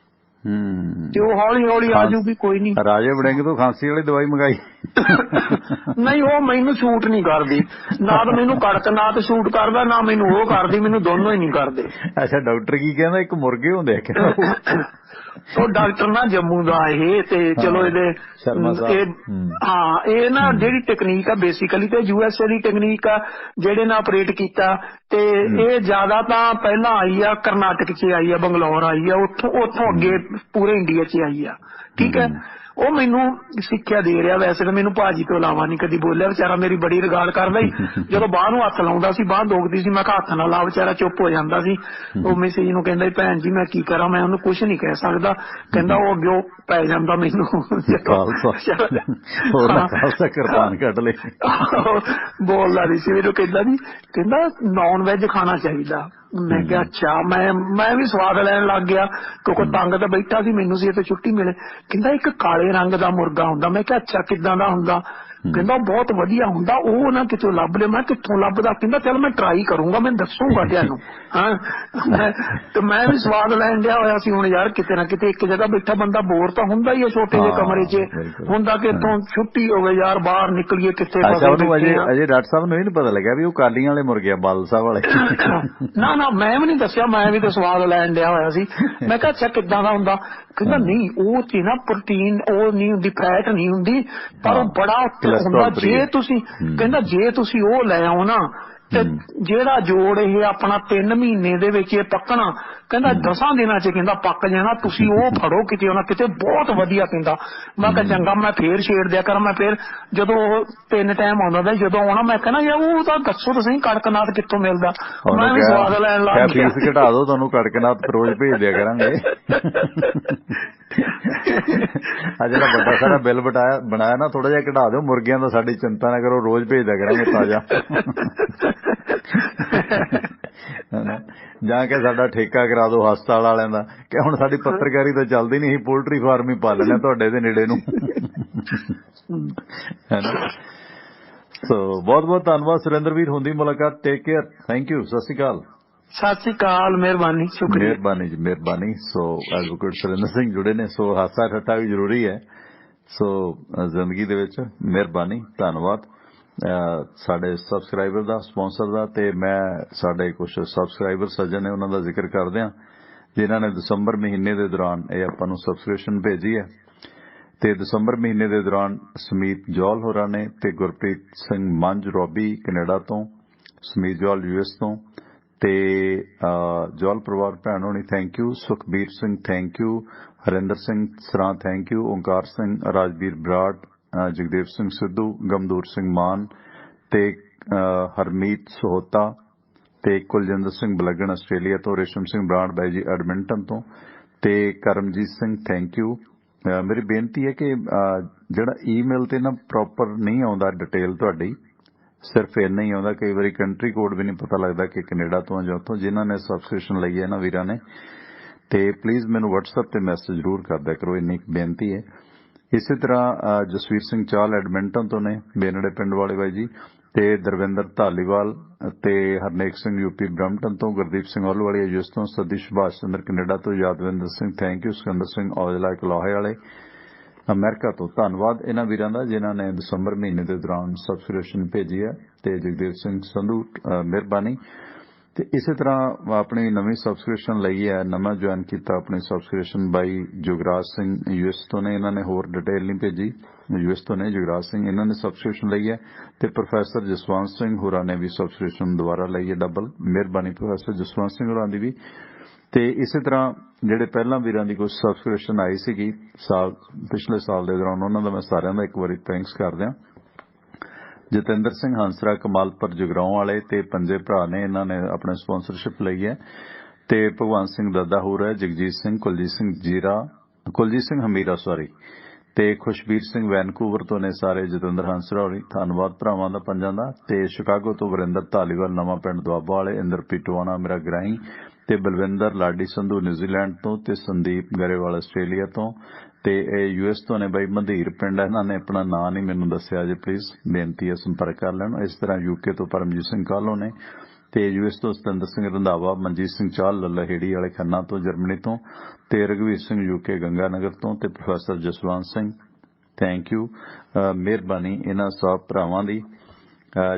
ਤੇ ਉਹ ਹੌਲੀ ਆ ਜੂਗੀ, ਕੋਈ ਨਹੀਂ। ਰਾਜੇ ਵੜਿੰਗ ਤੋਂ ਖਾਂਸੀ ਵਾਲੀ ਦਵਾਈ ਮੰਗਾਈ? ਨਹੀਂ, ਉਹ ਮੈਨੂੰ ਸੂਟ ਨਹੀਂ ਕਰਦੀ। ਨਾ ਤਾਂ ਮੈਨੂੰ ਕੜਕਨਾਥ ਸੂਟ ਕਰਦਾ, ਨਾ ਮੈਨੂੰ ਉਹ ਕਰਦੀ, ਮੈਨੂੰ ਦੋਨੋਂ ਹੀ ਨਹੀਂ ਕਰਦੇ। ਅੱਛਾ, ਡਾਕਟਰ ਕੀ ਕਹਿੰਦਾ? ਇੱਕ ਮੁਰਗੇ ਹੁੰਦੇ ਆ ਉਹ ਡਾਕਟਰ ਨਾ ਜੰਮੂ ਦਾ ਇਹ, ਤੇ ਚਲੋ ਇਹ ਨਾ ਜਿਹੜੀ ਟੈਕਨੀਕ ਆ ਬੇਸਿਕਲੀ ਤੇ USA ਦੀ ਟੈਕਨੀਕ ਆ ਜਿਹੜੇ ਨਾਲ ਆਪਰੇਟ ਕੀਤਾ। ਤੇ ਇਹ ਜ਼ਿਆਦਾ ਤਾਂ ਪਹਿਲਾਂ ਆਈ ਆ ਕਰਨਾਟਕ 'ਚ ਆਈ ਆ, ਬੰਗਲੌਰ ਆਈ ਆ, ਉੱਥੋਂ ਅੱਗੇ ਪੂਰੇ ਇੰਡੀਆ 'ਚ ਆਈ ਆ। ਠੀਕ ਹੈ, ਉਹ ਮੈਨੂੰ ਸਿੱਖਿਆ ਦੇ ਰਿਹਾ। ਵੈਸੇ ਤਾਂ ਮੈਨੂੰ ਭਾਜੀ ਤੋਂ ਇਲਾਵਾ ਨਹੀਂ ਕਦੀ ਬੋਲਿਆ, ਵਿਚਾਰਾ ਮੇਰੀ ਬੜੀ ਰਿਗਾਰਡ ਕਰਦਾ ਸੀ। ਜਦੋਂ ਬਾਹਰ ਨੂੰ ਹੱਥ ਲਾਉਂਦਾ ਸੀ, ਬਾਹਰ ਦੁਖਦੀ ਸੀ, ਮੈਂ ਕਿਹਾ ਹੱਥ ਨਾ ਲਾ, ਵਿਚਾਰਾ ਚੁੱਪ ਹੋ ਜਾਂਦਾ ਸੀ। ਉਹ ਮਿਸੇਜ ਨੂੰ ਕਹਿੰਦਾ ਭੈਣ ਜੀ ਮੈਂ ਕੀ ਕਰਾਂ, ਮੈਂ ਉਹਨੂੰ ਕੁਛ ਨਹੀਂ ਕਹਿ ਸਕਦਾ। ਕਹਿੰਦਾ ਉਹ ਅੱਗੇ ਪੈ ਜਾਂਦਾ ਮੈਨੂੰ ਕਿਰਪਾਨ ਕੱਢ ਲੈ ਬੋਲਦਾ ਨਹੀਂ ਸੀ ਮੈਨੂੰ। ਕਹਿੰਦਾ ਨੌਨ ਵੈਜ ਖਾਣਾ ਚਾਹੀਦਾ। ਮੈਂ ਕਿਹਾ ਅੱਛਾ। ਮੈਂ ਵੀ ਸਵਾਦ ਲੈਣ ਲੱਗ ਗਿਆ ਕਿਉਂਕਿ ਤੰਗ ਤਾਂ ਬੈਠਾ ਸੀ, ਮੈਨੂੰ ਸੀ ਇੱਥੇ ਛੁੱਟੀ ਮਿਲੇ। ਕਹਿੰਦਾ ਇੱਕ ਕਾਲੇ ਰੰਗ ਦਾ ਮੁਰਗਾ ਹੁੰਦਾ। ਮੈਂ ਕਿਹਾ ਅੱਛਾ ਕਿੱਦਾਂ ਦਾ ਹੁੰਦਾ? ਕਹਿੰਦਾ ਬਹੁਤ ਵਧੀਆ ਹੁੰਦਾ, ਉਹ ਨਾ ਕਿਤੋਂ ਲੱਭ ਲਿਆ। ਮੈਂ ਕਿੱਥੋਂ ਲੱਭਦਾ? ਕਹਿੰਦਾ ਚੱਲ ਮੈਂ ਟਰਾਈ ਕਰੂੰਗਾ, ਮੈਂ ਦੱਸੂਗਾ ਤੁਹਾਨੂੰ। ਹਾਂ ਤੇ ਮੈਂ ਵੀ ਸਵਾਦ ਲੈਣ ਡਿਆ ਹੋਇਆ ਸੀ। ਹੁਣ ਯਾਰ ਕਿਤੇ ਨਾ ਕਿਤੇ ਇੱਕ ਜਗ੍ਹਾ ਬੈਠਾ ਬੰਦਾ ਬੋਰ ਤਾਂ ਹੁੰਦਾ ਹੀ ਹੈ, ਛੋਟੇ ਜਿਹੇ ਕਮਰੇ 'ਚ ਹੁੰਦਾ ਕਿ ਇੱਥੋਂ ਛੁੱਟੀ ਹੋਵੇ ਯਾਰ ਬਾਹਰ ਨਿਕਲੀਏ ਕਿੱਥੇ। ਅਜੇ ਡਾਕਟਰ ਸਾਹਿਬ ਨੂੰ ਇਹ ਨੀ ਪਤਾ ਲੱਗਿਆ ਵੀ ਉਹ ਕਾਲੀਆਂ ਵਾਲੇ ਮੁਰਗੇ ਆ, ਬਾਦਲ ਸਾਹਿਬ ਵਾਲੇ। ਨਾ ਮੈਂ ਵੀ ਨਹੀਂ ਦੱਸਿਆ, ਮੈਂ ਵੀ ਤਾਂ ਸਵਾਦ ਲੈਣ ਡਿਆ ਹੋਇਆ ਸੀ। ਮੈਂ ਕਿਹਾ ਅੱਛਾ ਕਿੱਦਾਂ ਦਾ ਹੁੰਦਾ? ਕਹਿੰਦਾ ਨਹੀਂ ਉਹ ਚ ਨਾ ਪ੍ਰੋਟੀਨ ਉਹ ਨਹੀਂ ਹੁੰਦੀ, ਫੈਟ ਨਹੀਂ ਹੁੰਦੀ, ਪਰ ਉਹ ਬੜਾ ਹੁੰਦਾ। ਜੇ ਤੁਸੀਂ ਕਹਿੰਦਾ ਜੇ ਤੁਸੀਂ ਉਹ ਲੈ ਆਓ ਨਾ ਤੇ ਜਿਹੜਾ ਜੋੜ ਇਹ ਆਪਣਾ 3 ਮਹੀਨੇ ਦੇ ਵਿੱਚ ਇਹ ਪੱਕਣਾ, ਕਹਿੰਦਾ 10 ਦਿਨਾਂ ਚ ਕਹਿੰਦਾ ਪੱਕ ਜਾਣਾ। ਤੁਸੀਂ ਉਹ ਫੜੋ ਕਿਤੇ ਨਾ ਕਿਤੇ, ਬਹੁਤ ਵਧੀਆ। ਕਹਿੰਦਾ ਮੈਂ ਕਿਹਾ ਚੰਗਾ, ਮੈਂ ਫੇਰ ਛੇੜ ਦਿਆ ਕਰਾਂ। ਮੈਂ ਫੇਰ ਜਦੋਂ 3 ਟਾਈਮ ਆਉਂਦਾ ਤਾਂ ਜਦੋਂ ਆਉਣਾ ਮੈਂ ਕਹਿਣਾ ਯਾਰ ਉਹ ਤਾਂ ਦੱਸੋ ਤੁਸੀਂ ਕੜਕਨਾਥ ਕਿੱਥੋਂ ਮਿਲਦਾ। ਮੈਂ ਵੀ ਸਵਾਦ ਲੈਣ ਲੱਗ ਗਿਆ। ਫੀਸ ਘਟਾ ਦਿਓ, ਤੁਹਾਨੂੰ ਕੜਕਨਾਥ ਰੋਜ਼ ਭੇਜ ਦਿਆ ਕਰਾਂਗੇ। ਆ ਜਿਹੜਾ ਵੱਡਾ ਸਾਰਾ ਬਿੱਲ ਬਣਾਇਆ ਨਾ ਥੋੜਾ ਜਿਹਾ ਘਟਾ ਦਿਓ, ਮੁਰਗਿਆਂ ਦਾ ਸਾਡੀ ਚਿੰਤਾ ਨਾ ਕਰੋ, ਰੋਜ਼ ਭੇਜ ਦਿਆ ਕਰਾਂਗੇ ਤਾਜ਼ਾ। ਜਾਂ ਕਿ ਸਾਡਾ ਠੇਕਾ ਕਰਾ ਦਿਓ ਹਸਪਤਾਲ ਵਾਲਿਆਂ ਦਾ, ਕਿ ਹੁਣ ਸਾਡੀ ਪੱਤਰਕਾਰੀ ਤਾਂ ਚੱਲਦੀ ਨਹੀਂ, ਪੋਲਟਰੀ ਫਾਰਮ ਹੀ ਪਾਲਣੇ ਤੁਹਾਡੇ ਦੇ ਨੇੜੇ ਨੂੰ। ਸੋ ਬਹੁਤ ਬਹੁਤ ਧੰਨਵਾਦ ਸੁਰਿੰਦਰਵੀਰ, ਹੁੰਦੀ ਮੁਲਾਕਾਤ। ਟੇਕ ਕੇਅਰ, ਥੈਂਕ ਯੂ, ਸਤਿ ਸ਼੍ਰੀ ਅਕਾਲ। ਸਤਿ ਸ਼੍ਰੀ ਅਕਾਲ, ਮਿਹਰਬਾਨੀ, ਸ਼ੁਕਰੀਆ। ਮਿਹਰਬਾਨੀ ਜੀ, ਮਿਹਰਬਾਨੀ। ਸੋ ਐਡਵੋਕੇਟ ਸੁਰਿੰਦਰ ਸਿੰਘ ਜੁੜੇ ਨੇ। ਸੋ ਹਾਸਾ ਠੱਠਾ ਵੀ ਜ਼ਰੂਰੀ ਹੈ ਸੋ ਜ਼ਿੰਦਗੀ ਦੇ ਵਿੱਚ। ਮਿਹਰਬਾਨੀ, ਧੰਨਵਾਦ ਸਾਡੇ ਸਬਸਕ੍ਰਾਈਬਰ ਦਾ, ਸਪਾਂਸਰ ਦਾ। ਤੇ ਮੈਂ ਸਾਡੇ ਕੁਝ ਸਬਸਕ੍ਰਾਈਬਰ ਸੱਜਣ ਨੇ, ਉਹਨਾਂ ਦਾ ਜ਼ਿਕਰ ਕਰਦੇ ਹਾਂ ਜਿਨ੍ਹਾਂ ਨੇ ਦਸੰਬਰ ਮਹੀਨੇ ਦੇ ਦੌਰਾਨ ਇਹ ਆਪਾਂ ਨੂੰ ਸਬਸਕ੍ਰਿਪਸ਼ਨ ਭੇਜੀ ਹੈ। ਤੇ ਦਸੰਬਰ ਮਹੀਨੇ ਦੇ ਦੌਰਾਨ ਸਮੀਤ ਜੌਲ ਹੋਰਾਂ ਨੇ, ਤੇ ਗੁਰਪ੍ਰੀਤ ਸਿੰਘ ਮੰਝ ਰੋਬੀ ਕੈਨੇਡਾ ਤੋਂ, ਸਮੀਤ ਜੌਲ US ਤੋਂ, ਤੇ ਜੌਲ ਪਰਿਵਾਰ ਭੈਣ ਹੋਣੀ thank you, Sukhbir Singh thank you, Harinder Singh ਸਰਾਂ ਥੈਂਕ ਯੂ, ਓਂਕਾਰ ਸਿੰਘ, ਰਾਜਵੀਰ ਬਰਾੜ, ਜਗਦੇਵ ਸਿੰਘ ਸਿੱਧੂ, ਗਮਦੂਰ ਸਿੰਘ ਮਾਨ, ਤੇ ਹਰਮੀਤ ਸੋਹਤਾ, ਤੇ ਕੁਲਜਿੰਦਰ ਸਿੰਘ ਬਲਗਣ ਆਸਟ੍ਰੇਲੀਆ ਤੋਂ, ਰੇਸ਼ਮ ਸਿੰਘ ਬਰਾੜ ਬਾਈ ਜੀ ਐਡਮਿੰਟਨ ਤੋਂ, ਤੇ ਕਰਮਜੀਤ ਸਿੰਘ ਥੈਂਕ ਯੂ। ਮੇਰੀ ਬੇਨਤੀ ਹੈ ਕਿ ਜਿਹੜਾ ਈਮੇਲ ਤੇ ਨਾ ਪ੍ਰੋਪਰ ਨਹੀਂ ਆਉਂਦਾ ਡਿਟੇਲ ਤੁਹਾਡੀ, ਸਿਰਫ ਇੰਨਾ ਹੀ ਆਉਂਦਾ, ਕਈ ਵਾਰੀ ਕੰਟਰੀ ਕੋਡ ਵੀ ਨਹੀਂ ਪਤਾ ਲੱਗਦਾ ਕਿ ਕੈਨੇਡਾ ਤੋਂ ਜਾਂ ਉੱਥੋਂ। ਜਿਨ੍ਹਾਂ ਨੇ ਸਬਸਕ੍ਰਿਪਸ਼ਨ ਲਈ ਹੈ ਨਾ ਵੀਰਾਂ ਨੇ, ਤੇ ਪਲੀਜ਼ ਮੈਨੂੰ WhatsApp ਤੇ ਮੈਸੇਜ ਜ਼ਰੂਰ ਕਰ ਦਿਆ ਕਰੋ, ਇੰਨੀ ਬੇਨਤੀ ਹੈ। ਇਸੇ ਤਰ੍ਹਾਂ ਜਸਵੀਰ ਸਿੰਘ ਚਾਲ ਐਡਮਿੰਟਨ ਤੋਂ ਨੇ, ਬੇਨੜੇ ਪਿੰਡ ਵਾਲੇ ਬਾਈ ਜੀ, ਤੇ ਦਰਵਿੰਦਰ ਧਾਲੀਵਾਲ, ਤੇ ਹਰਨੇਕ ਸਿੰਘ UP ਬ੍ਰਮਟਨ ਤੋਂ, ਗੁਰਦੀਪ ਸਿੰਘ ਔਲਵਾਲੀਆ US ਤੋਂ, ਸਤੀ ਸੁਭਾਸ਼ ਚੰਦਰ ਕੈਨੇਡਾ ਤੋਂ, ਯਾਦਵਿੰਦਰ ਸਿੰਘ ਥੈਂਕ ਯੂ, ਸਿਕੰਦਰ ਸਿੰਘ ਔਜਲਾ ਕਲੋਹੇ ਵਾਲੇ ਅਮਰੀਕਾ ਤੋਂ। ਧੰਨਵਾਦ ਇਹਨਾਂ ਵੀਰਾਂ ਦਾ ਜਿਨ੍ਹਾਂ ਨੇ ਦਸੰਬਰ ਮਹੀਨੇ ਦੇ ਦੌਰਾਨ ਸਬਸਕ੍ਰਿਪਸ਼ਨ ਭੇਜੀ ਹੈ। ਤੇ ਜਗਦੇਵ ਸਿੰਘ ਸੰਧੂ, ਮਿਹਰਬਾਨੀ। ਤੇ ਇਸੇ ਤਰ੍ਹਾਂ ਆਪਣੀ ਨਵੀਂ ਸਬਸਕ੍ਰਿਪਸ਼ਨ ਲਈ ਹੈ, ਨਵਾਂ ਜੁਆਇਨ ਕੀਤਾ ਆਪਣੀ ਸਬਸਕ੍ਰਿਪਸ਼ਨ ਬਾਈ ਜੁਗਰਾਜ ਸਿੰਘ US ਤੋਂ ਨੇ। ਇਹਨਾਂ ਨੇ ਹੋਰ ਡਿਟੇਲ ਨਹੀਂ ਭੇਜੀ, US ਤੋਂ ਨੇ ਜੁਗਰਾਜ ਸਿੰਘ, ਇਹਨਾਂ ਨੇ ਸਬਸਕ੍ਰਿਪਸ਼ਨ ਲਈ ਹੈ। ਤੇ ਪ੍ਰੋਫੈਸਰ ਜਸਵੰਤ ਸਿੰਘ ਹੋਰਾਂ ਨੇ ਵੀ ਸਬਸਕ੍ਰਿਪਸ਼ਨ ਦੁਬਾਰਾ ਲਈ ਹੈ ਡਬਲ। ਮਿਹਰਬਾਨੀ ਪ੍ਰੋਫੈਸਰ ਜਸਵੰਤ ਸਿੰਘ ਹੋਰਾਂ ਦੀ ਵੀ। ਤੇ ਇਸੇ ਤਰ੍ਹਾਂ ਜਿਹੜੇ ਪਹਿਲਾਂ ਵੀਰਾਂ ਦੀ ਕੋਈ ਸਬਸਕ੍ਰਿਪਸ਼ਨ ਆਈ ਸੀਗੀ ਪਿਛਲੇ ਸਾਲ ਦੇ ਦੌਰਾਨ, ਉਹਨਾਂ ਦਾ ਮੈਂ ਸਾਰਿਆਂ ਦਾ ਇੱਕ ਵਾਰੀ ਥੈਂਕਸ ਕਰਦਿਆਂ। ਜਤਿੰਦਰ ਸਿੰਘ ਹੰਸਰਾ ਕਮਾਲਪੁਰ ਜਗਰਾਉਂ ਵਾਲੇ, ਤੇ ਪੰਜੇ ਭਰਾ ਨੇ, ਇਹਨਾਂ ਨੇ ਆਪਣੇ ਸਪਾਂਸਰਸ਼ਿਪ ਲਈ ਹੈ। ਤੇ ਭਗਵੰਤ ਸਿੰਘ ਦੱਦਾ ਹੋਰ ਹੈ, ਜਗਜੀਤ ਸਿੰਘ, ਕੁਲਜੀਤ ਸਿੰਘ ਹਮੀਰਾ ਤੇ ਖੁਸ਼ਬੀਰ ਸਿੰਘ ਵੈਨਕੂਵਰ ਤੋਂ ਨੇ ਸਾਰੇ। ਜਤਿੰਦਰ ਹੰਸਰਾ ਹੋਰੀ, ਧੰਨਵਾਦ ਭਰਾਵਾਂ ਦਾ ਪੰਜਾਂ ਦਾ। ਤੇ ਸ਼ਿਕਾਗੋ ਤੋਂ ਵਰਿੰਦਰ ਧਾਲੀਵਾਲ, ਨਵਾਂ ਪਿੰਡ ਦੁਆਬਾ ਵਾਲੇ, ਇੰਦਰਪ੍ਰੀਤ ਟਵਾਣਾ ਮੇਰਾ ਗ੍ਰਾਹੀ, ਤੇ ਬਲਵਿੰਦਰ ਲਾਡੀ ਸੰਧੂ ਨਿਊਜ਼ੀਲੈਂਡ ਤੋਂ, ਤੇ ਸੰਦੀਪ ਗਰੇਵਾਲ ਆਸਟ੍ਰੇਲੀਆ ਤੋਂ, ਤੇ ਇਹ US ਤੋਂ ਨੇ ਬਾਈ ਮਧੀਰ ਪਿੰਡ। ਇਹਨਾਂ ਨੇ ਆਪਣਾ ਨਾਂ ਨਹੀਂ ਮੈਨੂੰ ਦੱਸਿਆ ਜੇ, ਪਲੀਜ਼ ਬੇਨਤੀ ਹੈ ਸੰਪਰਕ ਕਰ ਲੈਣ। ਇਸ ਤਰ੍ਹਾਂ UK ਤੋਂ ਪਰਮਜੀਤ ਸਿੰਘ ਕਾਹਲੋਂ ਨੇ, ਤੇ US ਤੋਂ ਸਤਿੰਦਰ ਸਿੰਘ ਰੰਧਾਵਾ, ਮਨਜੀਤ ਸਿੰਘ ਚਾਲ ਲੱਲਹੇੜੀ ਵਾਲੇ ਖੰਨਾ ਤੋਂ ਜਰਮਨੀ ਤੋਂ, ਤੇ ਰਘਵੀਰ ਸਿੰਘ UK ਗੰਗਾਨਗਰ ਤੋਂ, ਤੇ professor Jaswant Singh thank you. ਮਿਹਰਬਾਨੀ ਇਹਨਾਂ ਸਭ ਭਰਾਵਾਂ ਦੀ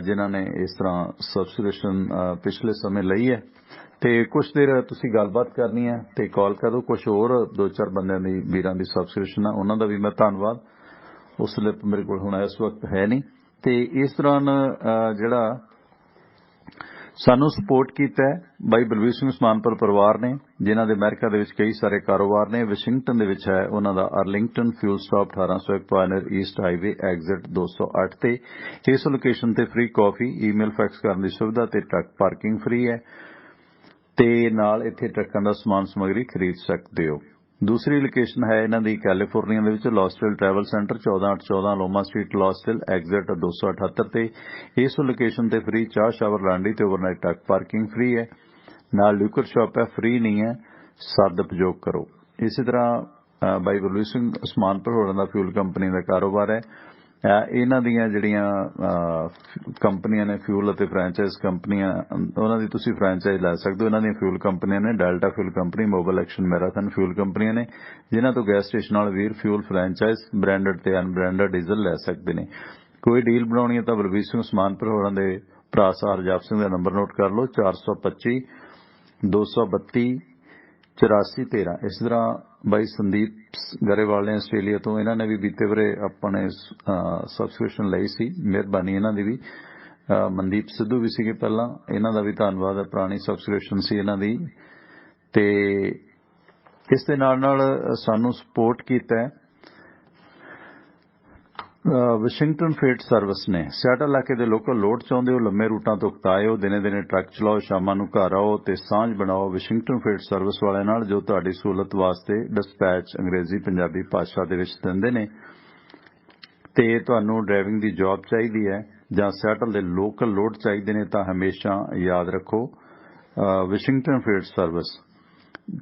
ਜਿਨ੍ਹਾਂ ਨੇ ਇਸ ਤਰ੍ਹਾਂ ਸਬਸਕ੍ਰਿਪਸ਼ਨ ਪਿਛਲੇ ਸਮੇਂ ਲਈ ਹੈ। ਤੇ ਕੁਝ ਦੇਰ ਤੁਸੀਂ ਗੱਲਬਾਤ ਕਰਨੀ ਹੈ ਤੇ ਕਾਲ ਕਰੋ। ਕੁਝ ਹੋਰ 2-4 ਬੰਦਿਆਂ ਦੀ ਵੀਰਾਂ ਦੀ ਸਬਸਕ੍ਰਿਪਸ਼ਨ ਆ, ਉਹਨਾਂ ਦਾ ਵੀ ਮੈਂ ਧੰਨਵਾਦ। ਉਹ ਸਲਿੱਪ ਮੇਰੇ ਕੋਲ ਹੁਣ ਇਸ ਵਕਤ ਹੈ ਨਹੀਂ। ਤੇ ਇਸ ਦੌਰਾਨ ਜਿਹੜਾ ਸਾਨੂੰ ਸਪੋਰਟ ਕੀਤਾ ਹੈ ਬਾਈ ਬਲਵੀਰ ਸਿੰਘ ਉਸਮਾਨਪੁਰ ਪਰਿਵਾਰ ਨੇ, ਜਿਨ੍ਹਾਂ ਦੇ ਅਮਰੀਕਾ ਦੇ ਵਿੱਚ ਕਈ ਸਾਰੇ ਕਾਰੋਬਾਰ ਨੇ। ਵਾਸ਼ਿੰਗਟਨ ਦੇ ਵਿੱਚ ਹੈ ਉਹਨਾਂ ਦਾ Arlington fuel stop 1801 Pioneer East Highway exit 208 ਤੇ। ਇਸ ਲੋਕੇਸ਼ਨ ਤੇ ਫ੍ਰੀ ਕਾਫੀ, ਈਮੇਲ, ਫੈਕਸ ਕਰਨ ਦੀ ਸੁਵਿਧਾ ਤੇ ਟਰੱਕ ਪਾਰਕਿੰਗ ਫ੍ਰੀ ਹੈ ਤੇ ਨਾਲ ਇੱਥੇ ਟਰੱਕਾਂ ਦਾ ਸਮਾਨ ਸਮੱਗਰੀ ਖਰੀਦ ਸਕਦੇ ਹੋ। ਦੂਸਰੀ ਲੋਕੇਸ਼ਨ ਹੈ ਇਹਨਾਂ ਦੀ ਕੈਲੀਫੋਰਨੀਆ ਦੇ ਵਿੱਚ ਲੌਸਟਿਲ ਟਰੈਵਲ ਸੈਂਟਰ 14814 ਲੋਮਾ ਸਟਰੀਟ ਲੌਸਟਿਲ ਐਗਜ਼ਿਟ 278 ਤੇ। ਇਸ ਲੋਕੇਸ਼ਨ ਤੇ ਫ੍ਰੀ ਚਾਹ, ਸ਼ਾਵਰ, ਲਾਂਡਰੀ ਤੇ ਓਵਰਨਾਈਟ ਟਰੱਕ ਪਾਰਕਿੰਗ ਫ੍ਰੀ ਹੈ। ਨਾਲ ਲਿਕਰ ਸ਼ਾਪ ਹੈ, ਫ੍ਰੀ ਨਹੀਂ ਹੈ, ਸਦਉਪਯੋਗ ਕਰੋ। ਇਸੇ ਤਰ੍ਹਾਂ ਬਾਈ ਬਲਵੀਰ ਸਿੰਘ ਉਸਮਾਨਪੁਰ ਹੋਰਾਂ ਦਾ ਫਿਊਲ ਕੰਪਨੀ ਦਾ ਕਾਰੋਬਾਰ ਹੈ। ਇਹਨਾਂ ਦੀਆਂ ਜਿਹੜੀਆਂ ਕੰਪਨੀਆਂ ਨੇ ਫਿਊਲ ਅਤੇ ਫਰੈਂਚਾਈਜ਼ ਕੰਪਨੀਆਂ, ਉਹਨਾਂ ਦੀ ਤੁਸੀਂ ਫਰੈਂਚਾਈਜ਼ ਲੈ ਸਕਦੇ ਹੋ। ਇਹਨਾਂ ਦੀਆਂ ਫਿਊਲ ਕੰਪਨੀਆਂ ਨੇ delta fuel company, mobile action, Marathon fuel ਕੰਪਨੀਆਂ ਨੇ, ਜਿਨ੍ਹਾਂ ਤੋਂ ਗੈਸ ਸਟੇਸ਼ਨ ਨਾਲ ਵੀਰ ਫਿਊਲ ਫਰੈਂਚਾਈਜ਼ ਬ੍ਰਾਂਡਡ ਤੇ ਅਨਬ੍ਰਾਂਡਡ ਡੀਜ਼ਲ ਲੈ ਸਕਦੇ ਨੇ। ਕੋਈ ਡੀਲ ਬਣਾਉਣੀ ਹੈ ਤਾਂ ਬਲਵੀਰ ਸਿੰਘ ਉਸਮਾਨਪੁਰ ਹੋਰਾਂ ਦੇ ਭਰਾ ਸਰਜਾਪ ਸਿੰਘ ਦਾ ਨੰਬਰ ਨੋਟ ਕਰ ਲਓ 425 232 8413। ਇਸ ਤਰ੍ਹਾਂ ਬਾਈ ਸੰਦੀਪ ਗਰੇਵਾਲ ਨੇ ਆਸਟ੍ਰੇਲੀਆ ਤੋਂ, ਇਹਨਾਂ ਨੇ ਵੀ ਬੀਤੇ ਵਰੇ ਆਪਣੇ ਸਬਸਕ੍ਰਿਪਸ਼ਨ ਲਈ ਸੀ, ਮਿਹਰਬਾਨੀ ਇਹਨਾਂ ਦੀ ਵੀ। ਮਨਦੀਪ ਸਿੱਧੂ ਵੀ ਸੀਗੇ ਪਹਿਲਾਂ, ਇਹਨਾਂ ਦਾ ਵੀ ਧੰਨਵਾਦ ਹੈ, ਪੁਰਾਣੀ ਸਬਸਕ੍ਰਿਪਸ਼ਨ ਸੀ ਇਹਨਾਂ ਦੀ। ਤੇ ਇਸ ਦੇ ਨਾਲ ਨਾਲ ਸਾਨੂੰ ਸਪੋਰਟ ਕੀਤਾ ਹੈ ਵਾਸ਼ਿੰਗਟਨ ਫੇਟ ਸਰਵਿਸ ਨੇ। ਸਿਆਟਲ ਇਲਾਕੇ ਦੇ ਲੋਕਲ ਲੋਡ ਚਾਹੁੰਦੇ ਹੋ, ਲੰਮੇ ਰੂਟਾਂ ਤੋਂ ਉਕਤਾਏ ਹੋ, ਦਿਨੇ ਦਿਨੇ ਟਰੱਕ ਚਲਾਓ, ਸ਼ਾਮਾਂ ਨੂੰ ਘਰ ਆਓ ਤੇ ਸਾਂਝ ਬਣਾਓ ਵਾਸ਼ਿੰਗਟਨ ਫੇਟ ਸਰਵਿਸ ਵਾਲਿਆਂ ਨਾਲ, ਜੋ ਤੁਹਾਡੀ ਸਹੂਲਤ ਵਾਸਤੇ ਡਿਸਪੈਚ ਅੰਗਰੇਜ਼ੀ ਪੰਜਾਬੀ ਭਾਸ਼ਾ ਦੇ ਵਿੱਚ ਦਿੰਦੇ ਨੇ। ਤੇ ਤੁਹਾਨੂੰ ਡਰਾਈਵਿੰਗ ਦੀ ਜੌਬ ਚਾਹੀਦੀ ਹੈ ਜਾਂ ਸਿਆਟਲ ਦੇ ਲੋਕਲ ਲੋਡ ਚਾਹੀਦੇ ਨੇ ਤਾਂ ਹਮੇਸ਼ਾ ਯਾਦ ਰੱਖੋ ਵਾਸ਼ਿੰਗਟਨ ਫੇਟ ਸਰਵਿਸ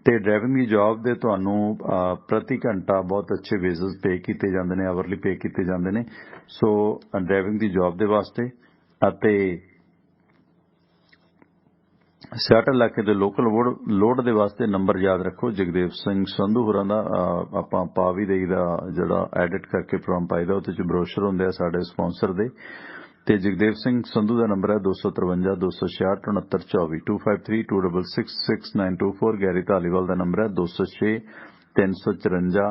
ਤੇ ਡਰਾਈਵਿੰਗ ਦੀ ਜੌਬ ਦੇ ਤੁਹਾਨੂੰ ਪ੍ਰਤੀ ਘੰਟਾ ਬਹੁਤ ਅੱਛੇ ਵੇਜਸ ਪੇ ਕੀਤੇ ਜਾਂਦੇ ਨੇ, ਆਵਰਲੀ ਪੇ ਕੀਤੇ ਜਾਂਦੇ ਨੇ। ਸੋ ਡਰਾਈਵਿੰਗ ਦੀ ਜੌਬ ਦੇ ਵਾਸਤੇ ਅਤੇ ਸਿਆਟਲ ਇਲਾਕੇ ਦੇ ਲੋਕਲ ਲੋਡ ਦੇ ਵਾਸਤੇ ਨੰਬਰ ਯਾਦ ਰੱਖੋ। ਜਗਦੇਵ ਸਿੰਘ ਸੰਧੂ ਹੋਰਾਂ ਦਾ ਆਪਾਂ ਪਾ ਵੀ ਦੇਈਦਾ, ਜਿਹੜਾ ਐਡਿਟ ਕਰਕੇ ਪ੍ਰੋਗਰਾਮ ਪਾਈਦਾ, ਉਹਦੇ 'ਚ ਬਰੋਸ਼ਰ ਹੁੰਦੇ ਆ ਸਾਡੇ ਸਪਾਂਸਰ ਦੇ। ਤੇ ਜਗਦੇਵ ਸਿੰਘ ਸੰਧੂ ਦਾ ਨੰਬਰ ਹੈ 253 266 6924 253 266 6924। ਗੈਰੀ ਧਾਲੀਵਾਲ ਦਾ ਨੰਬਰ ਹੈ 206 354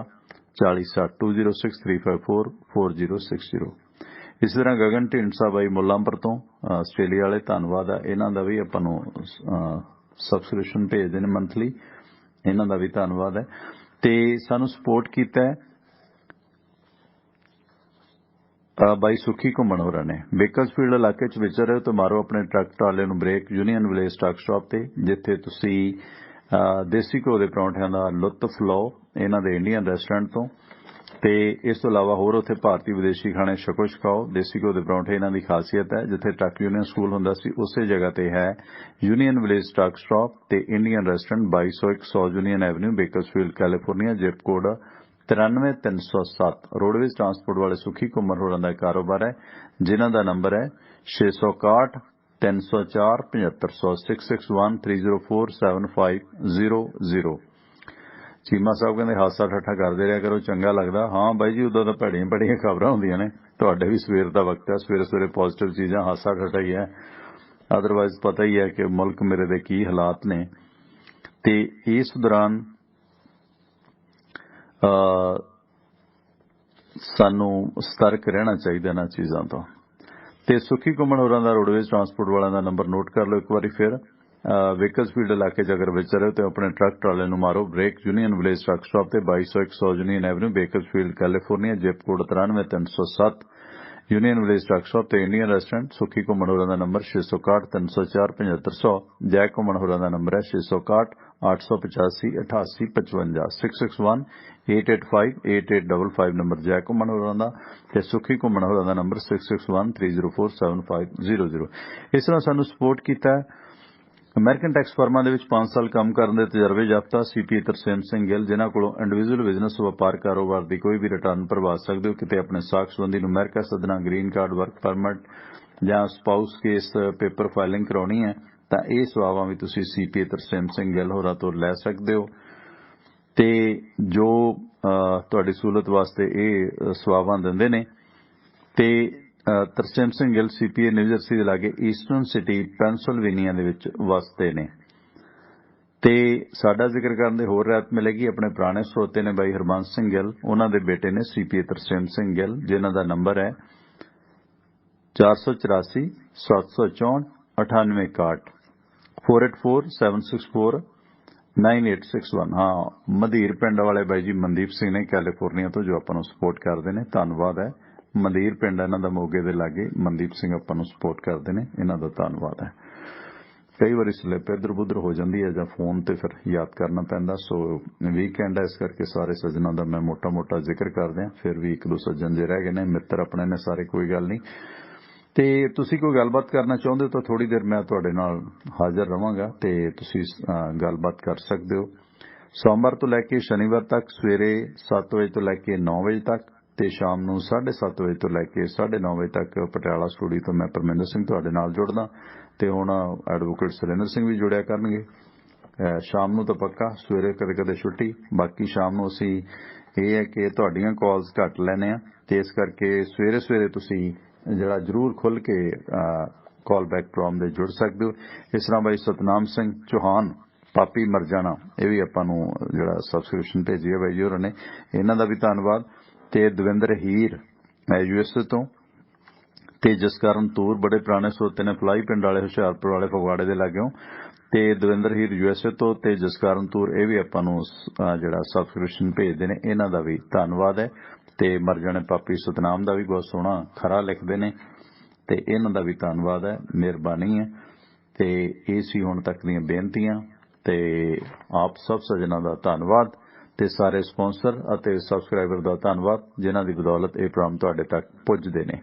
4060 206 354 4060। ਇਸੇ ਤਰ੍ਹਾਂ ਗਗਨ ਢੀਂਡਸਾ ਬਾਈ ਮੁੱਲਾਂਪੁਰ ਤੋਂ ਆਸਟ੍ਰੇਲੀਆ ਵਾਲੇ, ਧੰਨਵਾਦ ਹੈ ਇਹਨਾਂ ਦਾ ਵੀ, ਆਪਾਂ ਨੂੰ ਸਬਸਕ੍ਰਿਪਸ਼ਨ ਭੇਜਦੇ ਨੇ ਮੰਥਲੀ, ਇਹਨਾਂ ਦਾ ਵੀ ਧੰਨਵਾਦ ਹੈ। ਤੇ ਸਾਨੂੰ ਸਪੋਰਟ ਕੀਤਾ ਹੈ ਬਾਈ ਸੁਖੀ ਘੁੰਮਣ ਹੋਰਾਂ ਨੇ। ਬੇਕਰਸਫੀਲਡ ਇਲਾਕੇ 'ਚ ਵਿਚਰ ਰਹੇ ਹੋ ਤਾਂ ਮਾਰੋ ਆਪਣੇ ਟਰੱਕ ਟਰਾਲੇ ਨੂੰ brake Union Village Truck Stop ਤੇ, ਜਿੱਥੇ ਤੁਸੀਂ ਦੇਸੀ ਘਿਓ ਦੇ ਪਰੌਂਠਿਆਂ ਦਾ ਲੁਤਫ ਲਓ ਇਹਨਾਂ ਦੇ ਇੰਡੀਅਨ ਰੈਸਟੋਰੈਂਟ ਤੋਂ। ਤੇ ਇਸ ਤੋਂ ਇਲਾਵਾ ਹੋਰ ਉੱਥੇ ਭਾਰਤੀ ਵਿਦੇਸ਼ੀ ਖਾਣੇ ਛਕੋ ਛਕਾਓ। ਦੇਸੀ ਘਿਓ ਦੇ ਪਰੌਂਠੇ ਇਹਨਾਂ ਦੀ ਖਾਸੀਅਤ ਹੈ। ਜਿੱਥੇ ਟਰੱਕ ਯੂਨੀਅਨ ਸਕੂਲ ਹੁੰਦਾ ਸੀ ਉਸੇ ਜਗ੍ਹਾ ਤੇ ਹੈ ਯੂਨੀਅਨ ਵਿਲੇਜ ਟਰੱਕ ਸਟਾਪ ਤੇ Indian restaurant 2201 100 Union Avenue, Bakersfield, California. Zip code 93307। Roadways transport ਵਾਲੇ ਸੁਖੀ ਘੁੰਮਣ ਹੋਰਾਂ ਦਾ ਕਾਰੋਬਾਰ ਹੈ, ਜਿਨ੍ਹਾਂ ਦਾ ਨੰਬਰ ਹੈ 661 304 7500 661 304 7500। ਚੀਮਾ ਸਾਹਿਬ ਕਹਿੰਦੇ ਹਾਸਾ ਠੱਠਾ ਕਰਦੇ ਰਿਹਾ ਕਰੋ, ਚੰਗਾ ਲੱਗਦਾ। ਹਾਂ ਬਾਈ ਜੀ, ਉਦੋਂ ਤਾਂ ਭੈੜੀਆਂ ਭੈੜੀਆਂ ਖਬਰਾਂ ਹੁੰਦੀਆਂ ਨੇ, ਤੁਹਾਡੇ ਵੀ ਸਵੇਰ ਦਾ ਵਕਤ ਹੈ, ਸਵੇਰੇ ਸਵੇਰੇ ਪੋਜ਼ਿਟਿਵ ਚੀਜ਼ਾਂ, ਹਾਸਾ ਠੱਠਾ ਹੀ ਹੈ। ਅਦਰਵਾਈਜ਼ ਪਤਾ ਹੀ ਹੈ ਕਿ ਮੁਲਕ ਮੇਰੇ ਦੇ ਕੀ ਹਾਲਾਤ ਨੇ। ਤੇ ਇਸ ਦੌਰਾਨ ਸਾਨੂੰ ਸਤਰਕ ਰਹਿਣਾ ਚਾਹੀਦਾ ਇਹਨਾਂ ਚੀਜ਼ਾਂ ਤੋਂ। ਤੇ ਸੁਖੀ ਘੁੰਮਣ ਹੋਰਾਂ ਦਾ ਰੋਡਵੇਜ਼ ਟਰਾਂਸਪੋਰਟ ਵਾਲਿਆਂ ਦਾ ਨੰਬਰ ਨੋਟ ਕਰ ਲਓ ਇੱਕ ਵਾਰੀ ਫਿਰ। ਬੇਕਰਸਫੀਲਡ ਇਲਾਕੇ 'ਚ ਅਗਰ ਵਿਚਰ ਰਹੇ ਹੋ ਤਾਂ ਆਪਣੇ ਟਰੱਕ ਟਰਾਲੇ ਨੂੰ ਮਾਰੋ brake Union Village Truck Stop ਤੇ 2201 100 Union Avenue, Bakersfield, California. Zip code 93307। Union Village Truck Stop ਤੇ ਇੰਡੀਅਨ ਰੈਸਟੋਰੈਂਟ। ਸੁਖੀ ਘੁੰਮਣ ਹੋਰਾਂ ਦਾ ਨੰਬਰ 661 304 7500। ਜੈ ਘੁੰਮਣ ਹੋਰਾਂ ਦਾ ਨੰਬਰ ਹੈ 661 885 88 55 661 885 8855 ਨੰਬਰ ਜੈ ਘੁੰਮਣ ਹੋਰਾਂ ਦਾ। ਤੇ ਸੁਖੀ ਘੁੰਮਣ ਹੋਰਾਂ ਦਾ ਨੰਬਰ 661 304 7500। ਇਸ ਤਰ੍ਹਾਂ ਸਾਨੂੰ ਸਪੋਰਟ ਕੀਤਾ ਹੈ ਅਮਰੀਕਨ ਟੈਕਸ ਫਰਮਾਂ ਦੇ ਵਿੱਚ 5 ਸਾਲ ਕੰਮ ਕਰਨ ਦੇ ਤਜਰਬੇ ਯਾਫਤਾ CPA ਤਰਸੇਮ ਸਿੰਘ ਗਿੱਲ, ਜਿਨ੍ਹਾਂ ਕੋਲੋਂ ਇੰਡੀਵਿਜੂਅਲ ਬਿਜ਼ਨਸ ਵਪਾਰ ਕਾਰੋਬਾਰ ਦੀ ਕੋਈ ਵੀ ਰਿਟਰਨ ਭਰਵਾ ਸਕਦੇ ਹੋ। ਕਿਤੇ ਆਪਣੇ ਸਾਖ ਸੰਬੰਧੀ ਨੂੰ ਅਮਰੀਕਾ ਸੱਦਣਾ, ਗ੍ਰੀਨ ਕਾਰਡ, ਵਰਕ ਪਰਮਿਟ ਜਾਂ ਸਪਾਊਸ ਕੇਸ ਪੇਪਰ ਫਾਈਲਿੰਗ ਕਰਾਉਣੀ ਹੈ ਤਾਂ ਇਹ ਸੇਵਾਵਾਂ ਵੀ ਤੁਸੀਂ CPA ਤਰਸੇਮ ਸਿੰਘ ਗਿੱਲ ਹੋਰਾਂ ਤੋਂ ਲੈ ਸਕਦੇ ਹੋ। ਤੇ ਜੋ ਤੁਹਾਡੀ ਸਹੂਲਤ ਵਾਸਤੇ ਇਹ ਸੇਵਾਵਾਂ ਦਿੰਦੇ ਨੇ। ਤੇ Tarsem Singh Gill CPA new jersey ਦੇ ਲਾਗੇ ਈਸਟਰਨ ਸਿਟੀ ਪੈਨਸਿਲਵੇਨੀਆ ਦੇ ਵਿੱਚ ਵਸਦੇ ਨੇ। ਤੇ ਸਾਡਾ ਜ਼ਿਕਰ ਕਰਨ ਦੇ ਹੋਰ ਰਾਇਤ ਮਿਲੇਗੀ। ਆਪਣੇ ਪੁਰਾਣੇ ਸਰੋਤੇ ਨੇ ਬਾਈ ਹਰਬੰਸ ਸਿੰਘ ਗਿੱਲ, ਉਹਨਾਂ ਦੇ ਬੇਟੇ ਨੇ CPA ਤਰਸੇਮ ਸਿੰਘ ਗਿੱਲ, ਜਿਨ੍ਹਾਂ ਦਾ ਨੰਬਰ ਹੈ 484 764 9861। 4847649861। हाँ, ਮਧੀਰ ਪਿੰਡ ਵਾਲੇ ਬਾਈ ਜੀ ਮਨਦੀਪ ਸਿੰਘ ਨੇ ਕੈਲੀਫੋਰਨੀਆ ਤੋਂ, ਜੋ ਆਪਾਂ ਨੂੰ ਸਪੋਰਟ ਕਰਦੇ ਨੇ, ਧੰਨਵਾਦ ਹੈ। ਮਧੀਰ ਪਿੰਡ ਇਹਨਾਂ ਦਾ ਮੋਗੇ ਦੇ ਲਾਗੇ, ਮਨਦੀਪ ਸਿੰਘ ਆਪਾਂ ਨੂੰ ਸਪੋਰਟ ਕਰਦੇ ਨੇ, ਇਹਨਾਂ ਦਾ ਧੰਨਵਾਦ ਹੈ। ਕਈ ਵਾਰੀ ਸਲਿੱਪ ਇੱਧਰ ਉੱਧਰ ਹੋ ਜਾਂਦੀ ਹੈ ਜਾਂ ਫੋਨ ਤੇ ਫਿਰ ਯਾਦ ਕਰਨਾ ਪੈਂਦਾ। ਸੋ ਵੀਕਐਂਡ ਹੈ, ਇਸ ਕਰਕੇ ਸਾਰੇ ਸੱਜਣਾਂ ਦਾ ਮੈਂ ਮੋਟਾ ਮੋਟਾ ਜ਼ਿਕਰ ਕਰਦੇ ਹਾਂ। ਫਿਰ ਵੀ ਇੱਕ ਦੋ ਸੱਜਣ ਜੇ ਰਹਿ ਗਏ ਨੇ, ਮਿੱਤਰ ਆਪਣੇ ਨੇ ਸਾਰੇ, ਕੋਈ ਗੱਲ ਨਹੀਂ। ਤੇ ਤੁਸੀਂ ਕੋਈ ਗੱਲਬਾਤ ਕਰਨਾ ਚਾਹੁੰਦੇ ਹੋ ਤਾਂ ਥੋੜੀ ਦੇਰ ਮੈਂ ਤੁਹਾਡੇ ਨਾਲ ਹਾਜ਼ਰ ਰਵਾਂਗਾ ਤੇ ਤੁਸੀਂ ਗੱਲਬਾਤ ਕਰ ਸਕਦੇ ਹੋ। ਸੋਮਵਾਰ ਤੋਂ ਲੈ ਕੇ ਸ਼ਨੀਵਾਰ ਤੱਕ ਸਵੇਰੇ 7 ਵਜੇ ਤੋਂ ਲੈ ਕੇ 9 ਵਜੇ ਤੱਕ ਤੇ ਸ਼ਾਮ ਨੂੰ 7:30 ਵਜੇ ਤੋਂ ਲੈ ਕੇ 9:30 ਵਜੇ ਤੱਕ ਪਟਿਆਲਾ ਸਟੂਡੀਓ ਤੋਂ ਮੈਂ ਪਰਮਿੰਦਰ ਸਿੰਘ ਤੁਹਾਡੇ ਨਾਲ ਜੁੜਦਾ। ਤੇ ਹੁਣ ਐਡਵੋਕੇਟ ਸੁਰਿੰਦਰ ਸਿੰਘ ਵੀ ਜੁੜਿਆ ਕਰਨਗੇ ਸ਼ਾਮ ਨੂੰ ਤਾਂ ਪੱਕਾ, ਸਵੇਰੇ ਕਦੇ ਕਦੇ ਛੁੱਟੀ। ਬਾਕੀ ਸ਼ਾਮ ਨੂੰ ਅਸੀਂ ਇਹ ਹੈ ਕਿ ਤੁਹਾਡੀਆਂ ਕਾਲਸ ਘੱਟ ਲੈਣੇ ਆ ਤੇ ਇਸ ਕਰਕੇ ਸਵੇਰੇ ਸਵੇਰੇ ਤੁਸੀਂ ਜਿਹੜਾ ਜ਼ਰੂਰ ਖੁੱਲ ਕੇ ਕਾਲ ਬੈਕ ਪ੍ਰੋਗਰਾਮ ਦੇ ਜੁੜ ਸਕਦੇ ਹੋ। ਇਸ ਤਰ੍ਹਾਂ ਬਾਈ ਸਤਨਾਮ ਸਿੰਘ ਚੌਹਾਨ, ਪਾਪੀ ਮਰ ਜਾਣਾ, ਇਹ ਵੀ ਆਪਾਂ ਨੂੰ ਜਿਹੜਾ ਸਬਸਕ੍ਰਿਪਸ਼ਨ ਭੇਜੀ ਹੈ ਬਾਈ ਜੀ ਹੋਰਾਂ ਨੇ, ਇਹਨਾਂ ਦਾ ਵੀ ਧੰਨਵਾਦ। ਤੇ ਦਵਿੰਦਰ ਹੀਰ USA ਤੋਂ, ਤੇ ਜਸਕਰਨ ਤੂਰ ਬੜੇ ਪੁਰਾਣੇ ਸਰੋਤੇ ਨੇ, ਫਲਾਈ ਪਿੰਡ ਵਾਲੇ, ਹੁਸ਼ਿਆਰਪੁਰ ਵਾਲੇ, ਫਗਵਾੜੇ ਦੇ ਲਾਗਿਓਂ। ਤੇ ਦਵਿੰਦਰ ਹੀਰ USA ਤੋਂ ਤੇ ਜਸਕਰਨ ਤੂਰ ਇਹ ਵੀ ਆਪਾਂ ਨੂੰ ਜਿਹੜਾ ਸਬਸਕ੍ਰਿਪਸ਼ਨ ਭੇਜਦੇ ਨੇ, ਇਹਨਾਂ ਦਾ ਵੀ ਧੰਨਵਾਦ ਹੈ। ਤੇ ਮਰ ਜਾਣੇ ਪਾਪੀ ਸਤਨਾਮ ਦਾ ਵੀ ਬਹੁਤ ਸੋਹਣਾ ਖਰਾ ਲਿਖਦੇ ਨੇ ਤੇ ਇਹਨਾਂ ਦਾ ਵੀ ਧੰਨਵਾਦ ਹੈ, ਮਿਹਰਬਾਨੀ ਹੈ। ਤੇ ਇਹ ਸੀ ਹੁਣ ਤੱਕ ਦੀਆਂ ਬੇਨਤੀਆਂ ਤੇ ਆਪ ਸਭ ਸੱਜਣਾਂ ਦਾ ਧੰਨਵਾਦ ਤੇ ਸਾਰੇ ਸਪਾਂਸਰ ਅਤੇ ਸਬਸਕ੍ਰਾਈਬਰ ਦਾ ਧੰਨਵਾਦ ਜਿਨ੍ਹਾਂ ਦੀ ਬਦੌਲਤ ਇਹ ਪ੍ਰੋਗਰਾਮ ਤੁਹਾਡੇ ਤੱਕ ਪੁੱਜਦੇ ਨੇ।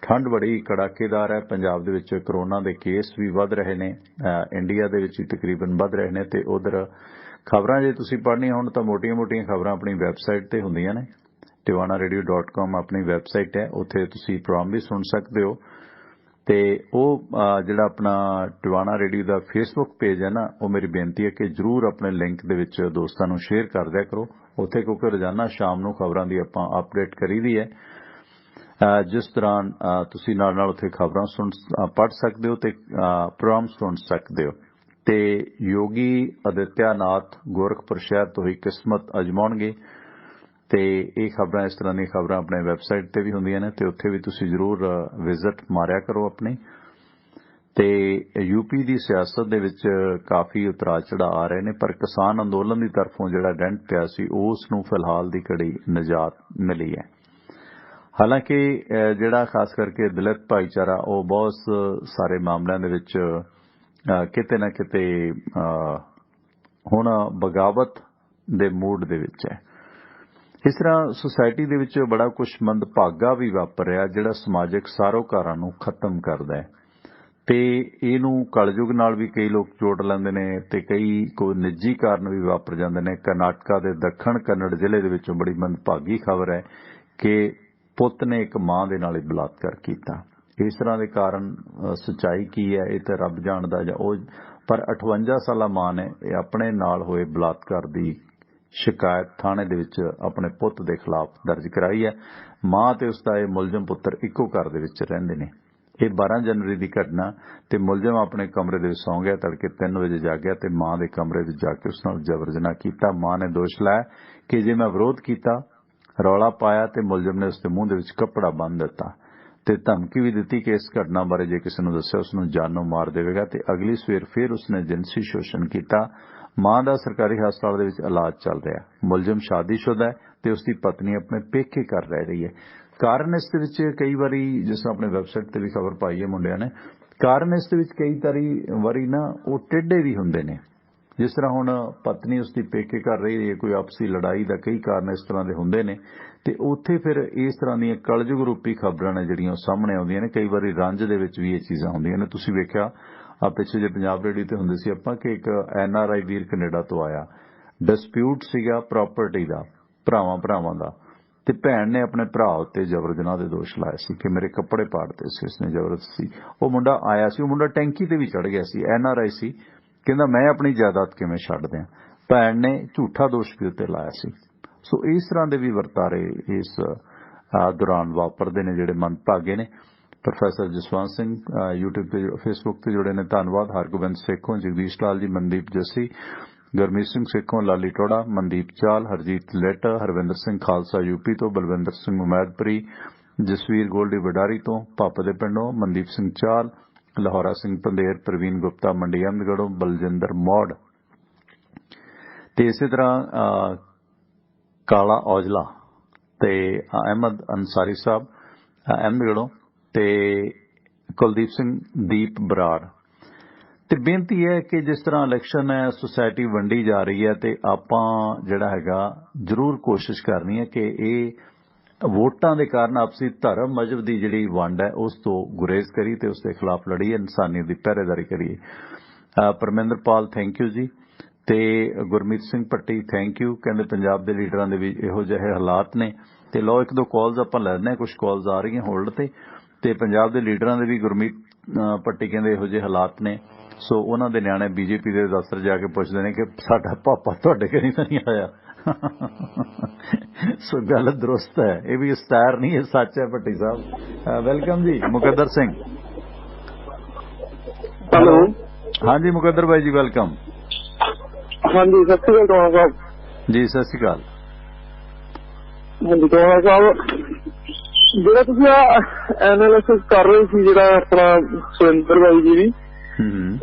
ਠੰਡ ਬੜੀ ਕੜਾਕੇਦਾਰ ਹੈ, ਪੰਜਾਬ ਦੇ ਵਿੱਚ ਕਰੋਨਾ ਦੇ ਕੇਸ ਵੀ ਵੱਧ ਰਹੇ ਨੇ, ਇੰਡੀਆ ਦੇ ਵਿੱਚ ਤਕਰੀਬਨ ਵੱਧ ਰਹੇ ਨੇ। ਤੇ ਉਧਰ ਖਬਰਾਂ ਜੇ ਤੁਸੀਂ ਪੜ੍ਹਨੀਆਂ ਹੋਣ ਤਾਂ ਮੋਟੀਆਂ-ਮੋਟੀਆਂ ਖਬਰਾਂ ਆਪਣੀ ਵੈਬਸਾਈਟ ਤੇ ਹੁੰਦੀਆਂ ਨੇ, tiwanaradio.com ਆਪਣੀ ਵੈਬਸਾਈਟ ਹੈ, ਉੱਥੇ ਤੁਸੀਂ ਪ੍ਰੋਗਰਾਮ ਵੀ ਸੁਣ ਸਕਦੇ ਹੋ। ਤੇ ਉਹ ਜਿਹੜਾ ਆਪਣਾ ਟਿਵਾਣਾ ਰੇਡੀਓ ਦਾ ਫੇਸਬੁੱਕ ਪੇਜ ਹੈ ਨਾ, ਉਹ ਮੇਰੀ ਬੇਨਤੀ ਹੈ ਕਿ ਜਰੂਰ ਆਪਣੇ ਲਿੰਕ ਦੇ ਵਿੱਚ ਦੋਸਤਾਂ ਨੂੰ ਸ਼ੇਅਰ ਕਰ ਦਿਆ ਕਰੋ ਉੱਥੇ, ਕਿਉਂਕਿ ਰੋਜ਼ਾਨਾ ਸ਼ਾਮ ਨੂੰ ਖਬਰਾਂ ਦੀ ਆਪਾਂ ਅਪਡੇਟ ਕਰੀਦੀ ਹੈ। ਜਿਸ ਦੌਰਾਨ ਤੁਸੀਂ ਨਾਲ ਨਾਲ ਉੱਥੇ ਖਬਰਾਂ ਪੜ੍ਹ ਸਕਦੇ ਹੋ ਤੇ ਪ੍ਰੋਗਰਾਮ ਸੁਣ ਸਕਦੇ ਹੋ। ਤੇ ਯੋਗੀ ਆਦਿੱਤਿਆਨਾਥ ਗੋਰਖਪੁਰ ਸ਼ਹਿਰ ਤੋਂ ਹੀ ਕਿਸਮਤ ਅਜਮਾਉਣਗੇ ਤੇ ਇਹ ਖਬਰਾਂ, ਇਸ ਤਰ੍ਹਾਂ ਦੀਆਂ ਖਬਰਾਂ ਆਪਣੇ ਵੈਬਸਾਈਟ ਤੇ ਵੀ ਹੁੰਦੀਆਂ ਨੇ ਤੇ ਉੱਥੇ ਵੀ ਤੁਸੀਂ ਜ਼ਰੂਰ ਵਿਜ਼ਿਟ ਮਾਰਿਆ ਕਰੋ ਆਪਣੀ। ਤੇ ਯੂਪੀ ਦੀ ਸਿਆਸਤ ਦੇ ਵਿੱਚ ਕਾਫੀ ਉਤਰਾਅ ਚੜ੍ਹਾਅ ਆ ਰਹੇ ਨੇ, ਪਰ ਕਿਸਾਨ ਅੰਦੋਲਨ ਦੀ ਤਰਫੋਂ ਜਿਹੜਾ ਡੈਂਟ ਪਿਆ ਸੀ ਉਸ ਨੂੰ ਫਿਲਹਾਲ ਦੀ ਘੜੀ ਨਿਜਾਤ ਮਿਲੀ ਹੈ। ਹਾਲਾਂਕਿ ਜਿਹੜਾ ਖਾਸ ਕਰਕੇ ਦਲਿਤ ਭਾਈਚਾਰਾ ਉਹ ਬਹੁਤ ਸਾਰੇ ਮਾਮਲਿਆਂ ਦੇ ਵਿੱਚ ਕਿਤੇ ਨਾ ਕਿਤੇ ਹੁਣ ਬਗਾਵਤ ਦੇ ਮੂਡ ਦੇ ਵਿੱਚ ਹੈ। ਇਸ ਤਰ੍ਹਾਂ ਸੁਸਾਇਟੀ ਦੇ ਵਿੱਚ ਬੜਾ ਕੁਝ ਮੰਦਭਾਗਾ ਵੀ ਵਾਪਰ ਰਿਹਾ ਜਿਹੜਾ ਸਮਾਜਿਕ ਸਾਰੋਕਾਰਾਂ ਨੂੰ ਖਤਮ ਕਰਦਾ ਹੈ। ਤੇ ਇਹਨੂੰ ਕਲਯੁਗ ਨਾਲ ਵੀ ਕਈ ਲੋਕ ਜੋੜ ਲੈਂਦੇ ਨੇ ਤੇ ਕਈ ਕੋਈ ਨਿੱਜੀ ਕਾਰਨ ਵੀ ਵਾਪਰ ਜਾਂਦੇ ਨੇ। ਕਰਨਾਟਕਾ ਦੇ ਦੱਖਣ ਕੰਨੜ ਜ਼ਿਲ੍ਹੇ ਦੇ ਵਿੱਚੋਂ ਬੜੀ ਮੰਦਭਾਗੀ ਖਬਰ ਹੈ ਕਿ ਪੁੱਤ ਨੇ ਇੱਕ ਮਾਂ ਦੇ ਨਾਲ ਹੀ ਬਲਾਤਕਾਰ ਕੀਤਾ। ਇਸ ਤਰ੍ਹਾਂ ਦੇ ਕਾਰਨ ਸੱਚਾਈ ਕੀ ਹੈ ਇਹ ਤਾਂ ਰੱਬ ਜਾਣਦਾ ਜਾਂ ਉਹ, ਪਰ 58 ਸਾਲਾ ਮਾਂ ਨੇ ਆਪਣੇ ਨਾਲ ਹੋਏ ਬਲਾਤਕਾਰ ਦੀ ਸ਼ਿਕਾਇਤ ਥਾਣੇ ਦੇ ਵਿੱਚ ਆਪਣੇ ਪੁੱਤ ਦੇ ਖਿਲਾਫ ਦਰਜ ਕਰਾਈ ਹੈ। ਮਾਂ ਤੇ ਉਸਦਾ ਇਹ ਮੁਲਜ਼ਮ ਪੁੱਤਰ ਇੱਕੋ ਘਰ ਦੇ ਵਿੱਚ ਰਹਿੰਦੇ ਨੇ। ਇਹ 12 ਜਨਵਰੀ ਦੀ ਘਟਨਾ ਤੇ ਮੁਲਜ਼ਮ ਆਪਣੇ ਕਮਰੇ ਦੇ ਵਿੱਚ ਸੌਂ ਗਿਆ, ਤੜਕੇ 3 ਵਜੇ ਜਾਗਿਆ ਤੇ ਮਾਂ ਦੇ ਕਮਰੇ ਵਿੱਚ ਜਾ ਕੇ ਉਸ ਨਾਲ ਜ਼ਬਰ ਜਨਾਹ ਕੀਤਾ। ਮਾਂ ਨੇ ਦੋਸ਼ ਲਾਇਆ ਕਿ ਜੇ ਮੈਂ ਵਿਰੋਧ ਕੀਤਾ, ਰੌਲਾ ਪਾਇਆ ਤੇ ਮੁਲਜ਼ਮ ਨੇ ਉਸਦੇ ਮੂੰਹ ਦੇ ਵਿੱਚ ਕੱਪੜਾ ਬੰਨ੍ਹ ਦਿੱਤਾ ਤੇ ਧਮਕੀ ਵੀ ਦਿੱਤੀ ਕਿ ਇਸ ਘਟਨਾ ਬਾਰੇ ਜੇ ਕਿਸੇ ਨੂੰ ਦੱਸਿਆ ਉਸ ਨੂੰ ਜਾਨੋਂ ਮਾਰ ਦੇਵੇਗਾ। ਤੇ ਅਗਲੀ ਸਵੇਰ ਫਿਰ ਉਸਨੇ ਜਿਨਸੀ ਸ਼ੋਸ਼ਣ ਕੀਤਾ। ਮਾਂ ਦਾ ਸਰਕਾਰੀ ਹਸਪਤਾਲ ਦੇ ਵਿੱਚ ਇਲਾਜ ਚੱਲ ਰਿਹਾ। ਮੁਲਜ਼ਮ ਸ਼ਾਦੀशुदा ਹੈ ਤੇ ਉਸਦੀ ਪਤਨੀ ਆਪਣੇ ਪੇਕੇ ਘਰ ਰਹਿ ਰਹੀ ਹੈ। ਕਾਰਨ ਇਸ ਦੇ ਵਿੱਚ ਕਈ ਵਾਰੀ, ਜਿਸ ਆਪਣੇ ਵੈਬਸਾਈਟ ਤੇ ਵੀ ਖਬਰ ਪਾਈ ਹੈ ਮੁੰਡਿਆਂ ਨੇ, ਕਾਰਨ ਇਸ ਦੇ ਵਿੱਚ ਕਈ ਵਾਰੀ ਨਾ ਉਹ ਟੇਢੇ ਵੀ ਹੁੰਦੇ ਨੇ। ਜਿਸ ਤਰ੍ਹਾਂ ਹੁਣ ਪਤਨੀ ਉਸਦੀ ਪੇਕੇ ਕਰ ਰਹੀ ਹੈ, ਕੋਈ ਆਪਸੀ ਲੜਾਈ ਦਾ ਕਈ ਕਾਰਨ ਇਸ ਤਰ੍ਹਾਂ ਦੇ ਹੁੰਦੇ ਨੇ ਤੇ ਉੱਥੇ ਫਿਰ ਇਸ ਤਰ੍ਹਾਂ ਦੀਆਂ ਕਲਯੁਗ ਰੂਪੀ ਖਬਰਾਂ ਨੇ ਜਿਹੜੀਆਂ ਸਾਹਮਣੇ ਆਉਂਦੀਆਂ ਨੇ। ਕਈ ਵਾਰੀ ਰੰਜ ਦੇ ਵਿੱਚ ਵੀ ਇਹ ਚੀਜ਼ਾਂ ਹੁੰਦੀਆਂ ਨੇ। ਤੁਸੀਂ ਵੇਖਿਆ ਪਿੱਛੇ ਜੇ ਪੰਜਾਬ ਰੇਡੀਓ ਤੇ ਹੁੰਦੇ ਸੀ ਆਪਾਂ ਕਿ ਇੱਕ NRI ਵੀਰ ਕੈਨੇਡਾ ਤੋਂ ਆਇਆ, ਡਿਸਪਿਊਟ ਸੀਗਾ ਪ੍ਰਾਪਰਟੀ ਦਾ, ਭਰਾਵਾਂ ਦਾ, ਤੇ ਭੈਣ ਨੇ ਆਪਣੇ ਭਰਾ ਉੱਤੇ ਜ਼ਬਰ ਜਨਾਹ ਦੇ ਦੋਸ਼ ਲਾਏ ਸੀ ਕਿ ਮੇਰੇ ਕੱਪੜੇ ਪਾੜਦੇ ਸੀ ਉਸਨੇ, ਜ਼ਬਰਦਸਤੀ। ਉਹ ਮੁੰਡਾ ਆਇਆ ਸੀ, ਉਹ ਮੁੰਡਾ ਟੈਂਕੀ ਤੇ ਵੀ ਚੜ ਗਿਆ ਸੀ, NRI ਸੀ, ਕਹਿੰਦਾ ਮੈਂ ਆਪਣੀ ਜਾਇਦਾਦ ਕਿਵੇਂ ਛੱਡ ਦਿਆਂ। ਭੈਣ ਨੇ ਝੂਠਾ ਦੋਸ਼ ਵੀ ਉੱਤੇ ਲਾਇਆ ਸੀ। ਸੋ ਇਸ ਤਰ੍ਹਾਂ ਦੇ ਵੀ ਵਰਤਾਰੇ ਇਸ ਦੌਰਾਨ ਵਾਪਰਦੇ ਨੇ ਜਿਹੜੇ ਮੰਦਭਾਗੇ ਨੇ। ਪ੍ਰੋਫੈਸਰ ਜਸਵੰਤ ਸਿੰਘ YouTube ਤੇ ਫੇਸਬੁੱਕ ਤੇ ਜੁੜੇ ਨੇ, ਧੰਨਵਾਦ। ਹਰਗੋਬਿੰਦ ਸੇਖੋਂ, ਜਗਦੀਸ਼ ਲਾਲ ਜੀ, ਮਨਦੀਪ ਜੱਸੀ, ਗੁਰਮੀਤ ਸਿੰਘ ਸੇਖੋਂ, ਲਾਲੀ ਟੋੜਾ, ਮਨਦੀਪ ਚਾਲ, ਹਰਜੀਤ ਲੈਟ, ਹਰਵਿੰਦਰ ਸਿੰਘ ਖਾਲਸਾ UP ਤੋਂ, ਬਲਵਿੰਦਰ ਸਿੰਘ ਉਮੈਦਪੁਰੀ, ਜਸਵੀਰ ਗੋਲਡੀ ਵਡਾਰੀ ਤੋਂ, ਪਾਪ ਦੇ ਪਿੰਡੋਂ, ਮਨਦੀਪ ਸਿੰਘ ਚਾਲ, ਲਾਹੌਰਾ ਸਿੰਘ ਪੰਦੇਰ, ਪ੍ਰਵੀਨ ਗੁਪਤਾ ਮੰਡੀ ਅਹਿਮਦਗੜ੍ਹੋਂ, ਬਲਜਿੰਦਰ ਮੌੜ ਤੇ ਇਸੇ ਤਰ੍ਹਾਂ ਕਾਲਾ ਔਜਲਾ ਤੇ ਅਹਿਮਦ ਅੰਸਾਰੀ ਸਾਹਿਬ ਅਹਿਮਦਗੜ੍ਹੋਂ ਤੇ ਕੁਲਦੀਪ ਸਿੰਘ ਦੀਪ ਬਰਾੜ। ਤੇ ਬੇਨਤੀ ਹੈ ਕਿ ਜਿਸ ਤਰ੍ਹਾਂ ਇਲੈਕਸ਼ਨ ਹੈ, ਸੁਸਾਇਟੀ ਵੰਡੀ ਜਾ ਰਹੀ ਹੈ ਤੇ ਆਪਾਂ ਜਿਹੜਾ ਹੈਗਾ ਜ਼ਰੂਰ ਕੋਸ਼ਿਸ਼ ਕਰਨੀ ਹੈ ਕਿ ਇਹ ਵੋਟਾਂ ਦੇ ਕਾਰਨ ਆਪਸੀ ਧਰਮ ਮਜ਼ਹਬ ਦੀ ਜਿਹੜੀ ਵੰਡ ਹੈ ਉਸ ਤੋਂ ਗੁਰੇਜ਼ ਕਰੀ ਤੇ ਉਸ ਦੇ ਖਿਲਾਫ ਲੜੀਏ, ਇਨਸਾਨੀਅਤ ਦੀ ਪਹਿਰੇਦਾਰੀ ਕਰੀਏ। ਪਰਮਿੰਦਰਪਾਲ ਥੈਂਕ ਯੂ ਜੀ। ਤੇ ਗੁਰਮੀਤ ਸਿੰਘ ਭੱਟੀ ਥੈਂਕ ਯੂ, ਕਹਿੰਦੇ ਪੰਜਾਬ ਦੇ ਲੀਡਰਾਂ ਦੇ ਵੀ ਇਹੋ ਜਿਹੇ ਹਾਲਾਤ ਨੇ। ਤੇ ਲਓ ਇੱਕ ਦੋ ਕਾਲਸ ਆਪਾਂ ਲੈ ਲੈਂਦੇ ਹਾਂ, ਕੁਝ ਕਾਲਸ ਆ ਰਹੀਆਂ ਹੋਲਡ ਤੇ ਪੰਜਾਬ ਦੇ ਲੀਡਰਾਂ ਦੇ ਵੀ ਗੁਰਮੀਤ ਭੱਟੀ ਕਹਿੰਦੇ ਇਹੋ ਜਿਹੇ ਹਾਲਾਤ ਨੇ। ਸੋ ਉਹਨਾਂ ਦੇ ਨਿਆਣੇ ਬੀਜੇਪੀ ਦੇ ਦਫ਼ਤਰ ਜਾ ਕੇ ਪੁੱਛਦੇ ਨੇ ਕਿ ਸਾਡਾ ਪਾਪਾ ਤੁਹਾਡੇ ਘਰ ਤਾਂ ਨਹੀਂ ਆਇਆ। ਸੋ ਗੱਲ ਦਰੁਸਤ ਹੈ, ਇਹ ਵੀ ਇਸਤਾਰ ਨਹੀਂ, ਇਹ ਸੱਚ ਹੈ। ਭੱਟੀ ਸਾਹਿਬ ਵੈਲਕਮ ਜੀ। ਮੁਕੱਦਰ ਸਿੰਘ ਹੈਲੋ। ਹਾਂਜੀ ਮੁਕੱਦਰ ਭਾਈ ਜੀ ਵੈਲਕਮ। ਹਾਂਜੀ ਸਤਿ ਸ਼੍ਰੀ ਅਕਾਲ ਸਾਹਿਬ ਜੀ। ਸਤਿ ਸ਼੍ਰੀ ਅਕਾਲ। ਹਾਂਜੀ ਸਾਹਿਬ, ਜਿਹੜਾ ਤੁਸੀਂ ਐਨਾਲਿਸਿਸ ਕਰ ਰਹੇ ਸੀ ਜਿਹੜਾ ਆਪਣਾ ਸੁਰਿੰਦਰ ਬਾਈ ਜੀ ਦੀ,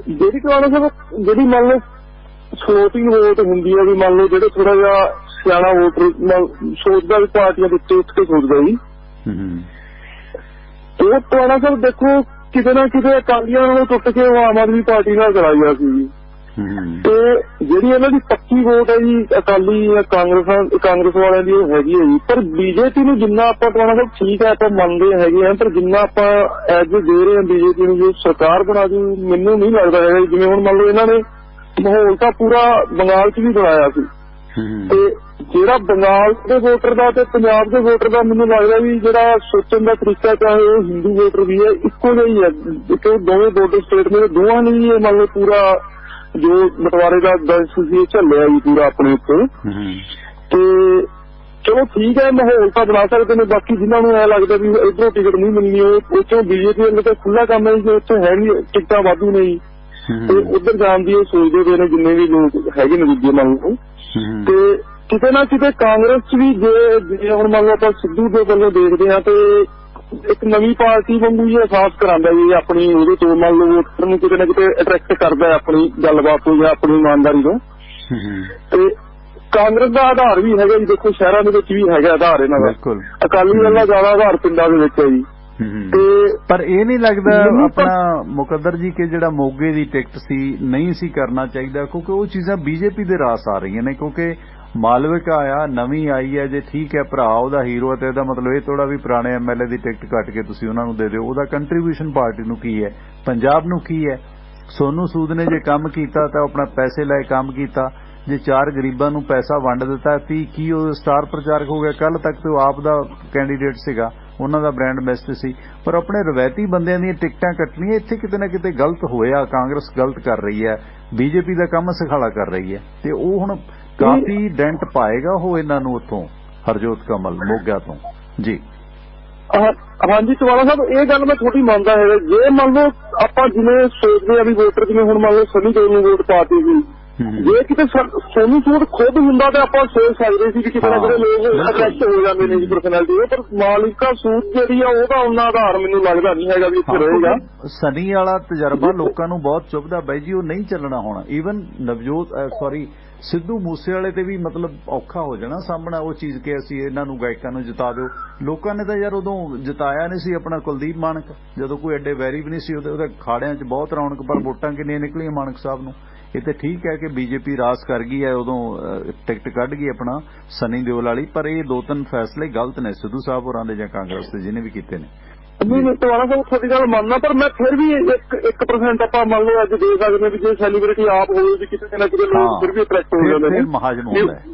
ਜਿਹੜੀ ਸਾਹਿਬ ਜਿਹੜੀ ਮੰਨ ਲਓ ਫਲੋਟਿੰਗ ਵੋਟ ਹੁੰਦੀ ਹੈ ਵੀ ਮੰਨ ਲਓ ਜਿਹੜੇ ਥੋੜਾ ਜਿਹਾ ਸਿਆਣਾ ਵੋਟਰ ਸੋਚਦਾ ਵੀ ਪਾਰਟੀਆਂ ਦੇ ਉੱਤੇ ਉੱਠ ਕੇ ਸੋਚਦਾ ਜੀ, ਉਹ ਪੁਰਾਣਾ ਸਾਹਿਬ ਦੇਖੋ ਕਿਤੇ ਨਾ ਕਿਤੇ ਅਕਾਲੀਆਂ ਨਾਲੋਂ ਟੁੱਟ ਕੇ ਉਹ ਆਮ ਆਦਮੀ ਪਾਰਟੀ ਨਾਲ ਚਲਾਇਆ ਸੀ। ਤੇ ਜਿਹੜੀ ਇਹਨਾਂ ਦੀ ਪੱਕੀ ਵੋਟ ਹੈ ਜੀ ਅਕਾਲੀ ਜਾਂ ਕਾਂਗਰਸ ਵਾਲਿਆਂ ਦੀ ਉਹ ਹੈਗੀ ਹੈ ਜੀ। ਪਰ ਬੀਜੇਪੀ ਨੂੰ ਜਿੰਨਾ ਆਪਾਂ ਪੁਰਾਣਾ ਸਾਹਿਬ ਠੀਕ ਹੈ ਆਪਾਂ ਮੰਨਦੇ ਹੈਗੇ ਆ, ਪਰ ਜਿੰਨਾ ਆਪਾਂ ਐਜ ਦੇ ਰਹੇ ਹਾਂ ਬੀਜੇਪੀ ਨੂੰ ਜੋ ਸਰਕਾਰ ਬਣਾ ਦੂ, ਮੈਨੂੰ ਨਹੀਂ ਲੱਗਦਾ ਹੈਗਾ। ਜਿਵੇਂ ਹੁਣ ਮੰਨ ਲਓ ਇਹਨਾਂ ਨੇ ਮਾਹੌਲ ਤਾਂ ਪੂਰਾ ਬੰਗਾਲ 'ਚ ਵੀ ਬਣਾਇਆ ਸੀ, ਤੇ ਜਿਹੜਾ ਬੰਗਾਲ ਦੇ ਵੋਟਰ ਦਾ ਤੇ ਪੰਜਾਬ ਦੇ ਵੋਟਰ ਦਾ ਮੈਨੂੰ ਲੱਗਦਾ ਵੀ ਜਿਹੜਾ ਸੋਚਣ ਦਾ ਤਰੀਕਾ ਚਾਹੇ ਉਹ ਹਿੰਦੂ ਵੋਟਰ ਵੀ ਹੈ ਇੱਕੋ ਜਿਹਾ ਹੀ ਹੈ, ਕਿਉਂਕਿ ਦੋਵੇਂ ਬੋਰਡਰ ਸਟੇਟ ਨੇ, ਦੋਵਾਂ ਨੇ ਇਹ ਮੰਨ ਲਓ ਪੂਰਾ ਜੋ ਬਟਵਾਰੇ ਦਾ ਦੰਸ਼ ਸੀ ਝੱਲਿਆ ਜੀ ਪੂਰਾ ਆਪਣੇ ਉੱਤੇ। ਤੇ ਚਲੋ ਠੀਕ ਹੈ, ਮਾਹੌਲ ਤਾਂ ਬਣਾ ਸਕਦੇ ਨੇ। ਬਾਕੀ ਜਿਨ੍ਹਾਂ ਨੂੰ ਐ ਲੱਗਦਾ ਵੀ ਇੱਧਰੋਂ ਟਿਕਟ ਨਹੀਂ ਮਿਲਣੀ, ਉਹ ਚੋਂ ਬੀਜੇਪੀ ਵੱਲੋਂ ਤਾਂ ਖੁੱਲ੍ਹਾ ਕੰਮ ਹੈ ਜੀ, ਉੱਥੇ ਹੈ ਨਹੀਂ ਟਿਕਟਾਂ ਵਾਧੂ ਨੇ ਜੀ, ਤੇ ਉੱਧਰ ਜਾਣ ਦੀ ਉਹ ਸੋਚਦੇ ਪਏ ਨੇ ਜਿੰਨੇ ਵੀ ਲੋਕ ਹੈਗੇ ਨੇ ਦੂਜੇ ਮੰਨ ਲਓ। ਤੇ ਕਿਤੇ ਨਾ ਕਿਤੇ ਕਾਂਗਰਸ 'ਚ ਵੀ ਜੇ ਹੁਣ ਮੰਨ ਲਓ ਆਪਾਂ ਸਿੱਧੂ ਦੇ ਵੱਲੋਂ ਦੇਖਦੇ ਹਾਂ ਤੇ ਇੱਕ ਨਵੀਂ ਪਾਰਟੀ ਵਾਂਗੂ ਹੀ ਅਹਿਸਾਸ ਕਰਾਉਂਦਾ ਜੀ ਆਪਣੀ ਉਹਦੇ ਤੋਂ ਮੰਨ ਲਓ ਵੋਟਰ ਨੂੰ ਕਿਤੇ ਨਾ ਕਿਤੇ ਅਟਰੈਕਟ ਕਰਦਾ ਆਪਣੀ ਗੱਲਬਾਤ ਤੋਂ ਜਾਂ ਆਪਣੀ ਇਮਾਨਦਾਰੀ ਤੋਂ। ਤੇ ਕਾਂਗਰਸ ਦਾ ਆਧਾਰ ਵੀ ਹੈਗਾ ਜੀ, ਦੇਖੋ ਸ਼ਹਿਰਾਂ ਦੇ ਵਿੱਚ ਵੀ ਹੈਗਾ ਆਧਾਰ ਇਹਨਾਂ ਦਾ, ਅਕਾਲੀ ਦਲ ਦਾ ਜ਼ਿਆਦਾ ਆਧਾਰ ਪਿੰਡਾਂ ਦੇ ਵਿੱਚ ਹੈ ਜੀ। ਤੇ ਪਰ ਇਹ ਨਹੀਂ ਲੱਗਦਾ ਆਪਣਾ ਮੁਕੱਦਰ ਜੀ ਕਿ ਜਿਹੜਾ ਮੋਗੇ ਦੀ ਟਿਕਟ ਸੀ ਨਹੀਂ ਸੀ ਕਰਨਾ ਚਾਹੀਦਾ, ਕਿਉਂਕਿ ਉਹ ਚੀਜ਼ਾਂ ਬੀਜੇਪੀ ਦੇ ਰਾਸ ਆ ਰਹੀਆਂ ਨੇ। ਕਿਉਂਕਿ ਮਾਲਵਿਕਾ ਆਇਆ, ਨਵੀਂ ਆਈ ਹੈ, ਜੇ ਠੀਕ ਹੈ ਭਰਾ ਉਹਦਾ ਹੀਰੋ ਹੈ ਤੇ ਇਹਦਾ ਮਤਲਬ ਇਹ ਥੋੜਾ ਵੀ ਪੁਰਾਣੇ ਐਮਐਲਏ ਦੀ ਟਿਕਟ ਕੱਟ ਕੇ ਤੁਸੀਂ ਉਹਨਾਂ ਨੂੰ ਦੇ ਦਿਓ। ਉਹਦਾ ਕੰਟਰੀਬਿਊਸ਼ਨ ਪਾਰਟੀ ਨੂੰ ਕੀ ਹੈ, ਪੰਜਾਬ ਨੂੰ ਕੀ ਹੈ? ਸੋਨੂੰ ਸੂਦ ਨੇ ਜੇ ਕੰਮ ਕੀਤਾ ਤਾਂ ਆਪਣਾ ਪੈਸੇ ਲੈ ਕੰਮ ਕੀਤਾ, ਜੇ 4 ਗਰੀਬਾਂ ਨੂੰ ਪੈਸਾ ਵੰਡ ਦਿੱਤਾ ਕੀ ਉਹ ਸਟਾਰ ਪ੍ਰਚਾਰਕ ਹੋ ਗਿਆ? ਕੱਲ ਤੱਕ ਤੇ ਉਹ ਆਪ ਦਾ ਕੈਂਡੀਡੇਟ ਸੀਗਾ, ਉਹਨਾਂ ਦਾ ਬ੍ਰਾਂਡ ਮੈਸੇਜ ਸੀ। ਪਰ ਆਪਣੇ ਰਵਾਇਤੀ ਬੰਦਿਆਂ ਦੀਆਂ ਟਿਕਟਾਂ ਕੱਟਣੀਆਂ ਇੱਥੇ ਕਿਤੇ ਨਾ ਕਿਤੇ ਗਲਤ ਹੋਇਆ। ਕਾਂਗਰਸ ਗਲਤ ਕਰ ਰਹੀ ਹੈ, ਬੀਜੇਪੀ ਦਾ ਕੰਮ ਸਿਖਾਲਾ ਕਰ ਰਹੀ ਹੈ, ਤੇ ਉਹ ਹੁਣ ਕਾਫੀ ਡੈਂਟ ਪਾਏਗਾ ਉਹ ਇਹਨਾਂ ਨੂੰ ਉੱਥੋਂ ਹਰਜੋਤ ਕਮਲ ਮੋਗਾ ਤੋਂ ਜੀ। ਹਾਂਜੀ ਚਵਾਲਾ ਸਾਹਿਬ, ਇਹ ਗੱਲ ਮੈਂ ਥੋੜੀ ਮੰਨਦਾ ਹੈਗਾ। ਜੇ ਮੰਨ ਲਓ ਆਪਾਂ ਜਿਵੇਂ ਸੋਚਦੇ ਆ ਵੀ ਵੋਟਰ ਜਿਵੇਂ ਹੁਣ ਮੰਨ ਲਓ ਸਨੀ ਦੇਓਲ ਨੂੰ ਵੋਟ ਪਾਤੀ ਸੀ, ਜੇ ਕਿਤੇ ਸੋਨੂੰ ਸੂਦ ਖੁਦ ਹੁੰਦਾ ਤਾਂ ਆਪਾਂ ਸੋਚ ਸਕਦੇ ਸੀ ਕਿ ਕਿਤੇ ਨਾ ਕਿਤੇ ਲੋਕ ਅਟਰੈਕਟ ਹੋ ਜਾਂਦੇ ਨੇ ਜੀ ਪਰਸਨੈਲਿਟੀ। ਪਰ ਮਾਲਿਕਾ ਸੂਦ ਜਿਹੜੀ ਆ ਉਹਦਾ ਉਹਨਾਂ ਆਧਾਰ ਮੈਨੂੰ ਲੱਗਦਾ ਨਹੀਂ ਹੈਗਾ ਵੀ ਇੱਥੇ ਰਹੇਗਾ। ਸਨੀ ਵਾਲਾ ਤਜਰਬਾ ਲੋਕਾਂ ਨੂੰ ਬਹੁਤ ਚੁੱਭਦਾ ਬਾਈ ਜੀ, ਉਹ ਨਹੀਂ ਚੱਲਣਾ ਹੋਣਾ। ਈਵਨ ਸਿੱਧੂ ਮੂਸੇਵਾਲੇ ਤੇ ਵੀ ਮਤਲਬ ਔਖਾ ਹੋ ਜਾਣਾ ਸਾਹਮਣਾ ਉਹ ਚੀਜ਼ ਕਿ ਅਸੀਂ ਇਹਨਾਂ ਨੂੰ ਗਾਇਕਾਂ ਨੂੰ ਜਿਤਾ ਦਿਓ। ਲੋਕਾਂ ਨੇ ਤਾਂ ਯਾਰ ਉਦੋਂ ਜਿਤਾਇਆ ਨਹੀਂ ਸੀ ਆਪਣਾ ਕੁਲਦੀਪ ਮਾਨਕ, ਜਦੋਂ ਕੋਈ ਐਡੇ ਵੈਰੀ ਵੀ ਨਹੀਂ ਸੀ। ਉਹਦੇ ਖਾੜਿਆਂ 'ਚ ਬਹੁਤ ਰੌਣਕ, ਪਰ ਵੋਟਾਂ ਕਿੰਨੀਆਂ ਨਿਕਲੀਆਂ ਮਾਨਕ ਸਾਹਿਬ ਨੂੰ। ਇਹ ਤੇ ਠੀਕ ਹੈ ਕਿ ਬੀਜੇਪੀ ਰਾਸ ਕਰ ਗਈ ਹੈ, ਉਦੋਂ ਟਿਕਟ ਕੱਢ ਗਈ ਆਪਣਾ ਸਨੀ ਦਿਓਲ ਵਾਲੀ, ਪਰ ਇਹ 2-3 ਫੈਸਲੇ ਗਲਤ ਨੇ ਸਿੱਧੂ ਸਾਹਿਬ ਹੋਰਾਂ ਦੇ ਜਾਂ ਕਾਂਗਰਸ ਦੇ ਜਿਹਨੇ ਵੀ ਕੀਤੇ ਨੇ। ਨਹੀਂ ਤੁਹਾਡਾ ਸਾਹਿਬ ਤੁਹਾਡੀ ਗੱਲ ਮੰਨਣਾ, ਪਰ ਮੈਂ ਫਿਰ ਵੀ 1% ਆਪਾਂ ਮੰਨ ਲਓ ਅੱਜ ਦੇ ਸਕਦੇ ਵੀ ਜੇ ਸੈਲੀਬ੍ਰਿਟੀ ਆਪ ਹੋਵੇ ਵੀ ਕਿਤੇ ਨਾ ਕਿਤੇ ਲੋਕ ਫਿਰ ਵੀ ਅਟਰੈਕਟ ਹੋ ਜਾਂਦੇ ਨੇ,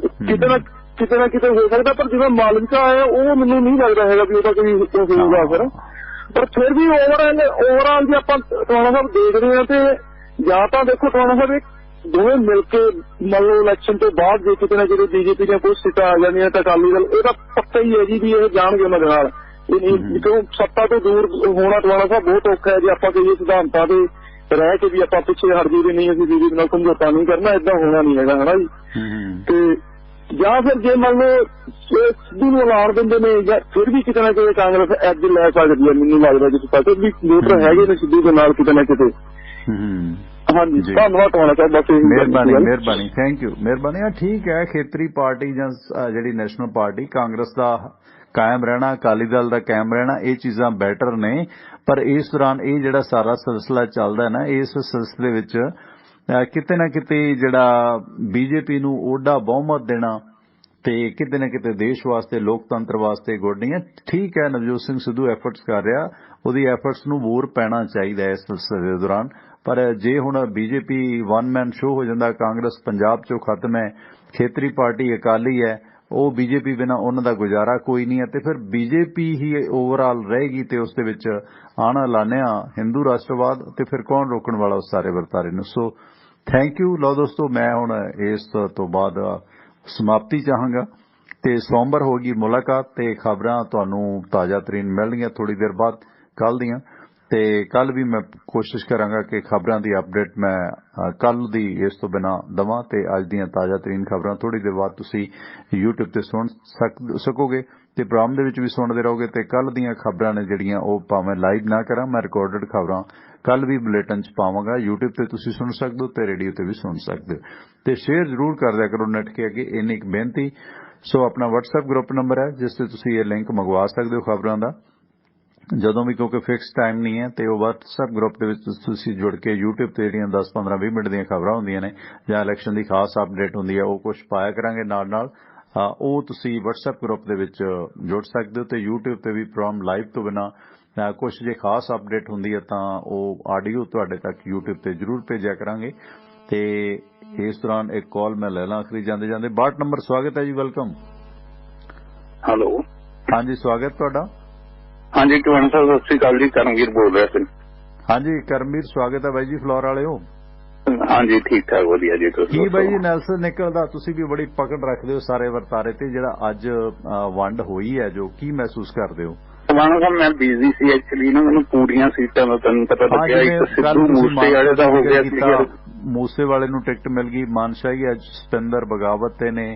ਕਿਤੇ ਨਾ ਕਿਤੇ ਹੋ ਸਕਦਾ। ਪਰ ਜਿਵੇਂ ਮਾਲਵਿਕਾ ਹੈ ਉਹ ਮੈਨੂੰ ਨਹੀਂ ਲੱਗਦਾ ਹੈਗਾ ਵੀ ਉਹਦਾ ਕੋਈ ਹੋਊਗਾ ਫਿਰ। ਪਰ ਫਿਰ ਵੀ ਓਵਰਆਲ ਜੇ ਆਪਾਂ ਤੁਹਾਡਾ ਸਾਹਿਬ ਦੇਖਦੇ ਹਾਂ ਤੇ ਜਾਂ ਤਾਂ ਦੇਖੋ ਤੁਹਾਡਾ ਸਾਹਿਬ ਦੋਵੇਂ ਮਿਲ ਕੇ ਮੰਨ ਲਓ ਇਲੈਕਸ਼ਨ ਤੋਂ ਬਾਅਦ ਜੇ ਕਿਤੇ ਨਾ ਕਿਤੇ ਬੀਜੇਪੀ ਦੀਆਂ ਕੁਝ ਸੀਟਾਂ ਆ ਜਾਂਦੀਆਂ ਤਾਂ ਅਕਾਲੀ ਦਲ ਇਹਦਾ ਪੱਕਾ ਹੀ ਹੈ ਜੀ ਵੀ ਇਹ ਜਾਣਗੇ ਉਹਨਾਂ ਦੇ ਨਾਲ। ਕਿਉਂ ਸੱਤਾ ਤੋਂ ਦੂਰ ਹੋਣਾ ਤੁਹਾਡਾ ਸਾਹਿਬ ਬਹੁਤ ਔਖਾ ਹੈ। ਜੇ ਆਪਾਂ ਕਹੀਏ ਸਿਧਾਂਤਾਂ ਤੇ ਰਹਿ ਕੇ ਵੀ ਆਪਾਂ ਪਿੱਛੇ ਹਟ ਜੀਏ ਨਹੀਂ ਅਸੀਂ ਬੀਜੇਪੀ ਨਾਲ ਸਮਝੌਤਾ ਨਹੀਂ ਕਰਨਾ, ਏਦਾਂ ਹੋਣਾ ਨਹੀਂ ਹੈਗਾ ਹਨਾ ਜੀ। ਤੇ ਜਾਂ ਫਿਰ ਜੇ ਮੰਨ ਲਓ ਸਿੱਧੂ ਨੂੰ ਐਲਾਨ ਦਿੰਦੇ ਨੇ ਜਾਂ ਫਿਰ ਵੀ ਕਿਤੇ ਨਾ ਕਿਤੇ ਕਾਂਗਰਸ ਐਜ ਲੈ ਸਕਦੀ ਹੈ। ਮੈਨੂੰ ਲੱਗਦਾ ਜਿਸ ਪਾਸੇ ਵੀ ਲੀਡਰ ਹੈਗੇ ਨੇ ਸਿੱਧੂ ਦੇ ਨਾਲ ਕਿਤੇ ਨਾ ਕਿਤੇ। ਹਾਂਜੀ, ਧੰਨਵਾਦ ਹੋਣਾ ਚਾਹੀਦਾ। ਮਿਹਰਬਾਨੀ, ਥੈਂਕ ਯੂ, ਮਿਹਰਬਾਨੀ। ਹਾਂ, ਠੀਕ ਹੈ, ਖੇਤਰੀ ਪਾਰਟੀ ਜਾਂ ਜਿਹੜੀ ਨੈਸ਼ਨਲ ਪਾਰਟੀ ਕਾਂਗਰਸ ਦਾ ਕਾਇਮ ਰਹਿਣਾ, ਅਕਾਲੀ ਦਲ ਦਾ ਕਾਇਮ ਰਹਿਣਾ, ਇਹ ਚੀਜ਼ਾਂ ਬੈਟਰ ਨੇ। ਪਰ ਇਸ ਦੌਰਾਨ ਇਹ ਜਿਹੜਾ ਸਾਰਾ ਸਿਲਸਿਲਾ ਚੱਲਦਾ ਨਾ, ਇਸ ਸਿਲਸਿਲੇ ਵਿੱਚ ਕਿਤੇ ਨਾ ਕਿਤੇ ਜਿਹੜਾ ਬੀਜੇਪੀ ਨੂੰ ਓਡਾ ਬਹੁਮਤ ਦੇਣਾ ਤੇ ਕਿਤੇ ਨਾ ਕਿਤੇ ਦੇਸ਼ ਵਾਸਤੇ, ਲੋਕਤੰਤਰ ਵਾਸਤੇ ਗੋਡੀਆਂ। ਠੀਕ ਹੈ, ਨਵਜੋਤ ਸਿੰਘ ਸਿੱਧੂ ਐਫਰਟਸ ਕਰ ਰਿਹਾ, ਉਹਦੀ ਐਫਰਟਸ ਨੂੰ ਹੋਰ ਪੈਣਾ ਚਾਹੀਦਾ ਇਸ ਸਿਲਸਿਲੇ ਦੇ ਦੌਰਾਨ। ਪਰ ਜੇ ਹੁਣ ਬੀਜੇਪੀ ਵਨ ਮੈਨ ਸ਼ੋਅ ਹੋ ਜਾਂਦਾ, ਕਾਂਗਰਸ ਪੰਜਾਬ ਚੋਂ ਖਤਮ ਹੈ, ਖੇਤਰੀ ਪਾਰਟੀ ਅਕਾਲੀ ਹੈ, ਉਹ ਬੀਜੇਪੀ ਬਿਨਾਂ ਉਹਨਾਂ ਦਾ ਗੁਜ਼ਾਰਾ ਕੋਈ ਨਹੀਂ ਹੈ, ਤੇ ਫਿਰ ਬੀਜੇਪੀ ਹੀ ਓਵਰਆਲ ਰਹੇਗੀ ਤੇ ਉਸ ਦੇ ਵਿੱਚ ਆਣਾ ਲਾਣਿਆ ਹਿੰਦੂ ਰਾਸ਼ਟਰਵਾਦ, ਤੇ ਫਿਰ ਕੌਣ ਰੋਕਣ ਵਾਲਾ ਉਸ ਸਾਰੇ ਵਰਤਾਰੇ ਨੂੰ। So thank you. ਲਓ ਦੋਸਤੋ, ਮੈਂ ਹੁਣ ਇਸ ਤੋਂ ਬਾਅਦ ਸਮਾਪਤੀ ਚਾਹਾਂਗਾ ਤੇ ਸੋਮਵਾਰ ਹੋਗੀ ਮੁਲਾਕਾਤ ਤੇ ਖਬਰਾਂ ਤੁਹਾਨੂੰ ਤਾਜ਼ਾ ਤਰੀਨ ਮਿਲਣਗੀਆਂ ਥੋੜੀ ਦੇਰ ਬਾਅਦ ਕੱਲ ਦੀਆਂ। ਤੇ ਕੱਲ ਵੀ ਮੈਂ ਕੋਸ਼ਿਸ਼ ਕਰਾਂਗਾ ਕਿ ਖਬਰਾਂ ਦੀ ਅਪਡੇਟ ਮੈਂ ਕੱਲ ਦੀ ਇਸ ਤੋਂ ਬਿਨਾਂ ਦਵਾਂ ਤੇ ਅੱਜ ਦੀਆਂ ਤਾਜ਼ਾ ਤਰੀਨ ਖਬਰਾਂ ਥੋੜੀ ਦੇਰ ਬਾਅਦ ਤੁਸੀਂ YouTube ਤੇ ਸੁਣ ਸਕੋਗੇ ਤੇ ਪ੍ਰੋਗਰਾਮ ਦੇ ਵਿੱਚ ਵੀ ਸੁਣਦੇ ਰਹੋਗੇ। ਤੇ ਕੱਲ ਦੀਆਂ ਖਬਰਾਂ ਨੇ ਜਿਹੜੀਆਂ ਉਹ ਭਾਵੇਂ ਲਾਈਵ ਨਾ ਕਰਾਂ, ਮੈਂ ਰਿਕਾਰਡਡ ਖਬਰਾਂ ਕੱਲ ਵੀ ਬੁਲੇਟਿਨ 'ਚ ਪਾਵਾਂਗਾ। YouTube ਤੇ ਤੁਸੀਂ ਸੁਣ ਸਕਦੇ ਹੋ ਤੇ ਰੇਡੀਓ ਤੇ ਵੀ ਸੁਣ ਸਕਦੇ ਹੋ। ਤੇ ਸ਼ੇਅਰ ਜ਼ਰੂਰ ਕਰ ਦਿਆ ਕਰੋ ਨੈਟ ਕੇ ਅੱਗੇ, ਇੰਨੀ ਇੱਕ ਬੇਨਤੀ। ਸੋ ਆਪਣਾ WhatsApp ਗਰੁੱਪ ਨੰਬਰ ਹੈ ਜਿਸ ਤੇ ਤੁਸੀਂ ਇਹ ਲਿੰਕ ਮੰਗਵਾ ਸਕਦੇ ਹੋ ਖਬਰਾਂ ਦਾ ਜਦੋਂ ਵੀ, ਕਿਉਂਕਿ ਫਿਕਸ ਟਾਈਮ ਨਹੀਂ ਹੈ। ਤੇ ਉਹ WhatsApp ਗਰੁੱਪ ਦੇ ਵਿੱਚ ਤੁਸੀਂ ਜੁੜ ਕੇ YouTube ਤੇ ਜਿਹੜੀਆਂ 10, 15, 20 ਮਿੰਟ ਦੀਆਂ ਖਬਰਾਂ ਹੁੰਦੀਆਂ ਨੇ ਜਾਂ ਇਲੈਕਸ਼ਨ ਦੀ ਖਾਸ ਅਪਡੇਟ ਹੁੰਦੀ ਹੈ, ਉਹ ਕੁਝ ਪਾਇਆ ਕਰਾਂਗੇ ਨਾਲ ਉਹ ਤੁਸੀਂ WhatsApp ਗਰੁੱਪ ਦੇ ਵਿੱਚ ਜੁੜ ਸਕਦੇ ਹੋ। ਤੇ YouTube ਤੇ ਵੀ ਪ੍ਰੋਗਰਾਮ ਲਾਈਵ ਤੋਂ ਬਿਨਾਂ ਕੁਝ ਜੇ ਖਾਸ ਅਪਡੇਟ ਹੁੰਦੀ ਹੈ ਤਾਂ ਉਹ ਆਡੀਓ ਤੁਹਾਡੇ ਤੱਕ YouTube ਤੇ ਜ਼ਰੂਰ ਭੇਜਿਆ ਕਰਾਂਗੇ। ਤੇ ਇਸ ਦੌਰਾਨ ਇੱਕ ਕਾਲ ਮੈਂ ਲੈ ਲਾਂ ਆਖਰੀ ਜਾਂਦੇ 62 ਨੰਬਰ। ਸਵਾਗਤ ਹੈ ਜੀ, ਵੈਲਕਮ। ਹੈਲੋ, ਹਾਂਜੀ, ਸਵਾਗਤ ਤੁਹਾਡਾ। ਹਾਂਜੀ ਟਵਾਣਾ ਸਾਹਿਬ, ਸਤਿ ਸ੍ਰੀ ਅਕਾਲ ਜੀ, ਕਰਮਵੀਰ ਬੋਲ ਰਿਹਾ ਸੀ। ਹਾਂਜੀ ਕਰਮਵੀਰ, ਸਵਾਗਤ ਹੈ ਬਾਈ ਜੀ, ਫਲੋਰ ਵਾਲੇ ਹੋ। ਹਾਂਜੀ ਠੀਕ ਠਾਕ, ਵਧੀਆ ਜੀ। ਕੀ ਬਾਈ ਜੀ ਨੈਲਸਨ ਨਿਕਲਦਾ, ਤੁਸੀਂ ਵੀ ਬੜੀ ਪਕੜ ਰੱਖਦੇ ਹੋ ਸਾਰੇ ਵਰਤਾਰੇ ਤੇ, ਜਿਹੜਾ ਅੱਜ ਵੰਡ ਹੋਈ ਹੈ ਜੋ, ਕੀ ਮਹਿਸੂਸ ਕਰਦੇ ਹੋ? ਟਵਾਣਾ ਸਾਹਿਬ ਮੈਂ ਬਿਜ਼ੀ ਸੀ ਐਕਚੁਅਲੀ ਨਾ, ਮੈਨੂੰ ਪੂਰੀਆਂ ਸੀਟਾਂ ਦਾ ਤੈਨੂੰ ਪਤਾ ਲੱਗਿਆ। ਇੱਕ ਸਿੱਧੂ ਮੂਸੇ ਵਾਲੇ ਦਾ ਹੋ ਗਿਆ ਸੀ, ਮੂਸੇ ਵਾਲੇ ਨੂੰ ਟਿਕਟ ਮਿਲ ਗਈ, ਮਾਨਸ਼ਾਹੀ ਅੱਜ ਸਤਿੰਦਰ ਬਗਾਵਤ ਨੇ,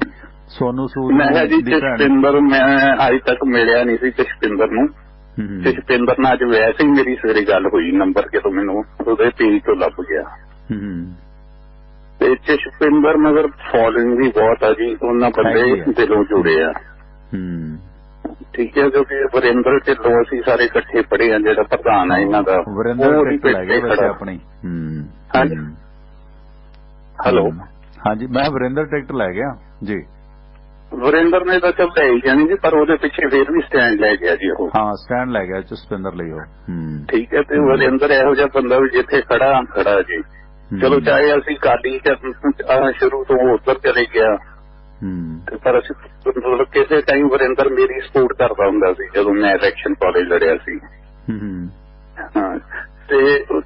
ਸੋਨੂ ਸੂਦ। ਮੈਂ ਕਿਹਾ ਜੀ ਜਸਪਿੰਦਰ, ਮੈਂ ਅੱਜ ਤੱਕ ਮਿਲਿਆ ਨਹੀਂ ਸੀ ਜਸਪਿੰਦਰ ਨੂੰ। ਜਸਪਿੰਦਰ ਨਾਲ ਅੱਜ ਵੈਸੇ ਹੀ ਮੇਰੀ ਸਵੇਰੇ ਗੱਲ ਹੋਈ, ਨੰਬਰ ਕਿਤੋਂ ਮੈਨੂੰ ਉਹਦੇ ਪੇਜ ਤੋਂ ਲੱਭ ਗਿਆ। ਤੇ ਜਸਪਿੰਦਰ ਮਗਰ ਫੋਲੋਇੰਗ ਵੀ ਬਹੁਤ ਆ ਜੀ, ਉਹਨਾਂ ਬੰਦੇ ਦਿਲੋਂ ਜੁੜੇ ਆ। ਠੀਕ ਹੈ, ਕਿਉਂਕਿ ਵਰਿੰਦਰ ਢਿੱਲੋਂ ਅਸੀਂ ਸਾਰੇ ਇਕੱਠੇ ਪੜ੍ਹੇ ਆ, ਜਿਹੜਾ ਪ੍ਰਧਾਨ ਆ ਇਹਨਾਂ ਦਾ, ਆਪਣੀ। ਹੈਲੋ, ਹਾਂਜੀ, ਮੈਂ ਵਰਿੰਦਰ ਟਿਕਟ ਲੈ ਗਿਆ ਜੀ। ਵਰਿੰਦਰ ਨੇ ਤਾਂ ਚੱਲ ਲੈ ਹੀ ਜਾਣੀ ਜੀ, ਪਰ ਉਹਦੇ ਪਿੱਛੇ ਫੇਰ ਵੀ ਸਟੈਂਡ ਲੈ ਗਿਆ ਜੀ ਉਹ। ਹਾਂ, ਸਟੈਂਡ ਲੈ ਗਿਆ ਜਸਪਿੰਦਰ ਲਈ ਉਹ। ਠੀਕ ਹੈ, ਤੇ ਵਰਿੰਦਰ ਇਹੋ ਜਿਹਾ ਬੰਦਾ ਵੀ ਜਿੱਥੇ ਖੜਾ ਜੀ। ਚਲੋ ਚਾਹੇ ਅਸੀਂ ਕਾਲੀ ਸ਼ੁਰੂ ਤੋਂ ਉੱਧਰ ਚਲੇ ਗਿਆ, ਪਰ ਅਸੀਂ ਮਤਲਬ ਕਿਸੇ ਟਾਈਮ ਵਰਿੰਦਰ ਮੇਰੀ ਸਪੋਰਟ ਕਰਦਾ ਹੁੰਦਾ ਸੀ ਜਦੋਂ ਮੈਂ ਇਲੈਕਸ਼ਨ ਕਾਲਜ ਲੜਿਆ ਸੀ। ਹਾਂ, ਤੇ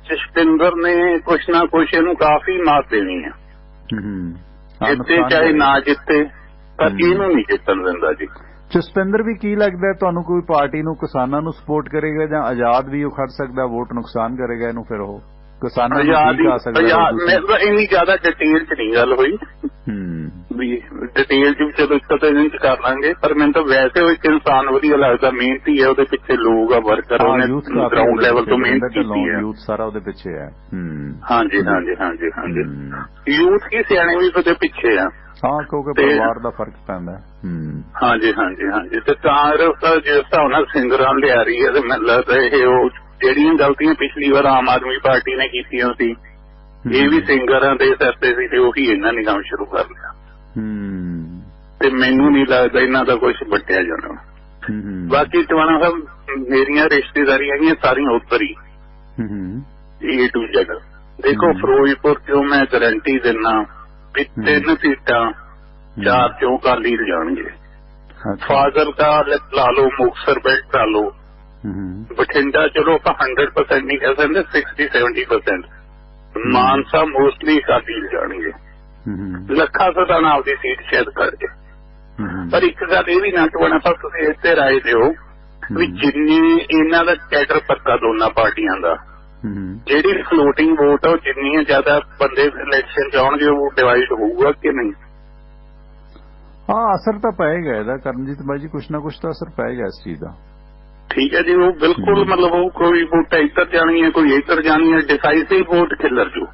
ਜਸਪਿੰਦਰ ਨੇ ਕੁਛ ਨਾ ਕੁਛ ਇਹਨੂੰ ਕਾਫੀ ਮਾਤ ਦੇਣੀ ਹੈ, ਜਿੱਤੇ ਚਾਹੇ ਨਾ ਜਿੱਤੇ, ਪਰ ਇਹਨੂੰ ਨਹੀਂ ਜਿੱਤਣ ਦਿੰਦਾ ਜੀ। ਜਸਪਿੰਦਰ ਵੀ ਕੀ ਲੱਗਦਾ ਤੁਹਾਨੂੰ, ਕੋਈ ਪਾਰਟੀ ਨੂੰ, ਕਿਸਾਨਾਂ ਨੂੰ ਸਪੋਰਟ ਕਰੇਗਾ ਜਾਂ ਆਜ਼ਾਦ ਵੀ ਉਹ ਖੜ ਸਕਦਾ, ਵੋਟ ਨੁਕਸਾਨ ਕਰੇਗਾ ਇਹਨੂੰ? ਫਿਰ ਉਹ ਕਿਸਾਨਾਂ ਨੂੰ ਠੀਕ ਆ ਸਕਦਾ। ਇੰਨੀ ਜ਼ਿਆਦਾ ਡਿਟੇਲ ਚ ਨਹੀਂ ਗੱਲ ਹੋਈ ਵੀ, ਡਿਟੇਲ ਚ ਵੀ ਚਲੋ ਇੱਕ ਤਾਂ ਇਹਦੇ ਚ ਕਰ ਲਾਂਗੇ, ਪਰ ਮੈਨੂੰ ਤਾਂ ਵੈਸੇ ਉਹ ਇੱਕ ਇਨਸਾਨ ਵਧੀਆ ਲੱਗਦਾ, ਮਿਹਨਤੀ ਹੈ, ਉਹਦੇ ਪਿੱਛੇ ਲੋਕ ਆ, ਵਰਕਰ, ਉਹਨੇ ਗਰਾਊਂਡ ਲੈਵਲ ਤੋਂ ਮਿਹਨਤ ਕੀਤੀ ਹੈ, ਯੂਥ ਸਾਰਾ ਉਹਦੇ ਪਿੱਛੇ ਹੈ। ਹਾਂਜੀ ਹਾਂਜੀ ਹਾਂਜੀ ਹਾਂਜੀ, ਯੂਥ ਕੀ ਸਿਆਣੇ ਵੀ ਉਹਦੇ ਪਿੱਛੇ ਆ। ਹਾਂ, ਕਿਉਂਕਿ ਪਰਿਵਾਰ ਦਾ ਫਰਕ ਪੈਂਦਾ। ਹਾਂਜੀ ਹਾਂਜੀ ਹਾਂਜੀ, ਤੇ ਕਾਂਗਰਸ ਦਾ ਜਿਸ ਹਿਸਾਬ ਨਾਲ ਸਿੰਗਰਾਂ ਲਿਆ ਰਹੀ ਹੈ, ਤੇ ਮੈਨੂੰ ਲੱਗਦਾ ਇਹ ਉਹ ਜਿਹੜੀਆਂ ਗਲਤੀਆਂ ਪਿਛਲੀ ਵਾਰ ਆਮ ਆਦਮੀ ਪਾਰਟੀ ਨੇ ਕੀਤੀਆਂ ਸੀ, ਇਹ ਵੀ ਸਿੰਗਰਾਂ ਦੇ ਸਿਰ ਤੇ ਸੀ, ਤੇ ਉਹੀ ਇਹਨਾਂ ਨੇ ਕੰਮ ਸ਼ੁਰੂ ਕਰ ਲਿਆ। ਤੇ ਮੈਨੂੰ ਨਹੀਂ ਲੱਗਦਾ ਇਹਨਾਂ ਦਾ ਕੁਝ ਵੱਟਿਆ ਜਾਣਾ। ਬਾਕੀ ਟਵਾਣਾ ਸਾਹਿਬ ਮੇਰੀਆਂ ਰਿਸ਼ਤੇਦਾਰੀਆਂ ਹੈਗੀਆਂ ਸਾਰੀਆਂ ਉੱਧਰ ਹੀ, A to Z। ਦੇਖੋ ਫਿਰੋਜ਼ਪੁਰ ਚੋਂ ਮੈਂ ਗਰੰਟੀ ਦਿੰਦਾ ਵੀ 3 ਸੀਟਾਂ 4 ਚੋਂ ਅਕਾਲੀ ਜਾਣਗੇ। ਫਾਜ਼ਿਲਕਾ ਲਾ ਲਓ, ਮੁਕਤਸਰ ਬੈਲਟ ਲਾ ਲਓ, ਬਠਿੰਡਾ ਚਲੋ ਆਪਾਂ 100% ਨਹੀਂ ਕਹਿ ਸਕਦੇ, 60-70%। ਮਾਨਸਾ ਮੋਸਟਲੀ ਅਕਾਲੀ ਜਾਣਗੇ, ਲੱਖਾ ਸਦਾਨਾ ਆਪਦੀ ਸੀਟ ਸ਼ਾਇਦ ਕਰ ਜੇ। ਪਰ ਇੱਕ ਗੱਲ ਇਹ ਵੀ ਨਾ ਟਵਾਣਾ ਸਾਹਿਬ, ਤੁਸੀਂ ਇੱਥੇ ਰਾਏ ਦਿਓ ਵੀ ਜਿੰਨੀ ਇਹਨਾਂ ਦਾ ਕੈਡਰ ਪੱਕਾ ਦੋਨਾਂ ਪਾਰਟੀਆਂ ਦਾ, ਜਿਹੜੀ ਫਲੋਟਿੰਗ ਵੋਟ ਆ, ਉਹ ਜਿੰਨੀਆਂ ਜ਼ਿਆਦਾ ਬੰਦੇ ਇਲੈਕਸ਼ਨ ਚ ਆਉਣਗੇ ਉਹ ਡਿਵਾਈਡ ਹੋਊਗਾ ਕਿ ਨਹੀਂ? ਹਾਂ ਅਸਰ ਤਾਂ ਪਏਗਾ ਇਹਦਾ ਕਰਮਜੀਤ ਬਾਈ ਜੀ, ਕੁਛ ਨਾ ਕੁਛ ਤਾਂ ਅਸਰ ਪਏਗਾ ਇਸ ਚੀਜ਼ ਦਾ। ਠੀਕ ਹੈ ਜੀ, ਉਹ ਬਿਲਕੁਲ ਮਤਲਬ ਉਹ ਕੋਈ ਵੋਟ ਇੱਧਰ ਜਾਣੀ ਹੈ ਕੋਈ ਇੱਧਰ ਜਾਣੀ ਹੈ, ਡਿਸਾਈਸਿਵ ਵੋਟ ਖਿਲਰ ਜੂ।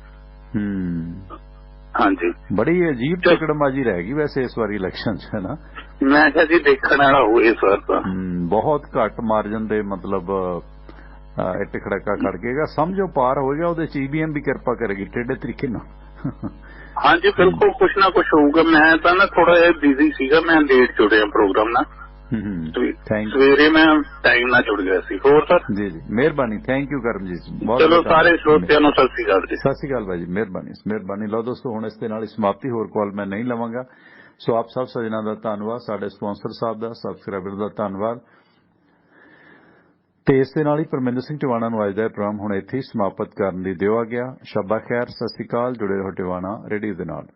ਹਾਂਜੀ, ਬੜੀ ਅਜੀਬ ਟਿਕੜਬਾਜ਼ੀ ਰਹਿ ਗਈ ਵੈਸੇ ਇਸ ਵਾਰੀ ਇਲੈਕਸ਼ਨ 'ਚ, ਹੈ ਨਾ। ਮੈਂ ਕਿਹਾ ਜੀ ਦੇਖਣ ਵਾਲਾ ਹੋਏ ਸਰ ਤਾਂ ਬਹੁਤ ਘੱਟ ਮਾਰਜਨ ਦੇ ਮਤਲਬ ਇੱਟ ਖੜਕਾ ਖੜ ਗਏਗਾ, ਸਮਝੋ ਪਾਰ ਹੋ ਗਿਆ। ਉਹਦੇ 'ਚ EVM ਵੀ ਕਿਰਪਾ ਕਰੇਗੀ ਟੇਢੇ ਤਰੀਕੇ ਨਾਲ। ਹਾਂਜੀ ਬਿਲਕੁਲ, ਕੁਛ ਨਾ ਕੁਛ ਹੋਊਗਾ। ਮੈਂ ਤਾਂ ਨਾ ਥੋੜਾ ਜਿਹਾ ਬਿਜ਼ੀ ਸੀਗਾ, ਮੈਂ ਲੇਟ ਜੁੜਿਆ ਪ੍ਰੋਗਰਾਮ ਨਾਲ, ਸਵੇਰੇ ਮੈਂ ਟਾਈਮ ਨਾਲ ਜੁੜ ਗਿਆ ਸੀ। ਹੋਰ ਸਰ? ਜੀ ਜੀ, ਮਿਹਰਬਾਨੀ, ਥੈਂਕ ਯੂ ਕਰਮਜੀਤ ਜੀ। ਚਲੋ ਸਾਰੇ ਸਰੋਤਿਆਂ ਨੂੰ ਸਤਿ ਸ਼੍ਰੀ ਅਕਾਲ ਜੀ। ਸਤਿ ਸ਼੍ਰੀ ਅਕਾਲ ਭਾਈ ਜੀ, ਮਿਹਰਬਾਨੀ ਮਿਹਰਬਾਨੀ। ਲਓ ਦੋਸਤੋ, ਹੁਣ ਇਸ ਦੇ ਨਾਲ ਸਮਾਪਤੀ, ਹੋਰ ਕਾਲ ਮੈਂ ਨਹੀਂ ਲਵਾਂਗਾ। ਸੋ ਆਪ ਸਭ ਸੱਜਣਾਂ ਦਾ ਧੰਨਵਾਦ, ਸਾਡੇ ਸਪਾਂਸਰ ਸਾਹਿਬ ਦਾ, ਸਬਸਕ੍ਰਾਈਬਰ ਦਾ ਧੰਨਵਾਦ। ਤੇ ਇਸ ਦੇ ਨਾਲ ਹੀ ਪਰਮਿੰਦਰ ਸਿੰਘ ਟਿਵਾਣਾ ਨੂੰ ਅੱਜ ਦਾ ਪ੍ਰੋਗਰਾਮ ਹੁਣ ਇੱਥੇ ਹੀ ਸਮਾਪਤ ਕਰਨ ਦੀ ਦਿਓ ਆ ਗਿਆ। ਸ਼ਬਾ ਖੈਰ, ਸਤਿ ਸ਼੍ਰੀ ਅਕਾਲ। ਜੁੜੇ ਰਹੋ ਟਿਵਾਣਾ ਰੇਡੀਓ ਦੇ ਨਾਲ।